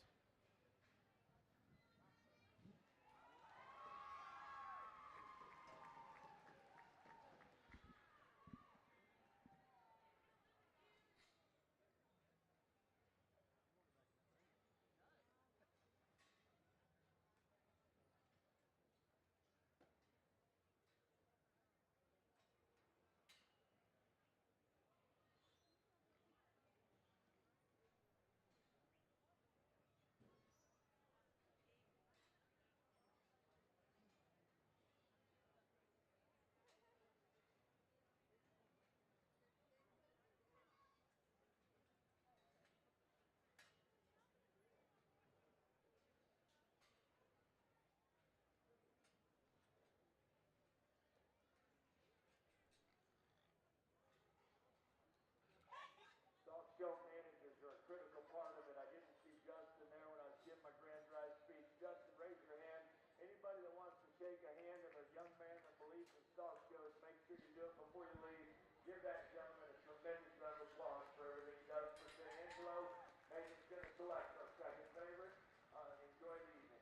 Give that gentleman a tremendous round of applause for everything he does for San Angelo. Nathan's going to select our second favorite. Enjoy the evening.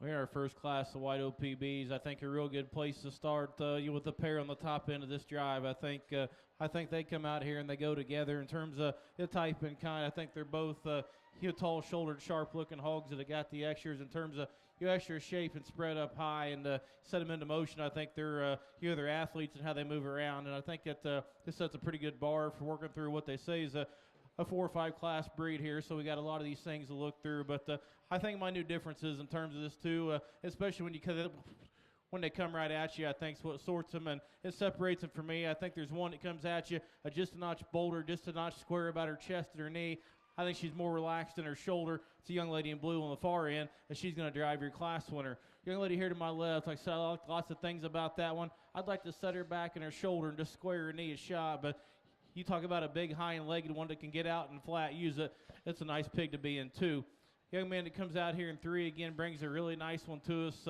We are our first class of white OPBs. I think a real good place to start with the pair on the top end of this drive. I think they come out here and they go together in terms of the type and kind. I think they're both tall-shouldered, sharp-looking hogs that have got the extras in terms of extra shape and spread up high and set them into motion. I think they're they're athletes and how they move around, and I think that this sets a pretty good bar for working through what they say is a 4 or 5 class breed here, so we got a lot of these things to look through. But I think my new differences in terms of this too, especially when they come right at you, I think is what sorts them and it separates them from me. I think there's one that comes at you just a notch bolder, just a notch square about her chest and her knee. I think she's more relaxed in her shoulder. It's a young lady in blue on the far end, and she's going to drive your class winner. Young lady here to my left, like I said, I like lots of things about that one. I'd like to set her back in her shoulder and just square her knee a shot, but you talk about a big hind-legged one that can get out and flat use it. It's a nice pig to be in, too. Young man that comes out here in 3, again, brings a really nice one to us.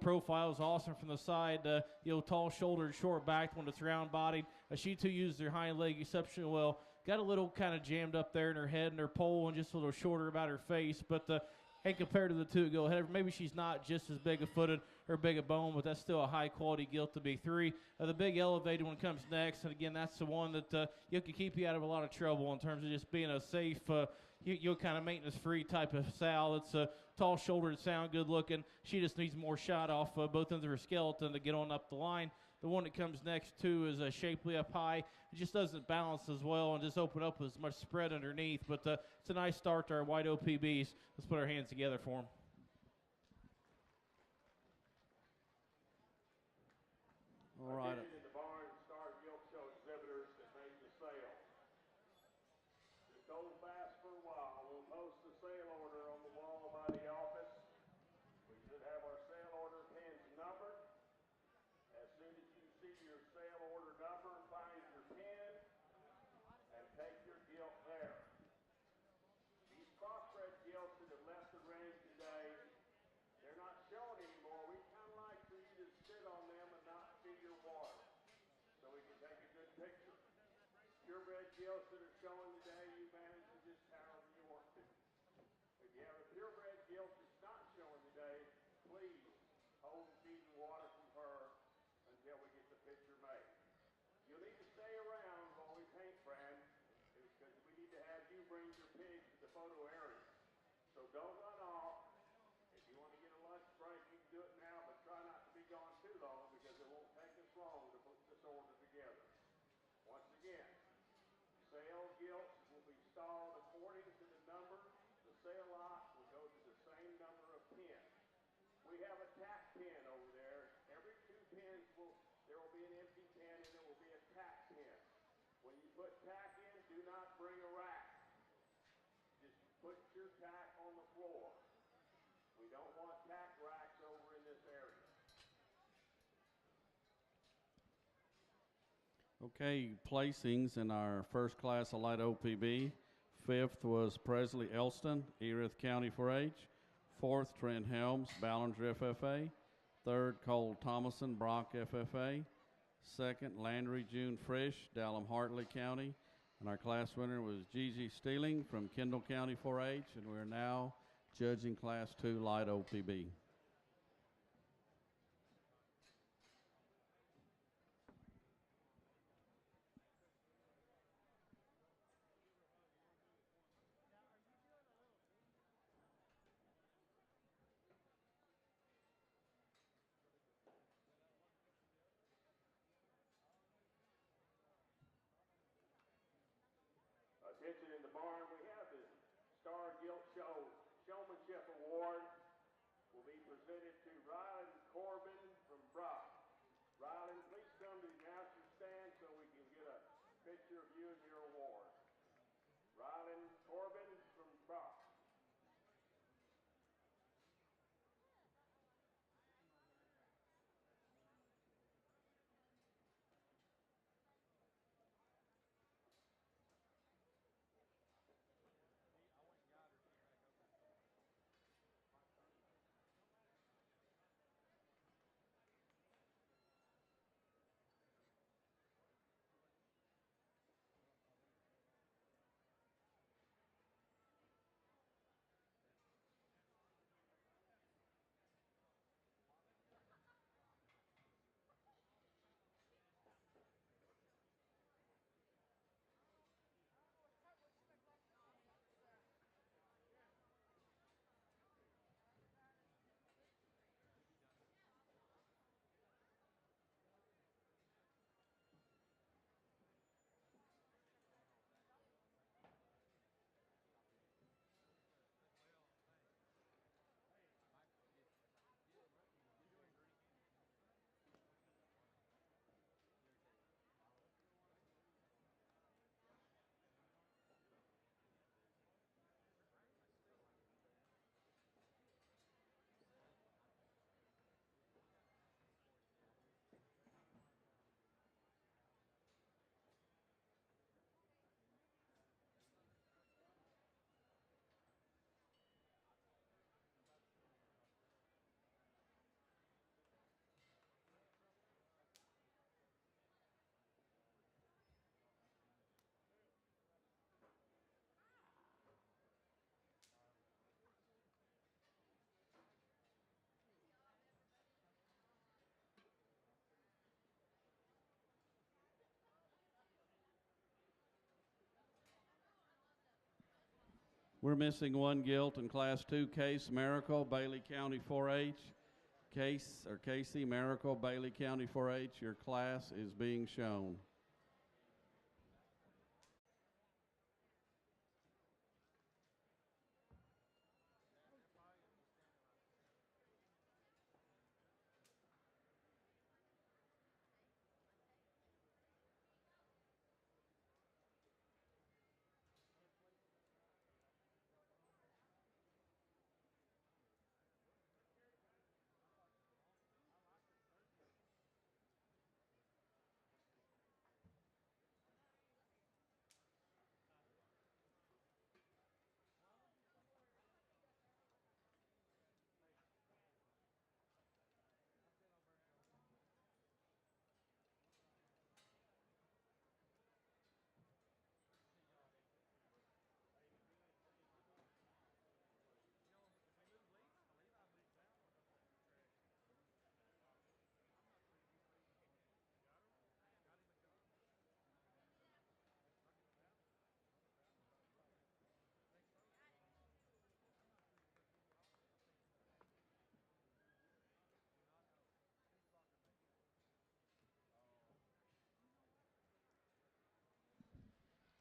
Profile is awesome from the side. Tall-shouldered, short-backed one that's round-bodied. She, too, uses her hind leg exceptionally well. Got a little kind of jammed up there in her head and her poll and just a little shorter about her face. But hey, compared to the two go ahead, maybe she's not just as big a footed or big a bone, but that's still a high quality gilt to be 3. The big elevated one comes next, and again, that's the one that can keep you out of a lot of trouble in terms of just being a safe, kind of maintenance-free type of sow. It's tall-shouldered, sound good looking. She just needs more shot off both ends of her skeleton to get on up the line. The one that comes next, too, is shapely up high. It just doesn't balance as well and just open up with as much spread underneath. But it's a nice start to our white OPBs. Let's put our hands together for them. All right. In the barn, star gilt show exhibitors that made the sale. Just hold fast for a while. We'll post the sale order on the wall by the office. We should have our sale order pins numbered. As soon as you see your sale order number, find your pin and take your gilt there. These crossbred gilts that have left the range today, they're not showing anymore. We kind of like for you to sit on them and not see your water so we can take a good picture. Purebred gilts that are showing today, you manage to just however you want to. If you have a purebred gilt that's not showing today, please hold feed and water from her until we get the picture made. You'll need to stay around while we paint, Fran, because we need to have you bring your pigs to the photo area. So don't run off. If you want to get a lunch break, you can do it now, but try not to be gone too long because it won't take us long to put this order together. Once again, sale gilts will be stalled according to the number. The sale lot will go to the same number of pins. We have a tack pin over there. Every 2 pins there will be an empty pin and there will be a tack pin. When you put tack in, do not bring a rack. Just put your tack on the floor. We don't want tack racks over in this area. Okay, placings in our first class of light OPB. 5th was Presley Elston, Erath County 4-H. 4th, Trent Helms, Ballinger FFA. 3rd, Cole Thomason, Brock FFA. 2nd, Landry June Frisch, Dallam Hartley County. And our class winner was Gigi Steeling from Kendall County 4-H. And we're now judging Class 2 light OPB. Attention in the barn, we have the Star Gilt Show Showmanship Award will be presented to Ryland Corbin from Brock. Ryland, please come to the announcer stand so we can get a picture of you and your award. Ryland Corbin from Brock. We're missing one gilt in Class 2, Case Miracle, Bailey County 4-H. Casey Miracle, Bailey County 4-H, your class is being shown.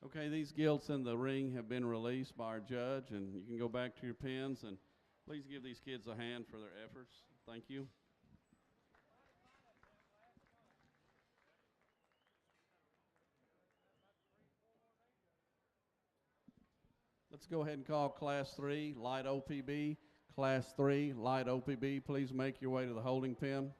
Okay, these gilts in the ring have been released by our judge, and you can go back to your pens, and please give these kids a hand for their efforts. Thank you. Let's go ahead and call Class 3, Light OPB. Class 3, Light OPB, please make your way to the holding pen.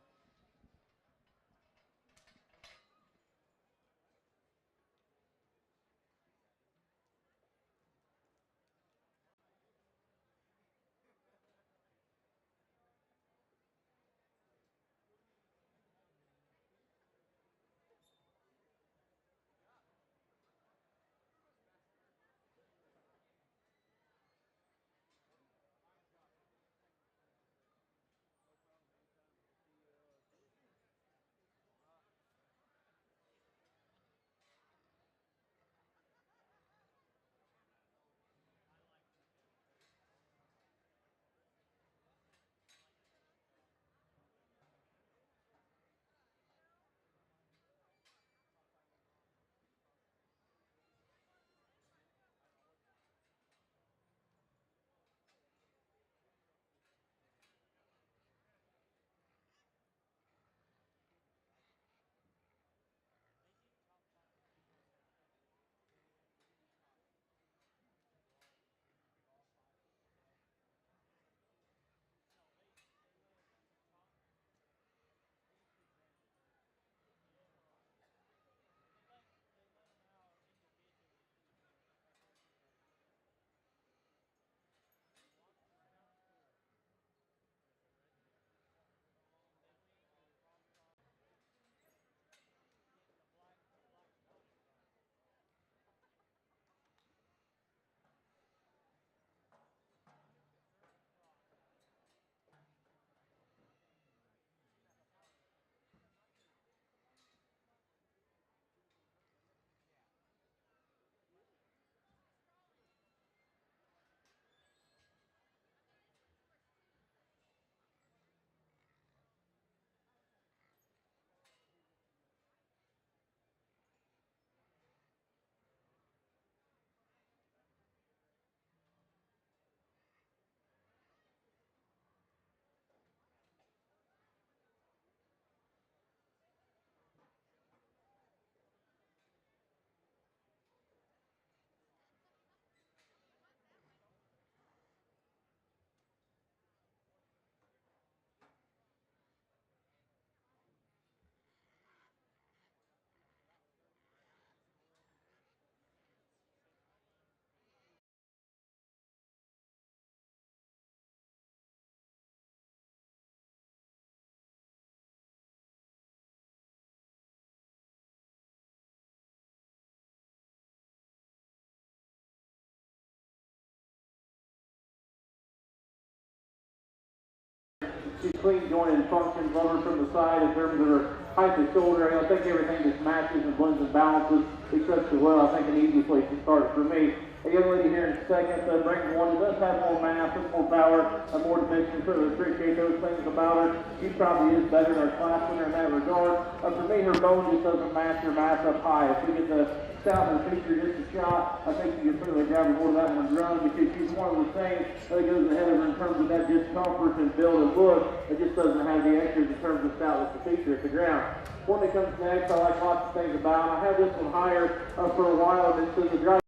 She's clean jointed and functions, love her from the side in terms of her height and shoulder. I think everything just matches and blends and balances exceptionally well. I think an easy place to start for me. A young lady here in second, Brandon one, does have more mass, more power, more dimension. Certainly appreciate those things about her. She probably is better than our class winner in that regard. For me, her bone just doesn't match her mass up high. If we get the south of the feature just a shot, I think you can certainly grab her more that one run, because she's one of the things that goes ahead of her in terms of that discomfort and build and look. It just doesn't have the extras in terms of stoutness to feature at the ground. One that comes next, I like lots of things about. I had this one higher for a while, and so the drive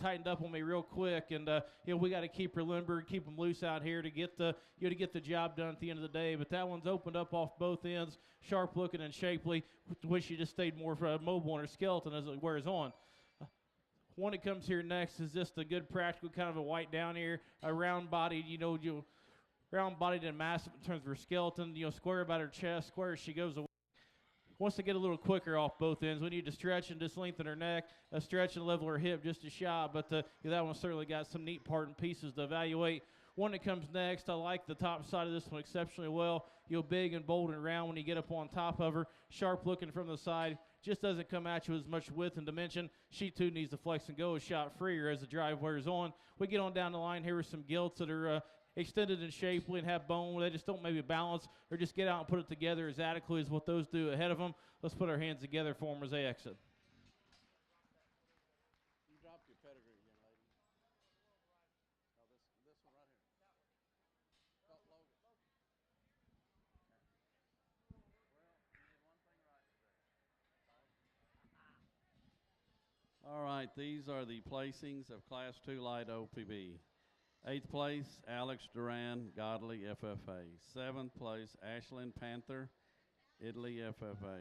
tightened up on me real quick, and we got to keep her limber and keep them loose out here to get the job done at the end of the day. But that one's opened up off both ends, sharp looking and shapely. Wish she just stayed more mobile on her skeleton as it wears on. One that comes here next is just a good practical kind of a white down here, a round bodied, round bodied and massive in terms of her skeleton. Square about her chest, square as she goes away. Wants to get a little quicker off both ends. We need to stretch and just lengthen her neck, stretch and level her hip just a shot, but that one certainly got some neat part and pieces to evaluate. One that comes next, I like the top side of this one exceptionally well. Big and bold and round when you get up on top of her. Sharp looking from the side. Just doesn't come at you with as much width and dimension. She too needs to flex and go a shot freer as the drive wears on. We get on down the line here with some gilts that are extended and shapely and have bone. They just don't maybe balance or just get out and put it together as adequately as what those do ahead of them. Let's put our hands together for them as they exit. You dropped your pedigree again, lady. Oh, this one right here. Oh, Logan. All right, these are the placings of Class 2 Light OPB. 8th place, Alex Duran, Godly FFA. 7th place, Ashlyn Panther, Italy FFA.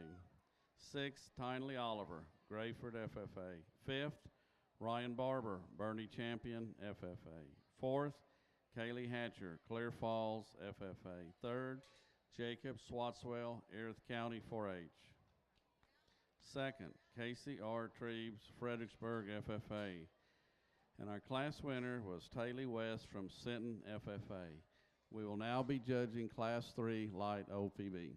6th, Tinley Oliver, Grayford FFA. 5th, Ryan Barber, Bernie Champion FFA. 4th, Kaylee Hatcher, Clear Falls FFA. 3rd, Jacob Swatswell, Erith County 4-H. 2nd, Casey R. Treves, Fredericksburg FFA. And our class winner was Taylor West from Sinton FFA. We will now be judging Class 3 Light OPB.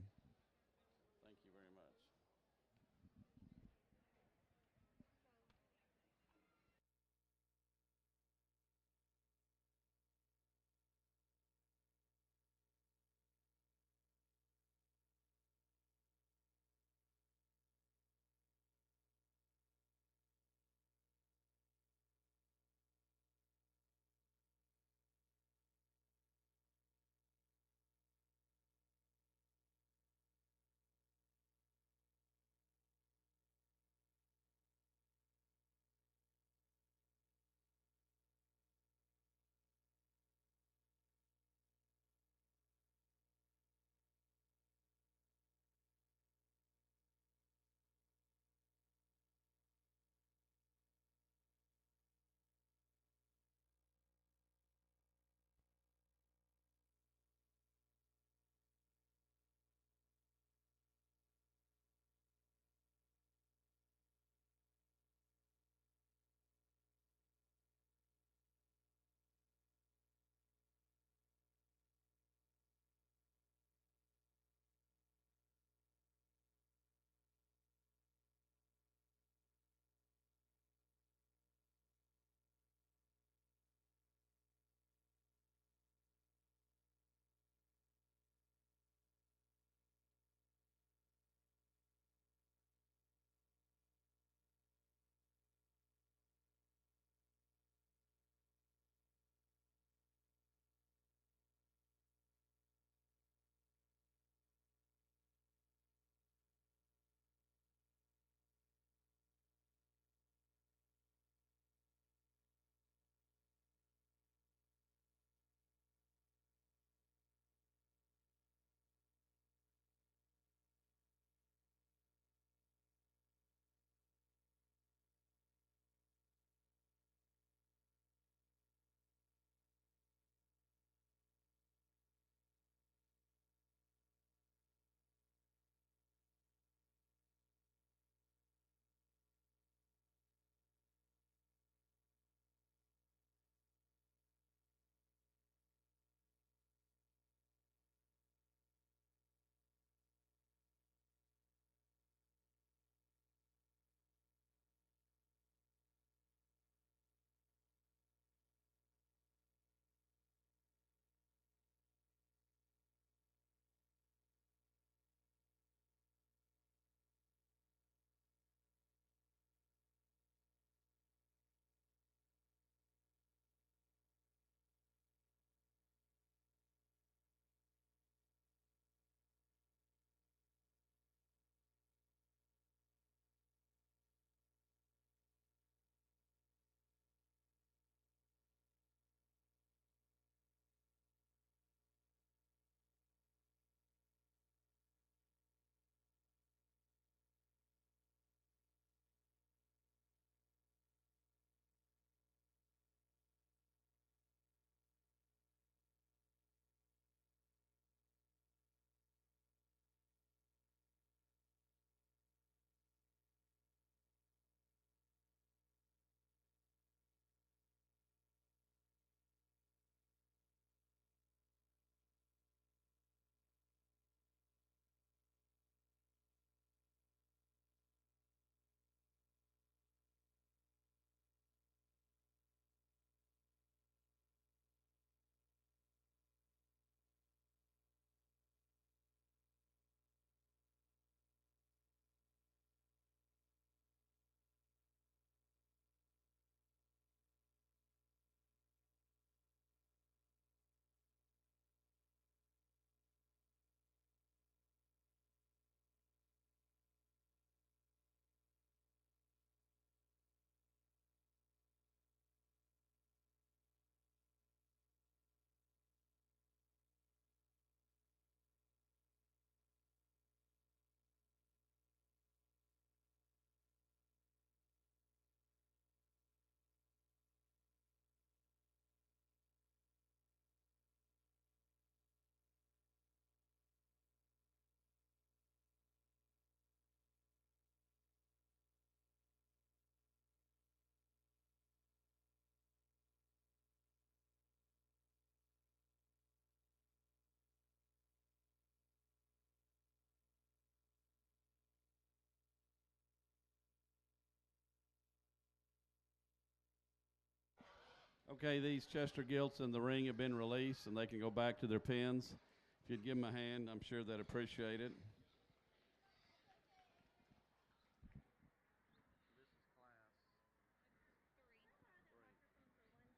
Okay, these Chester Gilts in the ring have been released, and they can go back to their pens. If you'd give them a hand, I'm sure they'd appreciate it. This is class.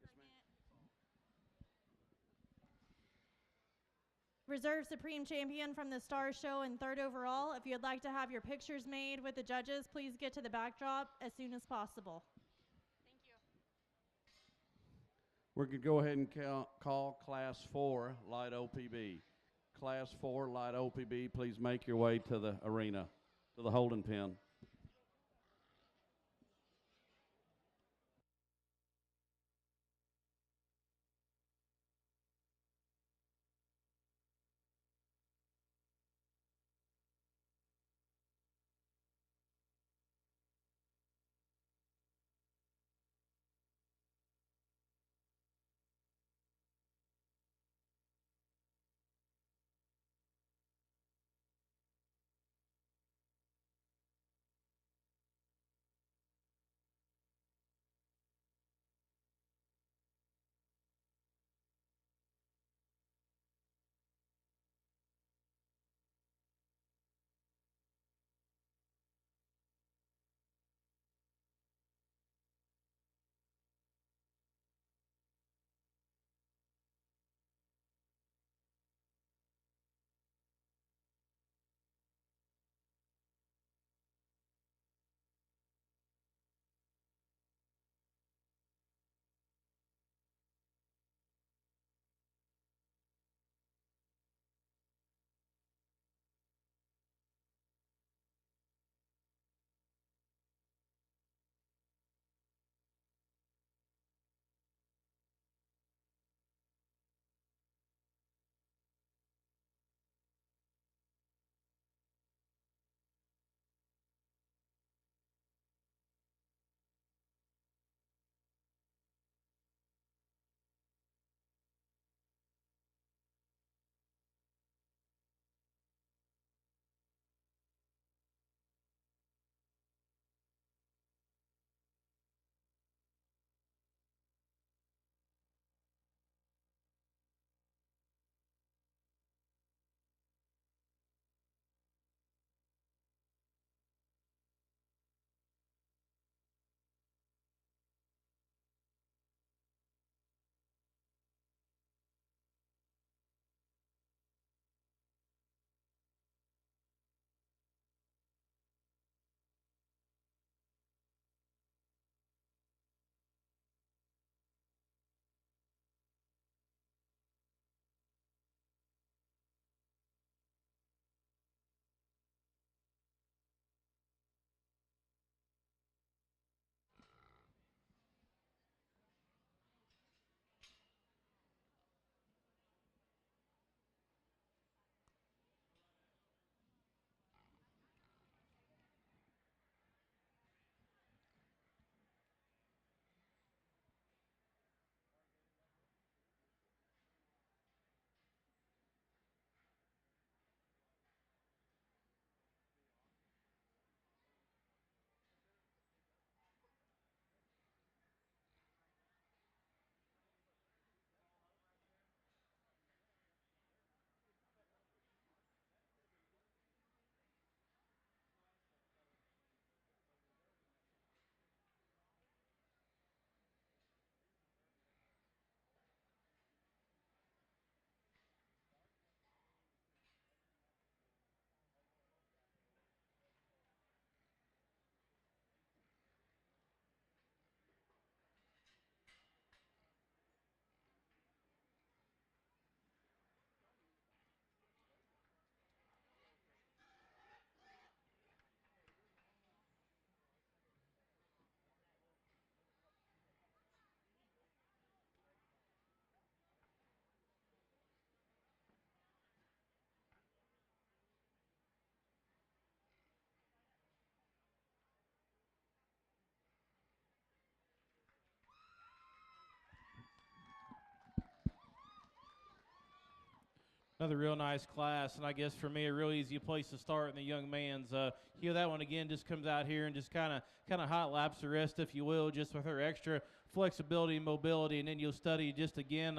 Three. Yes, ma'am. Reserve Supreme Champion from the Star Show and third overall. If you'd like to have your pictures made with the judges, please get to the backdrop as soon as possible. Thank you. We're going to go ahead and call Class 4 Light OPB. Class 4 Light OPB, please make your way to the arena, to the holding pen. another real nice class, and I guess for me a real easy place to start in the young man's. That one again just comes out here and just kind of hot laps the rest, if you will, just with her extra flexibility and mobility, and then you'll study just again.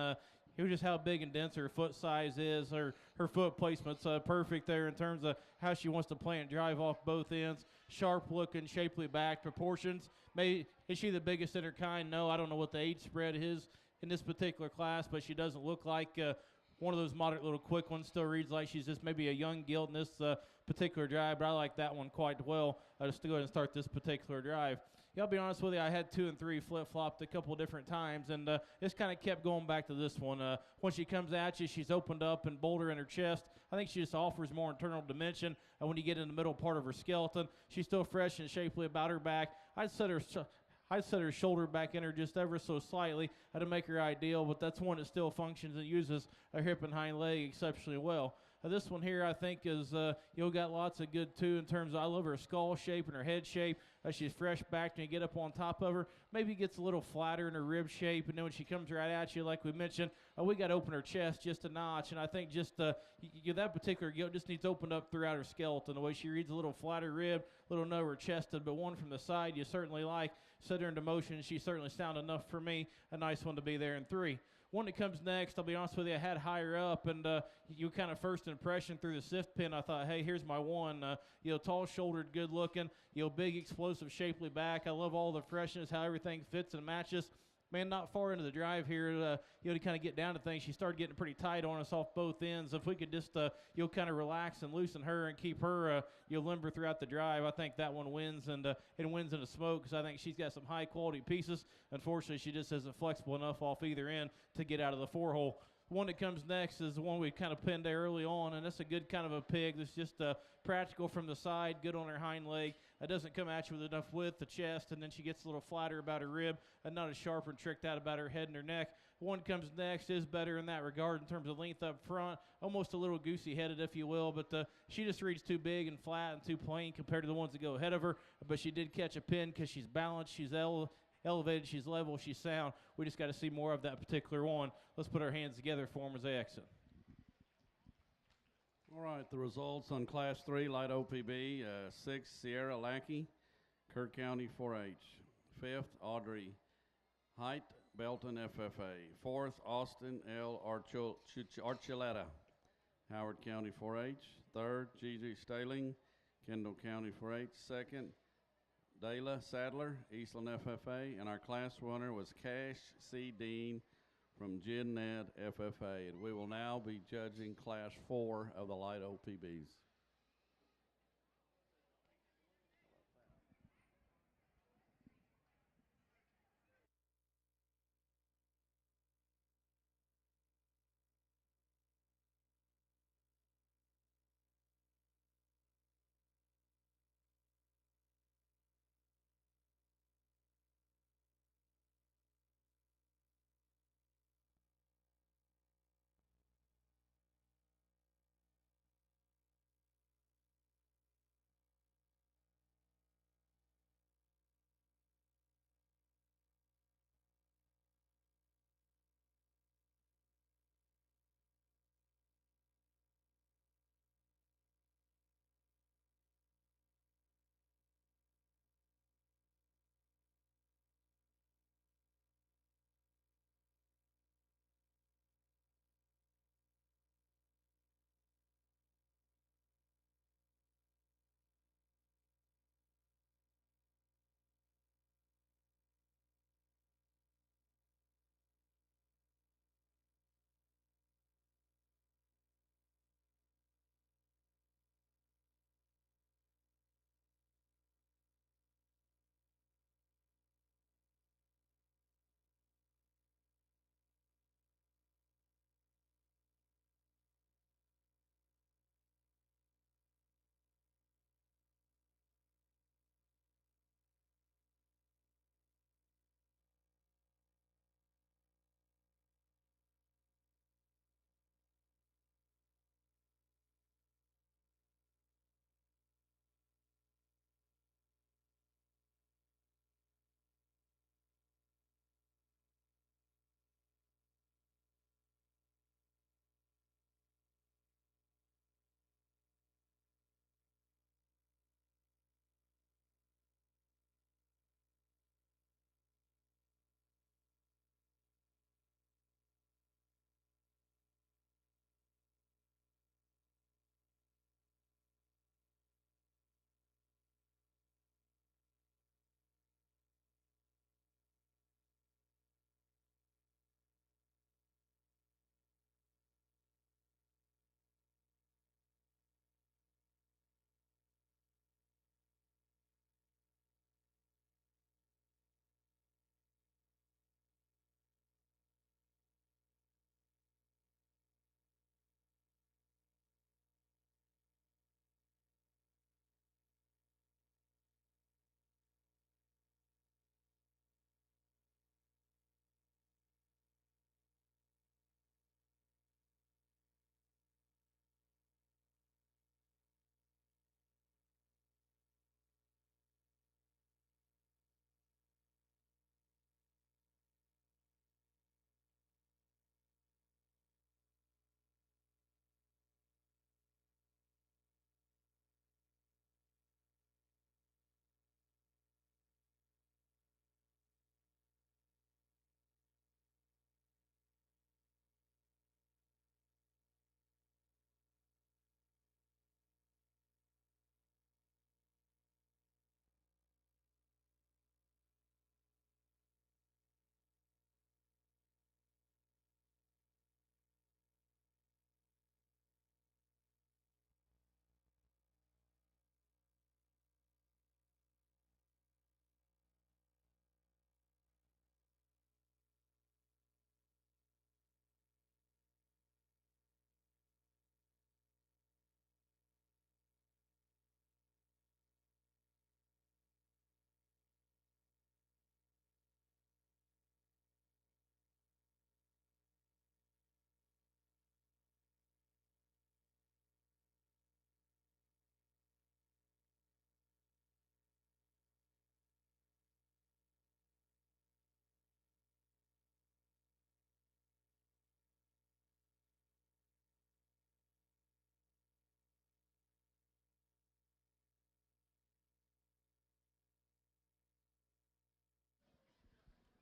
Just how big and dense her foot size is. Her foot placement's perfect there in terms of how she wants to plant drive off both ends. Sharp looking, shapely back proportions. Is she the biggest in her kind? No, I don't know what the age spread is in this particular class, but she doesn't look like one of those moderate little quick ones. Still reads like she's just maybe a young gilt in this particular drive, but I like that one quite well. Just to go ahead and start this particular drive. I'll be honest with you, I had 2 and 3 flip-flopped a couple different times, and just kind of kept going back to this one. When she comes at you, she's opened up and bolder in her chest. I think she just offers more internal dimension. And when you get in the middle part of her skeleton, she's still fresh and shapely about her back. I'd set her shoulder back in her just ever so slightly to make her ideal, but that's one that still functions and uses her hip and hind leg exceptionally well. This one here I think is, got lots of good too in terms of I love her skull shape and her head shape. She's fresh back when you get up on top of her. Maybe gets a little flatter in her rib shape, and then when she comes right at you, like we mentioned, we got to open her chest just a notch, and I think just that particular gilt just needs opened up throughout her skeleton. The way she reads a little flatter rib, a little lower chested, but one from the side you certainly like. Set her into motion, and she's certainly sound enough for me. A nice one to be there in 3. One that comes next, I'll be honest with you, I had higher up, and you kind of first impression through the sift pin, I thought, hey, here's my one. Tall-shouldered, good-looking, big, explosive, shapely back. I love all the freshness, how everything fits and matches. Man, not far into the drive here, to kind of get down to things. She started getting pretty tight on us off both ends. If we could just, kind of relax and loosen her and keep her, limber throughout the drive, I think that one wins, and it wins in the smoke because I think she's got some high-quality pieces. Unfortunately, she just isn't flexible enough off either end to get out of the 4-hole. One that comes next is the one we kind of pinned there early on, and that's a good kind of a pig that's just practical from the side, good on her hind leg. It doesn't come at you with enough width, the chest, and then she gets a little flatter about her rib and not as sharp and tricked out about her head and her neck. One comes next is better in that regard in terms of length up front, almost a little goosey-headed, if you will, but she just reads too big and flat and too plain compared to the ones that go ahead of her, but she did catch a pin because she's balanced, she's elevated, she's level, she's sound. We just got to see more of that particular one. Let's put our hands together for them as they exit. All right, the results on Class 3 Light OPB, 6th Sierra Lackey, Kirk County 4-H. 5th Audrey Height, Belton FFA. 4th Austin L. Archuleta, Howard County 4-H. 3rd Gigi Staling, Kendall County 4-H. 2nd Dayla Sadler, Eastland FFA, and our class winner was Cash C. Dean from Ginned FFA. And we will now be judging Class 4 of the Light OPBs.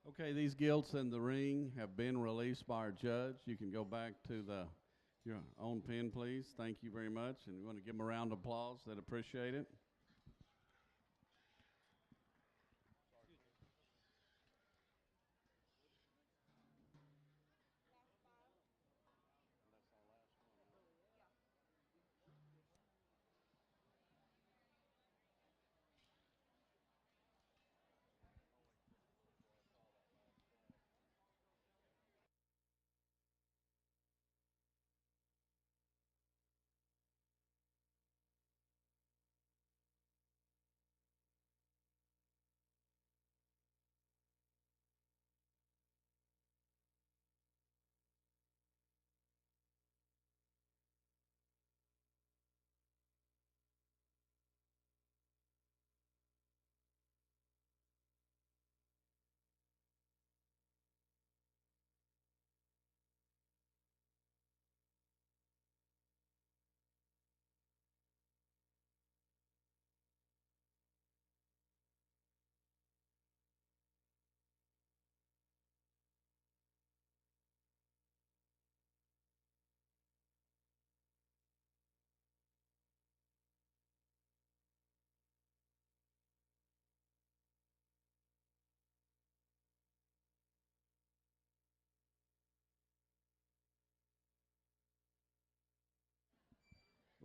Okay, these gilts in the ring have been released by our judge. You can go back to your own pen, please. Thank you very much. And we want to give them a round of applause. They'd appreciate it.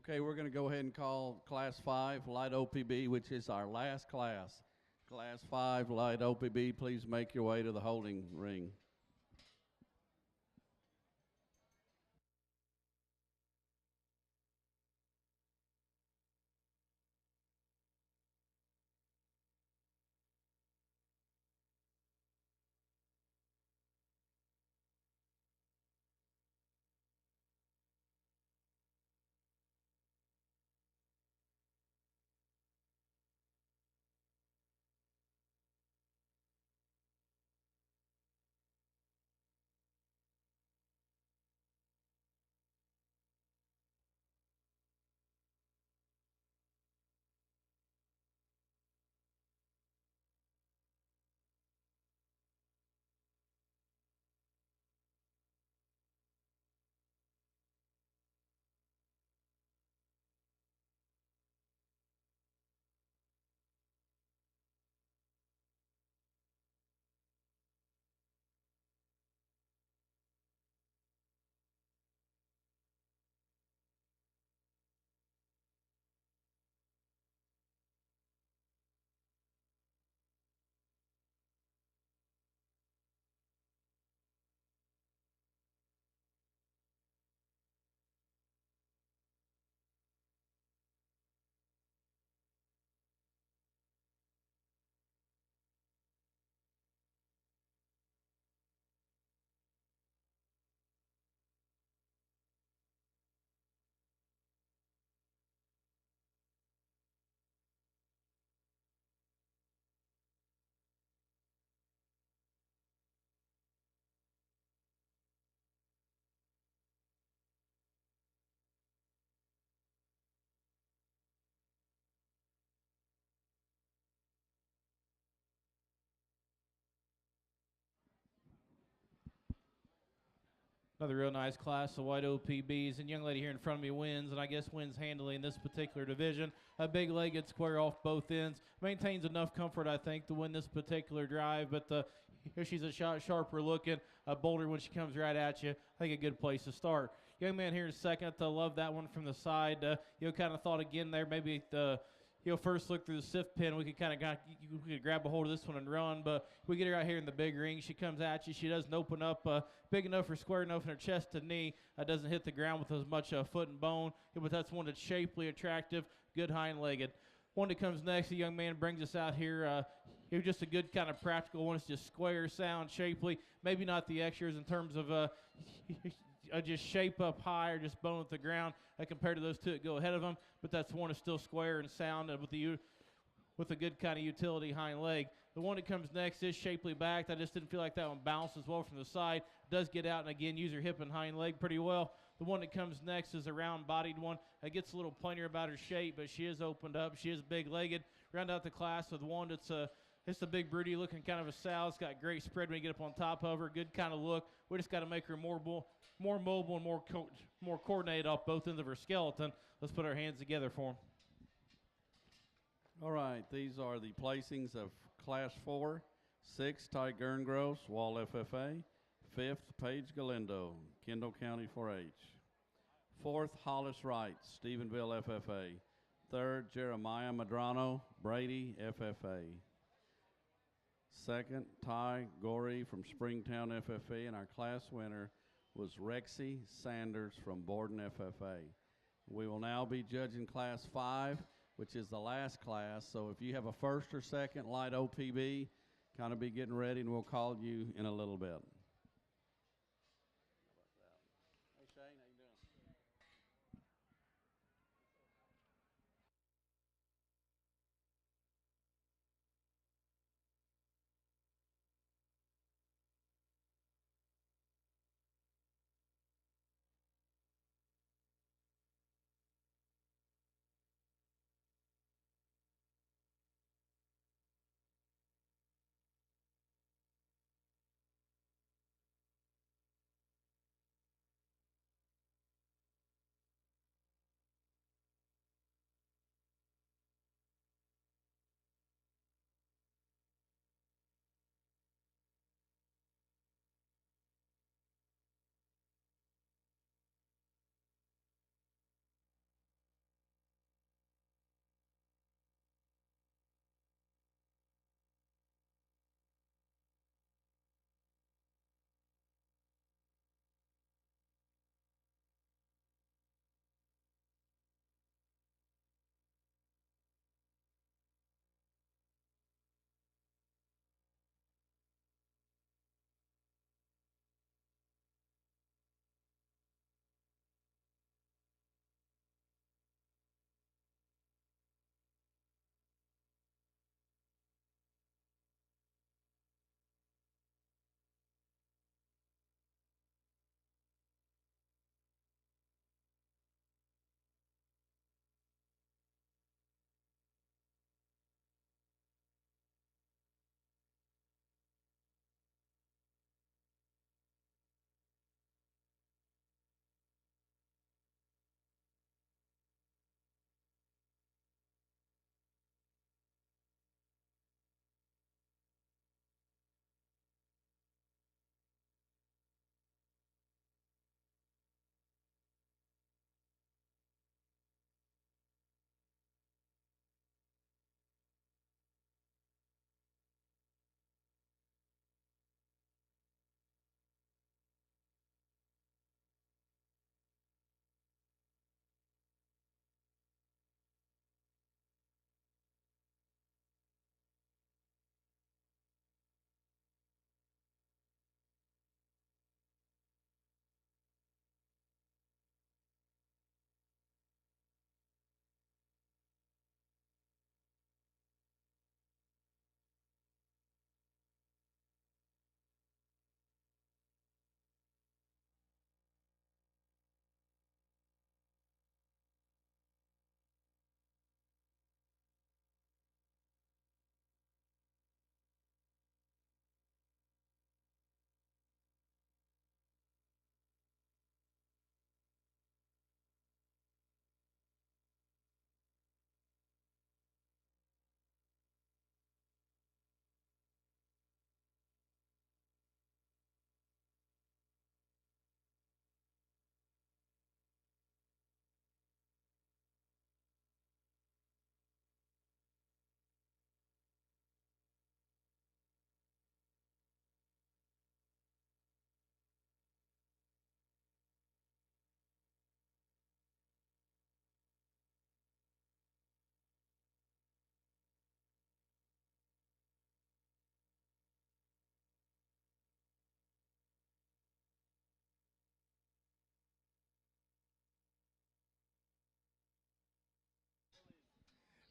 Okay, we're going to go ahead and call Class 5 Light OPB, which is our last class. Class 5 Light OPB, please make your way to the holding ring. Another real nice class of white OPBs, and young lady here in front of me wins, and I guess wins handily in this particular division. A big-legged square off both ends. Maintains enough comfort, I think, to win this particular drive, but here she's a shot sharper looking, a bolder when she comes right at you. I think a good place to start. Young man here in second, love that one from the side. Kind of thought again there, maybe first look through the sift pin, we could you could grab a hold of this one and run, but we get her out here in the big ring. She comes at you. She doesn't open up big enough or square enough in her chest to knee. Doesn't hit the ground with as much foot and bone, but that's one that's shapely, attractive, good hind-legged. One that comes next, the young man brings us out here. Here's just a good kind of practical one. It's just square, sound, shapely. Maybe not the extras in terms of just shape up high or just bone at the ground compared to those two that go ahead of them. But that's one that's still square and sound with a good kind of utility hind leg. The one that comes next is shapely backed. I just didn't feel like that one bounces well from the side. Does get out and again use her hip and hind leg pretty well. The one that comes next is a round-bodied one. It gets a little plainer about her shape, but she is opened up. She is big-legged. Round out the class with one that's It's a big broody looking kind of a sow. It's got great spread when you get up on top of her. Good kind of look. We just got to make her more mobile and more coordinated off both ends of her skeleton. Let's put our hands together for them. All right, these are the placings of Class 4. 6th, Ty Gerngross, Wall FFA. 5th, Paige Galindo, Kendall County 4-H. 4th, Hollis Wright, Stephenville FFA. 3rd, Jeremiah Madrano, Brady FFA. 2nd, Ty Gorey from Springtown FFA, and our class winner was Rexy Sanders from Borden FFA. We will now be judging Class 5, which is the last class. So if you have a first or second light OPB, kind of be getting ready, and we'll call you in a little bit. Hey, Shane, how you doing?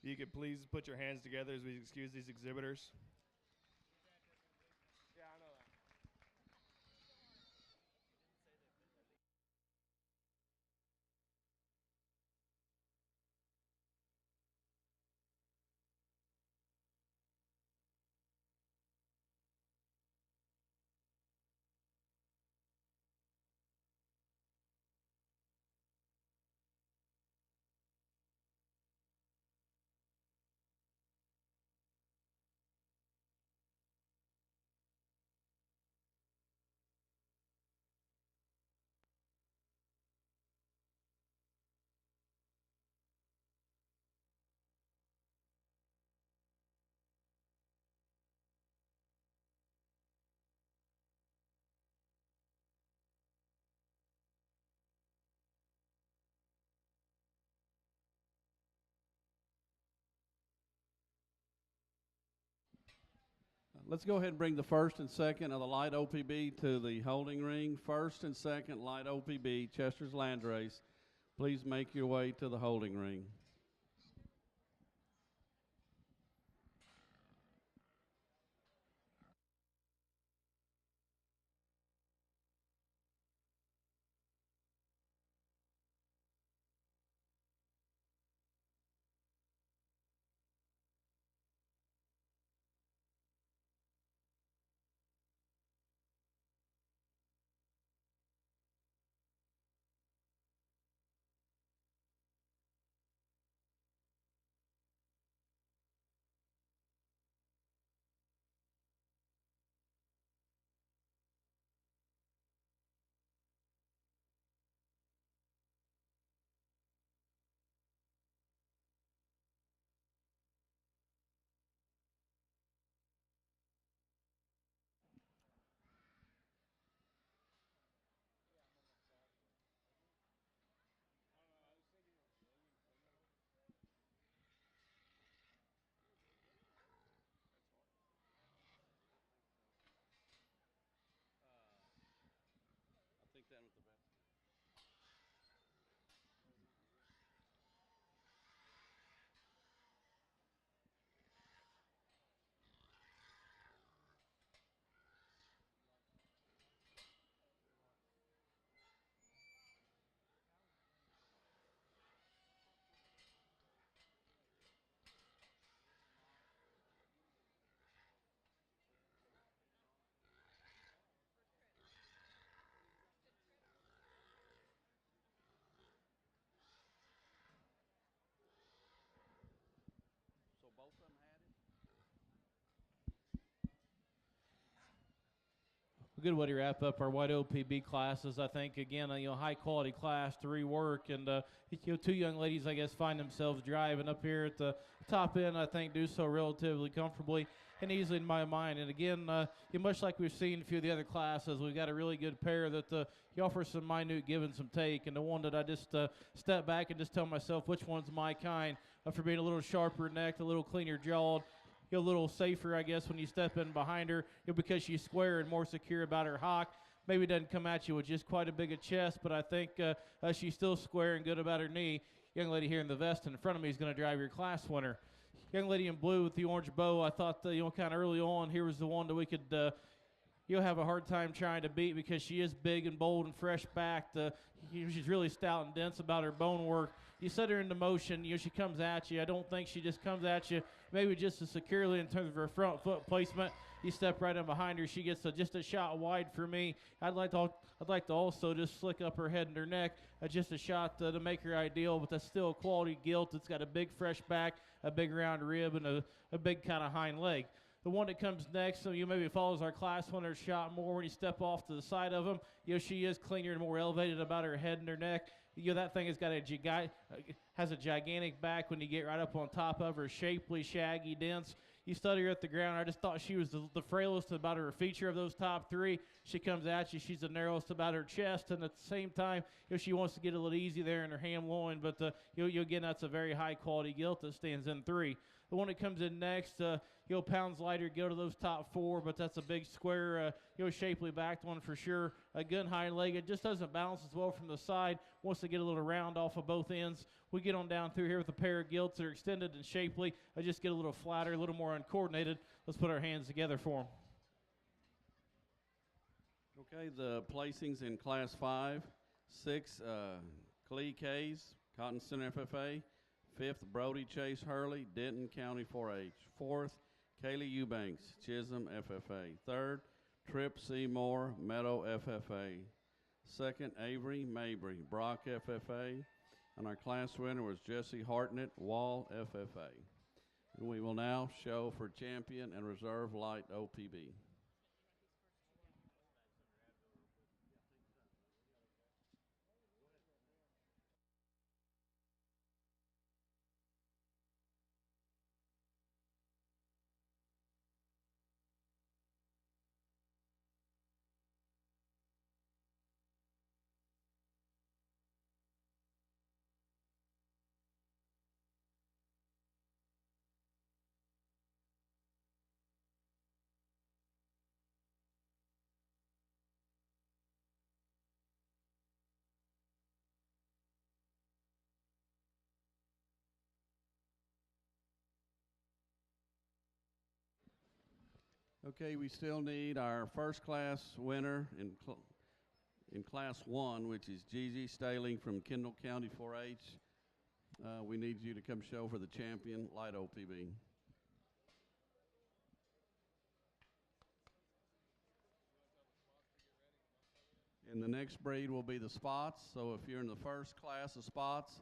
You could please put your hands together as we excuse these exhibitors. Yeah, I know that. Let's go ahead and bring the first and second of the light OPB to the holding ring. First and second light OPB, Chester's Landrace. Please make your way to the holding ring. I think that was the best. So both of them had it? A good way to wrap up our white OPB classes. I think, again, high quality class to rework, and two young ladies, I guess, find themselves driving up here at the top end. I think do so relatively comfortably and easily in my mind. And again, much like we've seen a few of the other classes, we've got a really good pair that you offer some minute give and some take. And the one that I just step back and just tell myself which one's my kind for being a little sharper necked, a little cleaner jawed. A little safer, I guess, when you step in behind her, because she's square and more secure about her hock. Maybe doesn't come at you with just quite a big a chest, but I think she's still square and good about her knee. Young lady here in the vest in front of me is going to drive your class winner. Young lady in blue with the orange bow, I thought, kind of early on, here was the one that we could you'll have a hard time trying to beat because she is big and bold and fresh backed. She's really stout and dense about her bone work. You set her into motion, she comes at you. I don't think she just comes at you maybe just as securely in terms of her front foot placement. You step right in behind her. She gets just a shot wide for me. I'd like to also just slick up her head and her neck, just a shot to make her ideal, but that's still a quality gilt. It's got a big fresh back, a big round rib, and a big kind of hind leg. The one that comes next, so maybe follows our class winner shot more when you step off to the side of them. She is cleaner and more elevated about her head and her neck. That thing has got has a gigantic back when you get right up on top of her, shapely, shaggy, dense. You study her at the ground. I just thought she was the frailest about her feature of those top three. She comes at you. She's the narrowest about her chest, and at the same time, she wants to get a little easy there in her ham loin. But again, that's a very high quality gilt that stands in 3. The one that comes in next, pounds lighter, go to those top 4, but that's a big square, shapely backed one for sure. A good hind leg. It just doesn't balance as well from the side. Wants to get a little round off of both ends. We get on down through here with a pair of gilts that are extended and shapely. I just get a little flatter, a little more uncoordinated. Let's put our hands together for them. Okay, the placings in Class 5. 6, Clee Kays, Cotton Center FFA. 5th, Brody Chase Hurley, Denton County 4-H. 4th, Kaylee Eubanks, Chisholm FFA. 3rd, Trip Seymour, Meadow FFA. 2nd, Avery Mabry, Brock FFA. And our class winner was Jesse Hartnett, Wall FFA. And we will now show for champion and reserve light OPB. Okay, we still need our first class winner in class 1, which is Gigi Staling from Kendall County 4-H. We need you to come show for the champion light OPB. And the next breed will be the spots. So if you're in the first class of spots,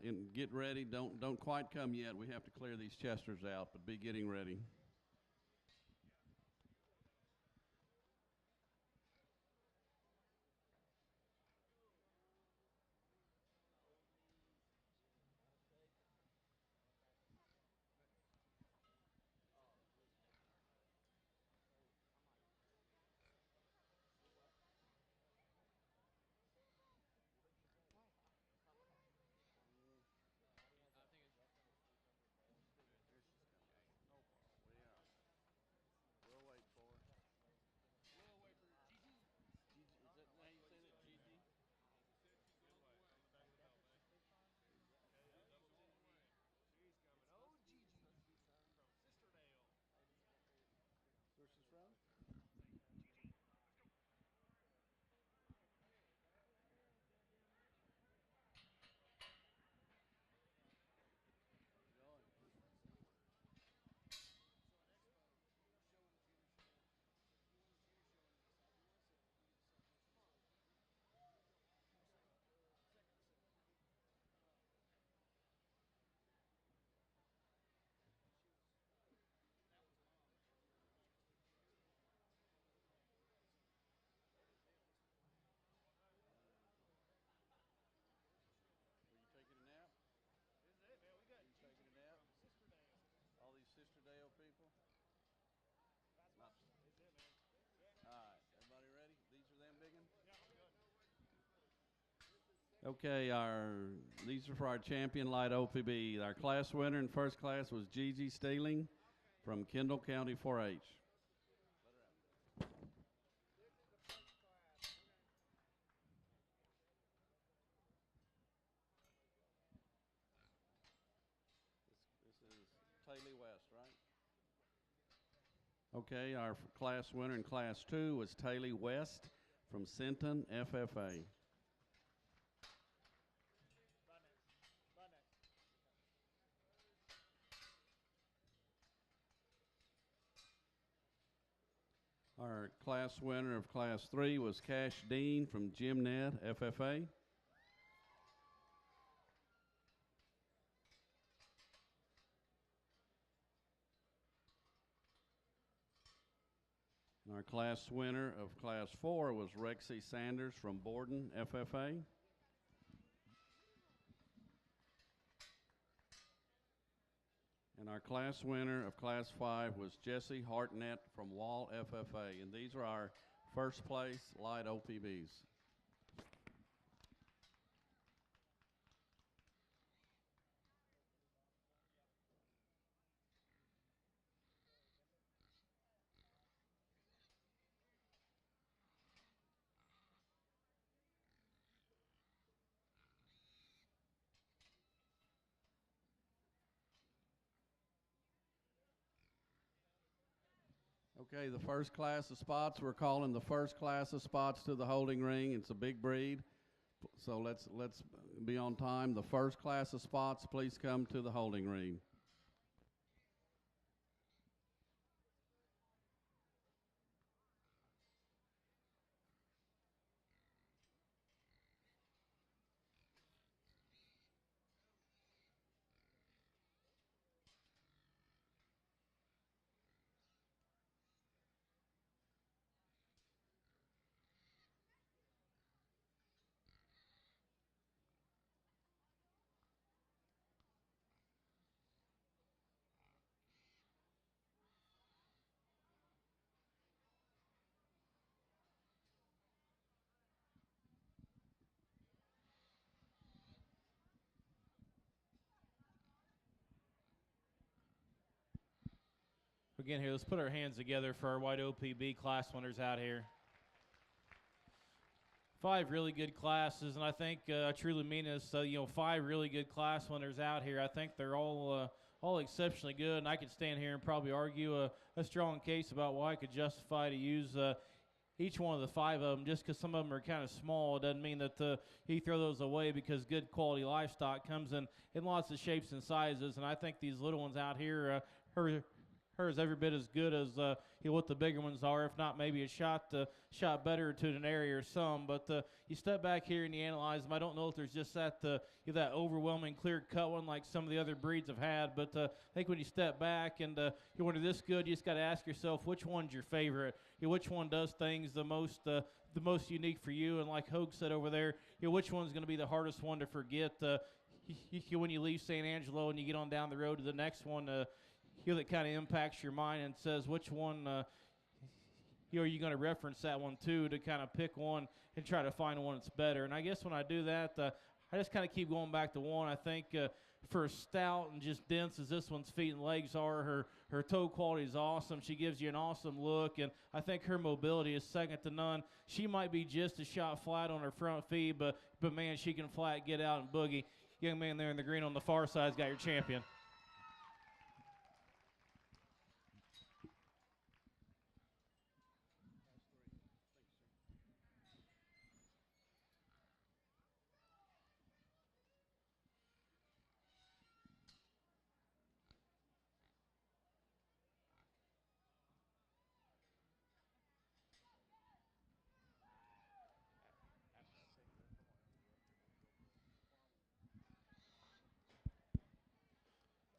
and get ready. Don't quite come yet. We have to clear these chesters out, but be getting ready. We'll wait for her. We'll wait for Gigi. Gigi, is that how you say that, Gigi? She's coming. Oh, Gigi from Sisterdale. Where's she from? Were you taking a nap? This is it, man. We got You Gigi taking a nap? from Sisterdale. All these Sisterdale people? That's Not- This is it, man. Yeah. All right, everybody ready? These are them biggin'? Yeah, I'm good. Okay, these are for our champion light OPB. Our class winner in first class was Gigi Staling from Kendall County 4-H. This is Taylor West, right? Okay, our class winner in class 2 was Taylor West from Sinton FFA. Our class winner of class 3 was Cash Dean from Gymnet FFA. And our class winner of class 4 was Rexy Sanders from Borden FFA. And our class winner of class 5 was Jesse Hartnett from Wall FFA. And these are our first place light OPBs. Okay, the first class of spots, we're calling the first class of spots to the holding ring. It's a big breed, so let's be on time. The first class of spots, please come to the holding ring. Again, here, let's put our hands together for our white OPB class winners out here. 5 really good classes, and I think I truly mean this. 5 really good class winners out here. I think they're all all exceptionally good, and I could stand here and probably argue a strong case about why I could justify to use each one of the 5 of them. Just because some of them are kind of small doesn't mean that you throw those away, because good quality livestock comes in lots of shapes and sizes, and I think these little ones out here her is every bit as good as what the bigger ones are, if not maybe a shot better to an area or some. But you step back here and you analyze them. I don't know if there's just that overwhelming clear-cut one like some of the other breeds have had. But I think when you step back and when they're this good, you just got to ask yourself which one's your favorite. Which one does things the most unique for you? And like Hogue said over there, which one's going to be the hardest one to forget when you leave San Angelo and you get on down the road to the next one? That kind of impacts your mind and says which one are you going to reference that one to kind of pick one and try to find one that's better. And I guess when I do that, I just kind of keep going back to one. I think for stout and just dense as this one's feet and legs are, her toe quality is awesome. She gives you an awesome look, and I think her mobility is second to none. She might be just a shot flat on her front feet, but man, she can flat get out and boogie. Young man there in the green on the far side's got your champion.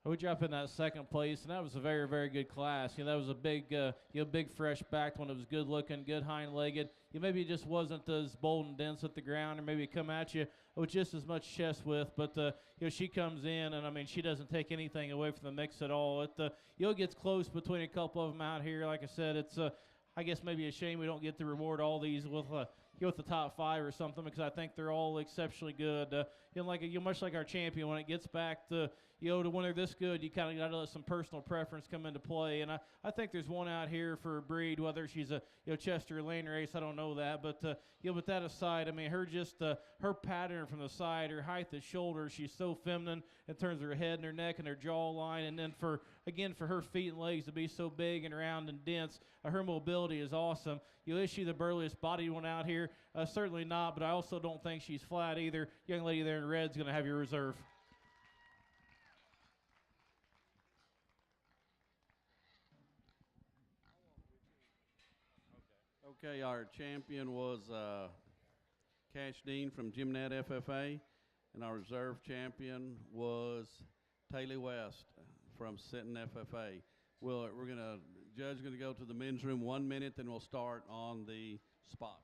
We dropped in that second place, and that was a very, very good class. That was a big, big fresh backed one. It was good looking, good hind-legged. Maybe it just wasn't as bold and dense at the ground, or maybe it come at you with just as much chest width. But she comes in, and I mean, she doesn't take anything away from the mix at all. It gets close between a couple of them out here. Like I said, it's I guess maybe a shame we don't get to reward all these with the top 5 or something, because I think they're all exceptionally good. Much like our champion, when it gets back to to when they're this good, you kind of got to let some personal preference come into play. And I think there's one out here for a breed, whether she's a Chester lane race, I don't know that, but with that aside, I mean, her pattern from the side, her height, the shoulders, she's so feminine in terms of her head and her neck and her jawline, and then for her feet and legs to be so big and round and dense, her mobility is awesome. Is she the burliest bodied one out here? Certainly not, but I also don't think she's flat either. Young lady there in red's going to have your reserve. Okay, our champion was Cash Dean from Gymnat FFA, and our reserve champion was Taylor West from Sinton FFA. Judge going to go to the men's room 1 minute, then we'll start on the spot.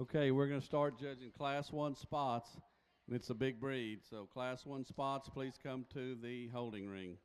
Okay, we're going to start judging Class 1 spots, and it's a big breed. So Class 1 spots, please come to the holding ring.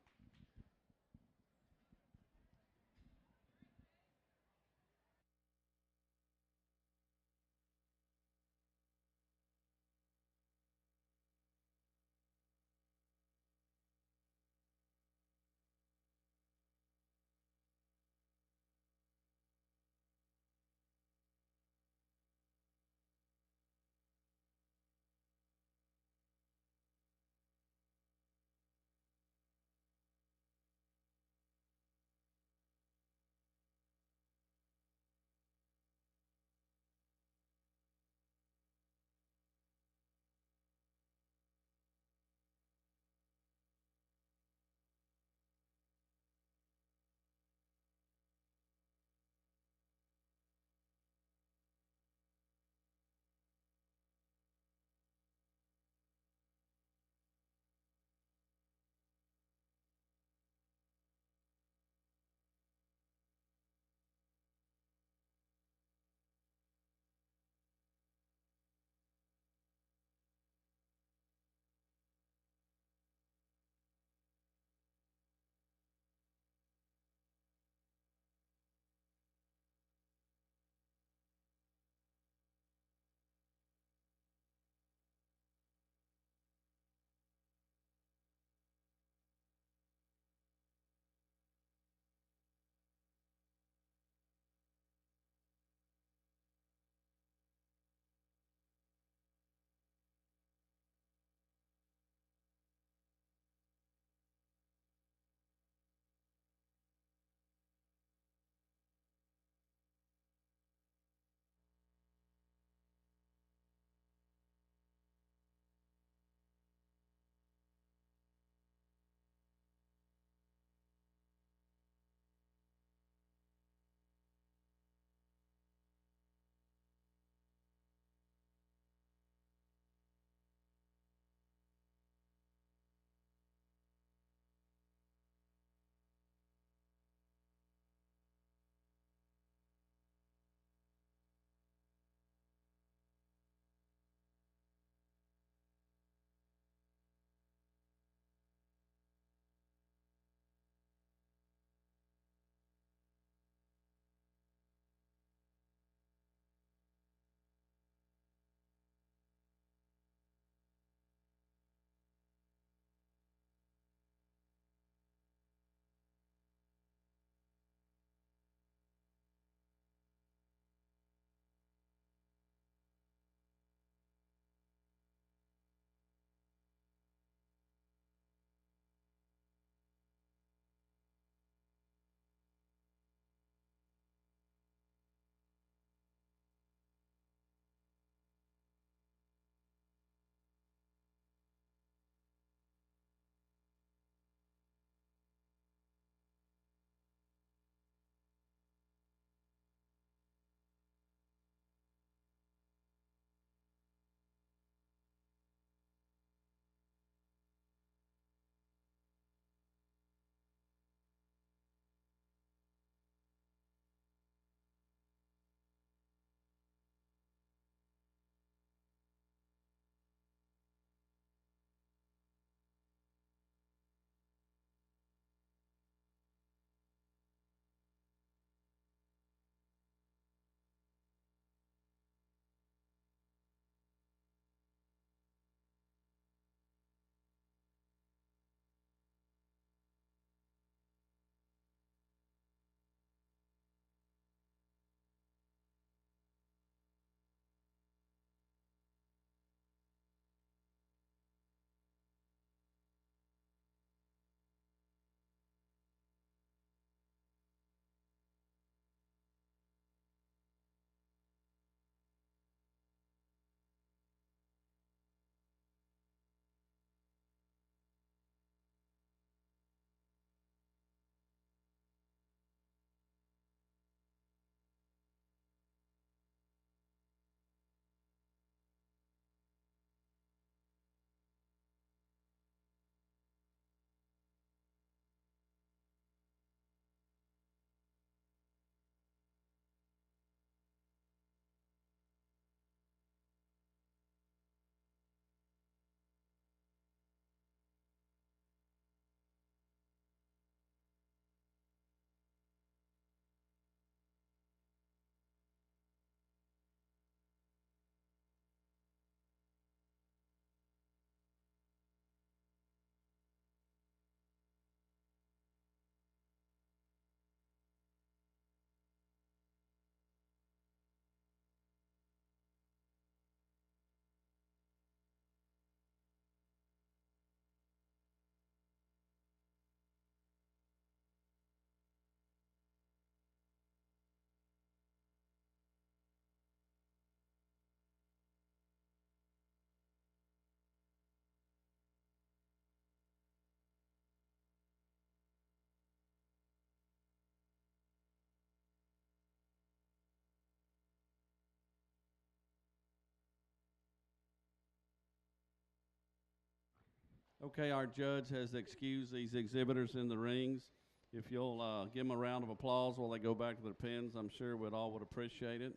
Okay, our judge has excused these exhibitors in the rings. If you'll give them a round of applause while they go back to their pens, I'm sure we'd all would appreciate it.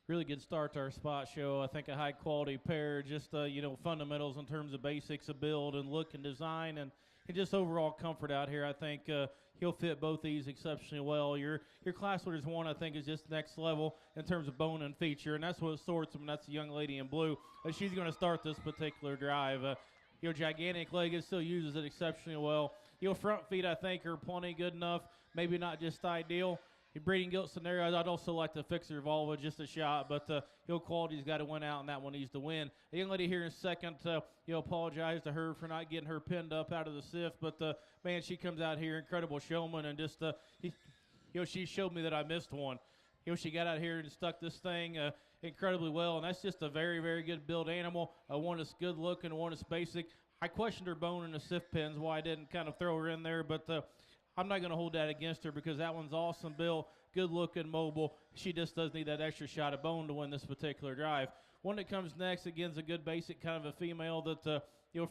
Really good start to our spot show. I think a high quality pair, just fundamentals in terms of basics of build and look and design and just overall comfort out here. I think he'll fit both these exceptionally well. Your class leaders one, I think, is just next level in terms of bone and feature, and that's what sorts him. That's the young lady in blue. She's going to start this particular drive. Gigantic leg, it still uses it exceptionally well. Front feet, I think, are plenty good enough. Maybe not just ideal. In breeding gilt scenarios, I'd also like to fix her Volvo just a shot, but quality's got to win out, and that one needs to win. The young lady here in second, apologize to her for not getting her pinned up out of the SIF, but man, she comes out here, incredible showman, and just she showed me that I missed one. She got out here and stuck this thing incredibly well, and that's just a very, very good build animal. One that's good looking, one that's basic. I questioned her bone in the sift pens, why I didn't kind of throw her in there, but I'm not going to hold that against her because that one's awesome built, good looking, mobile. She just does need that extra shot of bone to win this particular drive. One that comes next, again, is a good basic kind of a female that,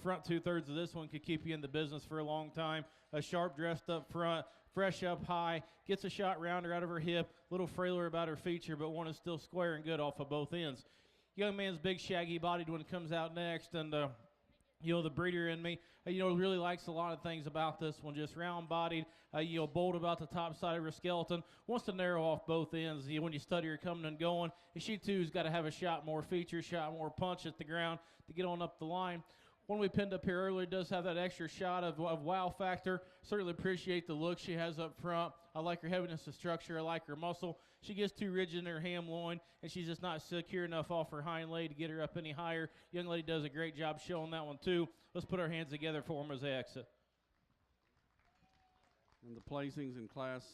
front 2/3 of this one could keep you in the business for a long time. A sharp dressed up front, fresh up high, gets a shot rounder out of her hip, a little frailer about her feature, but one is still square and good off of both ends. Young man's big, shaggy bodied when it comes out next, and the breeder in me, really likes a lot of things about this one. Just round-bodied, bold about the top side of her skeleton. Wants to narrow off both ends. When you study her coming and going, and she too's got to have a shot more feature, shot more punch at the ground to get on up the line. One we pinned up here earlier does have that extra shot of wow factor. Certainly appreciate the look she has up front. I like her heaviness of structure. I like her muscle. She gets too rigid in her ham loin, and she's just not secure enough off her hind leg to get her up any higher. Young lady does a great job showing that one, too. Let's put our hands together for them as they exit. And the placings in Class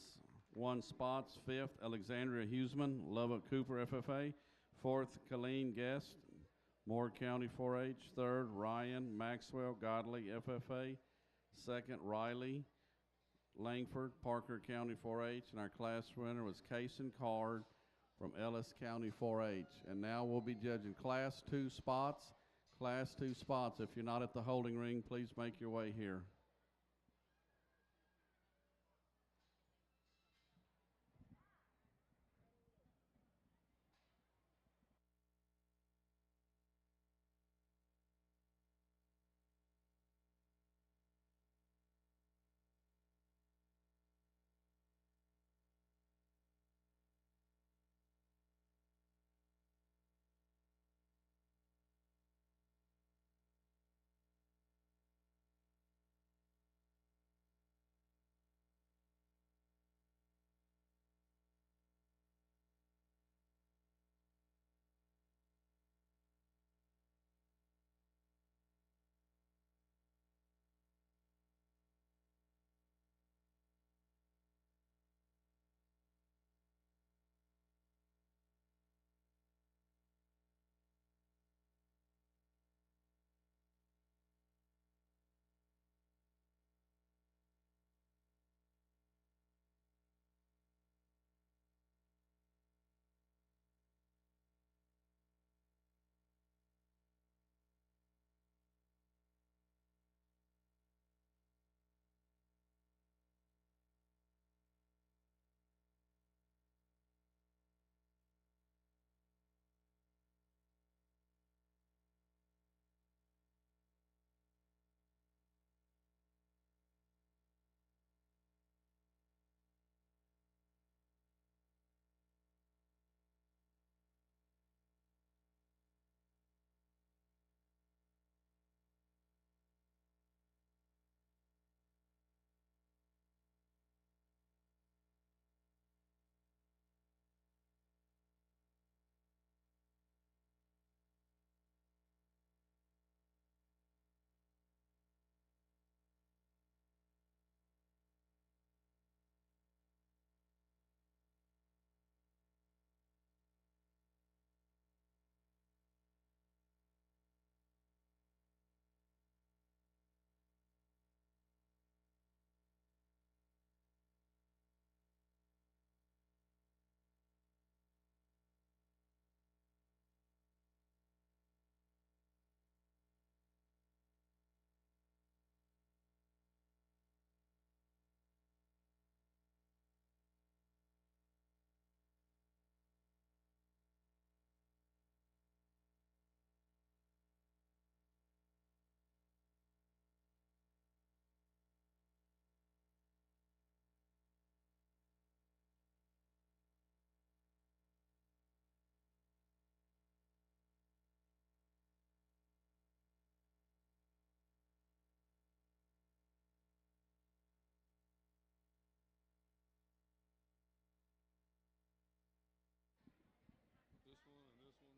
1 spots: 5th, Alexandria Huseman, Lubbock Cooper FFA. 4th, Colleen Guest, Moore County 4-H. 3rd, Ryan Maxwell Godley FFA. 2nd, Riley Langford, Parker County 4-H. And our class winner was Kaysen Card from Ellis County 4-H. And now we'll be judging Class 2 spots. Class 2 spots. If you're not at the holding ring, please make your way here. This one and this one.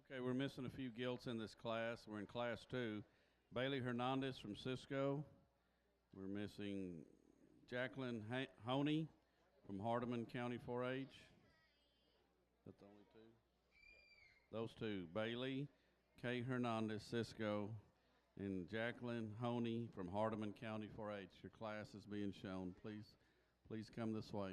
Okay, we're missing a few gilts in this class. We're in Class 2. Bailey Hernandez from Cisco. We're missing Jacqueline Honey from Hardeman County 4-H. Is that the only two? Those two, Bailey, Kay Hernandez, Cisco, and Jacqueline Honey from Hardeman County 4-H. Your class is being shown. Please come this way.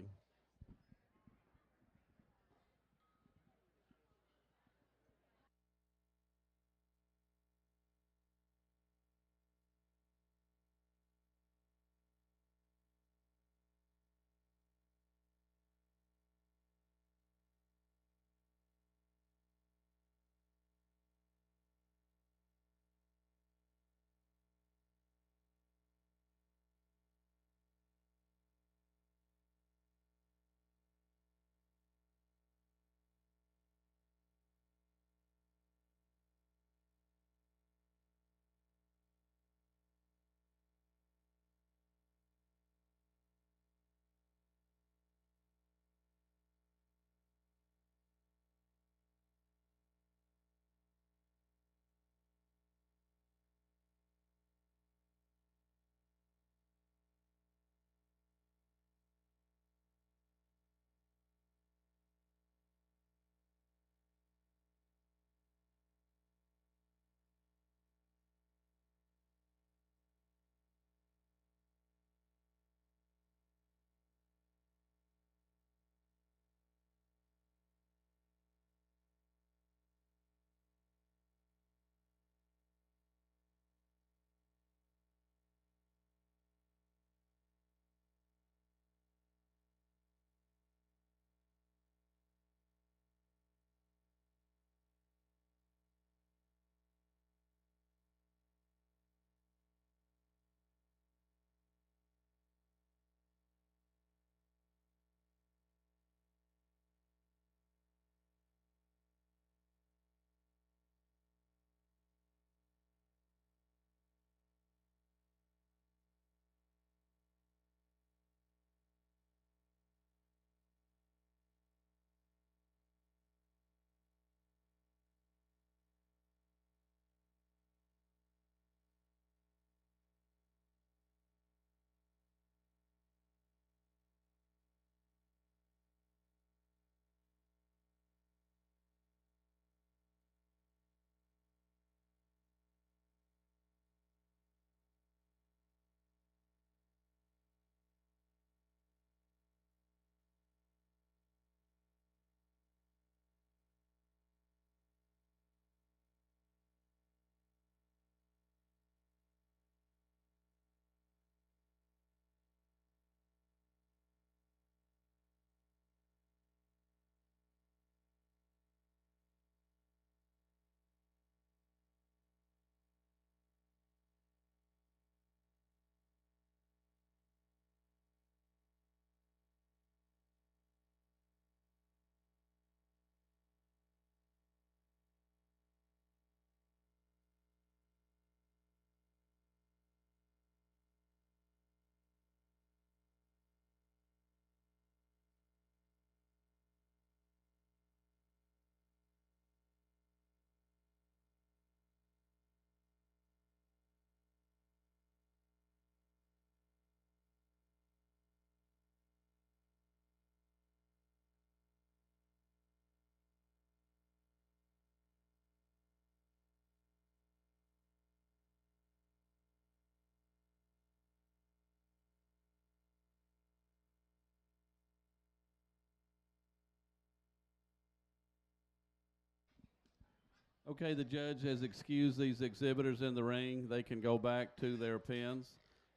Okay, the judge has excused these exhibitors in the ring. They can go back to their pens.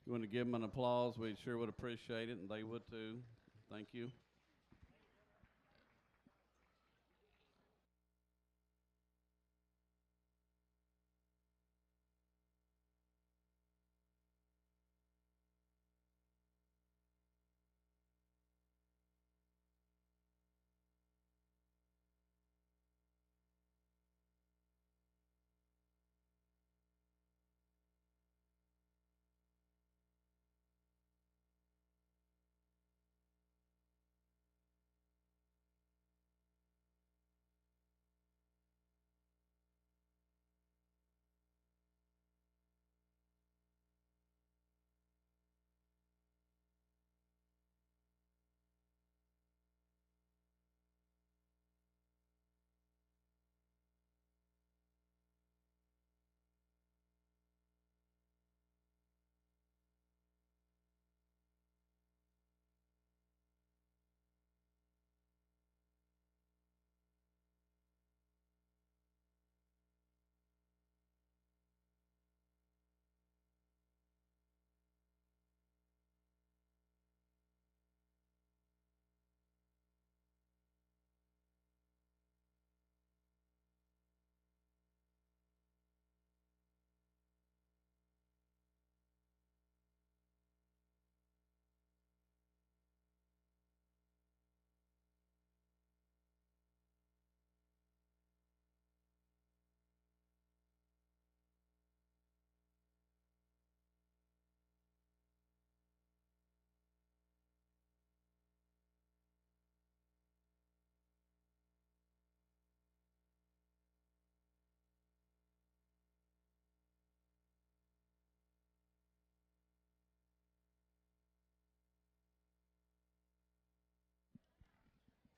If you want to give them an applause, we sure would appreciate it, and they would too. Thank you.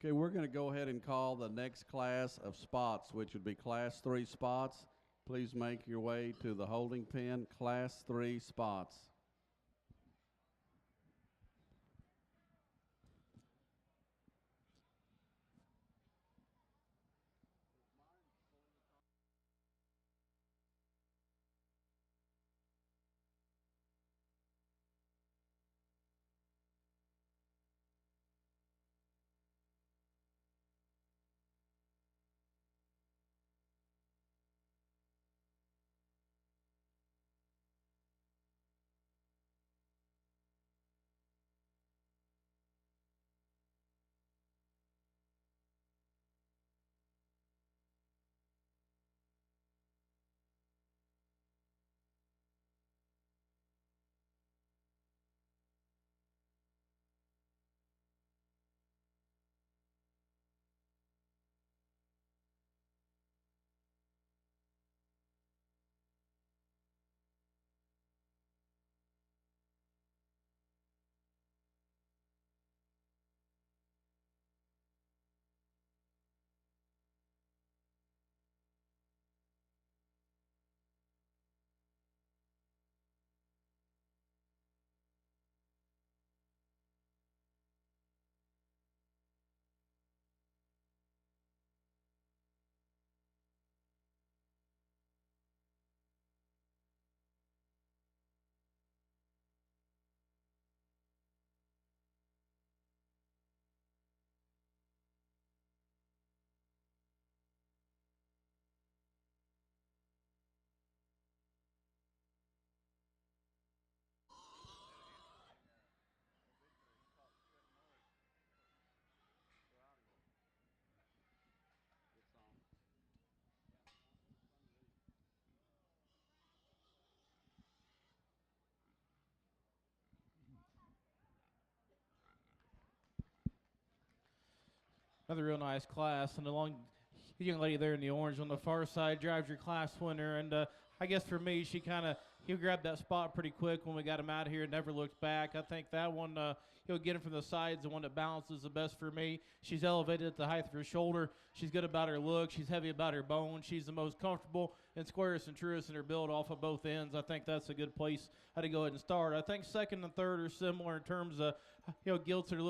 Okay, we're going to go ahead and call the next class of spots, which would be Class 3 spots. Please make your way to the holding pen, Class 3 spots. Another real nice class, and the young lady there in the orange on the far side drives your class winner. And I guess for me, he grabbed that spot pretty quick when we got him out here and never looked back. I think that one, he'll get him from the sides, the one that balances the best for me. She's elevated at the height of her shoulder. She's good about her look. She's heavy about her bone. She's the most comfortable and squarest and truest in her build off of both ends. I think that's a good place to go ahead and start. I think second and third are similar in terms of, Gilts are a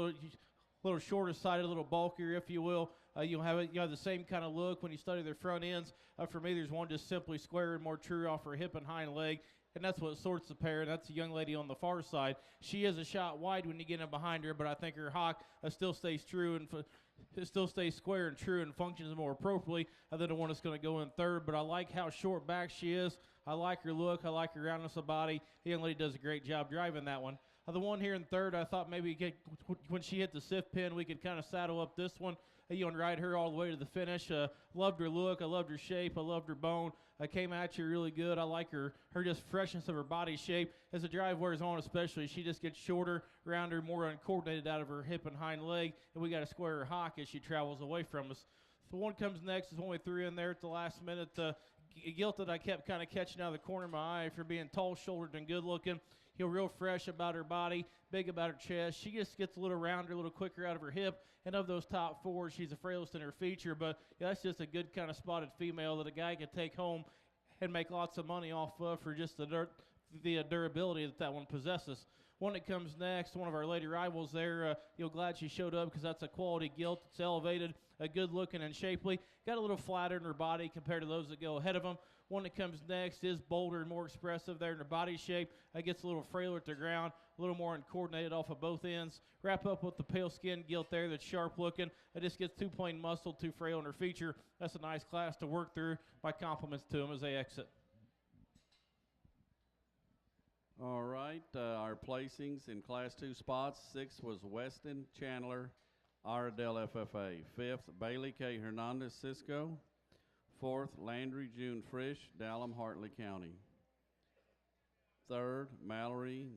little shorter sided, a little bulkier, if you will. You have the same kind of look when you study their front ends. For me, there's one just simply square and more true off her hip and hind leg, and that's what sorts the pair. And that's the young lady on the far side. She is a shot wide when you get in behind her, but I think her hock still stays true and it still stays square and true and functions more appropriately than the one that's going to go in third. But I like how short back she is. I like her look. I like her roundness of body. The young lady does a great job driving that one. The one here in third, I thought maybe when she hit the sift pin, we could kind of saddle up this one and ride her all the way to the finish. Loved her look. I loved her shape. I loved her bone. I came at you really good. I like her just freshness of her body shape. As the drive wears on especially, she just gets shorter, rounder, more uncoordinated out of her hip and hind leg, and we got to square her hock as she travels away from us. The one comes next is one we threw in there at the last minute. Gilt that I kept kind of catching out of the corner of my eye for being tall-shouldered and good-looking. Real fresh about her body, big about her chest. She just gets a little rounder, a little quicker out of her hip. And of those top four, she's the frailest in her feature. But that's just a good kind of spotted female that a guy could take home and make lots of money off of for just the durability that one possesses. One that comes next, one of our lady rivals there, glad she showed up because that's a quality gilt. It's elevated, good looking and shapely. Got a little flatter in her body compared to those that go ahead of them. One that comes next is bolder and more expressive there in her body shape. Gets a little frailer at the ground, a little more uncoordinated off of both ends. Wrap up with the pale skin gilt there that's sharp looking. It just gets too plain muscle, too frail in her feature. That's a nice class to work through. My compliments to them as they exit. All right, our placings in Class 2 spots. 6th was Weston Chandler, Iredell FFA. 5th, Bailey K. Hernandez, Cisco. 4th, Landry June Frisch, Dallam, Hartley County. 3rd, Mallory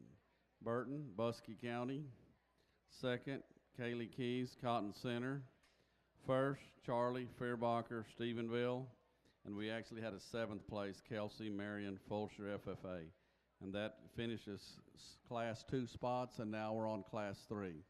Burton, Buskey County. 2nd, Kaylee Keys, Cotton Center. 1st, Charlie Fairbacher, Stephenville. And we actually had a 7th place, Kelsey Marion Fulcher, FFA. And that finishes Class 2 spots, and now we're on Class 3.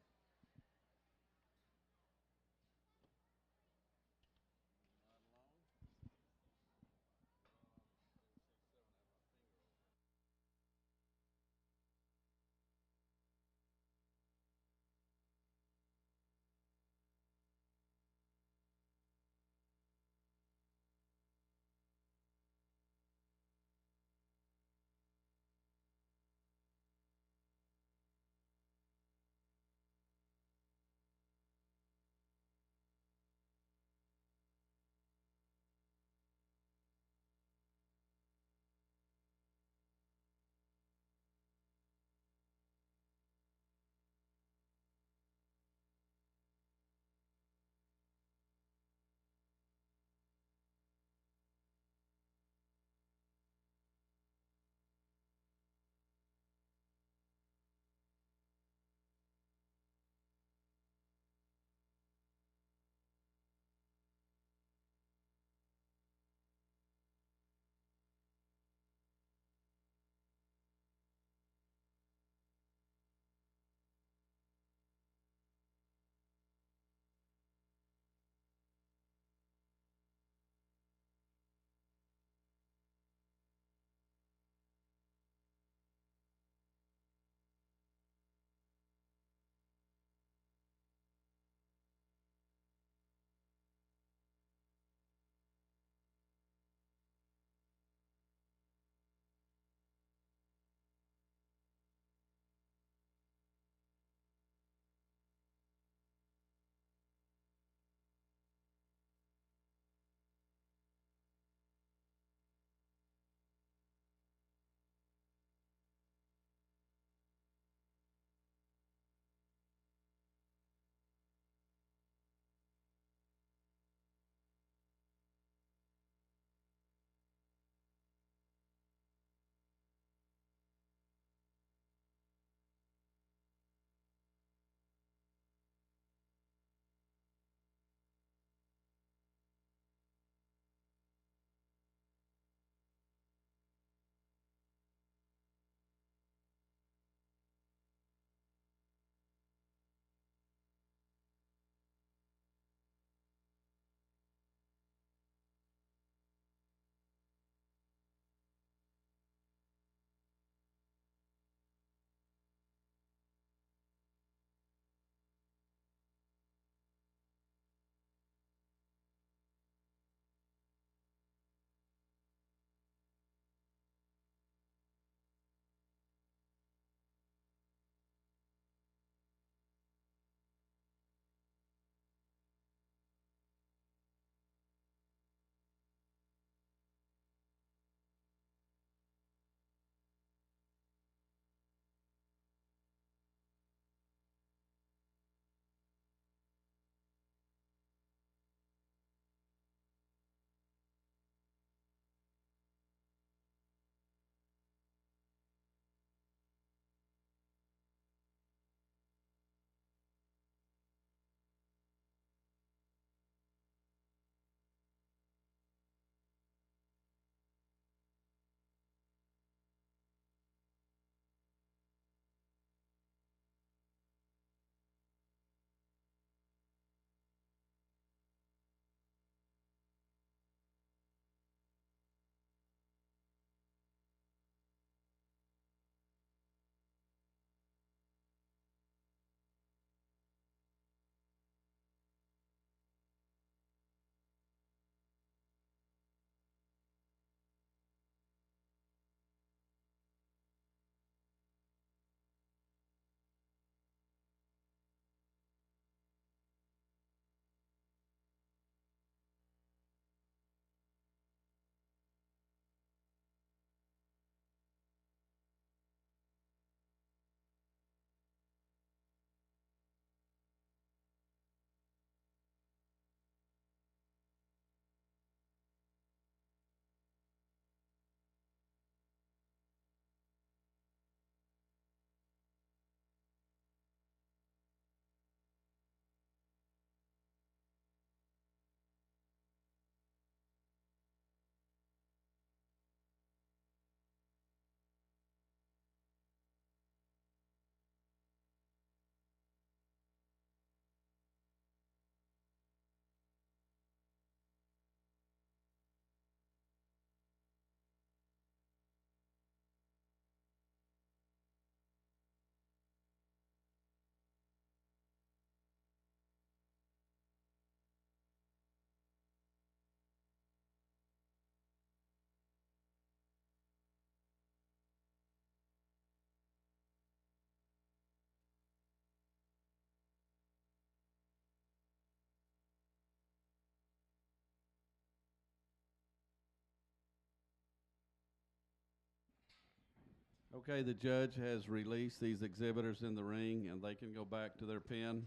Okay, the judge has released these exhibitors in the ring, and they can go back to their pen,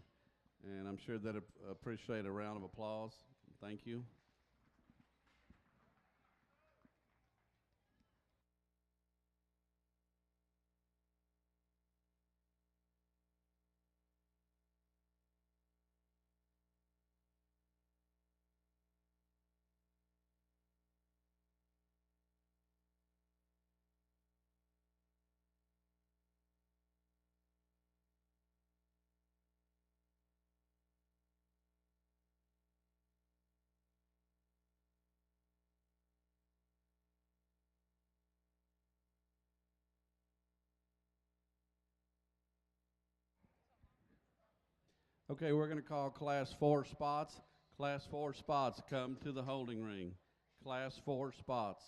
and I'm sure they'd appreciate a round of applause. Thank you. Okay, we're going to call Class 4 spots. Class 4 spots, come to the holding ring. Class 4 spots.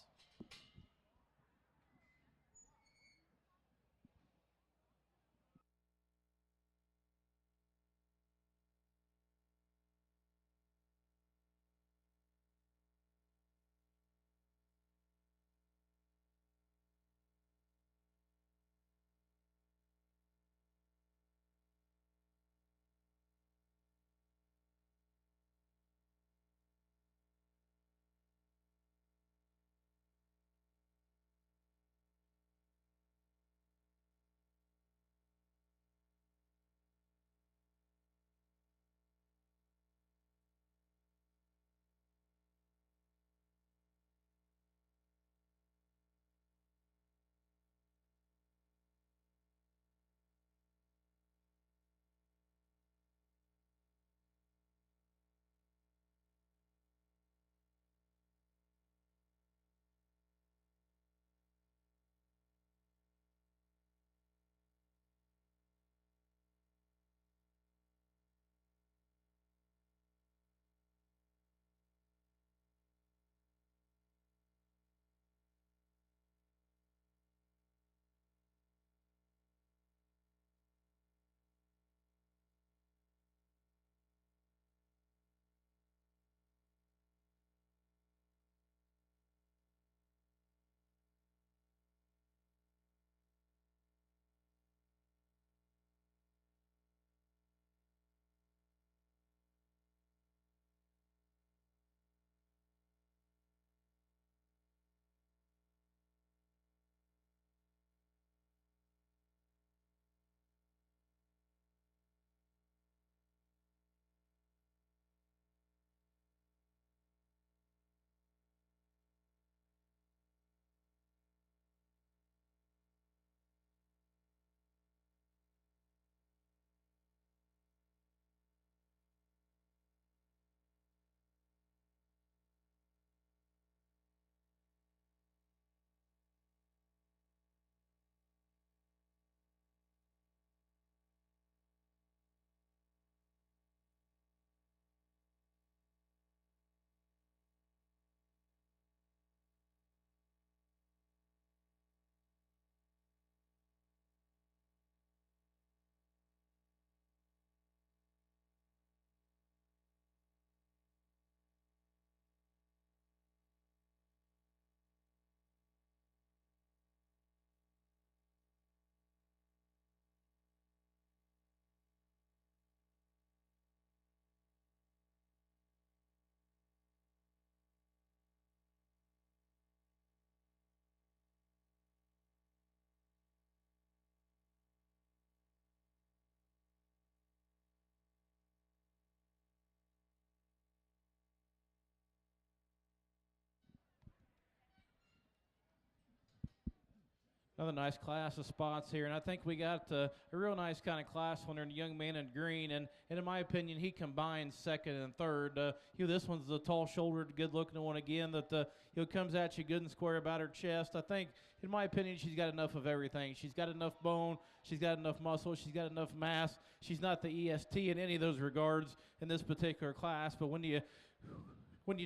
Another nice class of spots here, and I think we got a real nice kind of class winner in the young man in green, and in my opinion, he combines second and third. This one's the tall-shouldered, good-looking one again that comes at you good and square about her chest. I think, in my opinion, she's got enough of everything. She's got enough bone, she's got enough muscle, she's got enough mass. She's not the EST in any of those regards in this particular class, but when you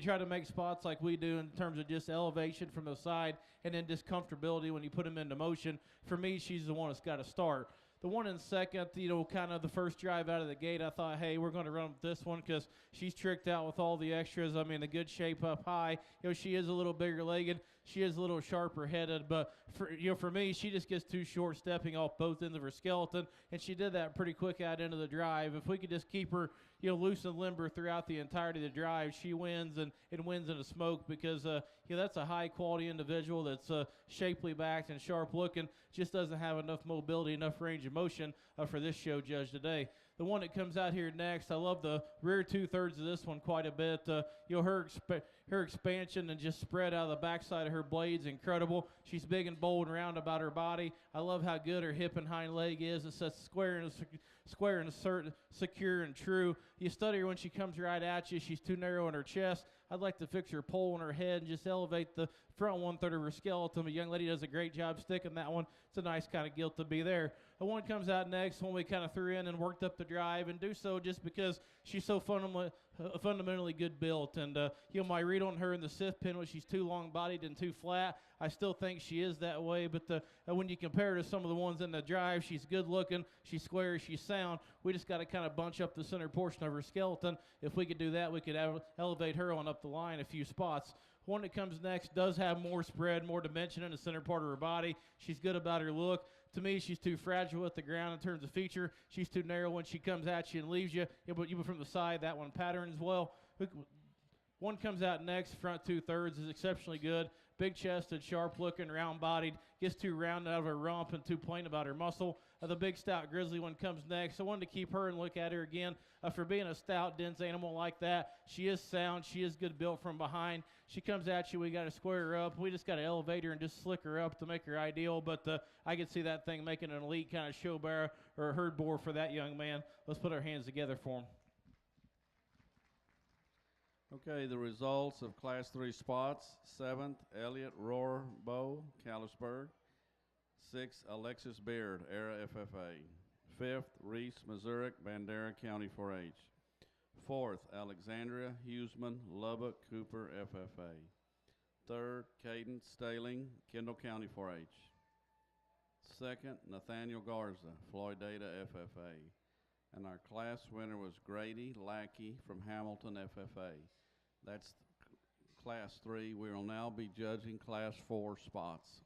try to make spots like we do in terms of just elevation from the side and then just comfortability when you put them into motion, for me, she's the one that's got to start. The one in second, kind of the first drive out of the gate, I thought, hey, we're going to run with this one because she's tricked out with all the extras. I mean, the good shape up high. She is a little bigger legged. She is a little sharper headed, but for me, she just gets too short stepping off both ends of her skeleton, and she did that pretty quick out into the drive. If we could just keep her, loose and limber throughout the entirety of the drive, she wins and wins in a smoke because, that's a high quality individual that's shapely backed and sharp looking, just doesn't have enough mobility, enough range of motion for this show judge today. The one that comes out here next, I love the rear 2/3 of this one quite a bit. Her expansion and just spread out of the backside of her blades, incredible. She's big and bold and round about her body. I love how good her hip and hind leg is. It sets square and secure and true. You study her when she comes right at you. She's too narrow in her chest. I'd like to fix her pole in her head and just elevate the front 1/3 of her skeleton. The young lady does a great job sticking that one. It's a nice kind of gilt to be there. The one comes out next, one we kind of threw in and worked up the drive, and do so just because she's so fundamentally good built. And my read on her in the sift pin was she's too long-bodied and too flat. I still think she is that way, but when you compare her to some of the ones in the drive, she's good-looking, she's square, she's sound. We just got to kind of bunch up the center portion of her skeleton. If we could do that, we could elevate her on up the line a few spots. One that comes next does have more spread, more dimension in the center part of her body. She's good about her look. To me, she's too fragile at the ground in terms of feature. She's too narrow when she comes at you and leaves you. But even from the side, that one pattern as well. One comes out next, front 2/3 is exceptionally good. Big chested, sharp looking, round bodied, gets too round out of her rump and too plain about her muscle. The big stout grizzly one comes next. I wanted to keep her and look at her again. For being a stout, dense animal like that, she is sound, she is good built from behind. She comes at you, we got to square her up. We just got to elevate her and just slick her up to make her ideal. But I could see that thing making an elite kind of show bearer or a herd boar for that young man. Let's put our hands together for him. Okay, the results of Class 3 spots. 7th, Elliot Rohrbow, Callisburg. 6th, Alexis Beard, Era FFA. 5th, Reese Mazurek, Bandera County 4-H. 4th, Alexandria Huseman, Lubbock Cooper FFA. 3rd, Caden Staling, Kendall County 4-H. 2nd, Nathaniel Garza, Floydada FFA. And our class winner was Grady Lackey from Hamilton FFA. That's Class 3. We will now be judging Class 4 spots.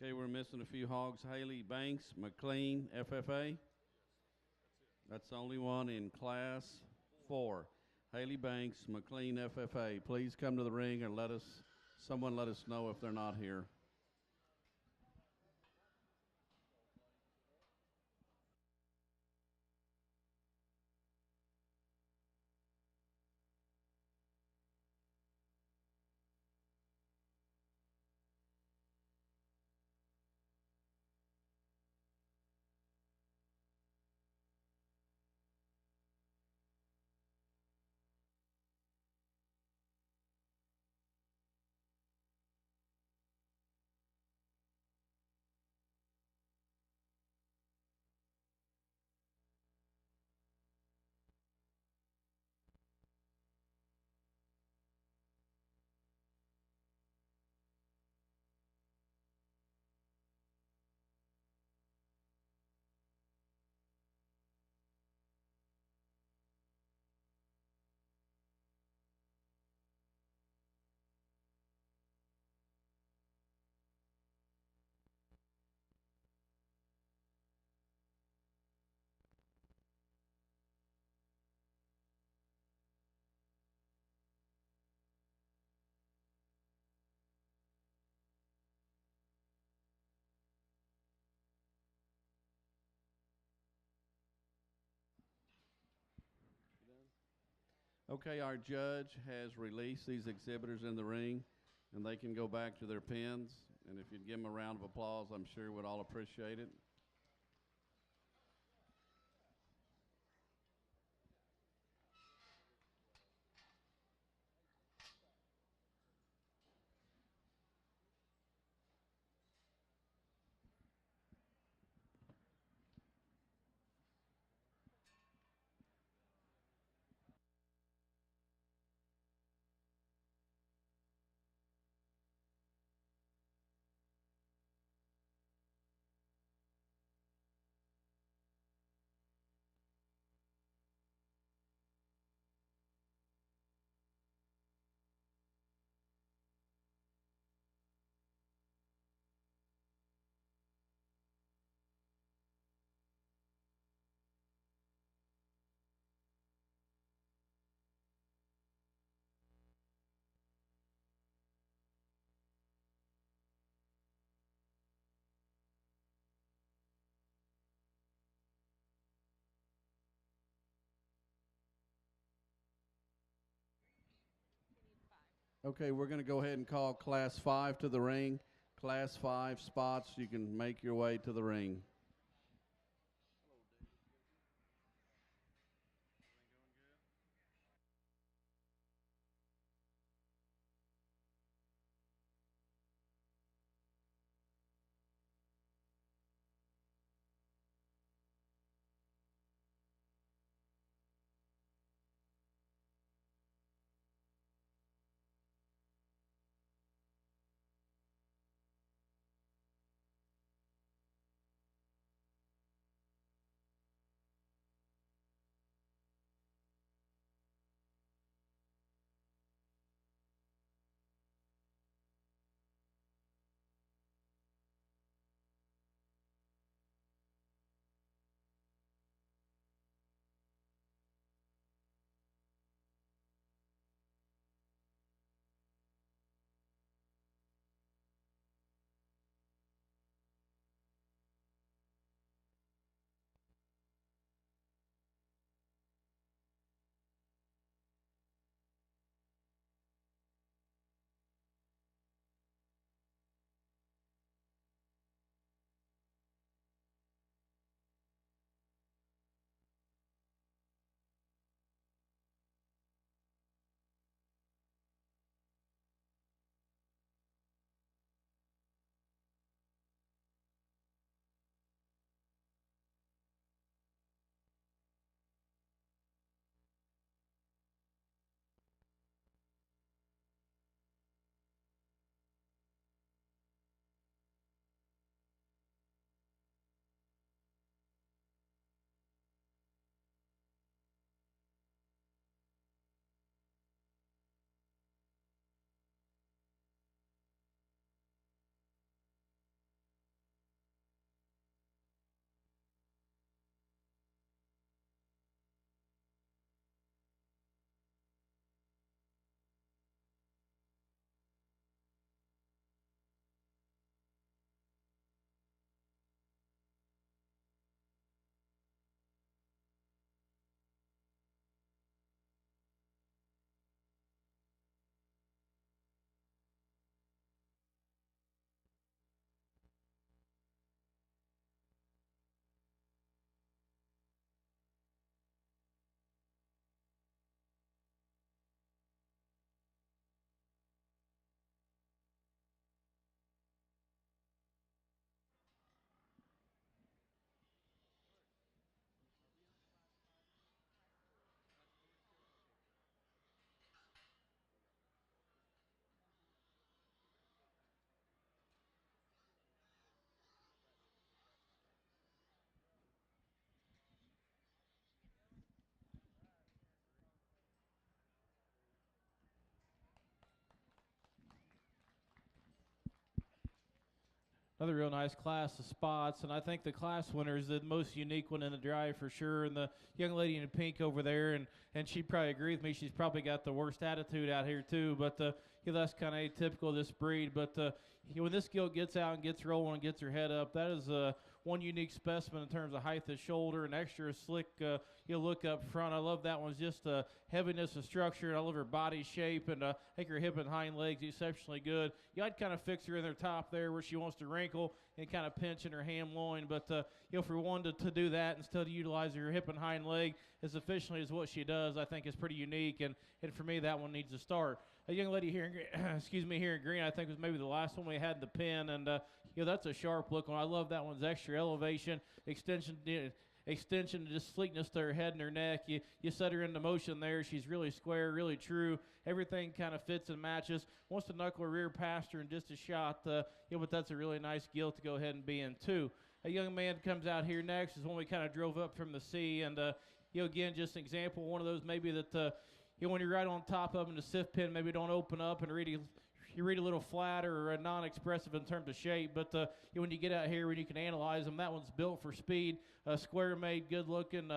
Okay, we're missing a few hogs. Haley Banks, McLean, FFA. That's the only one in Class 4. Haley Banks, McLean, FFA. Please come to the ring and someone let us know if they're not here. Okay, our judge has released these exhibitors in the ring, and they can go back to their pens. And if you'd give them a round of applause, I'm sure we'd all appreciate it. Okay, we're going to go ahead and call Class 5 to the ring. Class 5 spots, you can make your way to the ring. another real nice class of spots, and I think the class winner is the most unique one in the drive for sure. And the young lady in pink over there, and she'd probably agree with me. She's probably got the worst attitude out here too. But that's kind of atypical of this breed. But when this gilt gets out and gets rolling and gets her head up, that is one unique specimen in terms of height of shoulder and extra slick look up front. I love that one's just heaviness of structure, and I love her body shape, and I think her hip and hind legs exceptionally good. I'd kind of fix her in her top there where she wants to wrinkle and kind of pinch in her ham loin, but for one to do that instead of utilizing her hip and hind leg as efficiently as what she does, I think is pretty unique, and for me that one needs to start. A young lady here in here in green, I think was maybe the last one we had in the pen, and that's a sharp look one. I love that one's extra elevation, extension, just sleekness to her head and her neck. You set her into motion there. She's really square, really true. Everything kind of fits and matches. Wants to knuckle her rear past her in just a shot. But that's a really nice gilt to go ahead and be in too. A young man comes out here next is one we kind of drove up from the sea, and again, just an example, one of those maybe that when you're right on top of them, the sift pin maybe don't open up and you read a little flatter or non-expressive in terms of shape, but when you get out here and you can analyze them, that one's built for speed, square made, good looking,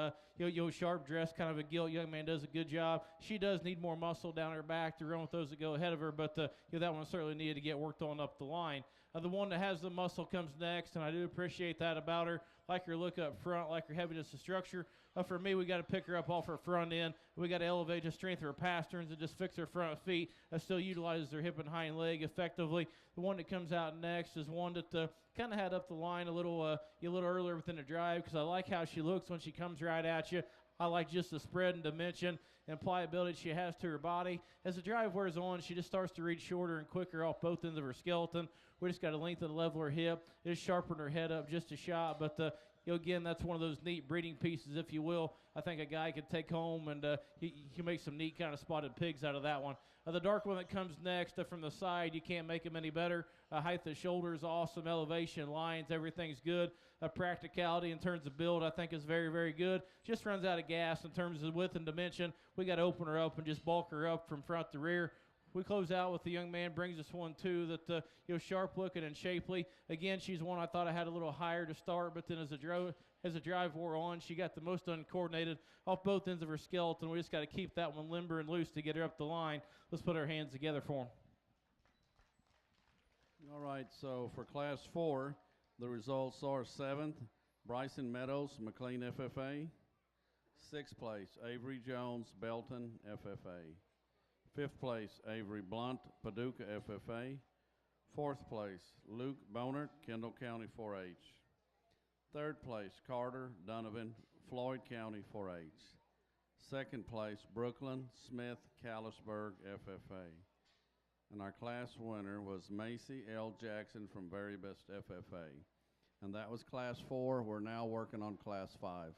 sharp dressed, kind of a gilt. Young man does a good job. She does need more muscle down her back to run with those that go ahead of her, but that one certainly needed to get worked on up the line. The one that has the muscle comes next, and I do appreciate that about her. Like her look up front, like her heaviness of structure. For me, we got to pick her up off her front end. We got to elevate the strength of her pasterns and just fix her front feet. Still utilizes her hip and hind leg effectively. The one that comes out next is one that kind of had up the line a little earlier within the drive, because I like how she looks when she comes right at you. I like just the spread and dimension and pliability she has to her body. As the drive wears on, she just starts to reach shorter and quicker off both ends of her skeleton. We just got to lengthen and level her hip, just sharpen her head up just a shot. But again, that's one of those neat breeding pieces, if you will. I think a guy could take home, and he can make some neat kind of spotted pigs out of that one. The dark one that comes next from the side, you can't make him any better. Height of shoulders, awesome. Elevation, lines, everything's good. Practicality in terms of build, I think, is very, very good. Just runs out of gas in terms of width and dimension. We got to open her up and just bulk her up from front to rear. We close out with the young man, brings us one, too, that, sharp looking and shapely. Again, she's one I thought I had a little higher to start, but then as the drive wore on, she got the most uncoordinated off both ends of her skeleton. We just got to keep that one limber and loose to get her up the line. Let's put our hands together for him. All right, so for Class 4, the results are 7th, Bryson Meadows, McLean FFA. 6th place, Avery Jones, Belton FFA. 5th place, Avery Blunt, Paducah FFA. 4th place, Luke Bonert, Kendall County 4-H. 3rd place, Carter Donovan, Floyd County 4-H. 2nd place, Brooklyn Smith, Callisburg FFA. And our class winner was Macy L. Jackson from Very Best FFA. And that was Class 4. We're now working on Class 5.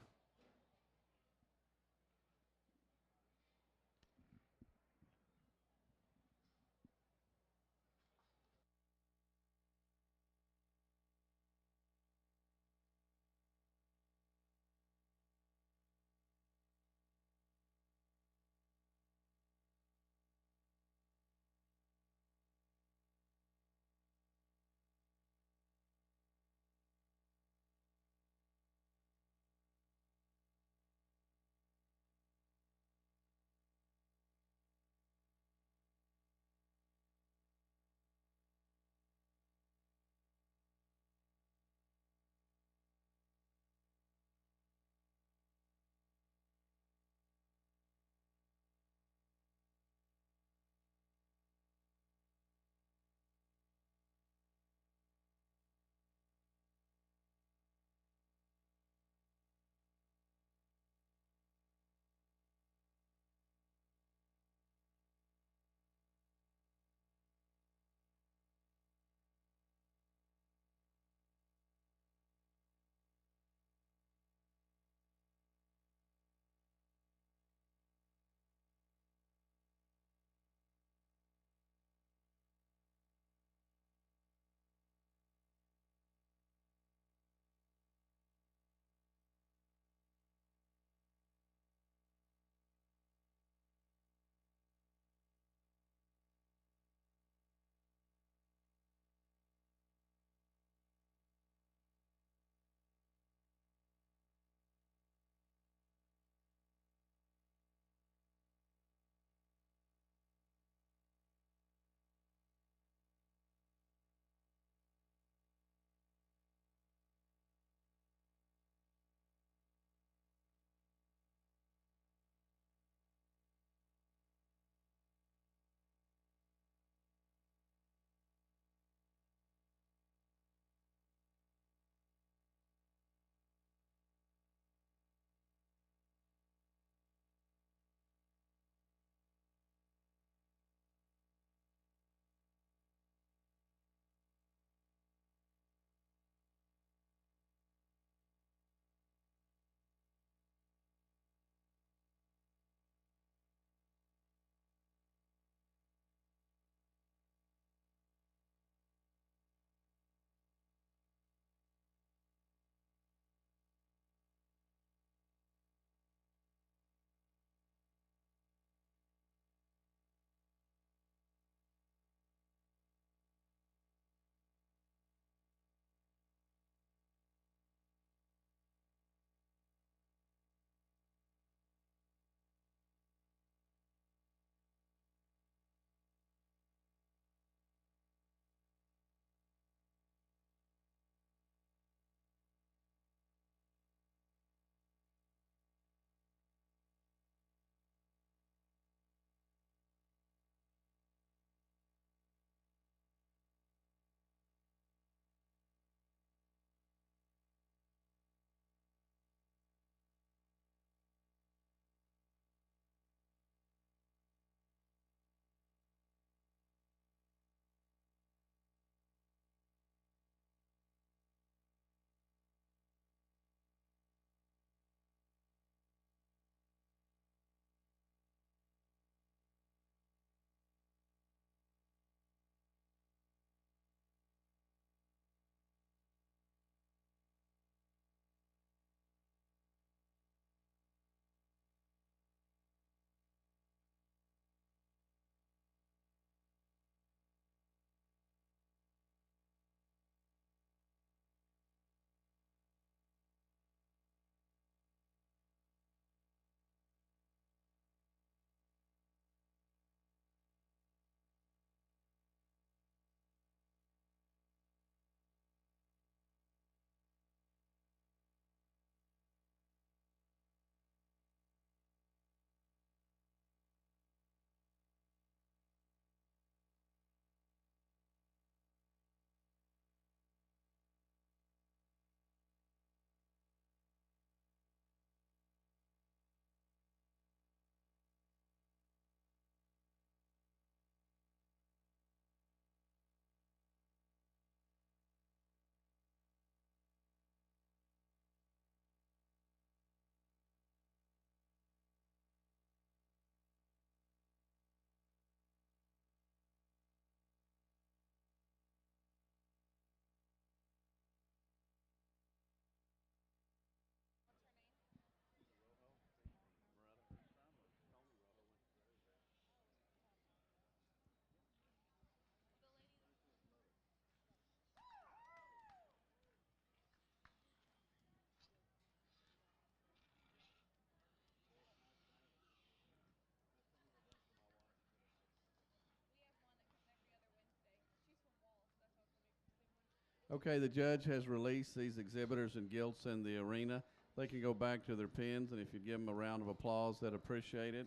Okay, the judge has released these exhibitors and gilts in the arena. They can go back to their pens, and if you give them a round of applause, they'd appreciate it.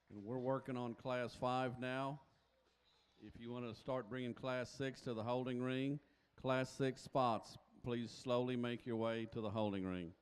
And we're working on Class 5 now. If you want to start bringing Class 6 to the holding ring, Class 6 spots, please slowly make your way to the holding ring.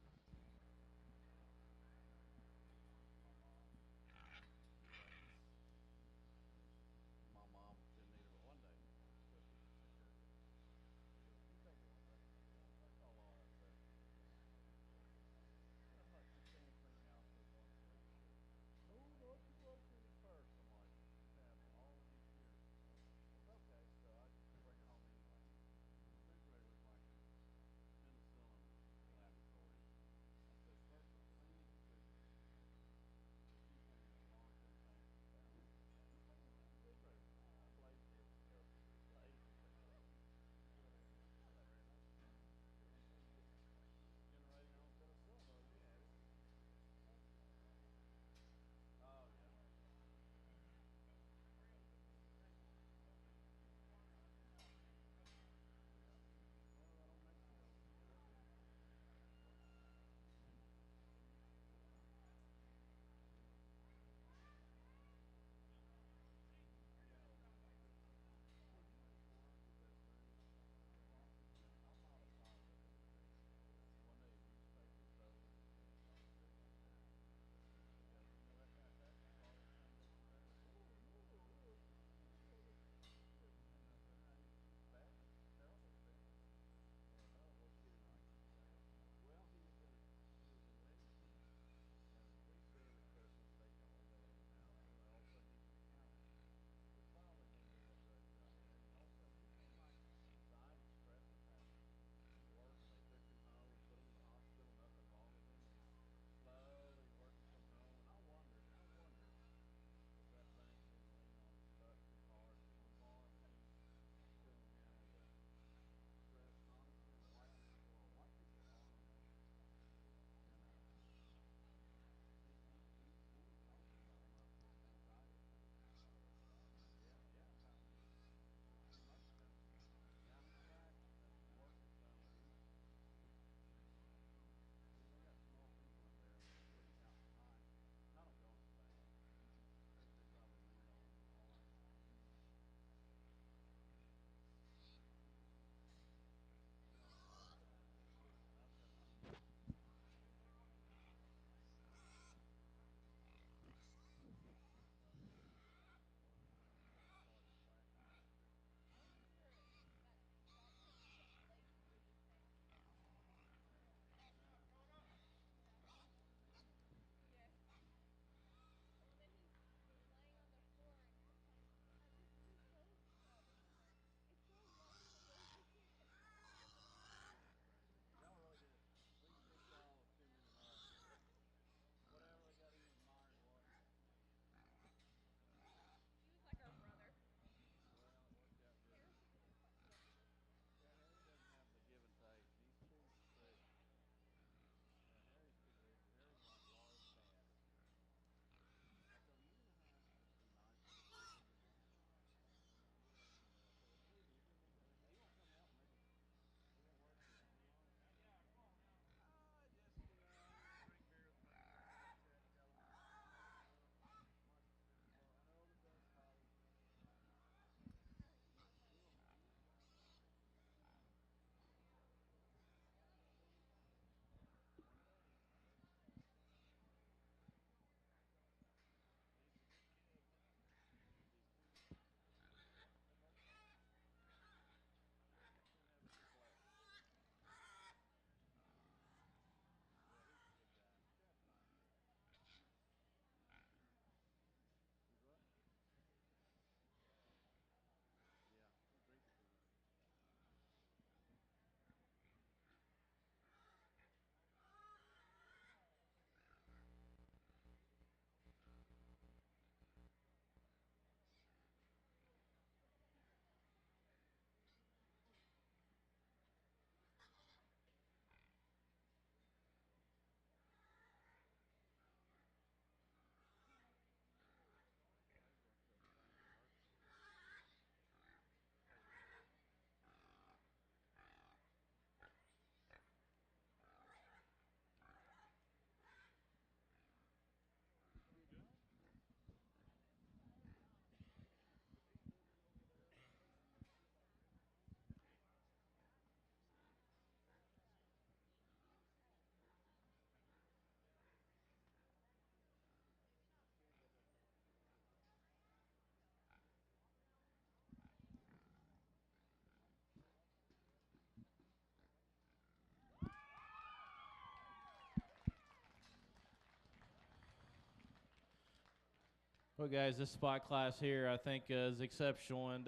Well, guys, this spot class here I think is exceptional, and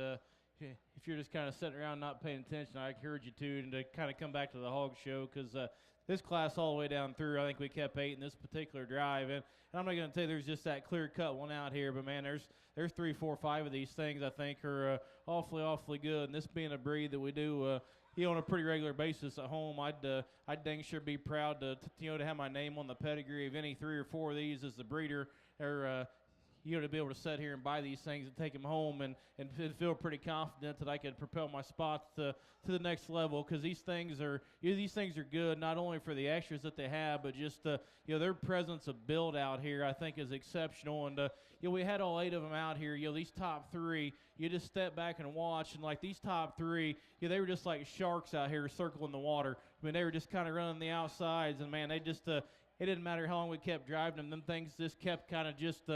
if you're just kind of sitting around not paying attention, I encourage you to kind of come back to the hog show, because this class all the way down through, I think we kept 8 in this particular drive, and I'm not going to tell you there's just that clear-cut one out here, but man, there's 3, 4, 5 of these things I think are awfully good, and this being a breed that we do on a pretty regular basis at home, I'd dang sure be proud to have my name on the pedigree of any 3 or 4 of these as the breeder, or to be able to sit here and buy these things and take them home and feel pretty confident that I could propel my spots to the next level, because these things are good not only for the extras that they have, but just their presence of build out here I think is exceptional. And we had all 8 of them out here. These top 3, you just step back and watch, and like these top 3, they were just like sharks out here circling the water. I mean, they were just kind of running the outsides, and man, they just it didn't matter how long we kept driving them things just kept kind of just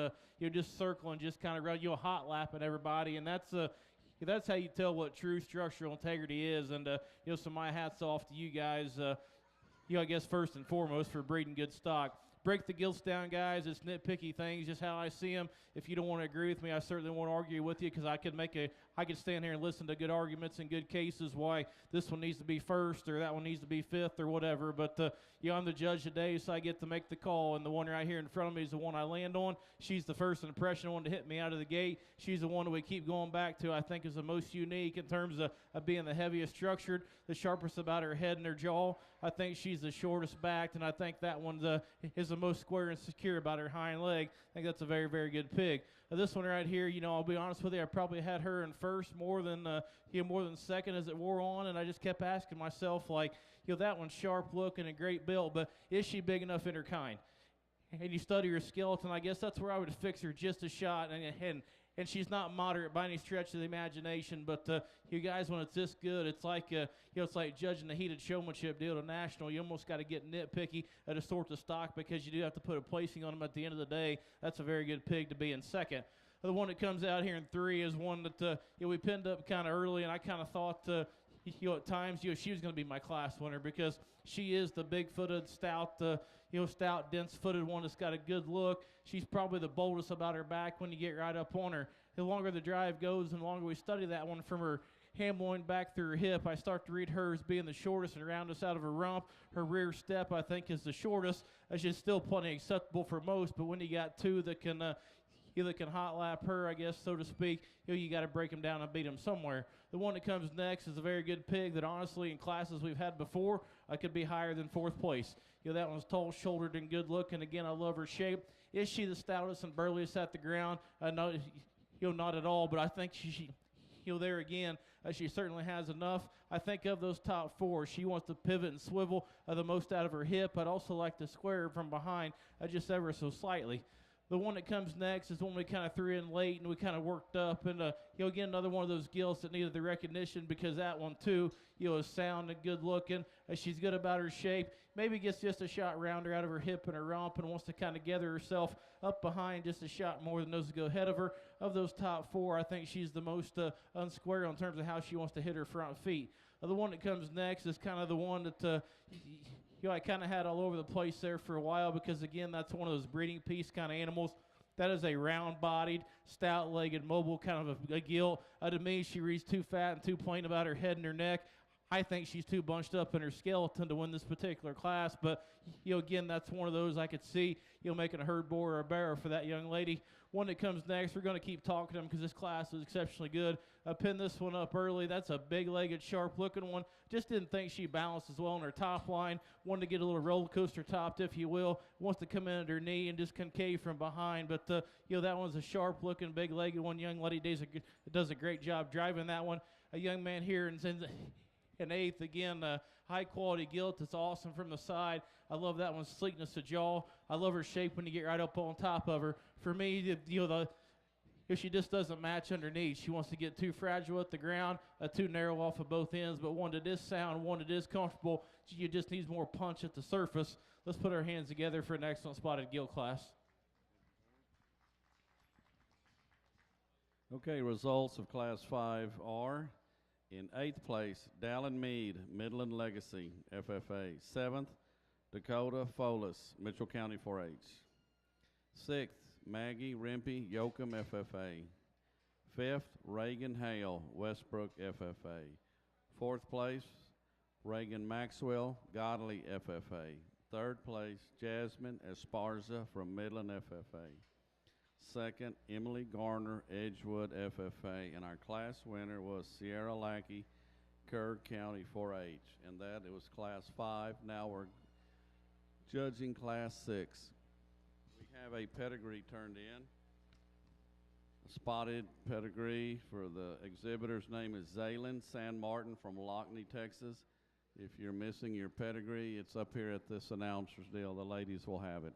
circling, just kind of running, hot lapping everybody, and that's how you tell what true structural integrity is. And so my hat's off to you guys, I guess first and foremost for breeding good stock. Break the gilts down, guys. It's nitpicky things, just how I see them. If you don't want to agree with me, I certainly won't argue with you, because I could stand here and listen to good arguments and good cases why this one needs to be first or that one needs to be fifth or whatever. But I'm the judge today, so I get to make the call. And the one right here in front of me is the one I land on. She's the first impression one to hit me out of the gate. She's the one that we keep going back to. I think is the most unique in terms of being the heaviest structured, the sharpest about her head and her jaw. I think she's the shortest backed, and I think that one is the most square and secure about her hind leg. I think that's a very, very good pig. This one right here, I'll be honest with you, I probably had her in first more than second as it wore on, and I just kept asking myself, like, that one's sharp looking and great build, but is she big enough in her kind? And you study her skeleton, I guess that's where I would fix her just a shot, and she's not moderate by any stretch of the imagination, but you guys, when it's this good, it's like it's like judging the heated showmanship deal to national. You almost got to get nitpicky at a sort of stock, because you do have to put a placing on them at the end of the day. That's a very good pig to be in second. The one that comes out here in 3 is one that we pinned up kind of early, and I kind of thought at times she was going to be my class winner, because she is the big-footed, stout, stout, dense-footed one that's got a good look. She's probably the boldest about her back when you get right up on her. The longer the drive goes and the longer we study that one from her ham loin back through her hip, I start to read her as being the shortest and roundest out of her rump. Her rear step, I think, is the shortest. She's still plenty acceptable for most, but when you got 2 that can hot lap her, I guess, so to speak, you got to break them down and beat them somewhere. The one that comes next is a very good pig that, honestly, in classes we've had before, could be higher than 4th place. That one's tall, shouldered, and good looking. Again, I love her shape. Is she the stoutest and burliest at the ground? No, not at all, but I think she there again, she certainly has enough. I think of those top 4, she wants to pivot and swivel the most out of her hip. I'd also like to square her from behind just ever so slightly. The one that comes next is one we kind of threw in late and we kind of worked up. And, again, another one of those gilts that needed the recognition, because that one, too, is sound and good looking. She's good about her shape. Maybe gets just a shot rounder out of her hip and her rump and wants to kind of gather herself up behind just a shot more than those that go ahead of her. Of those top 4, I think she's the most unsquare in terms of how she wants to hit her front feet. The one that comes next is kind of the one that I kind of had all over the place there for a while, because, again, that's one of those breeding piece kind of animals. That is a round-bodied, stout-legged, mobile kind of a gilt. To me, she reads too fat and too plain about her head and her neck. I think she's too bunched up in her skeleton to win this particular class, but, again, that's one of those I could see, making a herd boar or a barrow for that young lady. One that comes next, we're going to keep talking to them because this class is exceptionally good. I pinned this one up early. That's a big-legged, sharp-looking one. Just didn't think she balanced as well on her top line. Wanted to get a little roller coaster topped, if you will. Wants to come in at her knee and just concave from behind. But, that one's a sharp-looking, big-legged one. Young lady does a great job driving that one. A young man here in 8th, again, high-quality gilt. It's awesome from the side. I love that one's sleekness of jaw. I love her shape when you get right up on top of her. For me, if she just doesn't match underneath, she wants to get too fragile at the ground, too narrow off of both ends, but one that is sound, one that is comfortable. She just needs more punch at the surface. Let's put our hands together for an excellent spotted gilt class. Okay, results of Class 5 are: in 8th place, Dallin Mead, Midland Legacy, FFA. 7th, Dakota Folis, Mitchell County 4-H. 6th, Maggie Rimpey, Yoakum, FFA. Fifth, Reagan Hale, Westbrook, FFA. Fourth place, Reagan Maxwell, Godley, FFA. Third place, Jasmine Esparza from Midland, FFA. Second, Emily Garner, Edgewood, FFA. And our class winner was Sierra Lackey, Kerr County 4-H. And that, it was class 5. Now we're judging class 6. We have a pedigree turned in. A spotted pedigree for the exhibitor's name is Zaylin San Martin from Lockney, Texas. If you're missing your pedigree, it's up here at this announcer's deal. The ladies will have it.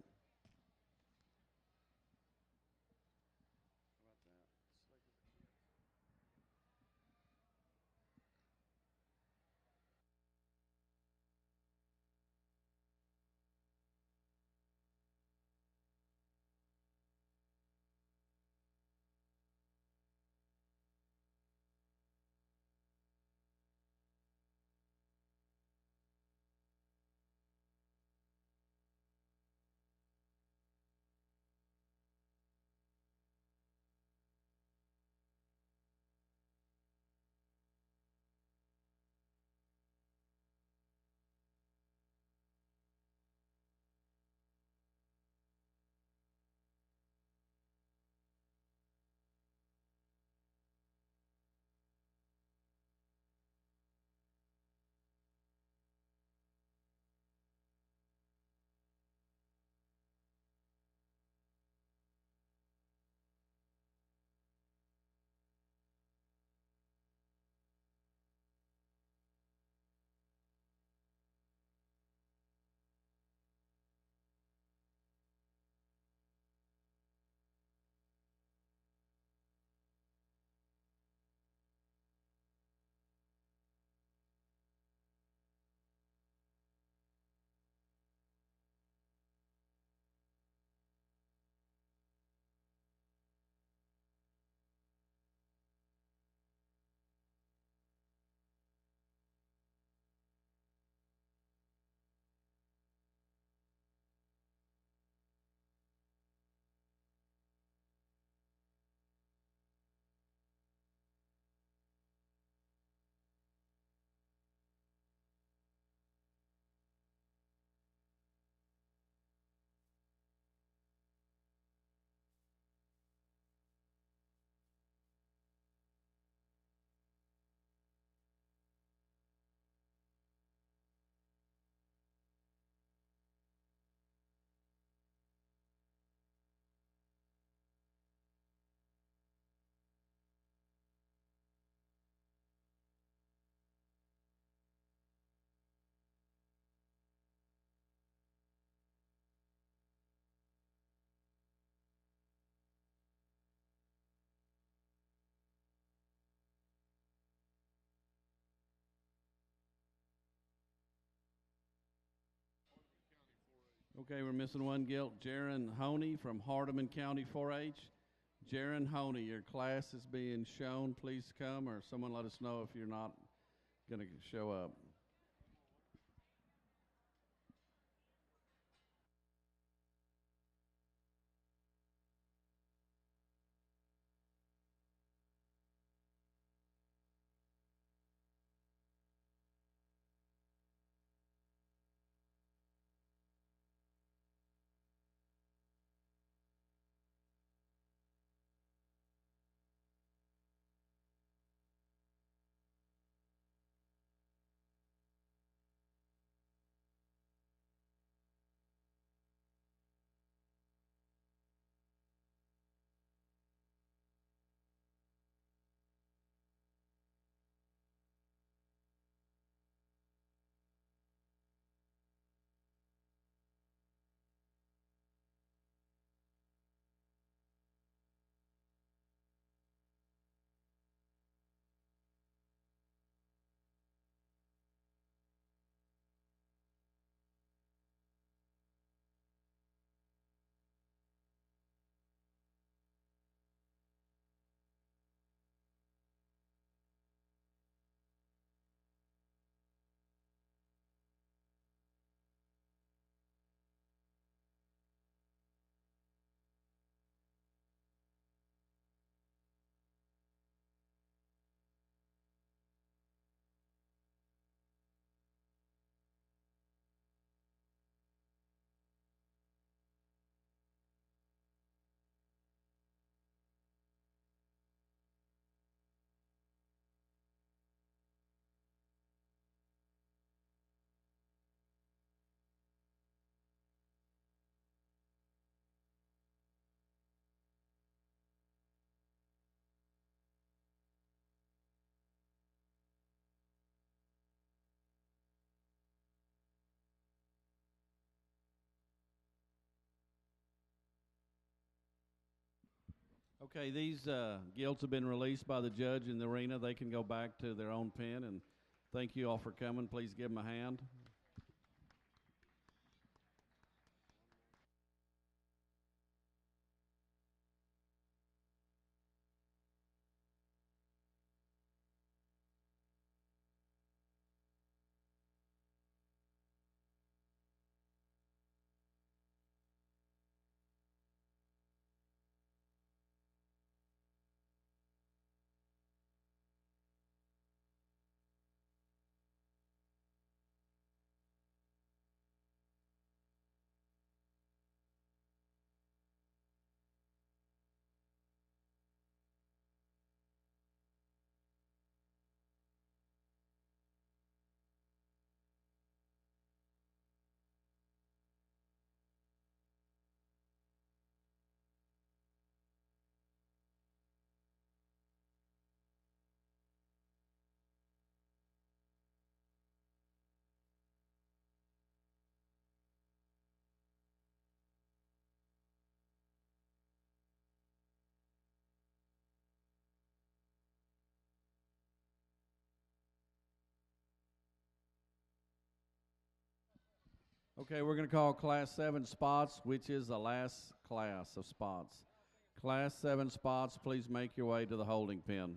Okay, we're missing one gilt. Jaron Honey from Hardeman County 4-H. Jaron Honey, your class is being shown. Please come, or someone let us know if you're not going to show up. Okay, these gilts have been released by the judge in the arena. They can go back to their own pen, and thank you all for coming. Please give them a hand. Okay, we're going to call Class 7 spots, which is the last class of spots. Class 7 spots, please make your way to the holding pen.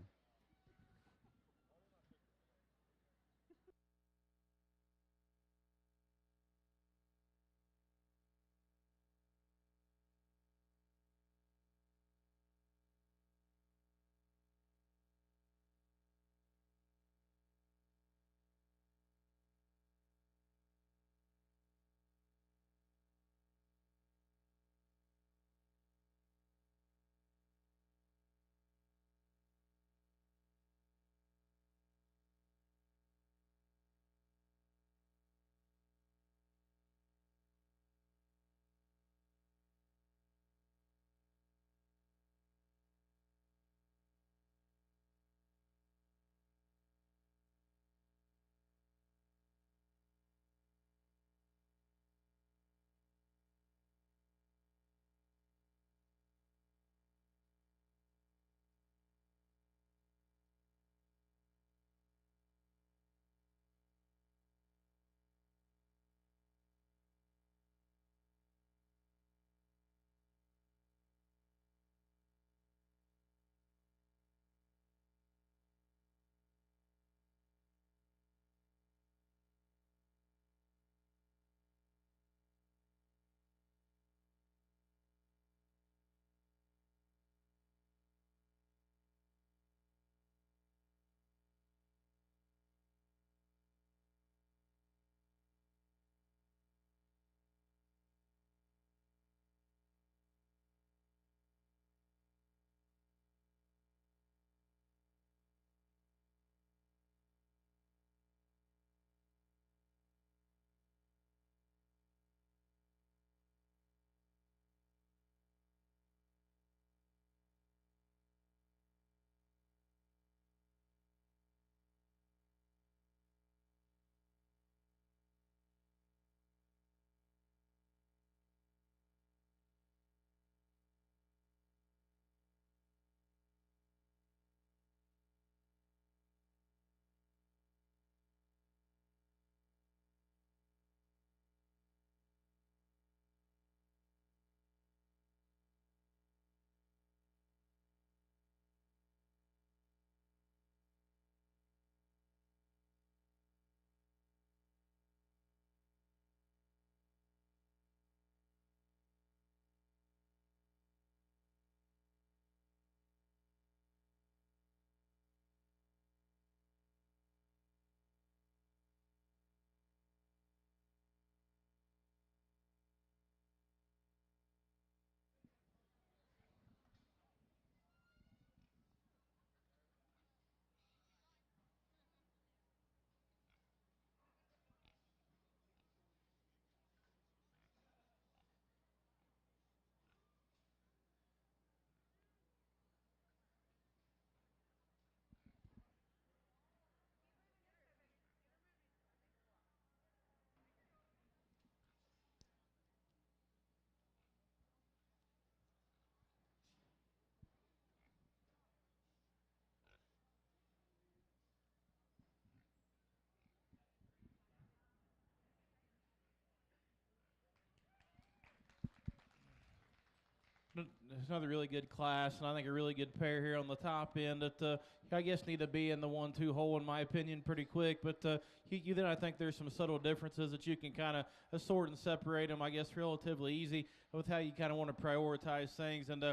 another really good class, and I think a really good pair here on the top end that I guess need to be in the 1-2 hole, in my opinion, pretty quick. But then I think there's some subtle differences that you can kind of assort and separate them, I guess, relatively easy with how you kind of want to prioritize things. And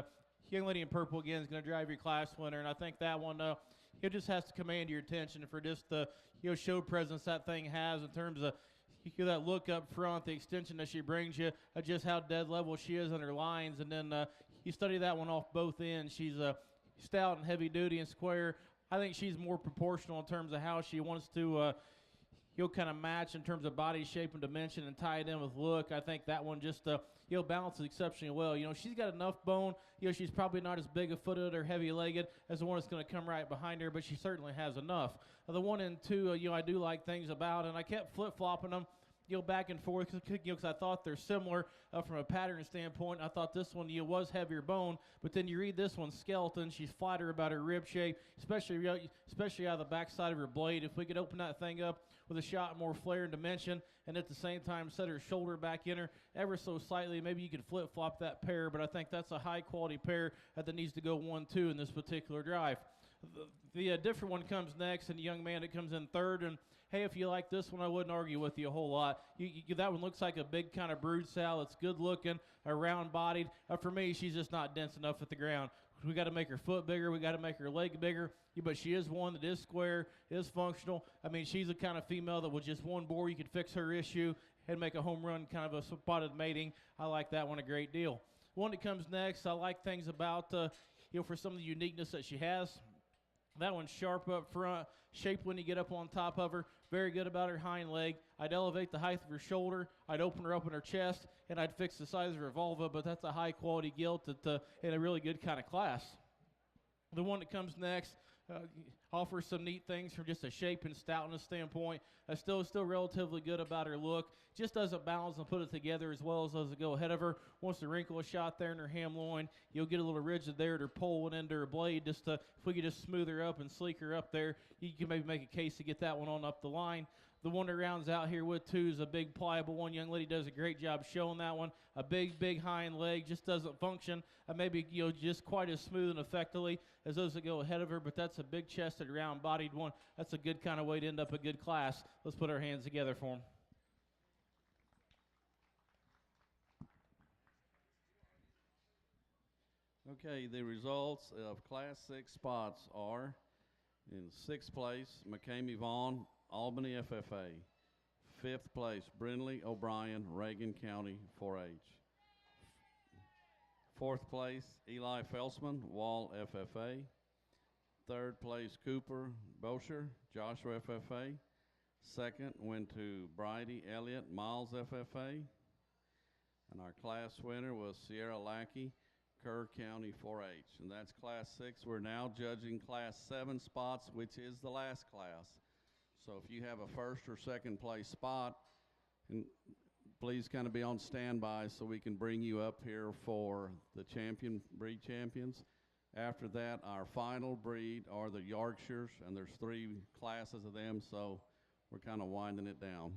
young lady in purple, again, is going to drive your class winner, and I think that one it just has to command your attention for just the show presence that thing has in terms of that look up front, the extension that she brings you, just how dead level she is on her lines, and then you study that one off both ends. She's stout and heavy duty and square. I think she's more proportional in terms of how she wants to kind of match in terms of body shape and dimension and tie it in with look. I think that one just balances exceptionally well. She's got enough bone. She's probably not as big a footed or heavy legged as the one that's going to come right behind her, but she certainly has enough. The 1 and 2, I do like things about, and I kept flip flopping them. Back and forth because I thought they're similar from a pattern standpoint. I thought this one was heavier bone, but then you read this one's skeleton. She's flatter about her rib shape, especially out of the backside of her blade. If we could open that thing up with a shot more flare and dimension, and at the same time set her shoulder back in her ever so slightly, maybe you could flip flop that pair. But I think that's a high quality pair that needs to go 1-2 in this particular drive. The different one comes next, and the young man that comes in third. And hey, if you like this one, I wouldn't argue with you a whole lot. That one looks like a big kind of brood sow. It's good looking, round bodied. For me, she's just not dense enough at the ground. We got to make her foot bigger. We got to make her leg bigger. But she is one that is square, is functional. I mean, she's the kind of female that with just one bore, you could fix her issue and make a home run, kind of a spotted mating. I like that one a great deal. One that comes next, I like things about, for some of the uniqueness that she has. That one's sharp up front, shaped when you get up on top of her. Very good about her hind leg. I'd elevate the height of her shoulder. I'd open her up in her chest, and I'd fix the size of her vulva, but that's a high-quality gilt that, in a really good kind of class. The one that comes next offers some neat things from just a shape and stoutness standpoint. Still relatively good about her look. Just doesn't balance and put it together as well as does it go ahead of her. Wants to wrinkle a shot there in her ham loin. You'll get a little rigid there at her pole and into her blade. If we could just smooth her up and sleek her up there, you can maybe make a case to get that one on up the line. The one that rounds out here with 2 is a big pliable one. Young lady does a great job showing that one. A big hind leg, just doesn't function. Maybe just quite as smooth and effectively as those that go ahead of her, but that's a big chested, round bodied one. That's a good kind of way to end up a good class. Let's put our hands together for them. Okay, the results of Class 6 spots are in 6th place, McCamey Vaughn, Albany FFA. 5th place, Brindley O'Brien, Reagan County 4-H. 4th place, Eli Felsman, Wall FFA. 3rd place, Cooper Bosher, Joshua FFA. 2nd went to Bridie Elliott, Miles FFA. And our class winner was Sierra Lackey, Kerr County 4-H. And that's Class 6. We're now judging Class 7 spots, which is the last class. So if you have a 1st or 2nd place spot, and please kind of be on standby so we can bring you up here for the breed champions. After that, our final breed are the Yorkshires, and there's 3 classes of them, so we're kind of winding it down.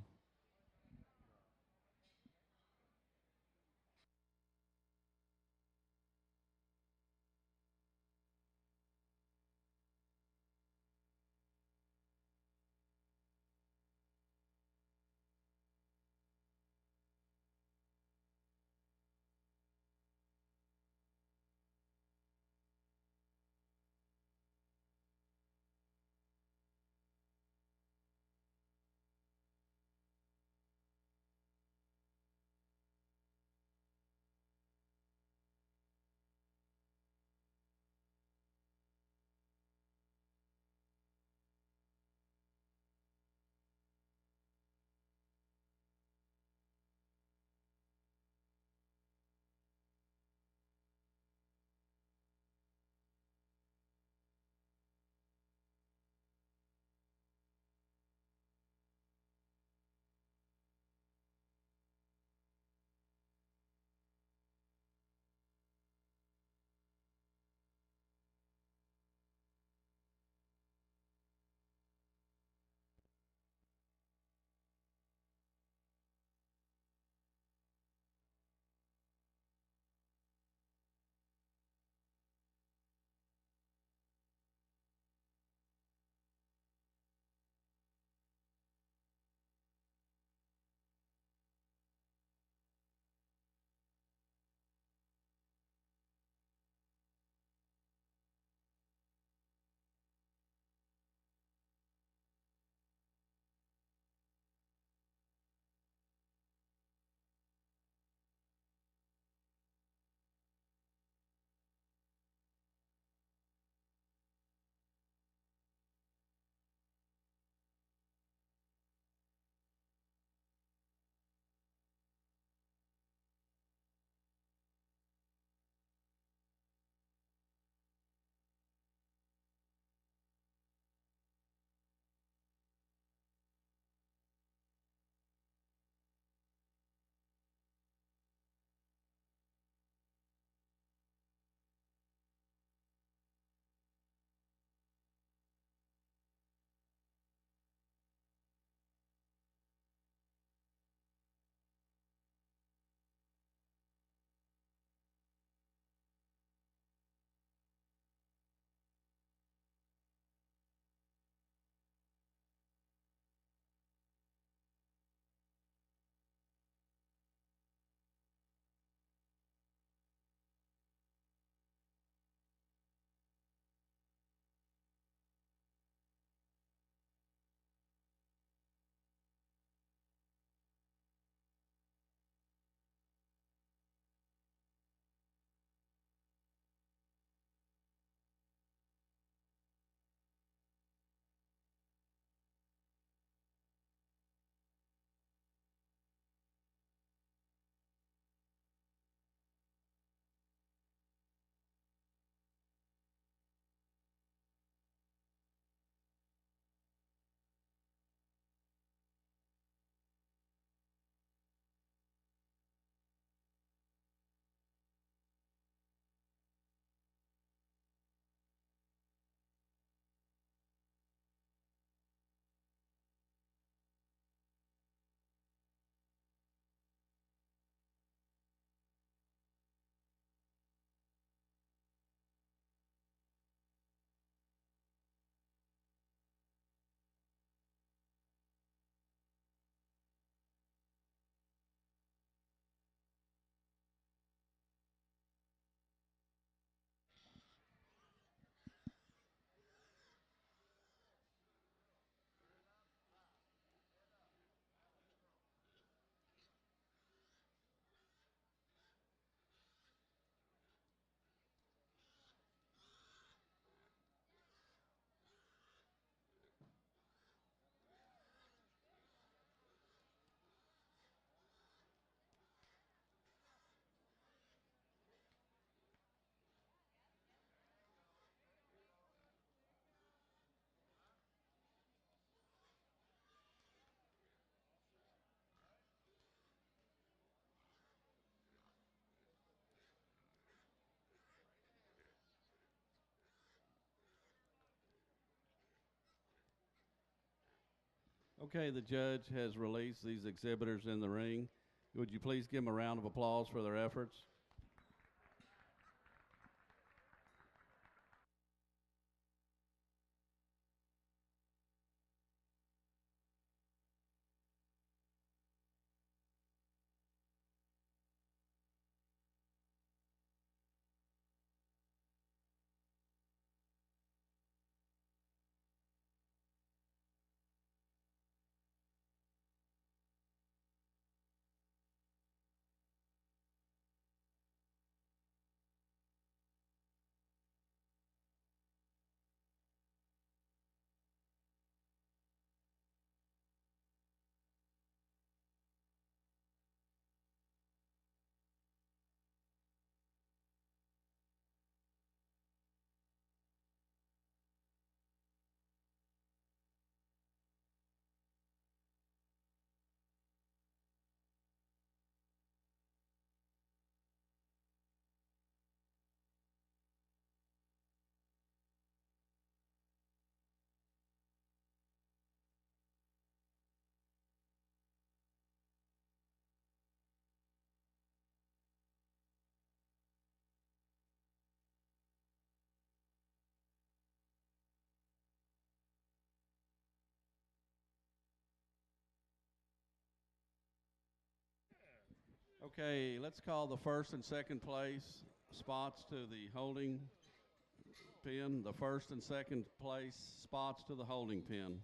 Okay, the judge has released these exhibitors in the ring. Would you please give them a round of applause for their efforts? Okay, let's call the first and second place spots to the holding pen. The first and second place spots to the holding pen.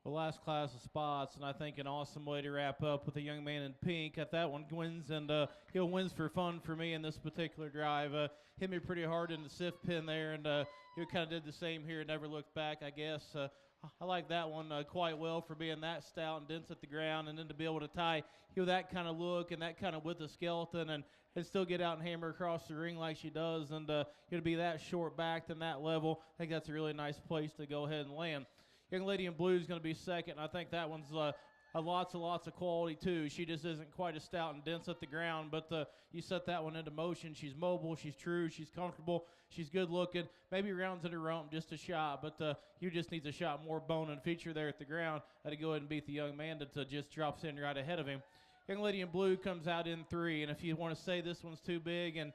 The last class of spots, and I think an awesome way to wrap up with a young man in pink. At that one wins, and he'll wins for fun for me in this particular drive. Hit me pretty hard in the sift pin there, and he kind of did the same here. Never looked back, I guess. I like that one quite well for being that stout and dense at the ground, and then to be able to tie that kind of look and that kind of with the skeleton and still get out and hammer across the ring like she does, and to be that short backed and that level, I think that's a really nice place to go ahead and land. Young lady in blue is going to be second, and I think that one's lots of quality too. She just isn't quite as stout and dense at the ground, but you set that one into motion. She's mobile, she's true, she's comfortable, she's good looking. Maybe rounds at her rump just a shot, but you just needs a shot more bone and feature there at the ground to go ahead and beat the young man that just drops in right ahead of him. Young lady in blue comes out in 3, and if you want to say this one's too big and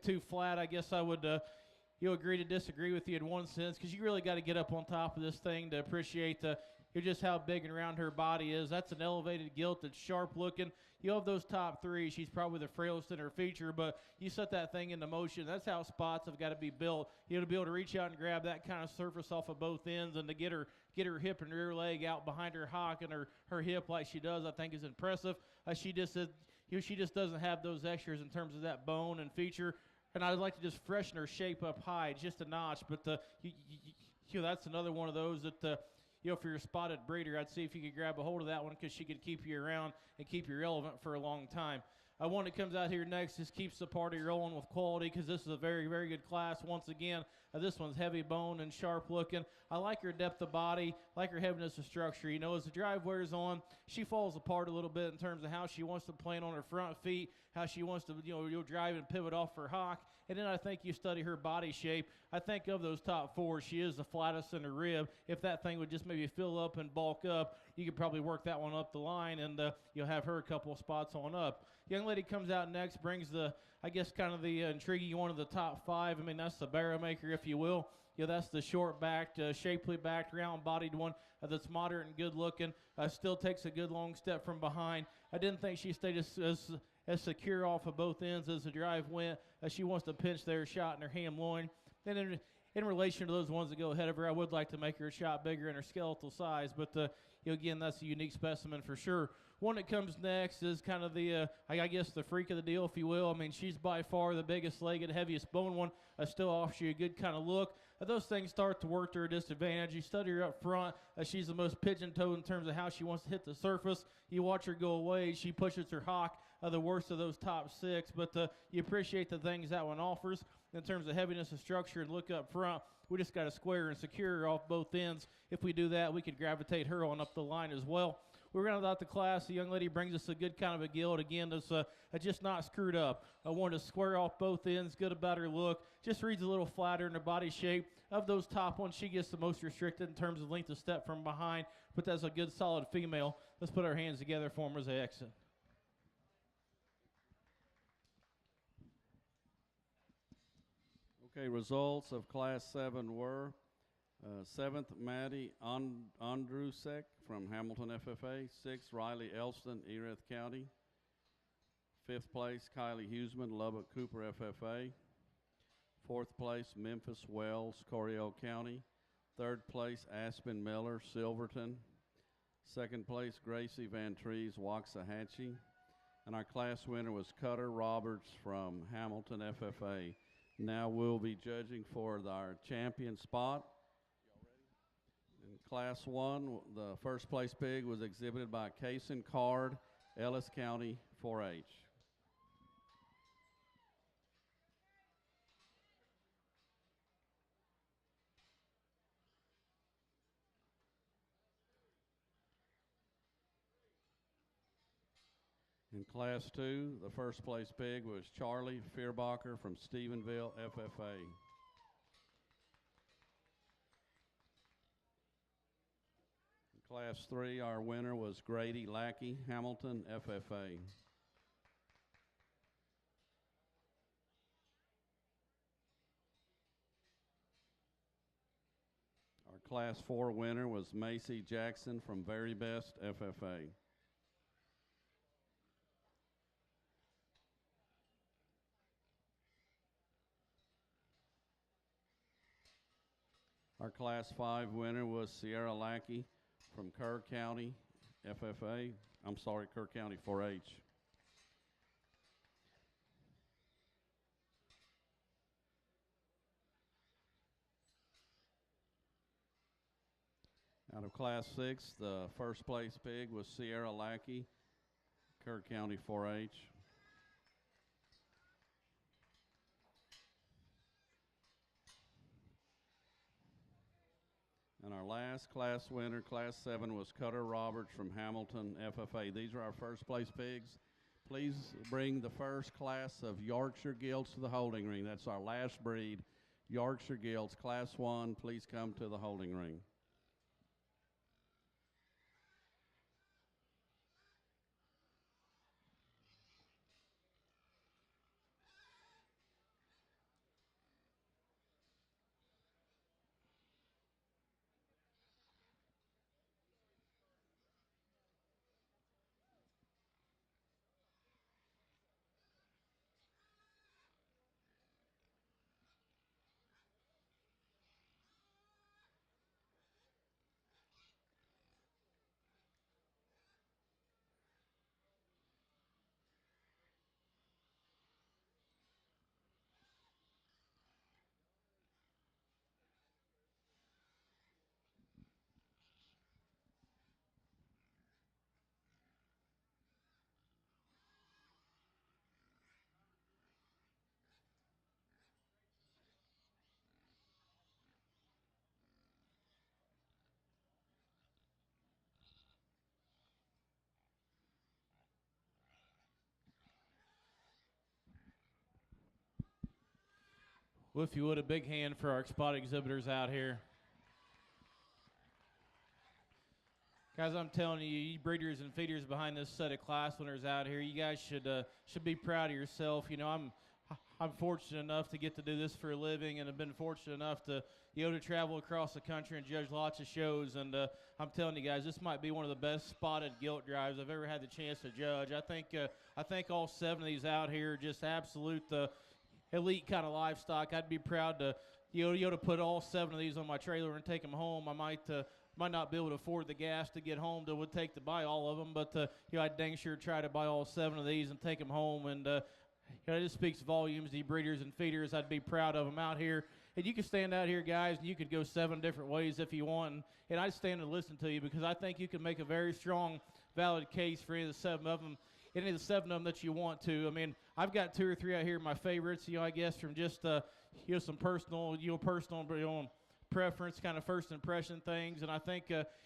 too flat, I guess I would agree to disagree with you in one sense, because you really got to get up on top of this thing to appreciate just how big and round her body is. That's an elevated gilt that's sharp looking. You have those top 3. She's probably the frailest in her feature, but you set that thing into motion. That's how spots have got to be built. To be able to reach out and grab that kind of surface off of both ends, and to get her hip and rear leg out behind her hock and her hip like she does, I think is impressive. She just doesn't have those extras in terms of that bone and feature. And I'd like to just freshen her shape up high just a notch, but that's another one of those that for your spotted breeder, I'd see if you could grab a hold of that one, because she could keep you around and keep you relevant for a long time. One that comes out here next just keeps the party rolling with quality, because this is a very, very good class. Once again, this one's heavy bone and sharp looking. I like her depth of body, like her heaviness of structure. As the drive wears on, she falls apart a little bit in terms of how she wants to plant on her front feet, how she wants to you'll drive and pivot off her hock. And then I think you study her body shape. I think of those top 4, she is the flattest in her rib. If that thing would just maybe fill up and bulk up, you could probably work that one up the line, and you'll have her a couple of spots on up. Young lady comes out next, brings the intriguing one of the top 5. I mean, that's the barrow maker, if you will. That's the short-backed, shapely-backed, round-bodied one that's moderate and good-looking. Still takes a good long step from behind. I didn't think she stayed as secure off of both ends as the drive went. She wants to pinch their shot in her ham loin. And in relation to those ones that go ahead of her, I would like to make her a shot bigger in her skeletal size, but again, that's a unique specimen for sure. One that comes next is kind of the freak of the deal, if you will. I mean, she's by far the biggest legged, heaviest bone one. Still offers you a good kind of look. Those things start to work to her disadvantage. You study her up front. She's the most pigeon-toed in terms of how she wants to hit the surface. You watch her go away. She pushes her hock, the worst of those top 6, but you appreciate the things that one offers in terms of heaviness of structure and look up front. We just got to square and secure her off both ends. If we do that, we could gravitate her on up the line as well. We're rounding out the class. The young lady brings us a good kind of a gilt. Again, that's just not screwed up. I wanted to square off both ends, good about her look. Just reads a little flatter in her body shape. Of those top ones, she gets the most restricted in terms of length of step from behind, but that's a good, solid female. Let's put our hands together for them as they exit. Okay, results of Class 7 were 7th, Maddie Andrusek from Hamilton FFA. 6th, Riley Elston, Erath County. 5th place, Kylie Huseman, Lubbock Cooper FFA. 4th place, Memphis Wells, Correa County. 3rd place, Aspen Miller, Silverton. 2nd place, Gracie Van Trees, Waxahachie. And our class winner was Cutter Roberts from Hamilton FFA. Now we'll be judging for our champion spot. In Class 1, the first place pig was exhibited by Kaysen Card, Ellis County 4-H. In Class 2, the first place pig was Charlie Fearbacher from Stephenville FFA. In Class 3, our winner was Grady Lackey, Hamilton FFA. Our Class 4 winner was Macy Jackson from Very Best FFA. Our Class 5 winner was Sierra Lackey from Kerr County FFA. I'm sorry, Kerr County 4-H. Out of Class 6, the first place pig was Sierra Lackey, Kerr County 4-H. And our last class winner, Class 7, was Cutter Roberts from Hamilton FFA. These are our first place pigs. Please bring the first class of Yorkshire Gilts to the holding ring. That's our last breed, Yorkshire Gilts, Class 1. Please come to the holding ring. Well, if you would, a big hand for our spot exhibitors out here. Guys, I'm telling you, you breeders and feeders behind this set of class winners out here, you guys should be proud of yourself. You know, I'm fortunate enough to get to do this for a living, and have been fortunate enough to to travel across the country and judge lots of shows. And I'm telling you guys, this might be one of the best spotted gilt drives I've ever had the chance to judge. I think all 7 of these out here are just absolute elite kind of livestock. I'd be proud to to put all 7 of these on my trailer and take them home. I might not be able to afford the gas to get home that would take to buy all of them, but I'd dang sure try to buy all 7 of these and take them home. And it just speaks volumes to you breeders and feeders. I'd be proud of them out here. And you can stand out here, guys, and you could go 7 different ways if you want. And I'd stand and listen to you, because I think you can make a very strong, valid case for any of the 7 of them. Any of the 7 of them that you want to. I mean, I've got 2 or 3 out here, my favorites, I guess from just, some personal, preference, kind of first impression things. And I think,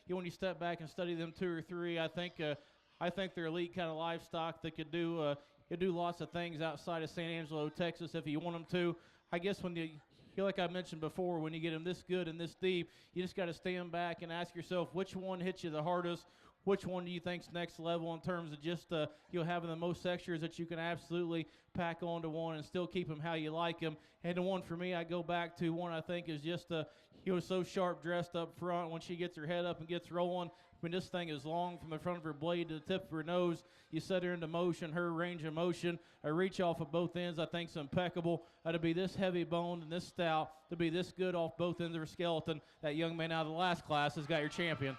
when you step back and study them 2 or 3, I think they're elite kind of livestock that could do lots of things outside of San Angelo, Texas, if you want them to. I guess when like I mentioned before, when you get them this good and this deep, you just got to stand back and ask yourself, which one hits you the hardest? Which one do you think's next level in terms of just having the most extras that you can absolutely pack onto one and still keep them how you like them? And the one for me, I go back to one I think is just so sharp dressed up front when she gets her head up and gets rolling. I mean, this thing is long from the front of her blade to the tip of her nose. You set her into motion, her range of motion, a reach off of both ends, I think is impeccable. To be this heavy boned and this stout, to be this good off both ends of her skeleton, that young man out of the last class has got your champion.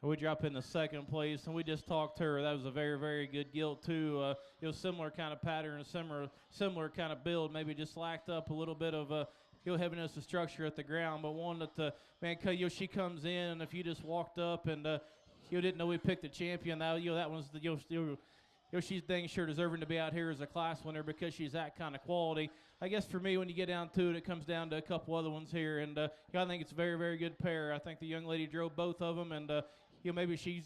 We drop in the second place, and we just talked to her. That was a very, very good gilt, too. Similar kind of pattern, similar kind of build, maybe just lacked up a little bit of heaviness of structure at the ground, but one that, she comes in, and if you just walked up and you didn't know we picked the champion, that one's she's dang sure deserving to be out here as a class winner because she's that kind of quality. I guess for me, when you get down to it, it comes down to a couple other ones here, and I think it's a very, very good pair. I think the young lady drove both of them, and maybe she's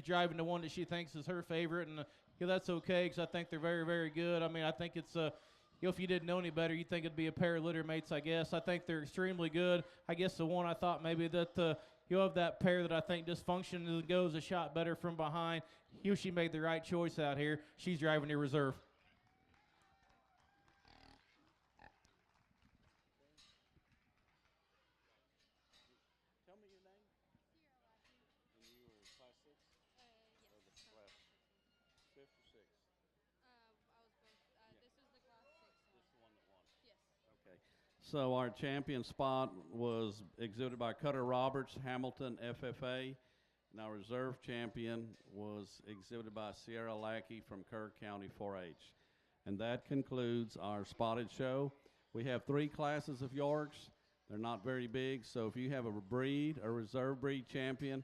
driving the one that she thinks is her favorite, and that's okay because I think they're very, very good. I mean, I think it's if you didn't know any better, you'd think it'd be a pair of litter mates, I guess. I think they're extremely good. I guess the one I thought maybe that you have that pair that I think just functions and goes a shot better from behind. She made the right choice out here. She's driving the reserve. Tell me your name. And you were class 6? Yes. So our champion spot was exhibited by Cutter Roberts, Hamilton FFA, and our reserve champion was exhibited by Sierra Lackey from Kerr County 4-H. And that concludes our spotted show. We have 3 classes of Yorks. They're not very big, so if you have a breed, a reserve breed champion,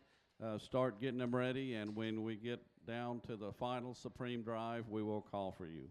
start getting them ready, and when we get down to the final Supreme Drive, we will call for you.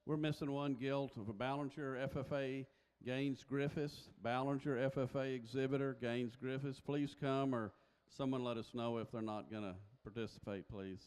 We're missing one gilt of a Ballinger FFA Gaines Griffiths. Ballinger FFA exhibitor, Gaines Griffiths. Please come, or someone let us know if they're not going to participate, please.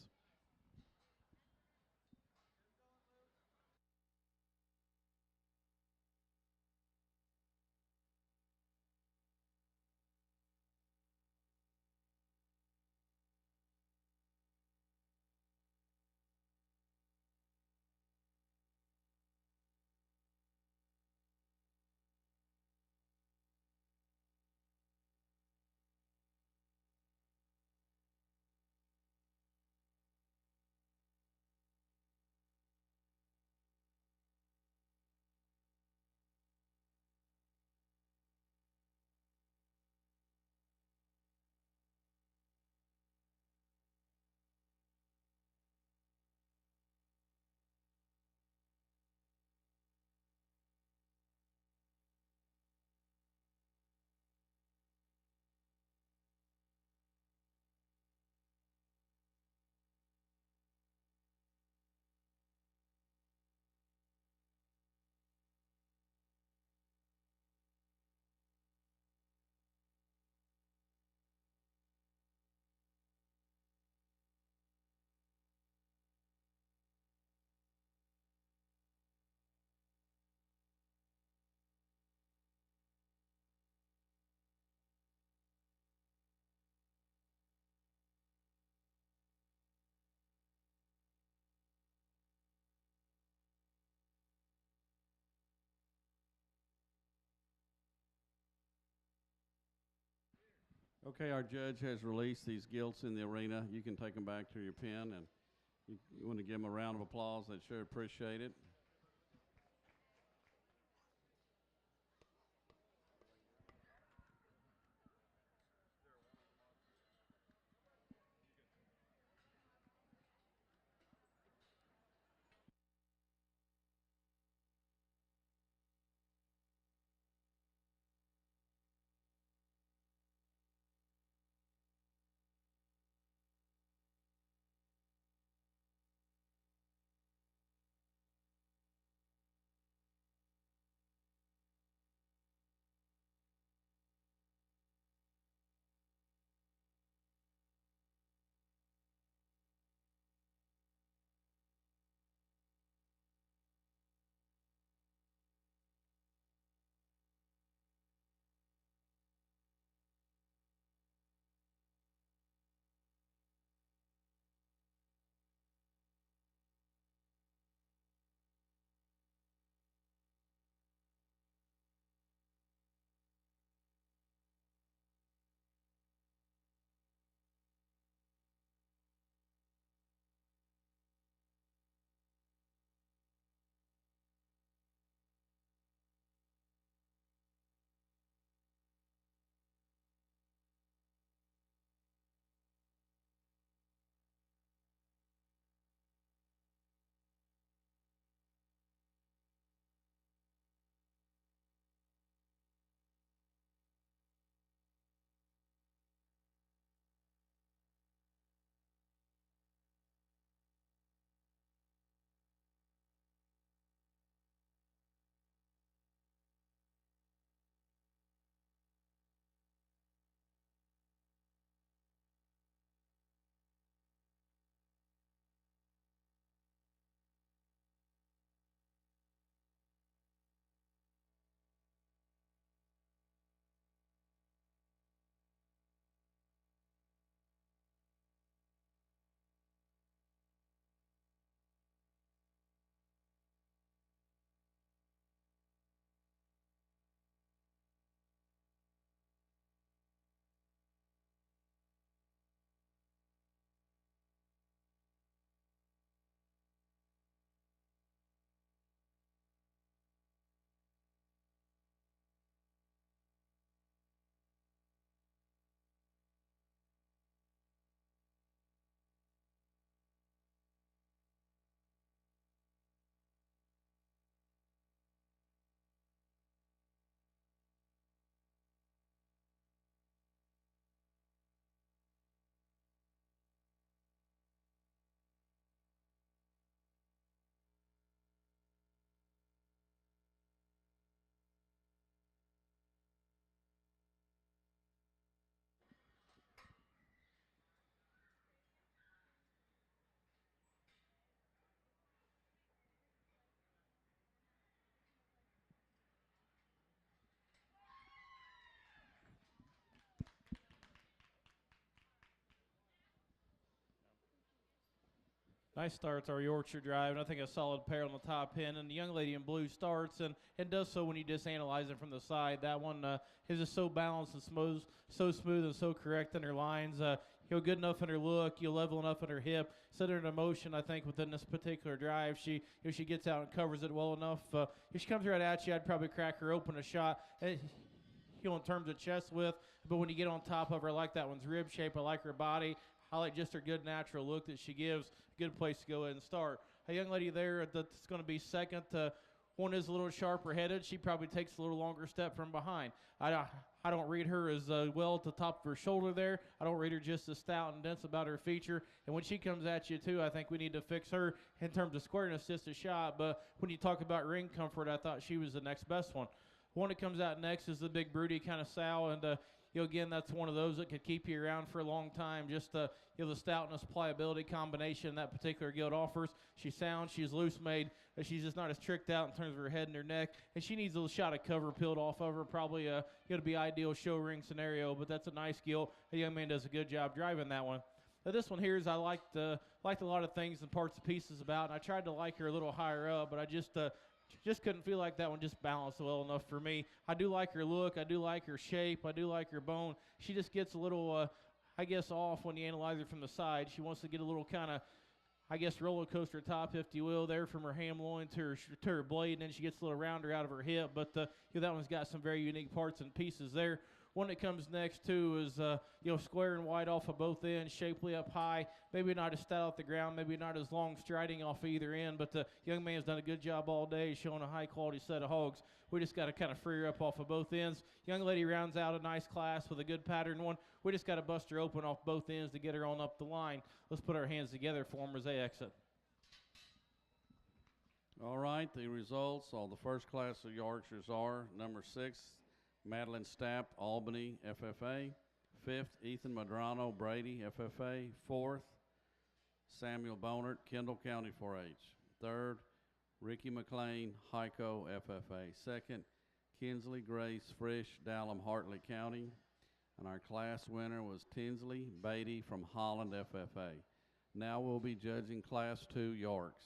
Okay, our judge has released these gilts in the arena. You can take them back to your pen, and you want to give them a round of applause. They'd sure appreciate it. Nice starts our Yorkshire drive, and I think a solid pair on the top end. And the young lady in blue starts and does so when you just analyze it from the side. That one is just so balanced and smooth, and so correct in her lines. Good enough in her look, level enough in her hip, set her in motion. I think within this particular drive, she gets out and covers it well enough. If she comes right at you, I'd probably crack her open a shot. In terms of chest width, but when you get on top of her, I like that one's rib shape. I like her body. I like just her good natural look that she gives. A good place to go ahead and start. A young lady there that's going to be second. One is a little sharper headed. She probably takes a little longer step from behind. I don't read her as well at the top of her shoulder there. I don't read her just as stout and dense about her feature. And when she comes at you, too, I think we need to fix her in terms of squareness just a shot. But when you talk about ring comfort, I thought she was the next best one. One that comes out next is the big broody kind of sow, and again, that's one of those that could keep you around for a long time. Just the stoutness, pliability combination that particular gilt offers. She's sound, she's loose made, she's just not as tricked out in terms of her head and her neck, and she needs a little shot of cover peeled off of her. Probably going to be ideal show ring scenario, but that's a nice gilt. The young man does a good job driving that one. Now, this one here is I liked a lot of things and parts and pieces about, and I tried to like her a little higher up, but I just couldn't feel like that one just balanced well enough for me. I do like her look. I do like her shape. I do like her bone. She just gets a little, off when you analyze her from the side. She wants to get a little kind of, roller coaster top, if you will, there from her ham loin to her blade, and then she gets a little rounder out of her hip. But, that one's got some very unique parts and pieces there. One that comes next, too, is, square and wide off of both ends, shapely up high, maybe not as stout off the ground, maybe not as long striding off either end, but the young man's done a good job all day showing a high-quality set of hogs. We just got to kind of free her up off of both ends. Young lady rounds out a nice class with a good pattern one. We just got to bust her open off both ends to get her on up the line. Let's put our hands together for them as they exit. All right, the results of the first class of Yorkshires are number 6, Madeline Stapp, Albany, FFA. 5th, Ethan Madrano, Brady, FFA. 4th, Samuel Bonert, Kendall County 4-H. 3rd, Ricky McLean, Hyco, FFA. 2nd, Kinsley Grace Frisch, Dallam, Hartley County. And our class winner was Tinsley Beatty from Holland, FFA. Now we'll be judging Class 2 Yorks.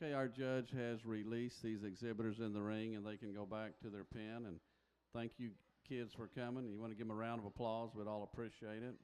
Okay, our judge has released these exhibitors in the ring, and they can go back to their pen. And thank you, kids, for coming. You want to give them a round of applause? We'd all appreciate it.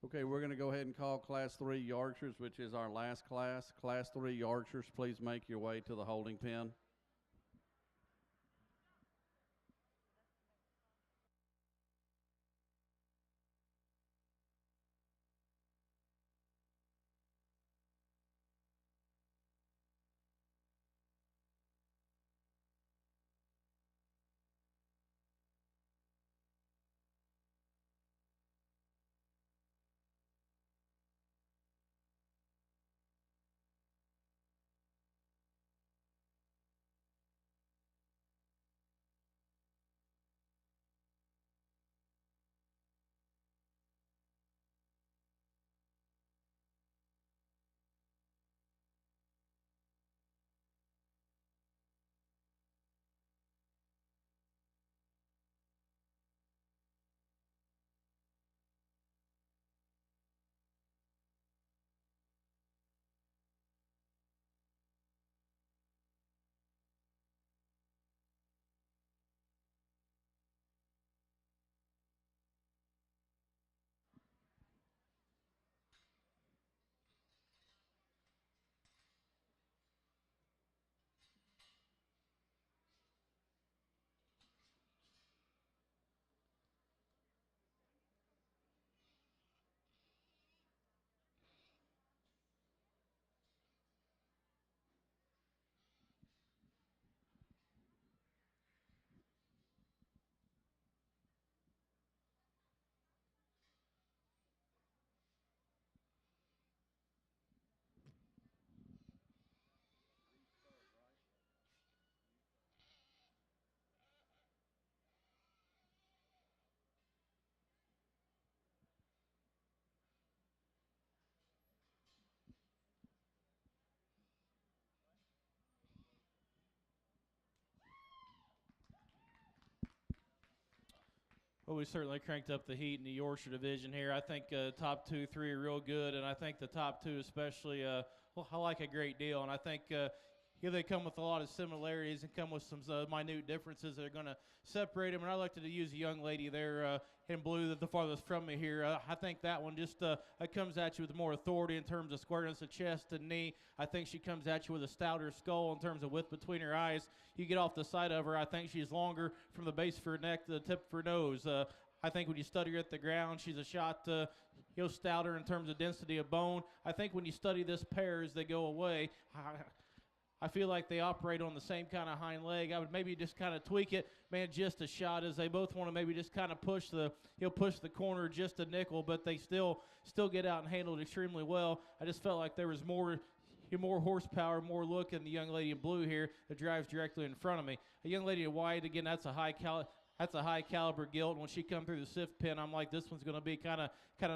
Okay, we're going to go ahead and call Class 3 Yorkshires, which is our last class. Class 3 Yorkshires, please make your way to the holding pen. Well, we certainly cranked up the heat in the Yorkshire division here. I think top 2, 3 are real good, and I think the top 2 especially, well, I like a great deal. And I think here they come with a lot of similarities and come with some minute differences that are going to separate them. And I like to use a young lady there in blue the farthest from me here. I think that one just comes at you with more authority in terms of squareness of chest and knee. I think she comes at you with a stouter skull in terms of width between her eyes. You get off the side of her, I think she's longer from the base of her neck to the tip of her nose. I think when you study her at the ground, she's a shot stouter in terms of density of bone. I think when you study this pair as they go away, I feel like they operate on the same kind of hind leg. I would maybe just kind of tweak it, man, just a shot, as they both want to maybe just kind of push the corner just a nickel, but they still get out and handle it extremely well. I just felt like there was more horsepower, more look in the young lady in blue here that drives directly in front of me. A young lady in white, again, that's a high caliber gilt. When she come through the sift pin, I'm like, this one's going to be kind of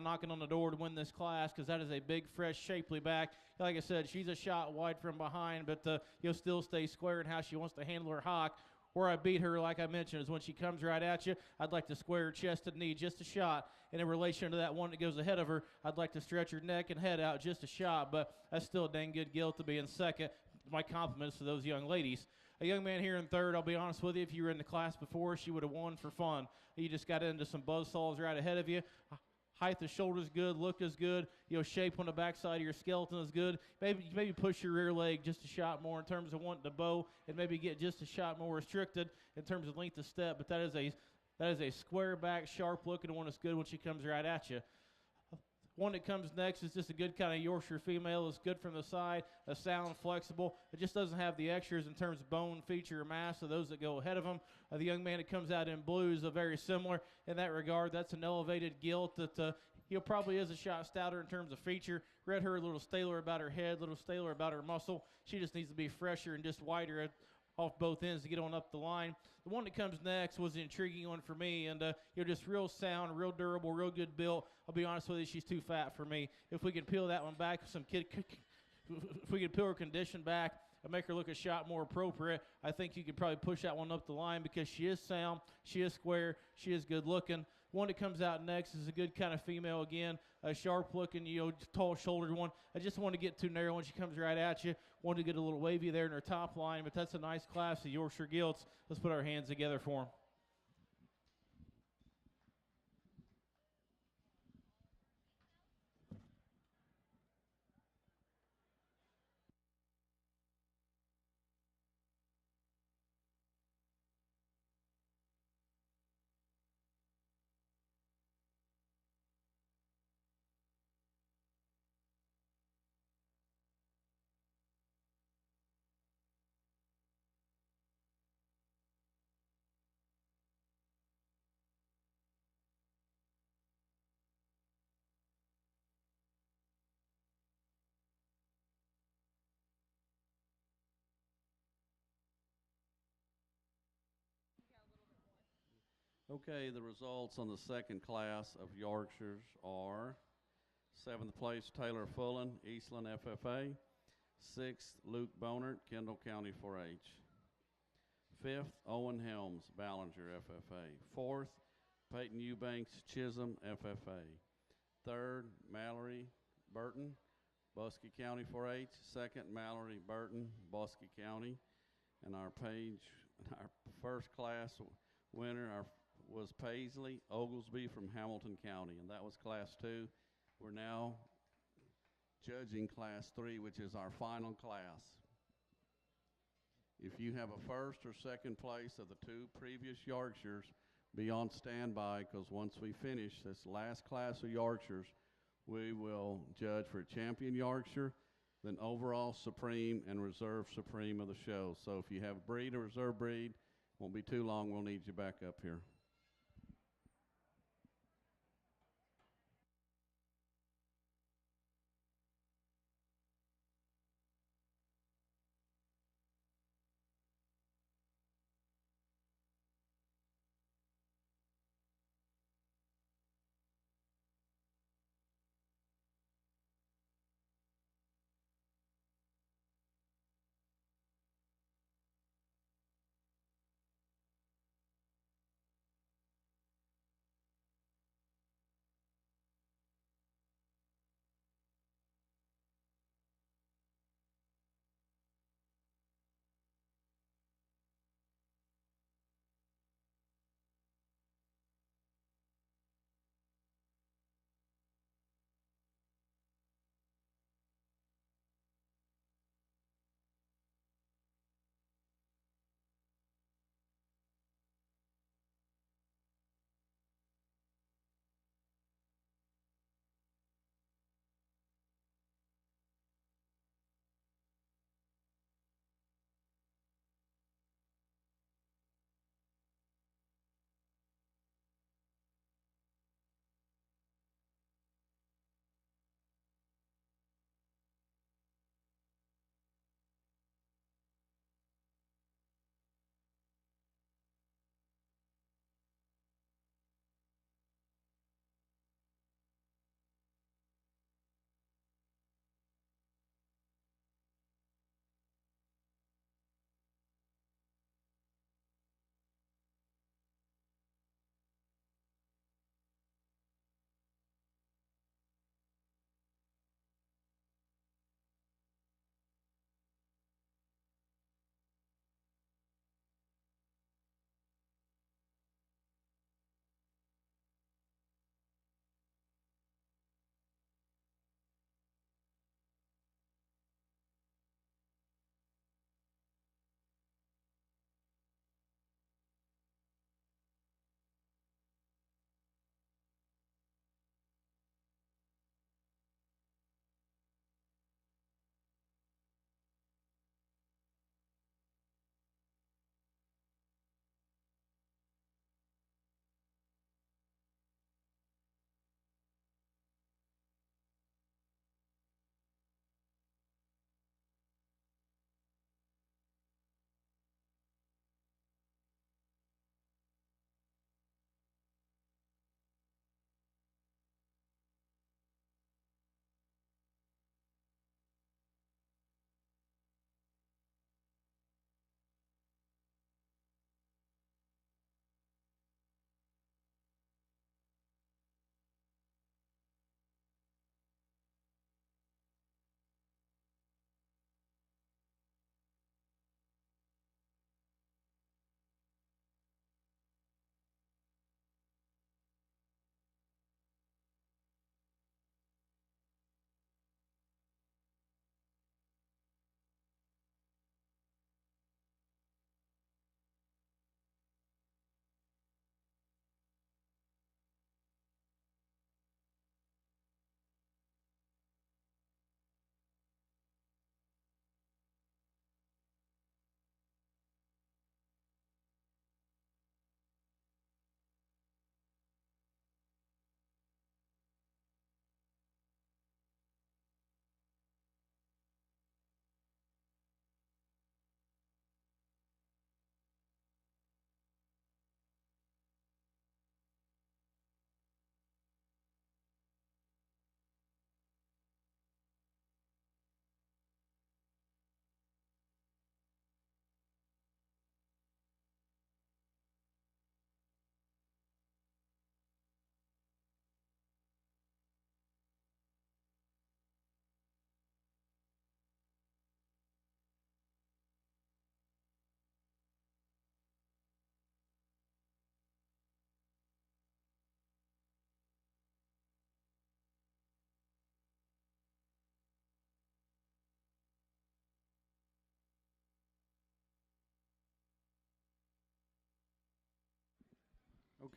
knocking on the door to win this class, because that is a big, fresh, shapely back. Like I said, she's a shot wide from behind, but you'll still stay square in how she wants to handle her hock. Where I beat her, like I mentioned, is when she comes right at you, I'd like to square her chest and knee just a shot. And in relation to that one that goes ahead of her, I'd like to stretch her neck and head out just a shot. But that's still a dang good gilt to be in second. My compliments to those young ladies. A young man here in third, I'll be honest with you, if you were in the class before, she would have won for fun. You just got into some buzzsaws right ahead of you. Height of shoulder is good, look is good, shape on the backside of your skeleton is good. Maybe push your rear leg just a shot more in terms of wanting to bow, and maybe get just a shot more restricted in terms of length of step. But that is a square back, sharp looking one that's good when she comes right at you. One that comes next is just a good kind of Yorkshire female. It's good from the side, a sound, flexible. It just doesn't have the extras in terms of bone, feature, or mass of those that go ahead of them. The young man that comes out in blue is very similar in that regard. That's an elevated gilt that probably is a shot stouter in terms of feature. Read her a little staler about her head, a little staler about her muscle. She just needs to be fresher and just wider off both ends to get on up the line. The one that comes next was an intriguing one for me, and just real sound, real durable, real good built. I'll be honest with you, she's too fat for me. If we can peel that one back, if we could peel her condition back and make her look a shot more appropriate, I think you could probably push that one up the line, because she is sound, she is square, she is good looking. One that comes out next is a good kind of female again, a sharp looking, tall shouldered one. I just want to get too narrow when she comes right at you. Want to get a little wavy there in her top line, but that's a nice class of Yorkshire gilts. Let's put our hands together for them. Okay, the results on the second class of Yorkshires are: 7th place, Taylor Fullen, Eastland FFA. 6th, Luke Bonert, Kendall County 4-H. 5th, Owen Helms, Ballinger FFA. 4th, Peyton Eubanks, Chisholm FFA. 3rd, Mallory Burton, Buskey County 4-H. 2nd, Mallory Burton, Buskey County. And our first class winner was Paisley Oglesby from Hamilton County, and that was Class 2. We're now judging Class 3, which is our final class. If you have a first or second place of the 2 previous Yorkshires, be on standby, because once we finish this last class of Yorkshires, we will judge for Champion Yorkshire, then overall Supreme and Reserve Supreme of the show. So if you have breed or reserve breed, won't be too long, we'll need you back up here.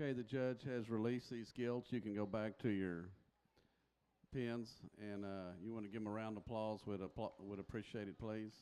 Okay, the judge has released these gilts. You can go back to your pins, and you want to give them a round of applause would appreciate it, please.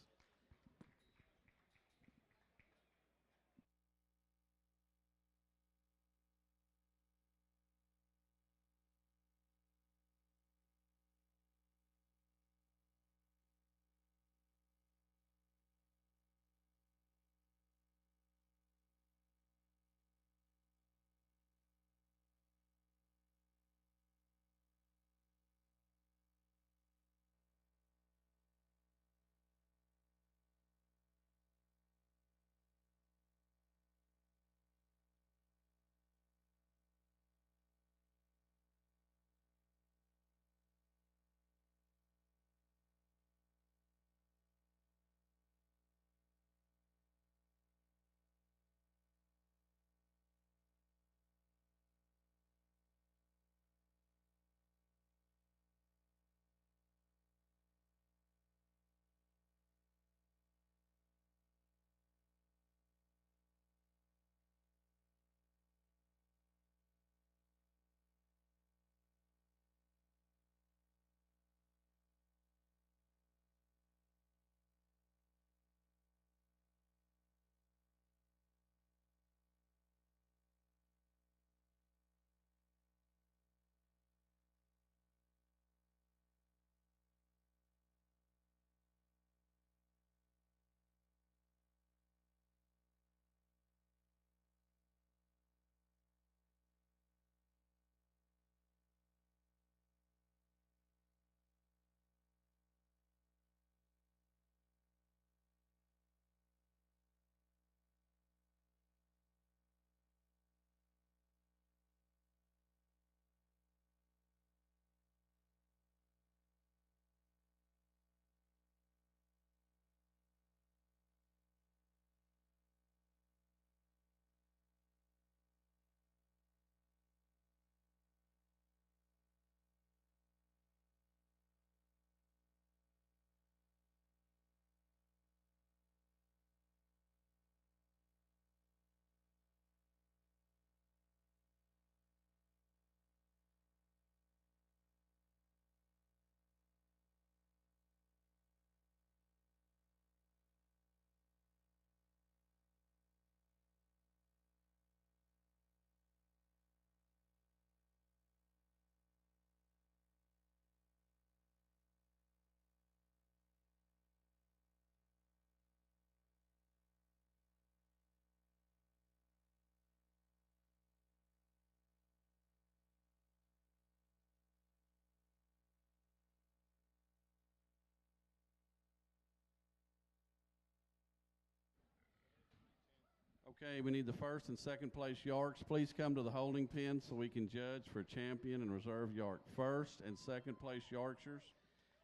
Okay, we need the first and second place Yorks. Please come to the holding pen so we can judge for champion and reserve York. First and second place Yorkshires,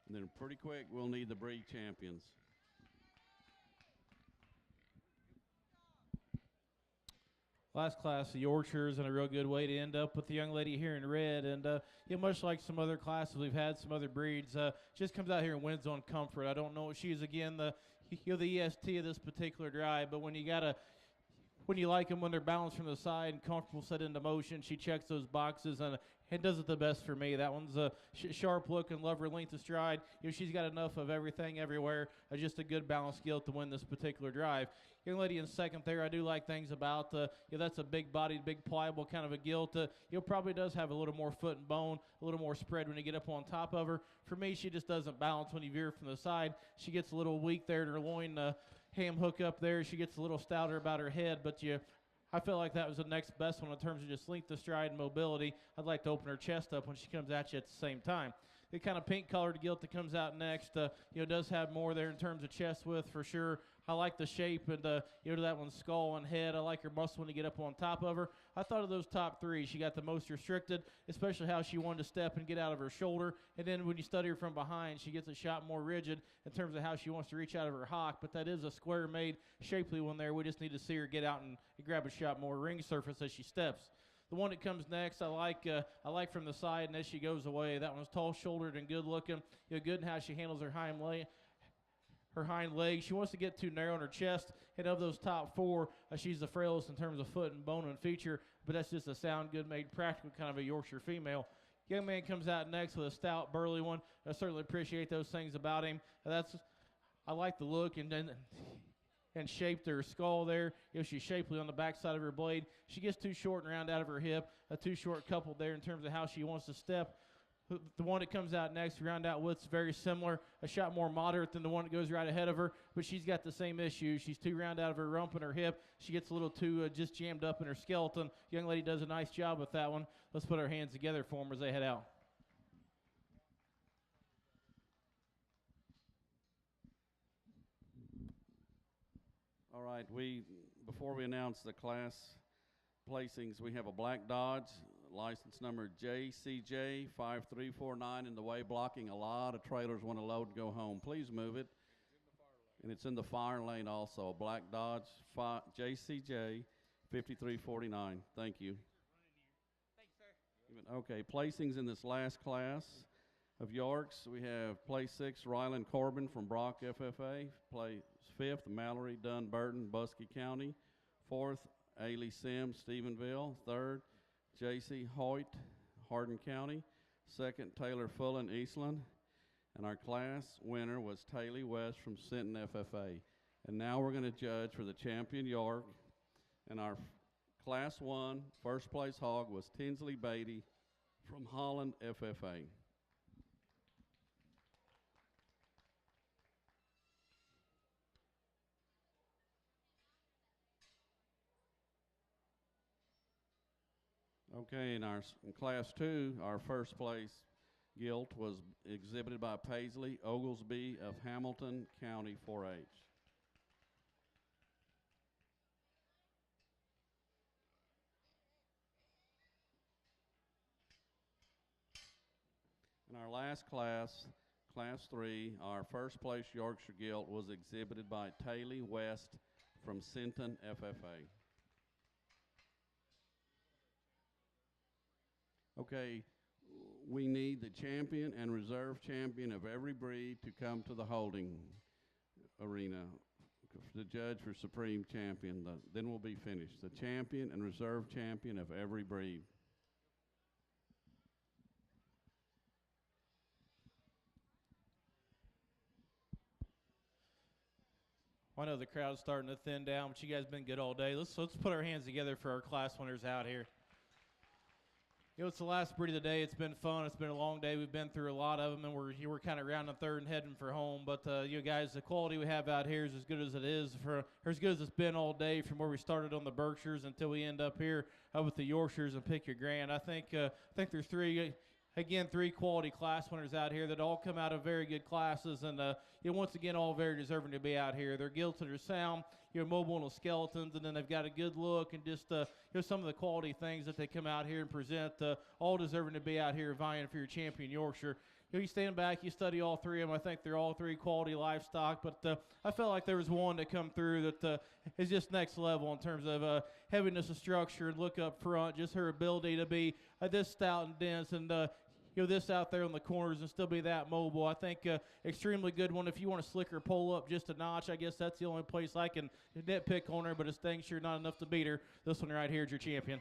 and then pretty quick we'll need the breed champions. Last class of Yorkshires, and a real good way to end up with the young lady here in red. And much like some other classes we've had, some other breeds, just comes out here and wins on comfort. I don't know if she's again the EST of this particular drive, but when you like them when they're balanced from the side and comfortable set into motion, she checks those boxes and does it the best for me. That one's a sharp look and love her length of stride. She's got enough of everything everywhere. Just a good balanced gilt to win this particular drive. Young lady in second there, I do like things about, that's a big-bodied, big pliable kind of a gilt. Probably does have a little more foot and bone, a little more spread when you get up on top of her. For me, she just doesn't balance when you veer from the side. She gets a little weak there in her loin, ham hook up there. She gets a little stouter about her head, but I felt like that was the next best one in terms of just length of stride and mobility. I'd like to open her chest up when she comes at you at the same time. The kind of pink-colored gilt that comes out next, does have more there in terms of chest width for sure. I like the shape and, to that one's skull and head. I like her muscle when you get up on top of her. I thought of those top three. She got the most restricted, especially how she wanted to step and get out of her shoulder. And then when you study her from behind, she gets a shot more rigid in terms of how she wants to reach out of her hock. But that is a square-made, shapely one there. We just need to see her get out and grab a shot more ring surface as she steps. The one that comes next, I like from the side and as she goes away. That one's tall-shouldered and good-looking. Good in how she handles her her hind legs. She wants to get too narrow in her chest, and of those top four, she's the frailest in terms of foot and bone and feature, but that's just a sound, good made, practical kind of a Yorkshire female. Young man comes out next with a stout, burly one. I certainly appreciate those things about him. I like the look and shape to her skull there. She's shapely on the backside of her blade. She gets too short and round out of her hip, too short coupled there in terms of how she wants to step. The one that comes out next, round out width's very similar, a shot more moderate than the one that goes right ahead of her, but she's got the same issue. She's too round out of her rump and her hip. She gets a little too just jammed up in her skeleton. Young lady does a nice job with that one. Let's put our hands together for them as they head out. All right, before we announce the class placings, we have a black Dodge, license number JCJ 5349 in the way, blocking a lot of trailers want to load and go home. Please move it. And it's in the fire lane also, a black Dodge JCJ 5349. Thank you. Thanks, sir. Okay, placings in this last class of Yorks, we have place 6, Ryland Corbin from Brock FFA. Place 5th, Mallory Dunn Burton, Buskey County. 4th, Ailey Sims, Stephenville. 3rd, J.C. Hoyt, Hardin County. 2nd, Taylor Fullen, Eastland. And our class winner was Taylor West from Sinton FFA. And now we're going to judge for the champion York. And our class 1 first place hog was Tinsley Beatty from Holland FFA. Okay, in class 2, our first place gilt was exhibited by Paisley Oglesby of Hamilton County 4-H. In our last class, class 3, our first place Yorkshire gilt was exhibited by Taylor West from Sinton FFA. Okay, we need the champion and reserve champion of every breed to come to the holding arena to judge for supreme champion. Then we'll be finished. The champion and reserve champion of every breed. I know the crowd's starting to thin down, but you guys have been good all day. Let's put our hands together for our class winners out here. It's the last breed of the day. It's been fun. It's been a long day. We've been through a lot of them, and we're kind of rounding third and heading for home. But you guys, the quality we have out here is as good as it is as good as it's been all day from where we started on the Berkshires until we end up here with the Yorkshires and pick your grand. I think there's three quality class winners out here that all come out of very good classes, and once again, all very deserving to be out here. They're gilted or sound, mobile and skeletons, and then they've got a good look and just some of the quality things that they come out here and present, all deserving to be out here vying for your champion Yorkshire. You stand back, you study all three of them. I think they're all three quality livestock, but I felt like there was one that come through that is just next level in terms of heaviness of structure and look up front, just her ability to be this stout and dense and this out there on the corners and still be that mobile. I think extremely good one. If you want to slick her pole up just a notch, I guess that's the only place I can nitpick on her, but it's dang sure not enough to beat her. This one right here is your champion.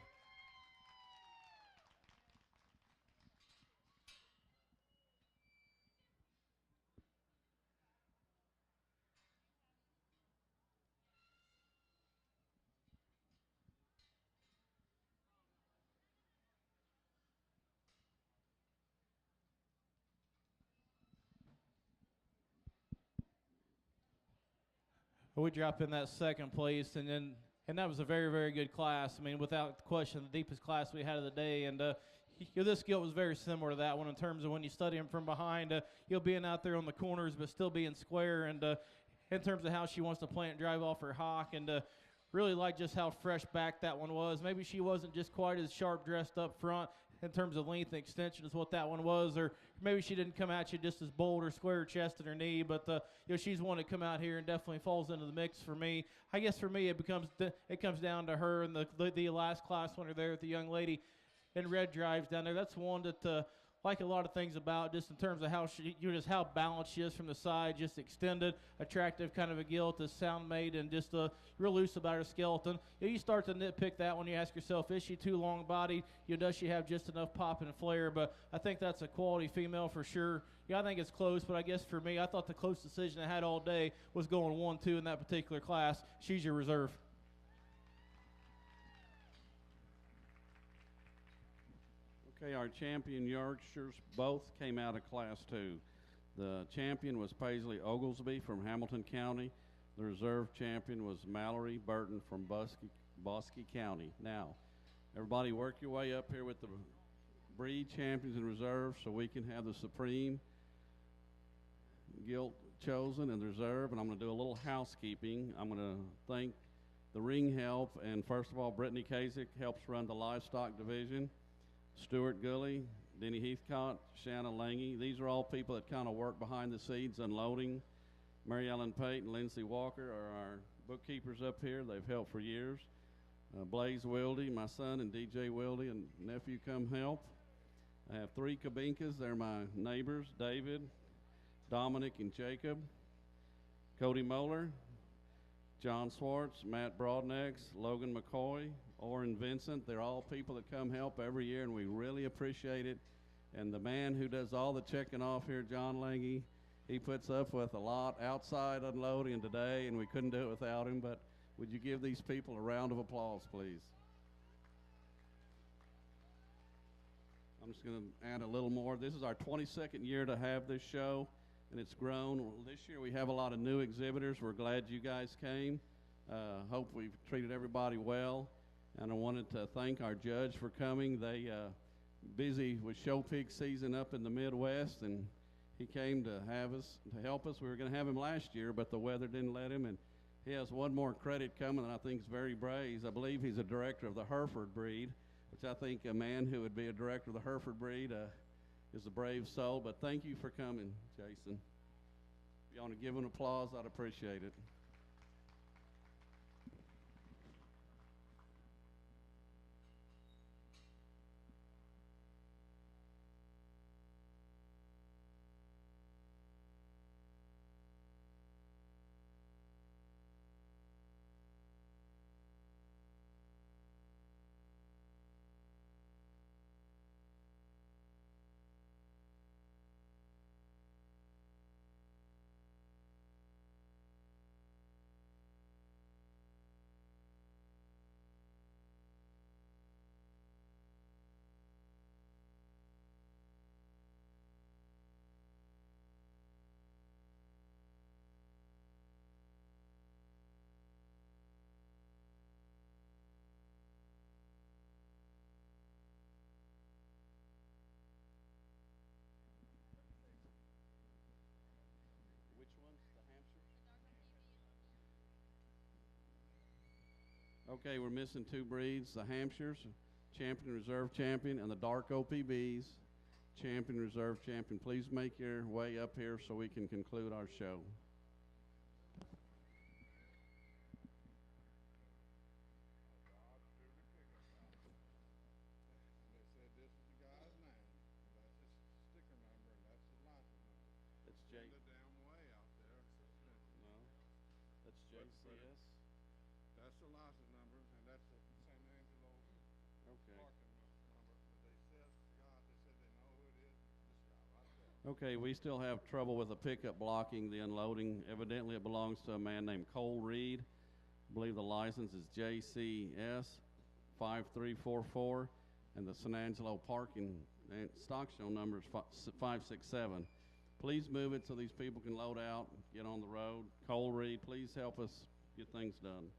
We drop in that second place, and that was a very, very good class. I mean, without question, the deepest class we had of the day. And this gilt was very similar to that one in terms of when you study him from behind, being out there on the corners but still being square, and in terms of how she wants to plant and drive off her hock, and really like just how fresh back that one was. Maybe she wasn't just quite as sharp dressed up front in terms of length and extension as what that one was, or maybe she didn't come at you just as bold or square chested or knee, but she's one to come out here and definitely falls into the mix for me. I guess for me it comes down to her and the last class winner there with the young lady in red drives down there. That's one that like a lot of things about just in terms of how just how balanced she is from the side, just extended, attractive kind of a gilt, is sound made, and just real loose about her skeleton. You start to nitpick that when you ask yourself, is she too long-bodied? Does she have just enough pop and flair? But I think that's a quality female for sure. I think it's close, but I guess for me, I thought the close decision I had all day was going 1-2 in that particular class. She's your reserve. Okay, our champion Yorkshires both came out of Class 2. The champion was Paisley Oglesby from Hamilton County. The reserve champion was Mallory Burton from Bosque County. Now, everybody work your way up here with the breed champions and reserves so we can have the supreme gilt chosen and reserve. And I'm going to do a little housekeeping. I'm going to thank the ring help, and first of all, Brittany Kasich helps run the livestock division. Stuart Gully, Denny Heathcott, Shanna Lange. These are all people that kind of work behind the scenes unloading. Mary Ellen Payton, Lindsay Walker are our bookkeepers up here. They've helped for years. Blaze Wildy, my son, and DJ Wildy and nephew come help. I have 3 Kabinkas. They're my neighbors, David, Dominic, and Jacob. Cody Moeller, John Swartz, Matt Broadnecks, Logan McCoy, Orrin Vincent. They're all people that come help every year, and we really appreciate it. And the man who does all the checking off here, John Lange, he puts up with a lot outside unloading today, and we couldn't do it without him. But would you give these people a round of applause, please? I'm just going to add a little more. This is our 22nd year to have this show, and it's grown. This year we have a lot of new exhibitors. We're glad you guys came. Hope we've treated everybody well. And I wanted to thank our judge for coming. They busy with show pig season up in the Midwest, and he came to help us. We were going to have him last year, but the weather didn't let him. And he has one more credit coming that I think is very brave. I believe he's a director of the Hereford breed, which I think a man who would be a director of the Hereford breed is a brave soul. But thank you for coming, Jason. If you want to give him applause, I'd appreciate it. Okay, we're missing 2 breeds, the Hampshires, champion, reserve champion, and the dark OPBs, champion, reserve champion. Please make your way up here so we can conclude our show. That's Jay. No, that's JCS. That's the license number, and that's the San Angelo Okay. parking number. But they said they know who it is. This guy right there. Okay, we still have trouble with the pickup blocking the unloading. Evidently, it belongs to a man named Cole Reed. I believe the license is JCS 5344, and the San Angelo parking and stock show number is 567. Please move it so these people can load out, get on the road. Cole Reed, please help us get things done.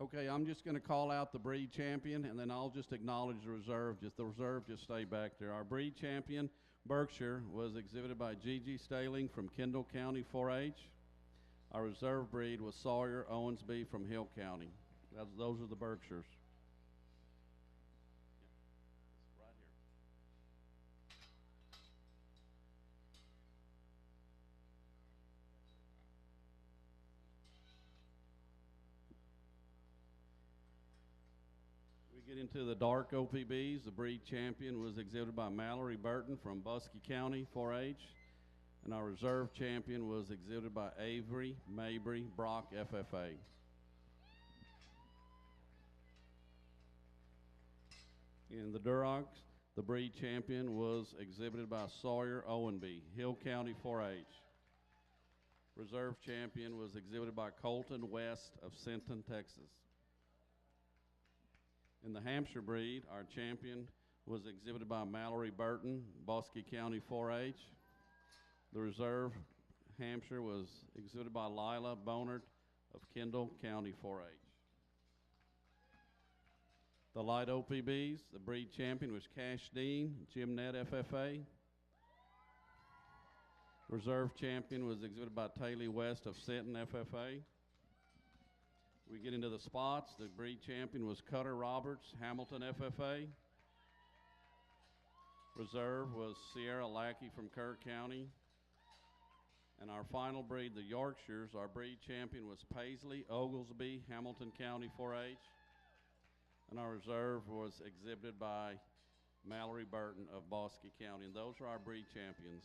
Okay, I'm just going to call out the breed champion, and then I'll just acknowledge the reserve. The reserve just stay back there. Our breed champion, Berkshire, was exhibited by Gigi Staling from Kendall County 4-H. Our reserve breed was Sawyer Owensby from Hill County. Those are the Berkshires. Yeah, right here. We get into the dark OPBs. The breed champion was exhibited by Mallory Burton from Buskey County 4-H. And our reserve champion was exhibited by Avery Mabry Brock FFA. In the Durocks, the breed champion was exhibited by Sawyer Owenby, Hill County 4-H. Reserve champion was exhibited by Colton West of Sinton, Texas. In the Hampshire breed, our champion was exhibited by Mallory Burton, Buskey County 4-H. The reserve Hampshire was exhibited by Lila Bonert of Kendall County 4-H. The light OPBs, the breed champion was Cash Dean, Jim Nett FFA. Reserve champion was exhibited by Taylor West of Sinton FFA. We get into the spots. The breed champion was Cutter Roberts, Hamilton FFA. Reserve was Sierra Lackey from Kerr County. And our final breed, the Yorkshires, our breed champion was Paisley Oglesby, Hamilton County 4-H. And our reserve was exhibited by Mallory Burton of Buskey County. And those are our breed champions.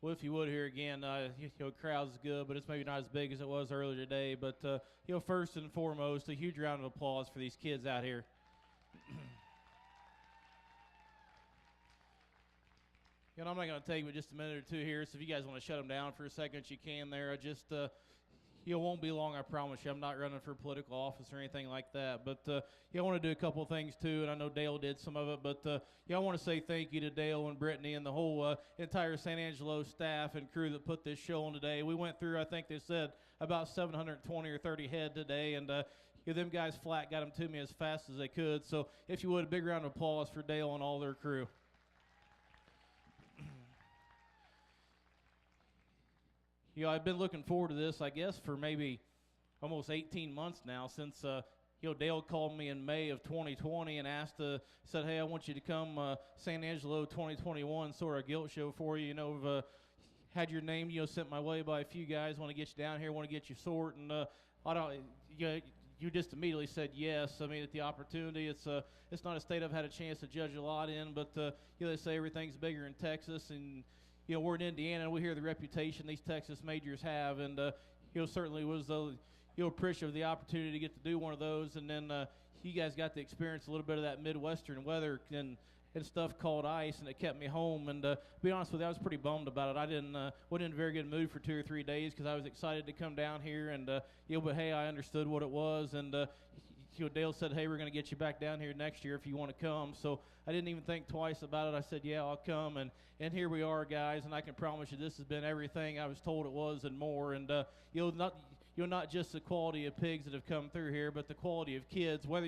Well, if you would here again, crowd's good, but it's maybe not as big as it was earlier today. But, first and foremost, a huge round of applause for these kids out here. I'm not going to take but just a minute or two here, so if you guys want to shut them down for a second, you can there. I just, won't be long, I promise you. I'm not running for political office or anything like that. But, I want to do a couple of things, too, and I know Dale did some of it. But, I want to say thank you to Dale and Brittany and the whole entire San Angelo staff and crew that put this show on today. We went through, I think they said, about 720 or 30 head today, and them guys flat got them to me as fast as they could. So, if you would, a big round of applause for Dale and all their crew. I've been looking forward to this, I guess, for maybe almost 18 months now since, Dale called me in May of 2020 and said, hey, I want you to come San Angelo 2021, sort of Gilt show for you. I've had your name, sent my way by a few guys, want to get you down here, want to get you sort, and you just immediately said yes. I mean, at the opportunity, it's not a state I've had a chance to judge a lot in, but they say everything's bigger in Texas, and we're in Indiana, and we hear the reputation these Texas majors have, and certainly was appreciative of the opportunity to get to do one of those, and then you guys got to experience a little bit of that Midwestern weather and stuff called ice, and it kept me home. And to be honest with you, I was pretty bummed about it. I wasn't in a very good mood for 2 or 3 days because I was excited to come down here, and but hey, I understood what it was, and Dale said, hey, we're going to get you back down here next year if you want to come. So I didn't even think twice about it. I said, yeah, I'll come, and here we are, guys, and I can promise you this has been everything I was told it was and more. And not just the quality of pigs that have come through here, but the quality of kids. Whether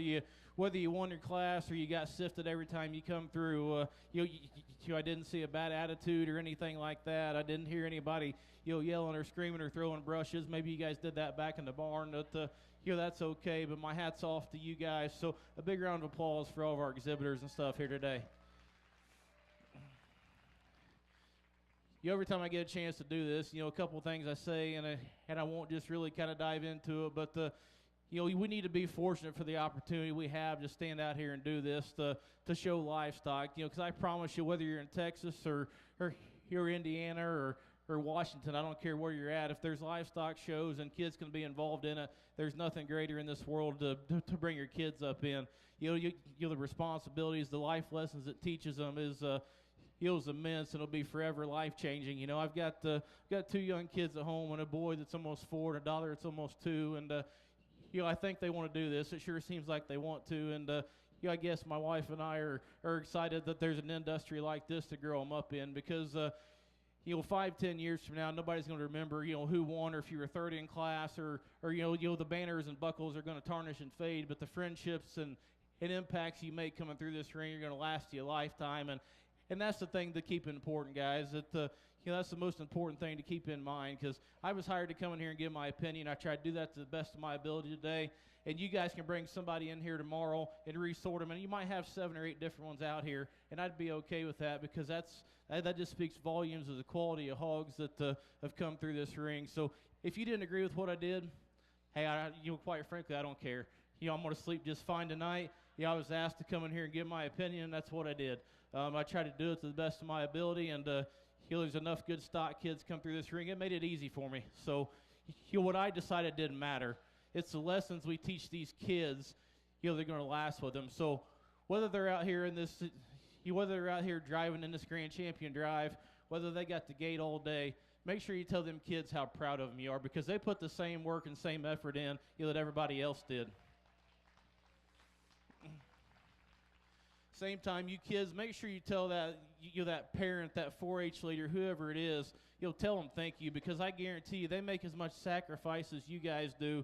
you won your class or you got sifted every time you come through, I didn't see a bad attitude or anything like that. I didn't hear anybody yelling or screaming or throwing brushes. Maybe you guys did that back in the barn. That's okay. But my hat's off to you guys. So a big round of applause for all of our exhibitors and stuff here today. Every time I get a chance to do this, a couple of things I say, and I won't just really kind of dive into it, but we need to be fortunate for the opportunity we have to stand out here and do this to show livestock. Because I promise you, whether you're in Texas or here in Indiana or Washington, I don't care where you're at. If there's livestock shows and kids can be involved in it, there's nothing greater in this world to bring your kids up in. The responsibilities, the life lessons it teaches them is immense, and it'll be forever life-changing. I've got 2 young kids at home, and a boy that's almost 4 and a daughter that's almost 2, and I think they want to do this. It sure seems like they want to, and I guess my wife and I are excited that there's an industry like this to grow them up in, because 5-10 years from now, nobody's going to remember who won, or if you were third in class, or the banners and buckles are going to tarnish and fade, but the friendships and impacts you make coming through this ring are going to last you a lifetime. And that's the thing to keep important, guys. That's the most important thing to keep in mind, because I was hired to come in here and give my opinion. I tried to do that to the best of my ability today. And you guys can bring somebody in here tomorrow and resort them, and you might have 7 or 8 different ones out here, and I'd be okay with that, because that just speaks volumes of the quality of hogs that have come through this ring. So if you didn't agree with what I did, hey, quite frankly, I don't care. I'm going to sleep just fine tonight. I was asked to come in here and give my opinion, and that's what I did. I tried to do it to the best of my ability, and there's enough good stock kids come through this ring. It made it easy for me. So what I decided didn't matter. It's the lessons we teach these kids, they're going to last with them. So whether they're out here whether they're out here driving in this Grand Champion Drive, whether they got the gate all day, make sure you tell them kids how proud of them you are, because they put the same work and same effort in that everybody else did. Same time, you kids, make sure you tell that parent, that 4-H leader, whoever it is, tell them thank you, because I guarantee you they make as much sacrifice as you guys do.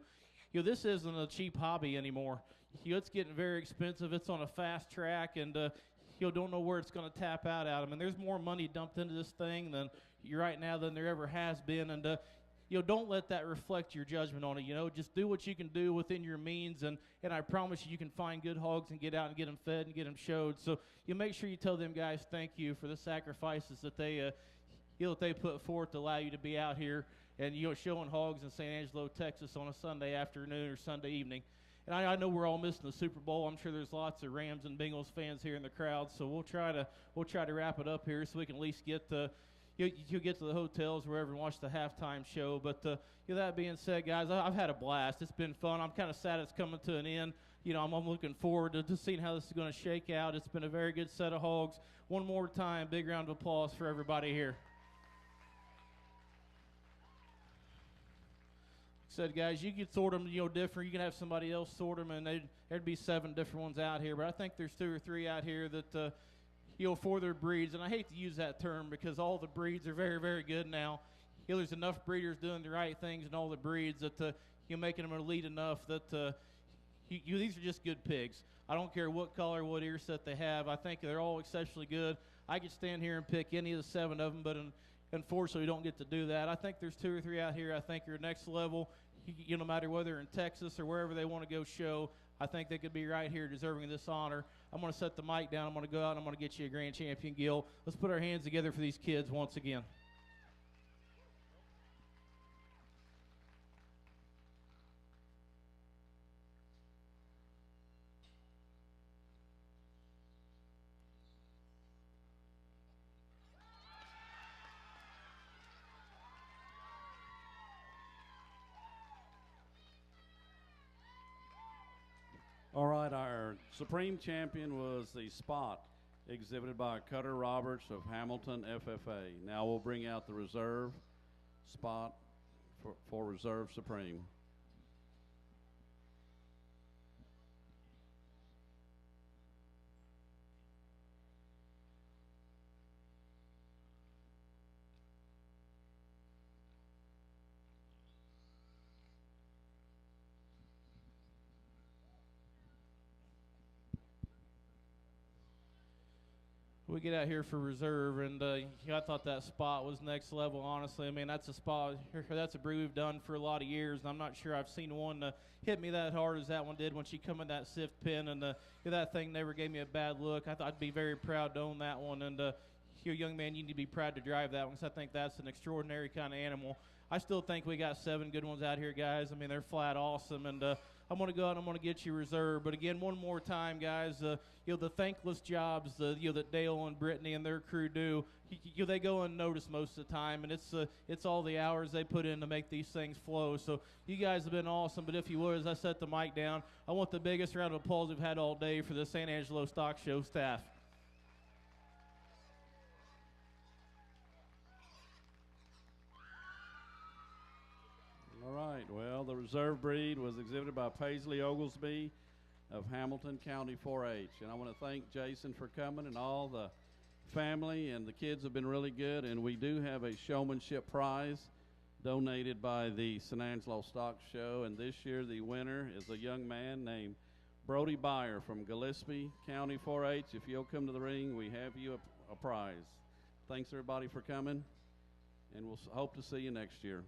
This isn't a cheap hobby anymore. It's getting very expensive. It's on a fast track, and don't know where it's going to tap out at them. And there's more money dumped into this thing than right now than there ever has been. And don't let that reflect your judgment on it. Just do what you can do within your means, and I promise you can find good hogs and get out and get them fed and get them showed. So you make sure you tell them guys thank you for the sacrifices that they put forth to allow you to be out here and showing hogs in San Angelo, Texas on a Sunday afternoon or Sunday evening. And I know we're all missing the Super Bowl. I'm sure there's lots of Rams and Bengals fans here in the crowd, so we'll try to wrap it up here so we can at least get you'll get to the hotels wherever and watch the halftime show. But that being said, guys, I've had a blast. It's been fun. I'm kind of sad it's coming to an end. I'm looking forward to seeing how this is going to shake out. It's been a very good set of hogs. One more time, big round of applause for everybody here. Said, guys, you could sort them, different. You can have somebody else sort them, and there'd be 7 different ones out here. But I think there's 2 or 3 out here that for their breeds, and I hate to use that term because all the breeds are very, very good now. There's enough breeders doing the right things in all the breeds that making them elite enough that these are just good pigs. I don't care what color, what ear set they have. I think they're all exceptionally good. I could stand here and pick any of the 7 of them, but unfortunately, we don't get to do that. I think there's 2 or 3 out here I think are next level. No matter whether they're in Texas or wherever they want to go show, I think they could be right here deserving of this honor. I'm going to set the mic down. I'm going to go out and I'm going to get you a Grand Champion, Gil. Let's put our hands together for these kids once again. Supreme champion was the Spot, exhibited by Cutter Roberts of Hamilton FFA. Now we'll bring out the reserve Spot for Reserve Supreme. We get out here for reserve, and I thought that Spot was next level, honestly. I mean, that's a Spot, that's a breed we've done for a lot of years, and I'm not sure I've seen one hit me that hard as that one did when she come in that sift pin, and that thing never gave me a bad look. I thought I'd be very proud to own that one, and you young man, you need to be proud to drive that one, because I think that's an extraordinary kind of animal. I still think we got 7 good ones out here, guys. I mean, they're flat awesome, and I'm going to go out and I'm going to get you reserved. But again, one more time, guys, the thankless jobs that Dale and Brittany and their crew do, they go unnoticed most of the time, and it's all the hours they put in to make these things flow. So you guys have been awesome. But if you would, as I set the mic down, I want the biggest round of applause we've had all day for the San Angelo Stock Show staff. All right, well, the reserve breed was exhibited by Paisley Oglesby of Hamilton County 4-H. And I want to thank Jason for coming, and all the family, and the kids have been really good. And we do have a showmanship prize donated by the San Angelo Stock Show. And this year the winner is a young man named Brody Byer from Gillespie County 4-H. If you'll come to the ring, we have you a prize. Thanks everybody for coming, and we'll hope to see you next year.